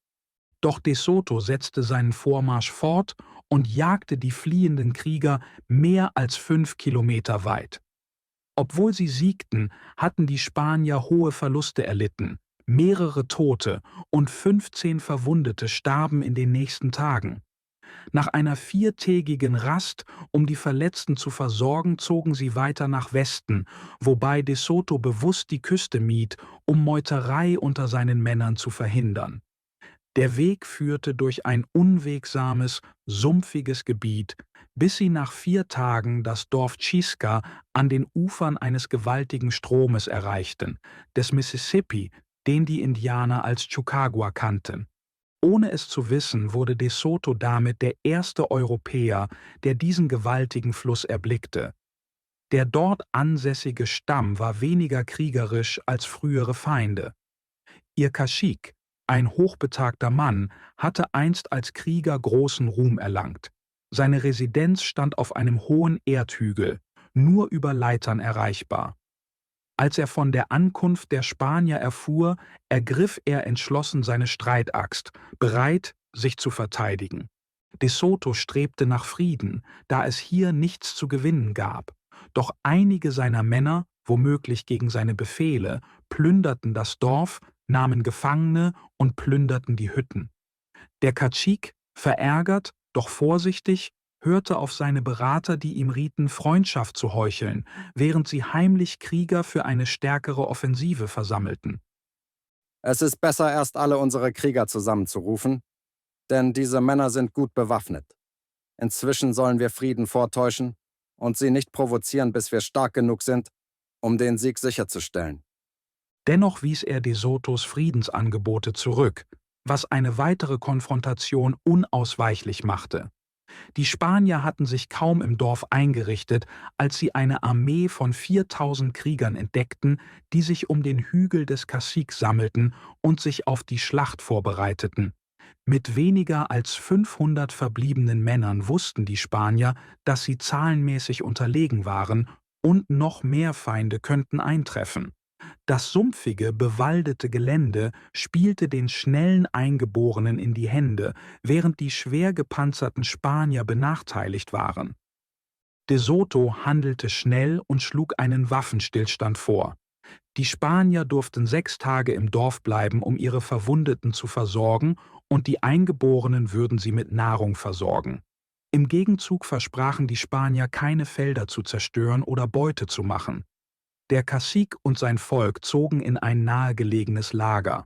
Doch De Soto setzte seinen Vormarsch fort und jagte die fliehenden Krieger mehr als 5 Kilometer weit. Obwohl sie siegten, hatten die Spanier hohe Verluste erlitten. Mehrere Tote und 15 Verwundete starben in den nächsten Tagen. Nach einer 4-tägigen Rast, um die Verletzten zu versorgen, zogen sie weiter nach Westen, wobei De Soto bewusst die Küste mied, um Meuterei unter seinen Männern zu verhindern. Der Weg führte durch ein unwegsames, sumpfiges Gebiet, bis sie nach 4 Tagen das Dorf Chisca an den Ufern eines gewaltigen Stromes erreichten, des Mississippi, den die Indianer als Chocagua kannten. Ohne es zu wissen, wurde De Soto damit der erste Europäer, der diesen gewaltigen Fluss erblickte. Der dort ansässige Stamm war weniger kriegerisch als frühere Feinde. Ihr Cacique, ein hochbetagter Mann, hatte einst als Krieger großen Ruhm erlangt. Seine Residenz stand auf einem hohen Erdhügel, nur über Leitern erreichbar. Als er von der Ankunft der Spanier erfuhr, ergriff er entschlossen seine Streitaxt, bereit, sich zu verteidigen. De Soto strebte nach Frieden, da es hier nichts zu gewinnen gab. Doch einige seiner Männer, womöglich gegen seine Befehle, plünderten das Dorf, nahmen Gefangene und plünderten die Hütten. Der Cacique, verärgert, doch vorsichtig, hörte auf seine Berater, die ihm rieten, Freundschaft zu heucheln, während sie heimlich Krieger für eine stärkere Offensive versammelten. Es ist besser, erst alle unsere Krieger zusammenzurufen, denn diese Männer sind gut bewaffnet. Inzwischen sollen wir Frieden vortäuschen und sie nicht provozieren, bis wir stark genug sind, um den Sieg sicherzustellen. Dennoch wies er De Sotos Friedensangebote zurück, was eine weitere Konfrontation unausweichlich machte. Die Spanier hatten sich kaum im Dorf eingerichtet, als sie eine Armee von 4000 Kriegern entdeckten, die sich um den Hügel des Caciques sammelten und sich auf die Schlacht vorbereiteten. Mit weniger als 500 verbliebenen Männern wussten die Spanier, dass sie zahlenmäßig unterlegen waren und noch mehr Feinde könnten eintreffen. Das sumpfige, bewaldete Gelände spielte den schnellen Eingeborenen in die Hände, während die schwer gepanzerten Spanier benachteiligt waren. De Soto handelte schnell und schlug einen Waffenstillstand vor. Die Spanier durften 6 Tage im Dorf bleiben, um ihre Verwundeten zu versorgen, und die Eingeborenen würden sie mit Nahrung versorgen. Im Gegenzug versprachen die Spanier, keine Felder zu zerstören oder Beute zu machen. Der Cacique und sein Volk zogen in ein nahegelegenes Lager.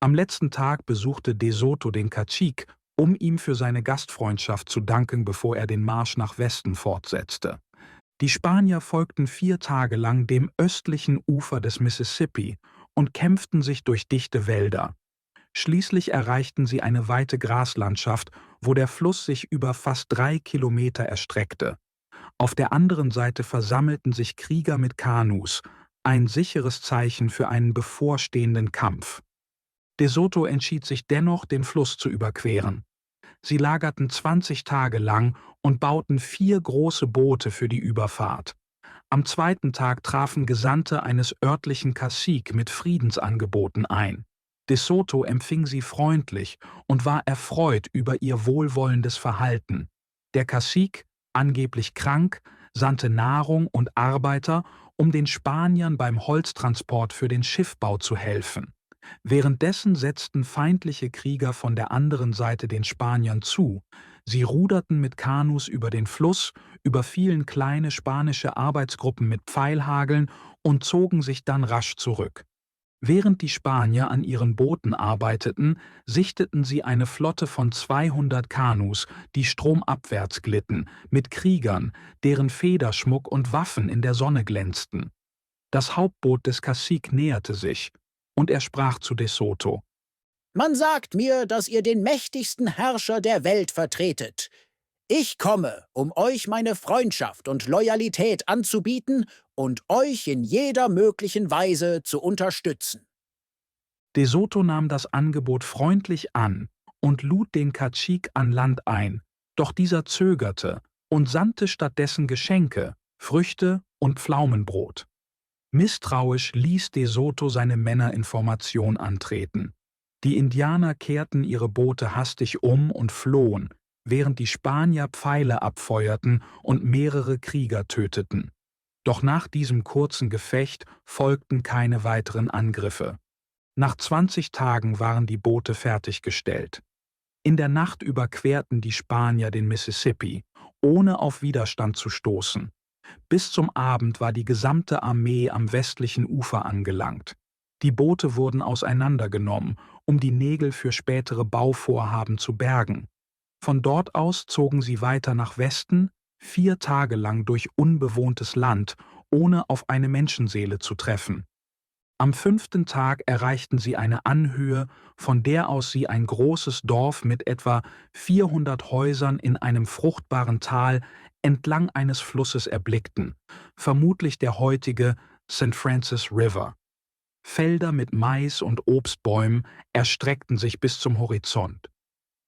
Am letzten Tag besuchte De Soto den Cacique, um ihm für seine Gastfreundschaft zu danken, bevor er den Marsch nach Westen fortsetzte. Die Spanier folgten 4 Tage lang dem östlichen Ufer des Mississippi und kämpften sich durch dichte Wälder. Schließlich erreichten sie eine weite Graslandschaft, wo der Fluss sich über fast 3 Kilometer erstreckte. Auf der anderen Seite versammelten sich Krieger mit Kanus, ein sicheres Zeichen für einen bevorstehenden Kampf. De Soto entschied sich dennoch, den Fluss zu überqueren. Sie lagerten 20 Tage lang und bauten 4 große Boote für die Überfahrt. Am 2. Tag trafen Gesandte eines örtlichen Cacique mit Friedensangeboten ein. De Soto empfing sie freundlich und war erfreut über ihr wohlwollendes Verhalten. Der Cacique, angeblich krank, sandte Nahrung und Arbeiter, um den Spaniern beim Holztransport für den Schiffbau zu helfen. Währenddessen setzten feindliche Krieger von der anderen Seite den Spaniern zu. Sie ruderten mit Kanus über den Fluss, überfielen kleine spanische Arbeitsgruppen mit Pfeilhageln und zogen sich dann rasch zurück. Während die Spanier an ihren Booten arbeiteten, sichteten sie eine Flotte von 200 Kanus, die stromabwärts glitten, mit Kriegern, deren Federschmuck und Waffen in der Sonne glänzten. Das Hauptboot des Cacique näherte sich, und er sprach zu De Soto: »Man sagt mir, dass ihr den mächtigsten Herrscher der Welt vertretet. Ich komme, um euch meine Freundschaft und Loyalität anzubieten und euch in jeder möglichen Weise zu unterstützen.« De Soto nahm das Angebot freundlich an und lud den Cacique an Land ein, doch dieser zögerte und sandte stattdessen Geschenke, Früchte und Pflaumenbrot. Misstrauisch ließ De Soto seine Männer in Formation antreten. Die Indianer kehrten ihre Boote hastig um und flohen, während die Spanier Pfeile abfeuerten und mehrere Krieger töteten. Doch nach diesem kurzen Gefecht folgten keine weiteren Angriffe. Nach 20 Tagen waren die Boote fertiggestellt. In der Nacht überquerten die Spanier den Mississippi, ohne auf Widerstand zu stoßen. Bis zum Abend war die gesamte Armee am westlichen Ufer angelangt. Die Boote wurden auseinandergenommen, um die Nägel für spätere Bauvorhaben zu bergen. Von dort aus zogen sie weiter nach Westen, 4 Tage lang durch unbewohntes Land, ohne auf eine Menschenseele zu treffen. Am 5. Tag erreichten sie eine Anhöhe, von der aus sie ein großes Dorf mit etwa 400 Häusern in einem fruchtbaren Tal entlang eines Flusses erblickten, vermutlich der heutige St. Francis River. Felder mit Mais und Obstbäumen erstreckten sich bis zum Horizont.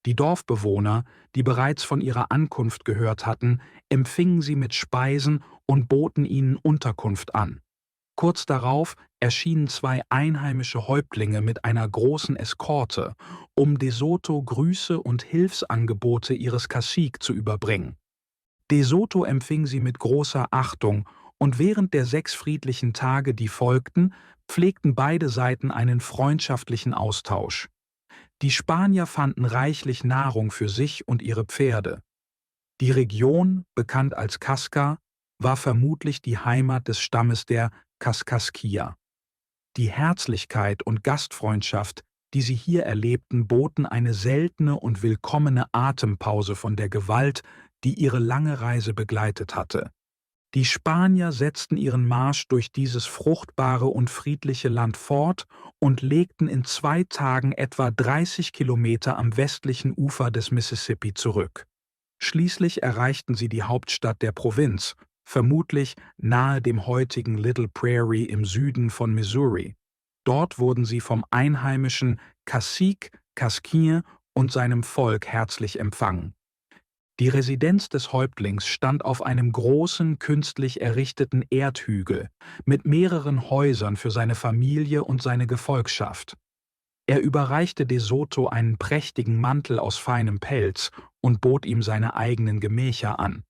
Die Dorfbewohner, die bereits von ihrer Ankunft gehört hatten, empfingen sie mit Speisen und boten ihnen Unterkunft an. Kurz darauf erschienen 2 einheimische Häuptlinge mit einer großen Eskorte, um De Soto Grüße und Hilfsangebote ihres Cacique zu überbringen. De Soto empfing sie mit großer Achtung, und während der 6 friedlichen Tage, die folgten, pflegten beide Seiten einen freundschaftlichen Austausch. Die Spanier fanden reichlich Nahrung für sich und ihre Pferde. Die Region, bekannt als Casca, war vermutlich die Heimat des Stammes der Kaskaskia. Die Herzlichkeit und Gastfreundschaft, die sie hier erlebten, boten eine seltene und willkommene Atempause von der Gewalt, die ihre lange Reise begleitet hatte. Die Spanier setzten ihren Marsch durch dieses fruchtbare und friedliche Land fort und legten in 2 Tagen etwa 30 Kilometer am westlichen Ufer des Mississippi zurück. Schließlich erreichten sie die Hauptstadt der Provinz, vermutlich nahe dem heutigen Little Prairie im Süden von Missouri. Dort wurden sie vom einheimischen Cacique Casquin und seinem Volk herzlich empfangen. Die Residenz des Häuptlings stand auf einem großen, künstlich errichteten Erdhügel mit mehreren Häusern für seine Familie und seine Gefolgschaft. Er überreichte De Soto einen prächtigen Mantel aus feinem Pelz und bot ihm seine eigenen Gemächer an.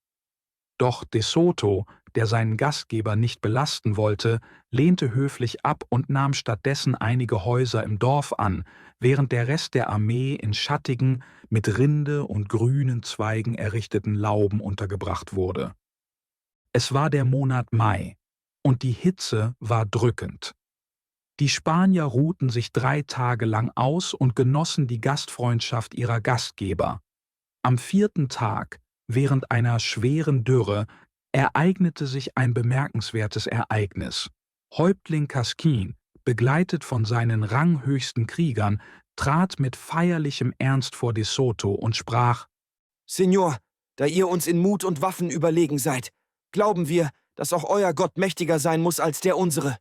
Doch De Soto, der seinen Gastgeber nicht belasten wollte, lehnte höflich ab und nahm stattdessen einige Häuser im Dorf an, während der Rest der Armee in schattigen, mit Rinde und grünen Zweigen errichteten Lauben untergebracht wurde. Es war der Monat Mai, und die Hitze war drückend. Die Spanier ruhten sich 3 Tage lang aus und genossen die Gastfreundschaft ihrer Gastgeber. Am 4. Tag, während einer schweren Dürre, ereignete sich ein bemerkenswertes Ereignis. Häuptling Casquin, begleitet von seinen ranghöchsten Kriegern, trat mit feierlichem Ernst vor De Soto und sprach: Señor, da ihr uns in Mut und Waffen überlegen seid, glauben wir, dass auch euer Gott mächtiger sein muss als der unsere.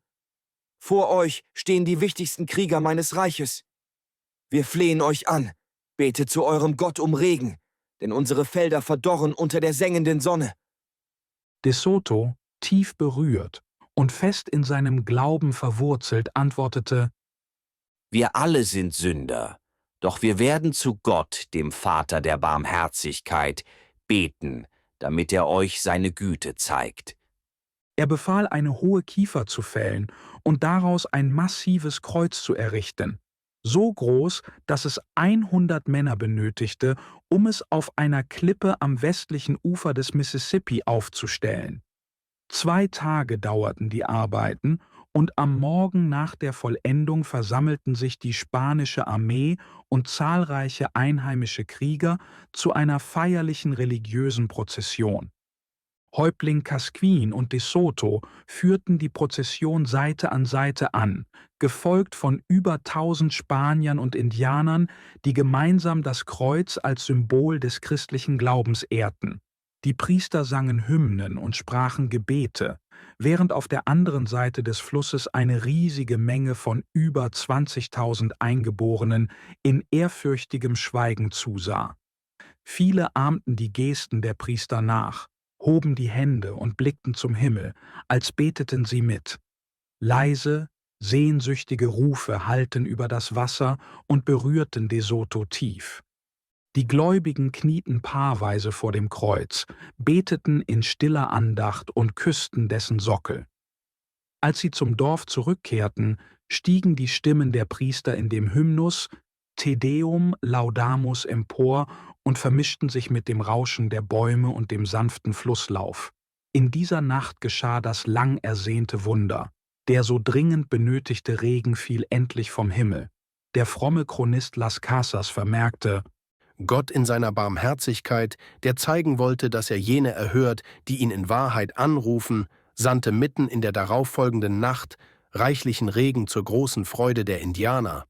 Vor euch stehen die wichtigsten Krieger meines Reiches. Wir flehen euch an, betet zu eurem Gott um Regen, denn unsere Felder verdorren unter der sengenden Sonne. De Soto, tief berührt und fest in seinem Glauben verwurzelt, antwortete: Wir alle sind Sünder, doch wir werden zu Gott, dem Vater der Barmherzigkeit, beten, damit er euch seine Güte zeigt. Er befahl, eine hohe Kiefer zu fällen und daraus ein massives Kreuz zu errichten, so groß, dass es 100 Männer benötigte, um es auf einer Klippe am westlichen Ufer des Mississippi aufzustellen. 2 Tage dauerten die Arbeiten, und am Morgen nach der Vollendung versammelten sich die spanische Armee und zahlreiche einheimische Krieger zu einer feierlichen religiösen Prozession. Häuptling Casquin und De Soto führten die Prozession Seite an Seite an, gefolgt von über 1000 Spaniern und Indianern, die gemeinsam das Kreuz als Symbol des christlichen Glaubens ehrten. Die Priester sangen Hymnen und sprachen Gebete, während auf der anderen Seite des Flusses eine riesige Menge von über 20.000 Eingeborenen in ehrfürchtigem Schweigen zusah. Viele ahmten die Gesten der Priester nach, hoben die Hände und blickten zum Himmel, als beteten sie mit. Leise, sehnsüchtige Rufe hallten über das Wasser und berührten De Soto tief. Die Gläubigen knieten paarweise vor dem Kreuz, beteten in stiller Andacht und küssten dessen Sockel. Als sie zum Dorf zurückkehrten, stiegen die Stimmen der Priester in dem Hymnus Te Deum Laudamus empor und vermischten sich mit dem Rauschen der Bäume und dem sanften Flusslauf. In dieser Nacht geschah das lang ersehnte Wunder. Der so dringend benötigte Regen fiel endlich vom Himmel. Der fromme Chronist Las Casas vermerkte: Gott in seiner Barmherzigkeit, der zeigen wollte, dass er jene erhört, die ihn in Wahrheit anrufen, sandte mitten in der darauffolgenden Nacht reichlichen Regen zur großen Freude der Indianer.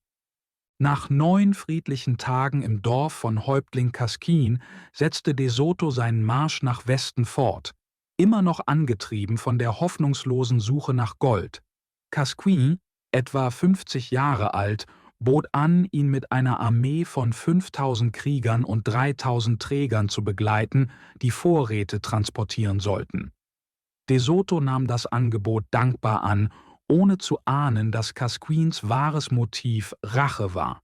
Nach 9 friedlichen Tagen im Dorf von Häuptling Casquin setzte De Soto seinen Marsch nach Westen fort, immer noch angetrieben von der hoffnungslosen Suche nach Gold. Casquin, etwa 50 Jahre alt, bot an, ihn mit einer Armee von 5000 Kriegern und 3000 Trägern zu begleiten, die Vorräte transportieren sollten. De Soto nahm das Angebot dankbar an, ohne zu ahnen, dass Casquins wahres Motiv Rache war.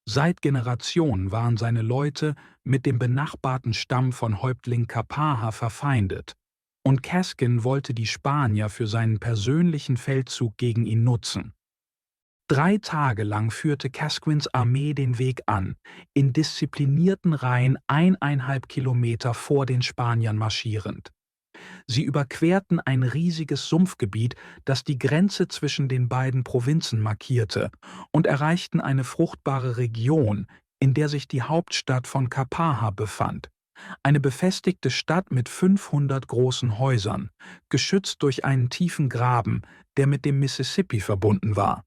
Seit Generationen waren seine Leute mit dem benachbarten Stamm von Häuptling Kapaha verfeindet, und Casquin wollte die Spanier für seinen persönlichen Feldzug gegen ihn nutzen. 3 Tage lang führte Casquins Armee den Weg an, in disziplinierten Reihen 1,5 Kilometer vor den Spaniern marschierend. Sie überquerten ein riesiges Sumpfgebiet, das die Grenze zwischen den beiden Provinzen markierte, und erreichten eine fruchtbare Region, in der sich die Hauptstadt von Kapaha befand. Eine befestigte Stadt mit 500 großen Häusern, geschützt durch einen tiefen Graben, der mit dem Mississippi verbunden war.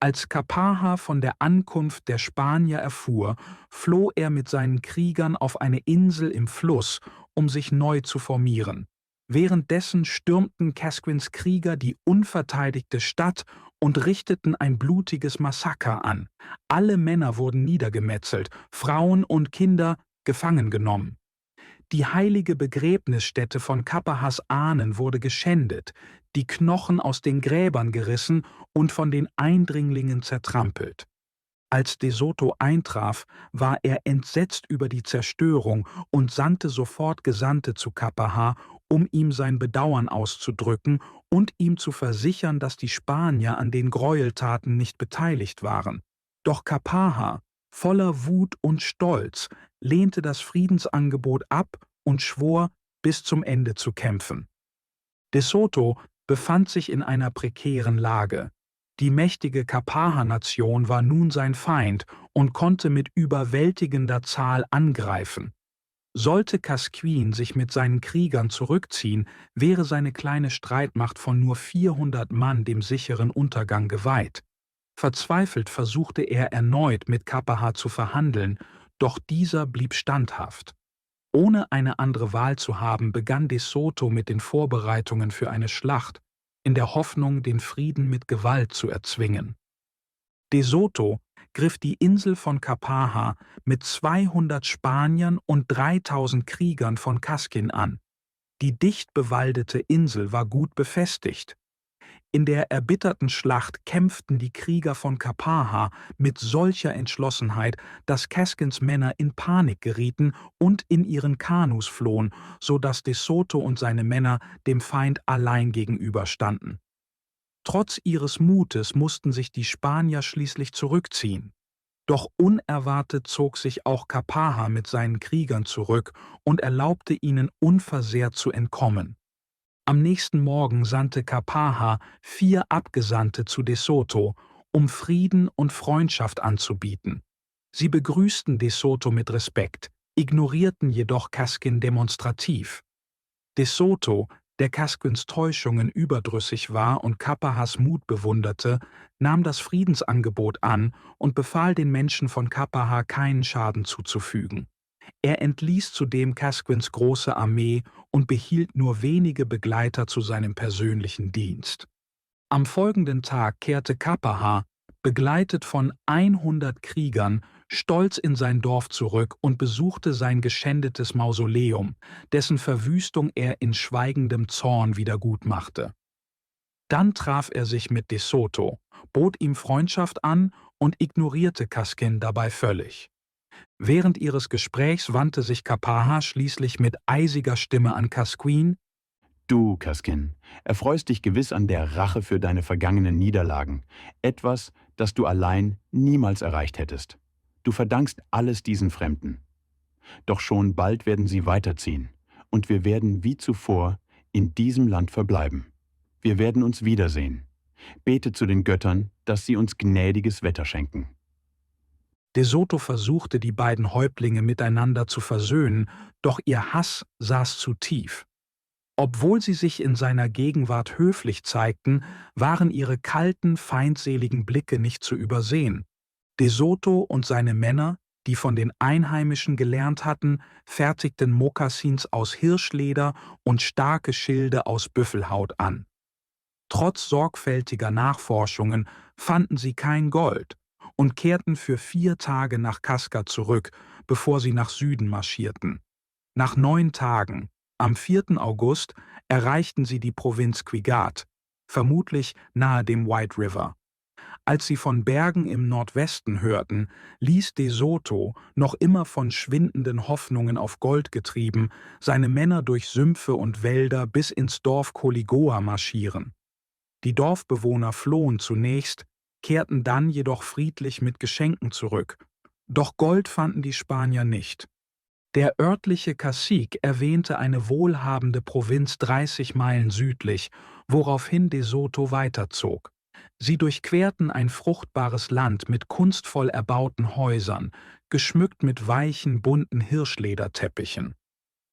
Als Kapaha von der Ankunft der Spanier erfuhr, floh er mit seinen Kriegern auf eine Insel im Fluss, um sich neu zu formieren. Währenddessen stürmten Casquins Krieger die unverteidigte Stadt und richteten ein blutiges Massaker an. Alle Männer wurden niedergemetzelt, Frauen und Kinder gefangen genommen. Die heilige Begräbnisstätte von Kapahas Ahnen wurde geschändet, die Knochen aus den Gräbern gerissen und von den Eindringlingen zertrampelt. Als De Soto eintraf, war er entsetzt über die Zerstörung und sandte sofort Gesandte zu Kapaha, um ihm sein Bedauern auszudrücken und ihm zu versichern, dass die Spanier an den Gräueltaten nicht beteiligt waren. Doch Kapaha, voller Wut und Stolz, lehnte das Friedensangebot ab und schwor, bis zum Ende zu kämpfen. De Soto befand sich in einer prekären Lage. Die mächtige Kapaha-Nation war nun sein Feind und konnte mit überwältigender Zahl angreifen. Sollte Casquin sich mit seinen Kriegern zurückziehen, wäre seine kleine Streitmacht von nur 400 Mann dem sicheren Untergang geweiht. Verzweifelt versuchte er erneut mit Kapaha zu verhandeln, doch dieser blieb standhaft. Ohne eine andere Wahl zu haben, begann De Soto mit den Vorbereitungen für eine Schlacht, in der Hoffnung, den Frieden mit Gewalt zu erzwingen. De Soto griff die Insel von Kapaha mit 200 Spaniern und 3000 Kriegern von Casquin an. Die dicht bewaldete Insel war gut befestigt. In der erbitterten Schlacht kämpften die Krieger von Kapaha mit solcher Entschlossenheit, dass Casquins Männer in Panik gerieten und in ihren Kanus flohen, so dass De Soto und seine Männer dem Feind allein gegenüberstanden. Trotz ihres Mutes mussten sich die Spanier schließlich zurückziehen. Doch unerwartet zog sich auch Kapaha mit seinen Kriegern zurück und erlaubte ihnen unversehrt zu entkommen. Am nächsten Morgen sandte Kapaha 4 Abgesandte zu De Soto, um Frieden und Freundschaft anzubieten. Sie begrüßten De Soto mit Respekt, ignorierten jedoch Casquin demonstrativ. De Soto, der Casquins Täuschungen überdrüssig war und Kapahas Mut bewunderte, nahm das Friedensangebot an und befahl den Menschen von Kapaha keinen Schaden zuzufügen. Er entließ zudem Casquins große Armee und behielt nur wenige Begleiter zu seinem persönlichen Dienst. Am folgenden Tag kehrte Kapaha, begleitet von 100 Kriegern, stolz in sein Dorf zurück und besuchte sein geschändetes Mausoleum, dessen Verwüstung er in schweigendem Zorn wiedergutmachte. Dann traf er sich mit De Soto, bot ihm Freundschaft an und ignorierte Casquin dabei völlig. Während ihres Gesprächs wandte sich Kapaha schließlich mit eisiger Stimme an Casquin: Du, Kaskin, erfreust dich gewiss an der Rache für deine vergangenen Niederlagen, etwas, das du allein niemals erreicht hättest. Du verdankst alles diesen Fremden. Doch schon bald werden sie weiterziehen, und wir werden wie zuvor in diesem Land verbleiben. Wir werden uns wiedersehen. Bete zu den Göttern, dass sie uns gnädiges Wetter schenken. De Soto versuchte, die beiden Häuptlinge miteinander zu versöhnen, doch ihr Hass saß zu tief. Obwohl sie sich in seiner Gegenwart höflich zeigten, waren ihre kalten, feindseligen Blicke nicht zu übersehen. De Soto und seine Männer, die von den Einheimischen gelernt hatten, fertigten Mokassins aus Hirschleder und starke Schilde aus Büffelhaut an. Trotz sorgfältiger Nachforschungen fanden sie kein Gold und kehrten für 4 Tage nach Kaska zurück, bevor sie nach Süden marschierten. Nach 9 Tagen, am 4. August, erreichten sie die Provinz Quigat, vermutlich nahe dem White River. Als sie von Bergen im Nordwesten hörten, ließ De Soto, noch immer von schwindenden Hoffnungen auf Gold getrieben, seine Männer durch Sümpfe und Wälder bis ins Dorf Coligoa marschieren. Die Dorfbewohner flohen zunächst, kehrten dann jedoch friedlich mit Geschenken zurück. Doch Gold fanden die Spanier nicht. Der örtliche Cacique erwähnte eine wohlhabende Provinz 30 Meilen südlich, woraufhin De Soto weiterzog. Sie durchquerten ein fruchtbares Land mit kunstvoll erbauten Häusern, geschmückt mit weichen, bunten Hirschlederteppichen.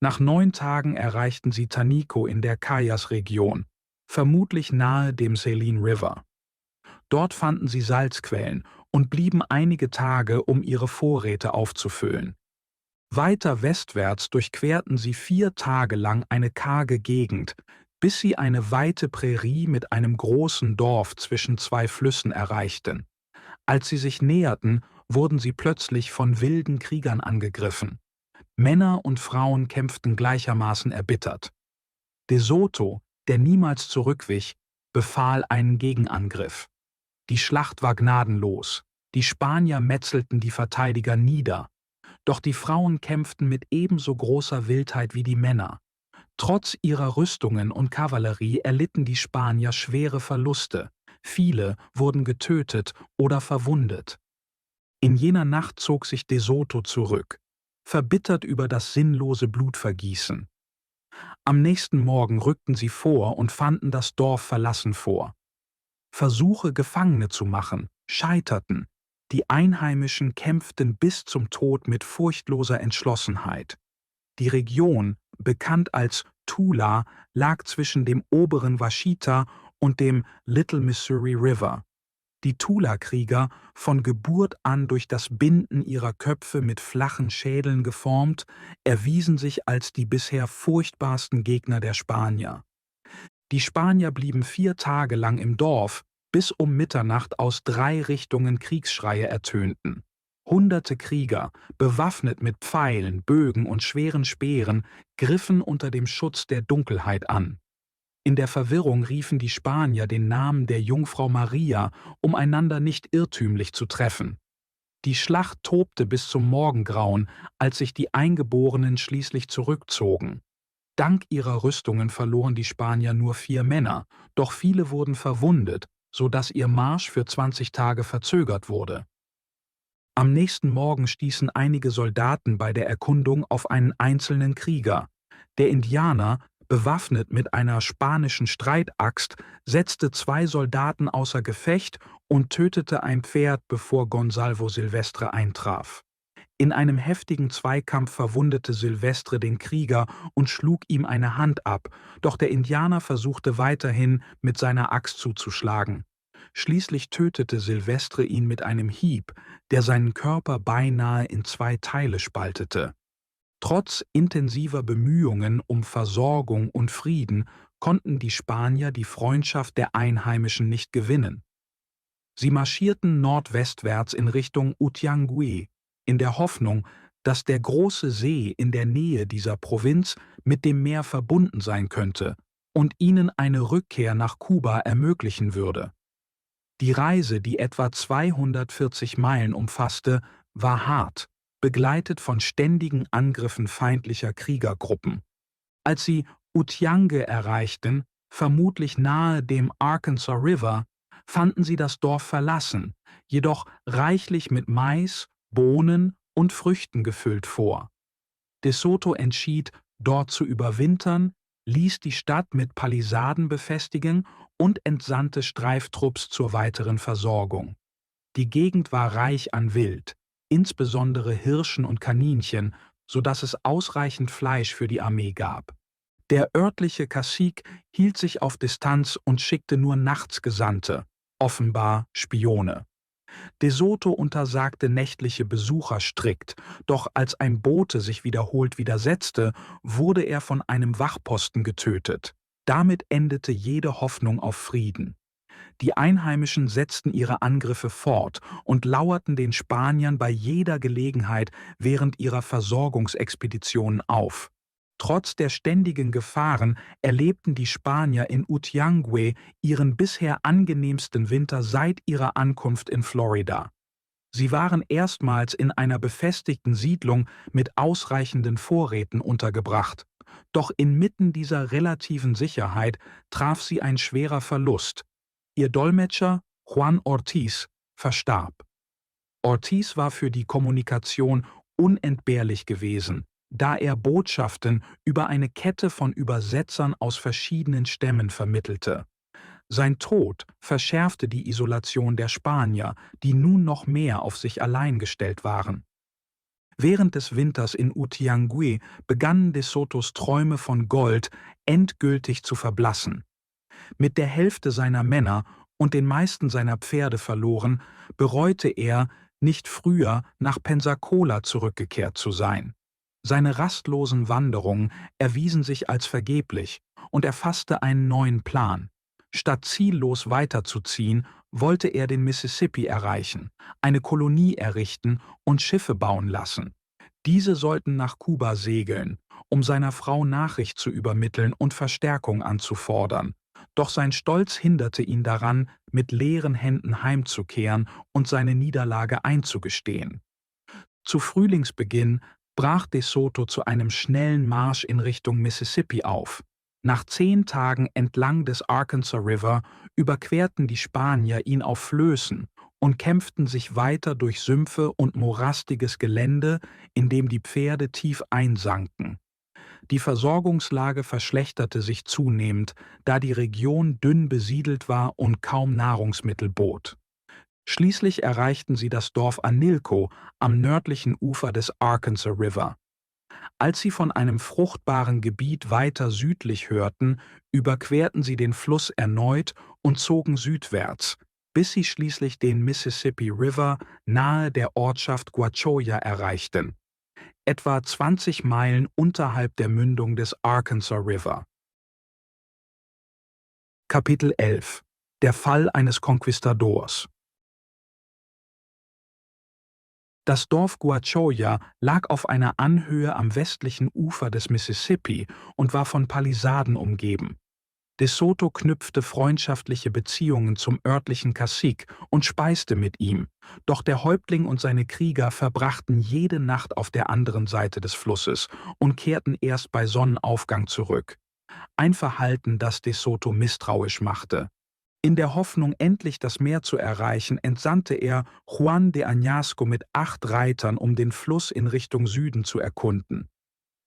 Nach 9 Tagen erreichten sie Tanico in der Cayas-Region, vermutlich nahe dem Saline River. Dort fanden sie Salzquellen und blieben einige Tage, um ihre Vorräte aufzufüllen. Weiter westwärts durchquerten sie 4 Tage lang eine karge Gegend, bis sie eine weite Prärie mit einem großen Dorf zwischen 2 Flüssen erreichten. Als sie sich näherten, wurden sie plötzlich von wilden Kriegern angegriffen. Männer und Frauen kämpften gleichermaßen erbittert. De Soto, der niemals zurückwich, befahl einen Gegenangriff. Die Schlacht war gnadenlos. Die Spanier metzelten die Verteidiger nieder. Doch die Frauen kämpften mit ebenso großer Wildheit wie die Männer. Trotz ihrer Rüstungen und Kavallerie erlitten die Spanier schwere Verluste. Viele wurden getötet oder verwundet. In jener Nacht zog sich De Soto zurück, verbittert über das sinnlose Blutvergießen. Am nächsten Morgen rückten sie vor und fanden das Dorf verlassen vor. Versuche, Gefangene zu machen, scheiterten. Die Einheimischen kämpften bis zum Tod mit furchtloser Entschlossenheit. Die Region, bekannt als Tula, lag zwischen dem oberen Washita und dem Little Missouri River. Die Tula-Krieger, von Geburt an durch das Binden ihrer Köpfe mit flachen Schädeln geformt, erwiesen sich als die bisher furchtbarsten Gegner der Spanier. Die Spanier blieben 4 Tage lang im Dorf, bis um Mitternacht aus 3 Richtungen Kriegsschreie ertönten. Hunderte Krieger, bewaffnet mit Pfeilen, Bögen und schweren Speeren, griffen unter dem Schutz der Dunkelheit an. In der Verwirrung riefen die Spanier den Namen der Jungfrau Maria, um einander nicht irrtümlich zu treffen. Die Schlacht tobte bis zum Morgengrauen, als sich die Eingeborenen schließlich zurückzogen. Dank ihrer Rüstungen verloren die Spanier nur 4 Männer, doch viele wurden verwundet, so dass ihr Marsch für 20 Tage verzögert wurde. Am nächsten Morgen stießen einige Soldaten bei der Erkundung auf einen einzelnen Krieger. Der Indianer, bewaffnet mit einer spanischen Streitaxt, setzte 2 Soldaten außer Gefecht und tötete ein Pferd, bevor Gonsalvo Silvestre eintraf. In einem heftigen Zweikampf verwundete Silvestre den Krieger und schlug ihm eine Hand ab, doch der Indianer versuchte weiterhin, mit seiner Axt zuzuschlagen. Schließlich tötete Silvestre ihn mit einem Hieb, der seinen Körper beinahe in 2 Teile spaltete. Trotz intensiver Bemühungen um Versorgung und Frieden konnten die Spanier die Freundschaft der Einheimischen nicht gewinnen. Sie marschierten nordwestwärts in Richtung Utiangué, in der Hoffnung, dass der große See in der Nähe dieser Provinz mit dem Meer verbunden sein könnte und ihnen eine Rückkehr nach Kuba ermöglichen würde. Die Reise, die etwa 240 Meilen umfasste, war hart, begleitet von ständigen Angriffen feindlicher Kriegergruppen. Als sie Utiange erreichten, vermutlich nahe dem Arkansas River, fanden sie das Dorf verlassen, jedoch reichlich mit Mais, Bohnen und Früchten gefüllt vor. De Soto entschied, dort zu überwintern, ließ die Stadt mit Palisaden befestigen und entsandte Streiftrupps zur weiteren Versorgung. Die Gegend war reich an Wild, insbesondere Hirschen und Kaninchen, so dass es ausreichend Fleisch für die Armee gab. Der örtliche Cacique hielt sich auf Distanz und schickte nur nachts Gesandte, offenbar Spione. De Soto untersagte nächtliche Besucher strikt, doch als ein Bote sich wiederholt widersetzte, wurde er von einem Wachposten getötet. Damit endete jede Hoffnung auf Frieden. Die Einheimischen setzten ihre Angriffe fort und lauerten den Spaniern bei jeder Gelegenheit während ihrer Versorgungsexpeditionen auf. Trotz der ständigen Gefahren erlebten die Spanier in Utiangue ihren bisher angenehmsten Winter seit ihrer Ankunft in Florida. Sie waren erstmals in einer befestigten Siedlung mit ausreichenden Vorräten untergebracht. Doch inmitten dieser relativen Sicherheit traf sie ein schwerer Verlust. Ihr Dolmetscher, Juan Ortiz, verstarb. Ortiz war für die Kommunikation unentbehrlich gewesen, da er Botschaften über eine Kette von Übersetzern aus verschiedenen Stämmen vermittelte. Sein Tod verschärfte die Isolation der Spanier, die nun noch mehr auf sich allein gestellt waren. Während des Winters in Utiangue begannen De Sotos Träume von Gold endgültig zu verblassen. Mit der Hälfte seiner Männer und den meisten seiner Pferde verloren, bereute er, nicht früher nach Pensacola zurückgekehrt zu sein. Seine rastlosen Wanderungen erwiesen sich als vergeblich und er fasste einen neuen Plan. Statt ziellos weiterzuziehen, wollte er den Mississippi erreichen, eine Kolonie errichten und Schiffe bauen lassen. Diese sollten nach Kuba segeln, um seiner Frau Nachricht zu übermitteln und Verstärkung anzufordern. Doch sein Stolz hinderte ihn daran, mit leeren Händen heimzukehren und seine Niederlage einzugestehen. Zu Frühlingsbeginn brach De Soto zu einem schnellen Marsch in Richtung Mississippi auf. Nach 10 Tagen entlang des Arkansas River überquerten die Spanier ihn auf Flößen und kämpften sich weiter durch Sümpfe und morastiges Gelände, in dem die Pferde tief einsanken. Die Versorgungslage verschlechterte sich zunehmend, da die Region dünn besiedelt war und kaum Nahrungsmittel bot. Schließlich erreichten sie das Dorf Anilco am nördlichen Ufer des Arkansas River. Als sie von einem fruchtbaren Gebiet weiter südlich hörten, überquerten sie den Fluss erneut und zogen südwärts, bis sie schließlich den Mississippi River nahe der Ortschaft Guachoya erreichten, etwa 20 Meilen unterhalb der Mündung des Arkansas River. Kapitel 11 – Der Fall eines Konquistadors. Das Dorf Guachoya lag auf einer Anhöhe am westlichen Ufer des Mississippi und war von Palisaden umgeben. De Soto knüpfte freundschaftliche Beziehungen zum örtlichen Cacique und speiste mit ihm, doch der Häuptling und seine Krieger verbrachten jede Nacht auf der anderen Seite des Flusses und kehrten erst bei Sonnenaufgang zurück. Ein Verhalten, das De Soto misstrauisch machte. In der Hoffnung, endlich das Meer zu erreichen, entsandte er Juan de Añasco mit 8 Reitern, um den Fluss in Richtung Süden zu erkunden.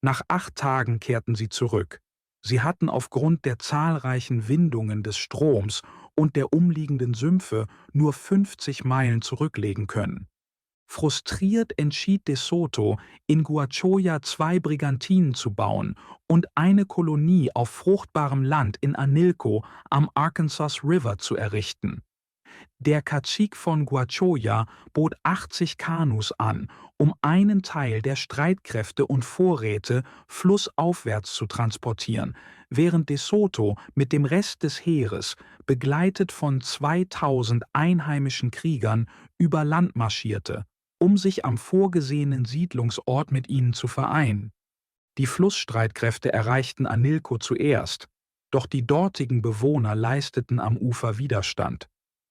Nach 8 Tagen kehrten sie zurück. Sie hatten aufgrund der zahlreichen Windungen des Stroms und der umliegenden Sümpfe nur 50 Meilen zurücklegen können. Frustriert entschied De Soto, in Guachoya 2 Brigantinen zu bauen und eine Kolonie auf fruchtbarem Land in Anilco am Arkansas River zu errichten. Der Cacique von Guachoya bot 80 Kanus an, um einen Teil der Streitkräfte und Vorräte flussaufwärts zu transportieren, während De Soto mit dem Rest des Heeres, begleitet von 2000 einheimischen Kriegern, über Land marschierte, um sich am vorgesehenen Siedlungsort mit ihnen zu vereinen. Die Flussstreitkräfte erreichten Anilco zuerst, doch die dortigen Bewohner leisteten am Ufer Widerstand.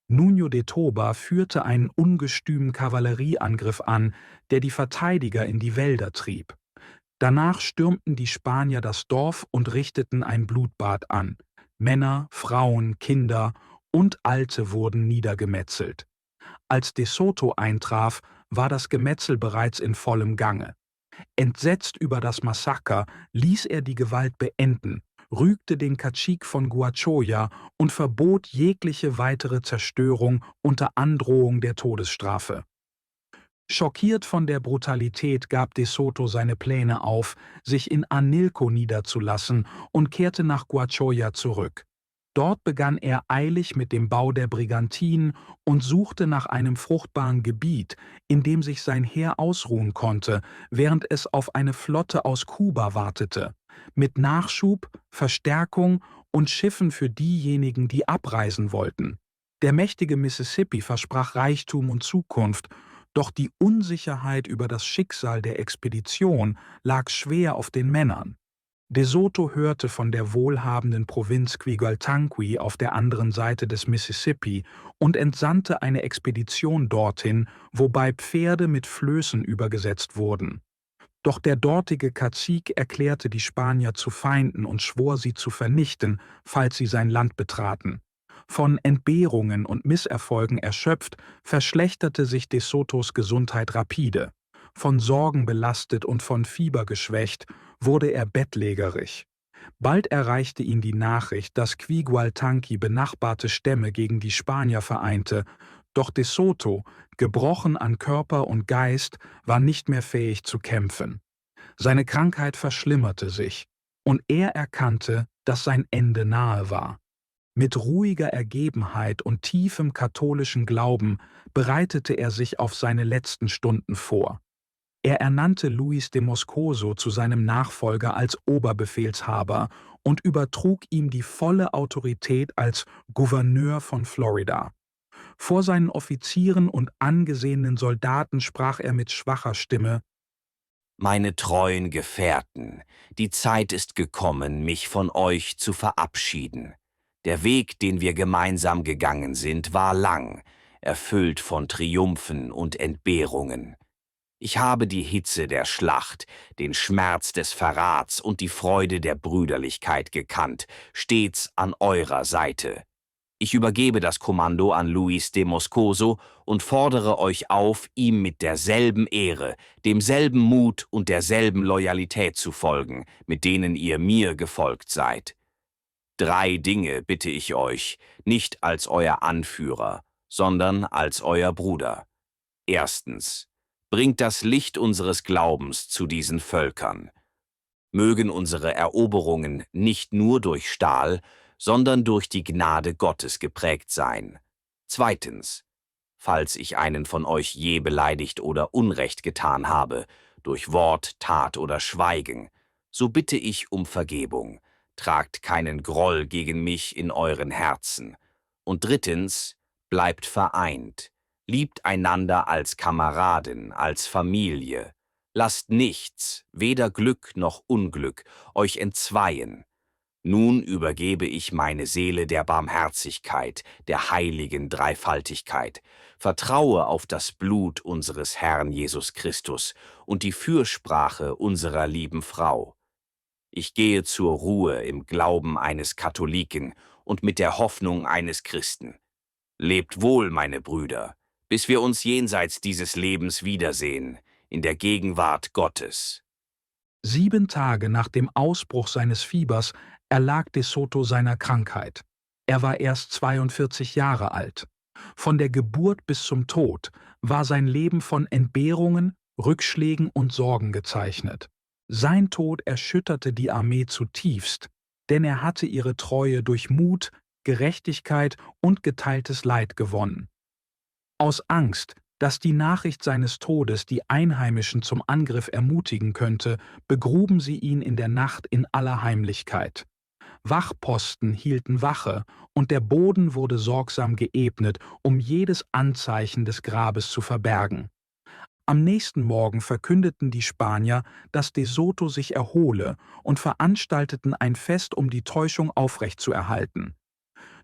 Nuño de Toba führte einen ungestümen Kavallerieangriff an, der die Verteidiger in die Wälder trieb. Danach stürmten die Spanier das Dorf und richteten ein Blutbad an. Männer, Frauen, Kinder und Alte wurden niedergemetzelt. Als De Soto eintraf, war das Gemetzel bereits in vollem Gange. Entsetzt über das Massaker ließ er die Gewalt beenden, rügte den Cacique von Guachoya und verbot jegliche weitere Zerstörung unter Androhung der Todesstrafe. Schockiert von der Brutalität gab De Soto seine Pläne auf, sich in Anilco niederzulassen und kehrte nach Guachoya zurück. Dort begann er eilig mit dem Bau der Brigantinen und suchte nach einem fruchtbaren Gebiet, in dem sich sein Heer ausruhen konnte, während es auf eine Flotte aus Kuba wartete, mit Nachschub, Verstärkung und Schiffen für diejenigen, die abreisen wollten. Der mächtige Mississippi versprach Reichtum und Zukunft, doch die Unsicherheit über das Schicksal der Expedition lag schwer auf den Männern. De Soto hörte von der wohlhabenden Provinz Quigualtangui auf der anderen Seite des Mississippi und entsandte eine Expedition dorthin, wobei Pferde mit Flößen übergesetzt wurden. Doch der dortige Cacique erklärte die Spanier zu Feinden und schwor, sie zu vernichten, falls sie sein Land betraten. Von Entbehrungen und Misserfolgen erschöpft, verschlechterte sich De Sotos Gesundheit rapide. Von Sorgen belastet und von Fieber geschwächt, wurde er bettlägerig. Bald erreichte ihn die Nachricht, dass Quigualtangui benachbarte Stämme gegen die Spanier vereinte, doch De Soto, gebrochen an Körper und Geist, war nicht mehr fähig zu kämpfen. Seine Krankheit verschlimmerte sich, und er erkannte, dass sein Ende nahe war. Mit ruhiger Ergebenheit und tiefem katholischen Glauben bereitete er sich auf seine letzten Stunden vor. Er ernannte Luis de Moscoso zu seinem Nachfolger als Oberbefehlshaber und übertrug ihm die volle Autorität als Gouverneur von Florida. Vor seinen Offizieren und angesehenen Soldaten sprach er mit schwacher Stimme: »Meine treuen Gefährten, die Zeit ist gekommen, mich von euch zu verabschieden. Der Weg, den wir gemeinsam gegangen sind, war lang, erfüllt von Triumphen und Entbehrungen. Ich habe die Hitze der Schlacht, den Schmerz des Verrats und die Freude der Brüderlichkeit gekannt, stets an eurer Seite. Ich übergebe das Kommando an Luis de Moscoso und fordere euch auf, ihm mit derselben Ehre, demselben Mut und derselben Loyalität zu folgen, mit denen ihr mir gefolgt seid. 3 Dinge bitte ich euch, nicht als euer Anführer, sondern als euer Bruder. Erstens, bringt das Licht unseres Glaubens zu diesen Völkern. Mögen unsere Eroberungen nicht nur durch Stahl, sondern durch die Gnade Gottes geprägt sein. Zweitens, falls ich einen von euch je beleidigt oder Unrecht getan habe, durch Wort, Tat oder Schweigen, so bitte ich um Vergebung. Tragt keinen Groll gegen mich in euren Herzen. Und drittens, bleibt vereint. Liebt einander als Kameraden, als Familie. Lasst nichts, weder Glück noch Unglück, euch entzweien. Nun übergebe ich meine Seele der Barmherzigkeit, der heiligen Dreifaltigkeit, vertraue auf das Blut unseres Herrn Jesus Christus und die Fürsprache unserer lieben Frau. Ich gehe zur Ruhe im Glauben eines Katholiken und mit der Hoffnung eines Christen. Lebt wohl, meine Brüder, bis wir uns jenseits dieses Lebens wiedersehen, in der Gegenwart Gottes. 7 Tage nach dem Ausbruch seines Fiebers erlag De Soto seiner Krankheit. Er war erst 42 Jahre alt. Von der Geburt bis zum Tod war sein Leben von Entbehrungen, Rückschlägen und Sorgen gezeichnet. Sein Tod erschütterte die Armee zutiefst, denn er hatte ihre Treue durch Mut, Gerechtigkeit und geteiltes Leid gewonnen. Aus Angst, dass die Nachricht seines Todes die Einheimischen zum Angriff ermutigen könnte, begruben sie ihn in der Nacht in aller Heimlichkeit. Wachposten hielten Wache und der Boden wurde sorgsam geebnet, um jedes Anzeichen des Grabes zu verbergen. Am nächsten Morgen verkündeten die Spanier, dass De Soto sich erhole und veranstalteten ein Fest, um die Täuschung aufrechtzuerhalten.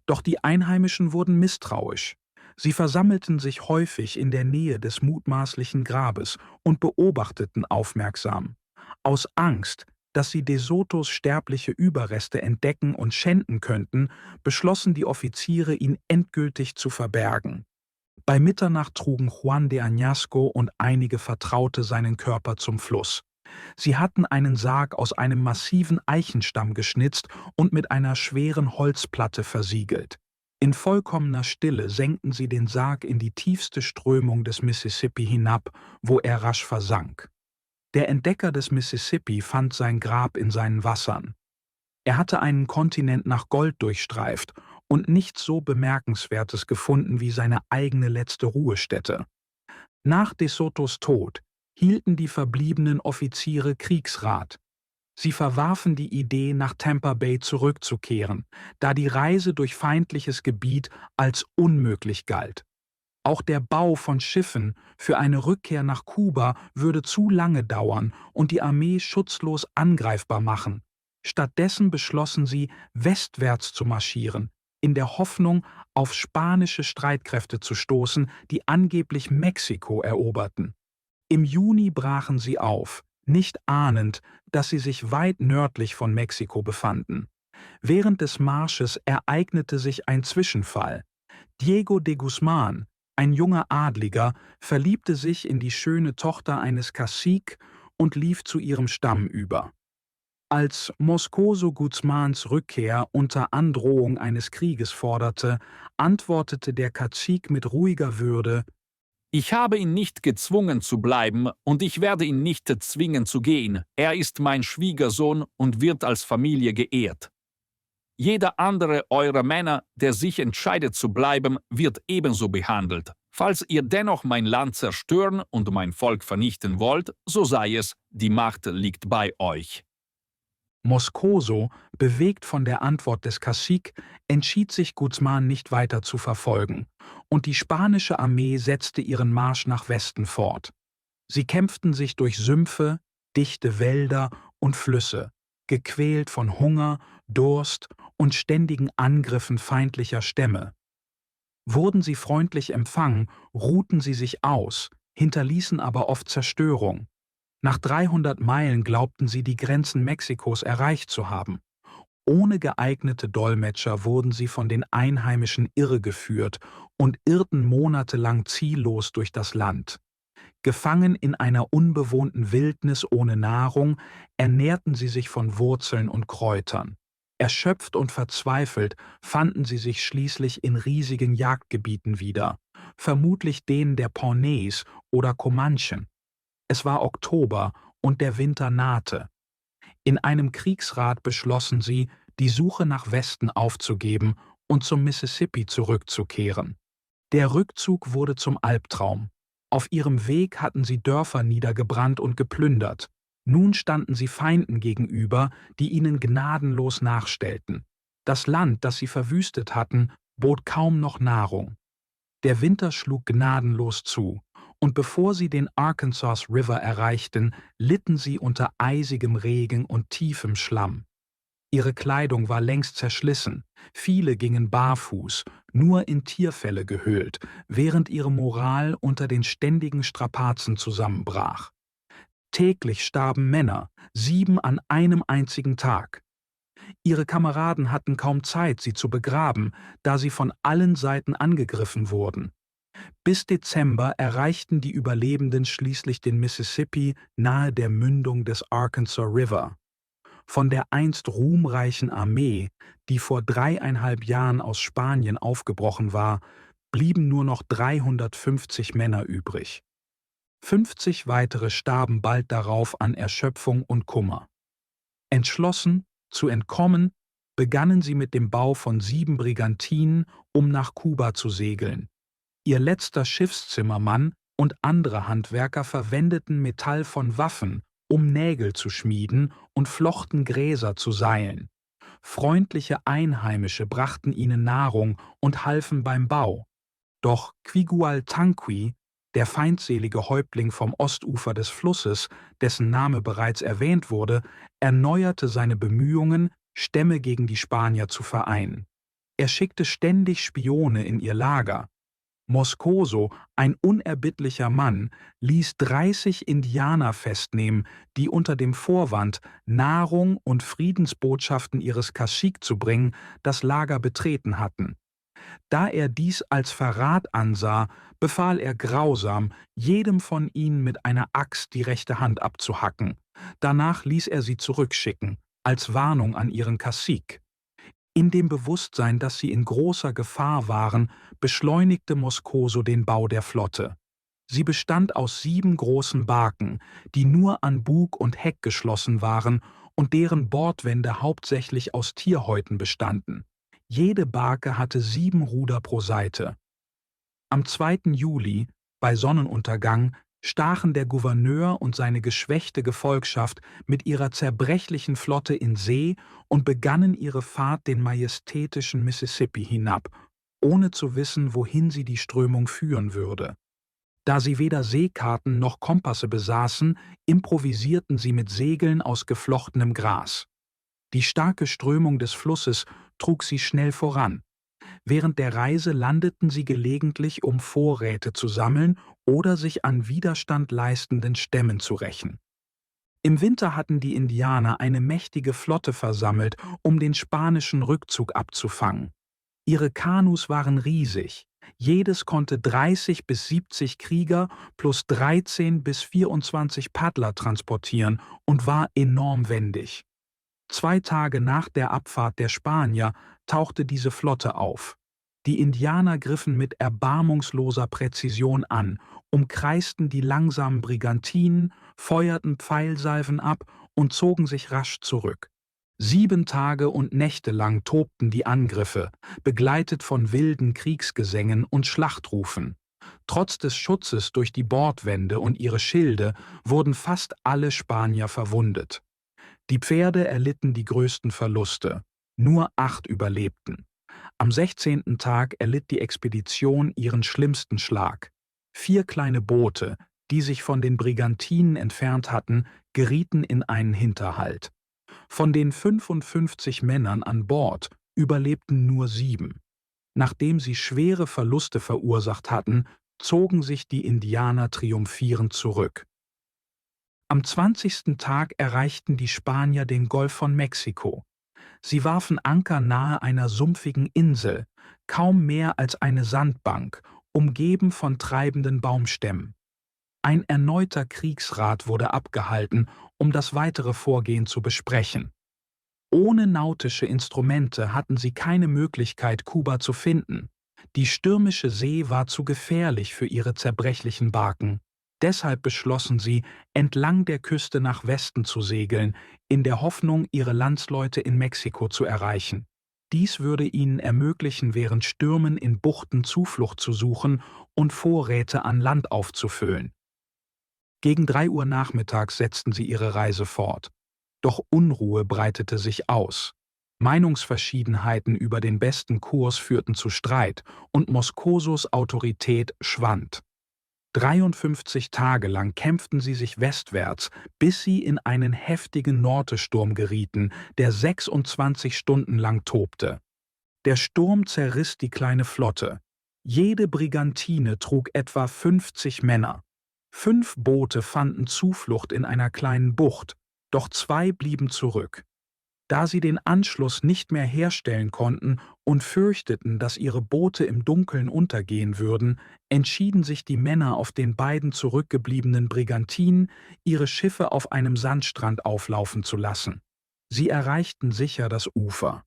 Doch die Einheimischen wurden misstrauisch. Sie versammelten sich häufig in der Nähe des mutmaßlichen Grabes und beobachteten aufmerksam. Aus Angst, dass sie De Sotos sterbliche Überreste entdecken und schänden könnten, beschlossen die Offiziere, ihn endgültig zu verbergen. Bei Mitternacht trugen Juan de Añasco und einige Vertraute seinen Körper zum Fluss. Sie hatten einen Sarg aus einem massiven Eichenstamm geschnitzt und mit einer schweren Holzplatte versiegelt. In vollkommener Stille senkten sie den Sarg in die tiefste Strömung des Mississippi hinab, wo er rasch versank. Der Entdecker des Mississippi fand sein Grab in seinen Wassern. Er hatte einen Kontinent nach Gold durchstreift und nichts so Bemerkenswertes gefunden wie seine eigene letzte Ruhestätte. Nach De Sotos Tod hielten die verbliebenen Offiziere Kriegsrat. Sie verwarfen die Idee, nach Tampa Bay zurückzukehren, da die Reise durch feindliches Gebiet als unmöglich galt. Auch der Bau von Schiffen für eine Rückkehr nach Kuba würde zu lange dauern und die Armee schutzlos angreifbar machen. Stattdessen beschlossen sie, westwärts zu marschieren, in der Hoffnung, auf spanische Streitkräfte zu stoßen, die angeblich Mexiko eroberten. Im Juni brachen sie auf, nicht ahnend, dass sie sich weit nördlich von Mexiko befanden. Während des Marsches ereignete sich ein Zwischenfall. Diego de Guzman, ein junger Adliger, verliebte sich in die schöne Tochter eines Cacique und lief zu ihrem Stamm über. Als Moscoso Guzmans Rückkehr unter Androhung eines Krieges forderte, antwortete der Cacique mit ruhiger Würde: Ich habe ihn nicht gezwungen zu bleiben und ich werde ihn nicht zwingen zu gehen. Er ist mein Schwiegersohn und wird als Familie geehrt. Jeder andere eurer Männer, der sich entscheidet zu bleiben, wird ebenso behandelt. Falls ihr dennoch mein Land zerstören und mein Volk vernichten wollt, so sei es, die Macht liegt bei euch. Moscoso, bewegt von der Antwort des Cacique, entschied sich, Guzman nicht weiter zu verfolgen, und die spanische Armee setzte ihren Marsch nach Westen fort. Sie kämpften sich durch Sümpfe, dichte Wälder und Flüsse, gequält von Hunger, Durst und ständigen Angriffen feindlicher Stämme. Wurden sie freundlich empfangen, ruhten sie sich aus, hinterließen aber oft Zerstörung. Nach 300 Meilen glaubten sie, die Grenzen Mexikos erreicht zu haben. Ohne geeignete Dolmetscher wurden sie von den Einheimischen irregeführt und irrten monatelang ziellos durch das Land. Gefangen in einer unbewohnten Wildnis ohne Nahrung, ernährten sie sich von Wurzeln und Kräutern. Erschöpft und verzweifelt fanden sie sich schließlich in riesigen Jagdgebieten wieder, vermutlich denen der Pawnees oder Comanchen. Es war Oktober und der Winter nahte. In einem Kriegsrat beschlossen sie, die Suche nach Westen aufzugeben und zum Mississippi zurückzukehren. Der Rückzug wurde zum Albtraum. Auf ihrem Weg hatten sie Dörfer niedergebrannt und geplündert. Nun standen sie Feinden gegenüber, die ihnen gnadenlos nachstellten. Das Land, das sie verwüstet hatten, bot kaum noch Nahrung. Der Winter schlug gnadenlos zu, und bevor sie den Arkansas River erreichten, litten sie unter eisigem Regen und tiefem Schlamm. Ihre Kleidung war längst zerschlissen, viele gingen barfuß, nur in Tierfelle gehüllt, während ihre Moral unter den ständigen Strapazen zusammenbrach. Täglich starben Männer, 7 an einem einzigen Tag. Ihre Kameraden hatten kaum Zeit, sie zu begraben, da sie von allen Seiten angegriffen wurden. Bis Dezember erreichten die Überlebenden schließlich den Mississippi nahe der Mündung des Arkansas River. Von der einst ruhmreichen Armee, die vor 3,5 Jahren aus Spanien aufgebrochen war, blieben nur noch 350 Männer übrig. 50 weitere starben bald darauf an Erschöpfung und Kummer. Entschlossen, zu entkommen, begannen sie mit dem Bau von 7 Brigantinen, um nach Kuba zu segeln. Ihr letzter Schiffszimmermann und andere Handwerker verwendeten Metall von Waffen, um Nägel zu schmieden, und flochten Gräser zu Seilen. Freundliche Einheimische brachten ihnen Nahrung und halfen beim Bau. Doch Quigualtanqui, der feindselige Häuptling vom Ostufer des Flusses, dessen Name bereits erwähnt wurde, erneuerte seine Bemühungen, Stämme gegen die Spanier zu vereinen. Er schickte ständig Spione in ihr Lager. Moscoso, ein unerbittlicher Mann, ließ 30 Indianer festnehmen, die unter dem Vorwand, Nahrung und Friedensbotschaften ihres Cacique zu bringen, das Lager betreten hatten. Da er dies als Verrat ansah, befahl er grausam, jedem von ihnen mit einer Axt die rechte Hand abzuhacken. Danach ließ er sie zurückschicken, als Warnung an ihren Cacique. In dem Bewusstsein, dass sie in großer Gefahr waren, beschleunigte Moscoso den Bau der Flotte. Sie bestand aus 7 großen Barken, die nur an Bug und Heck geschlossen waren und deren Bordwände hauptsächlich aus Tierhäuten bestanden. Jede Barke hatte 7 Ruder pro Seite. Am 2. Juli, bei Sonnenuntergang, stachen der Gouverneur und seine geschwächte Gefolgschaft mit ihrer zerbrechlichen Flotte in See und begannen ihre Fahrt den majestätischen Mississippi hinab, ohne zu wissen, wohin sie die Strömung führen würde. Da sie weder Seekarten noch Kompasse besaßen, improvisierten sie mit Segeln aus geflochtenem Gras. Die starke Strömung des Flusses trug sie schnell voran. Während der Reise landeten sie gelegentlich, um Vorräte zu sammeln oder sich an Widerstand leistenden Stämmen zu rächen. Im Winter hatten die Indianer eine mächtige Flotte versammelt, um den spanischen Rückzug abzufangen. Ihre Kanus waren riesig. Jedes konnte 30 bis 70 Krieger plus 13 bis 24 Paddler transportieren und war enorm wendig. 2 Tage nach der Abfahrt der Spanier tauchte diese Flotte auf. Die Indianer griffen mit erbarmungsloser Präzision an, umkreisten die langsamen Brigantinen, feuerten Pfeilsalven ab und zogen sich rasch zurück. 7 Tage und Nächte lang tobten die Angriffe, begleitet von wilden Kriegsgesängen und Schlachtrufen. Trotz des Schutzes durch die Bordwände und ihre Schilde wurden fast alle Spanier verwundet. Die Pferde erlitten die größten Verluste. Nur 8 überlebten. Am 16. Tag erlitt die Expedition ihren schlimmsten Schlag. 4 kleine Boote, die sich von den Brigantinen entfernt hatten, gerieten in einen Hinterhalt. Von den 55 Männern an Bord überlebten nur 7. Nachdem sie schwere Verluste verursacht hatten, zogen sich die Indianer triumphierend zurück. Am 20. Tag erreichten die Spanier den Golf von Mexiko. Sie warfen Anker nahe einer sumpfigen Insel, kaum mehr als eine Sandbank, umgeben von treibenden Baumstämmen. Ein erneuter Kriegsrat wurde abgehalten, um das weitere Vorgehen zu besprechen. Ohne nautische Instrumente hatten sie keine Möglichkeit, Kuba zu finden. Die stürmische See war zu gefährlich für ihre zerbrechlichen Barken. Deshalb beschlossen sie, entlang der Küste nach Westen zu segeln, in der Hoffnung, ihre Landsleute in Mexiko zu erreichen. Dies würde ihnen ermöglichen, während Stürmen in Buchten Zuflucht zu suchen und Vorräte an Land aufzufüllen. Gegen 3 Uhr nachmittags setzten sie ihre Reise fort. Doch Unruhe breitete sich aus. Meinungsverschiedenheiten über den besten Kurs führten zu Streit und Moscosos Autorität schwand. 53 Tage lang kämpften sie sich westwärts, bis sie in einen heftigen Nortesturm gerieten, der 26 Stunden lang tobte. Der Sturm zerriss die kleine Flotte. Jede Brigantine trug etwa 50 Männer. 5 Boote fanden Zuflucht in einer kleinen Bucht, doch 2 blieben zurück. Da sie den Anschluss nicht mehr herstellen konnten und fürchteten, dass ihre Boote im Dunkeln untergehen würden, entschieden sich die Männer auf den beiden zurückgebliebenen Brigantinen, ihre Schiffe auf einem Sandstrand auflaufen zu lassen. Sie erreichten sicher das Ufer.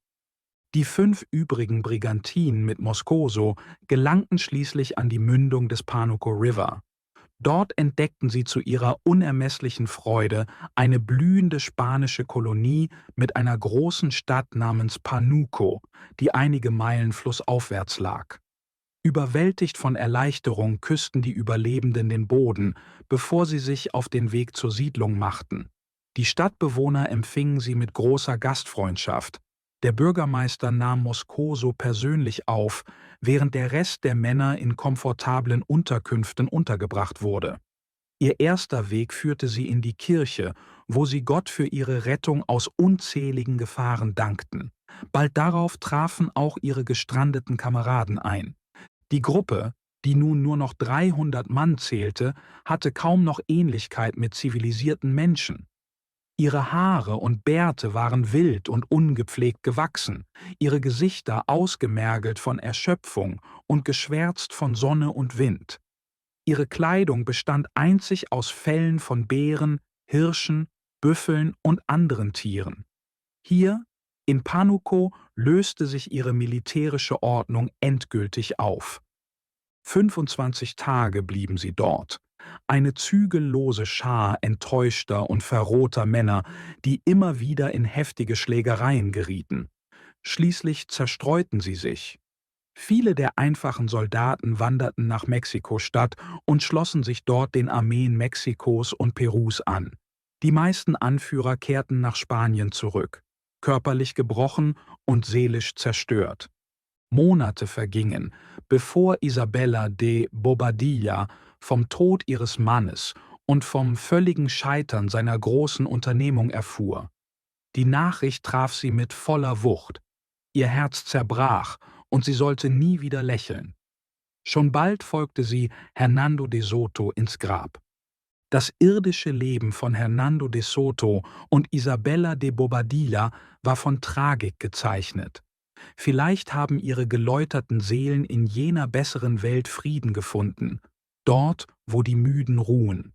Die 5 übrigen Brigantinen mit Moscoso gelangten schließlich an die Mündung des Panuco River. Dort entdeckten sie zu ihrer unermesslichen Freude eine blühende spanische Kolonie mit einer großen Stadt namens Panuco, die einige Meilen flussaufwärts lag. Überwältigt von Erleichterung küssten die Überlebenden den Boden, bevor sie sich auf den Weg zur Siedlung machten. Die Stadtbewohner empfingen sie mit großer Gastfreundschaft. Der Bürgermeister nahm Moscoso persönlich auf, während der Rest der Männer in komfortablen Unterkünften untergebracht wurde. Ihr erster Weg führte sie in die Kirche, wo sie Gott für ihre Rettung aus unzähligen Gefahren dankten. Bald darauf trafen auch ihre gestrandeten Kameraden ein. Die Gruppe, die nun nur noch 300 Mann zählte, hatte kaum noch Ähnlichkeit mit zivilisierten Menschen. Ihre Haare und Bärte waren wild und ungepflegt gewachsen, ihre Gesichter ausgemergelt von Erschöpfung und geschwärzt von Sonne und Wind. Ihre Kleidung bestand einzig aus Fellen von Bären, Hirschen, Büffeln und anderen Tieren. Hier, in Panuco, löste sich ihre militärische Ordnung endgültig auf. 25 Tage blieben sie dort, eine zügellose Schar enttäuschter und verrohter Männer, die immer wieder in heftige Schlägereien gerieten. Schließlich zerstreuten sie sich. Viele der einfachen Soldaten wanderten nach Mexiko-Stadt und schlossen sich dort den Armeen Mexikos und Perus an. Die meisten Anführer kehrten nach Spanien zurück, körperlich gebrochen und seelisch zerstört. Monate vergingen, bevor Isabella de Bobadilla vom Tod ihres Mannes und vom völligen Scheitern seiner großen Unternehmung erfuhr. Die Nachricht traf sie mit voller Wucht. Ihr Herz zerbrach und sie sollte nie wieder lächeln. Schon bald folgte sie Hernando de Soto ins Grab. Das irdische Leben von Hernando de Soto und Isabella de Bobadilla war von Tragik gezeichnet. Vielleicht haben ihre geläuterten Seelen in jener besseren Welt Frieden gefunden, dort, wo die Müden ruhen.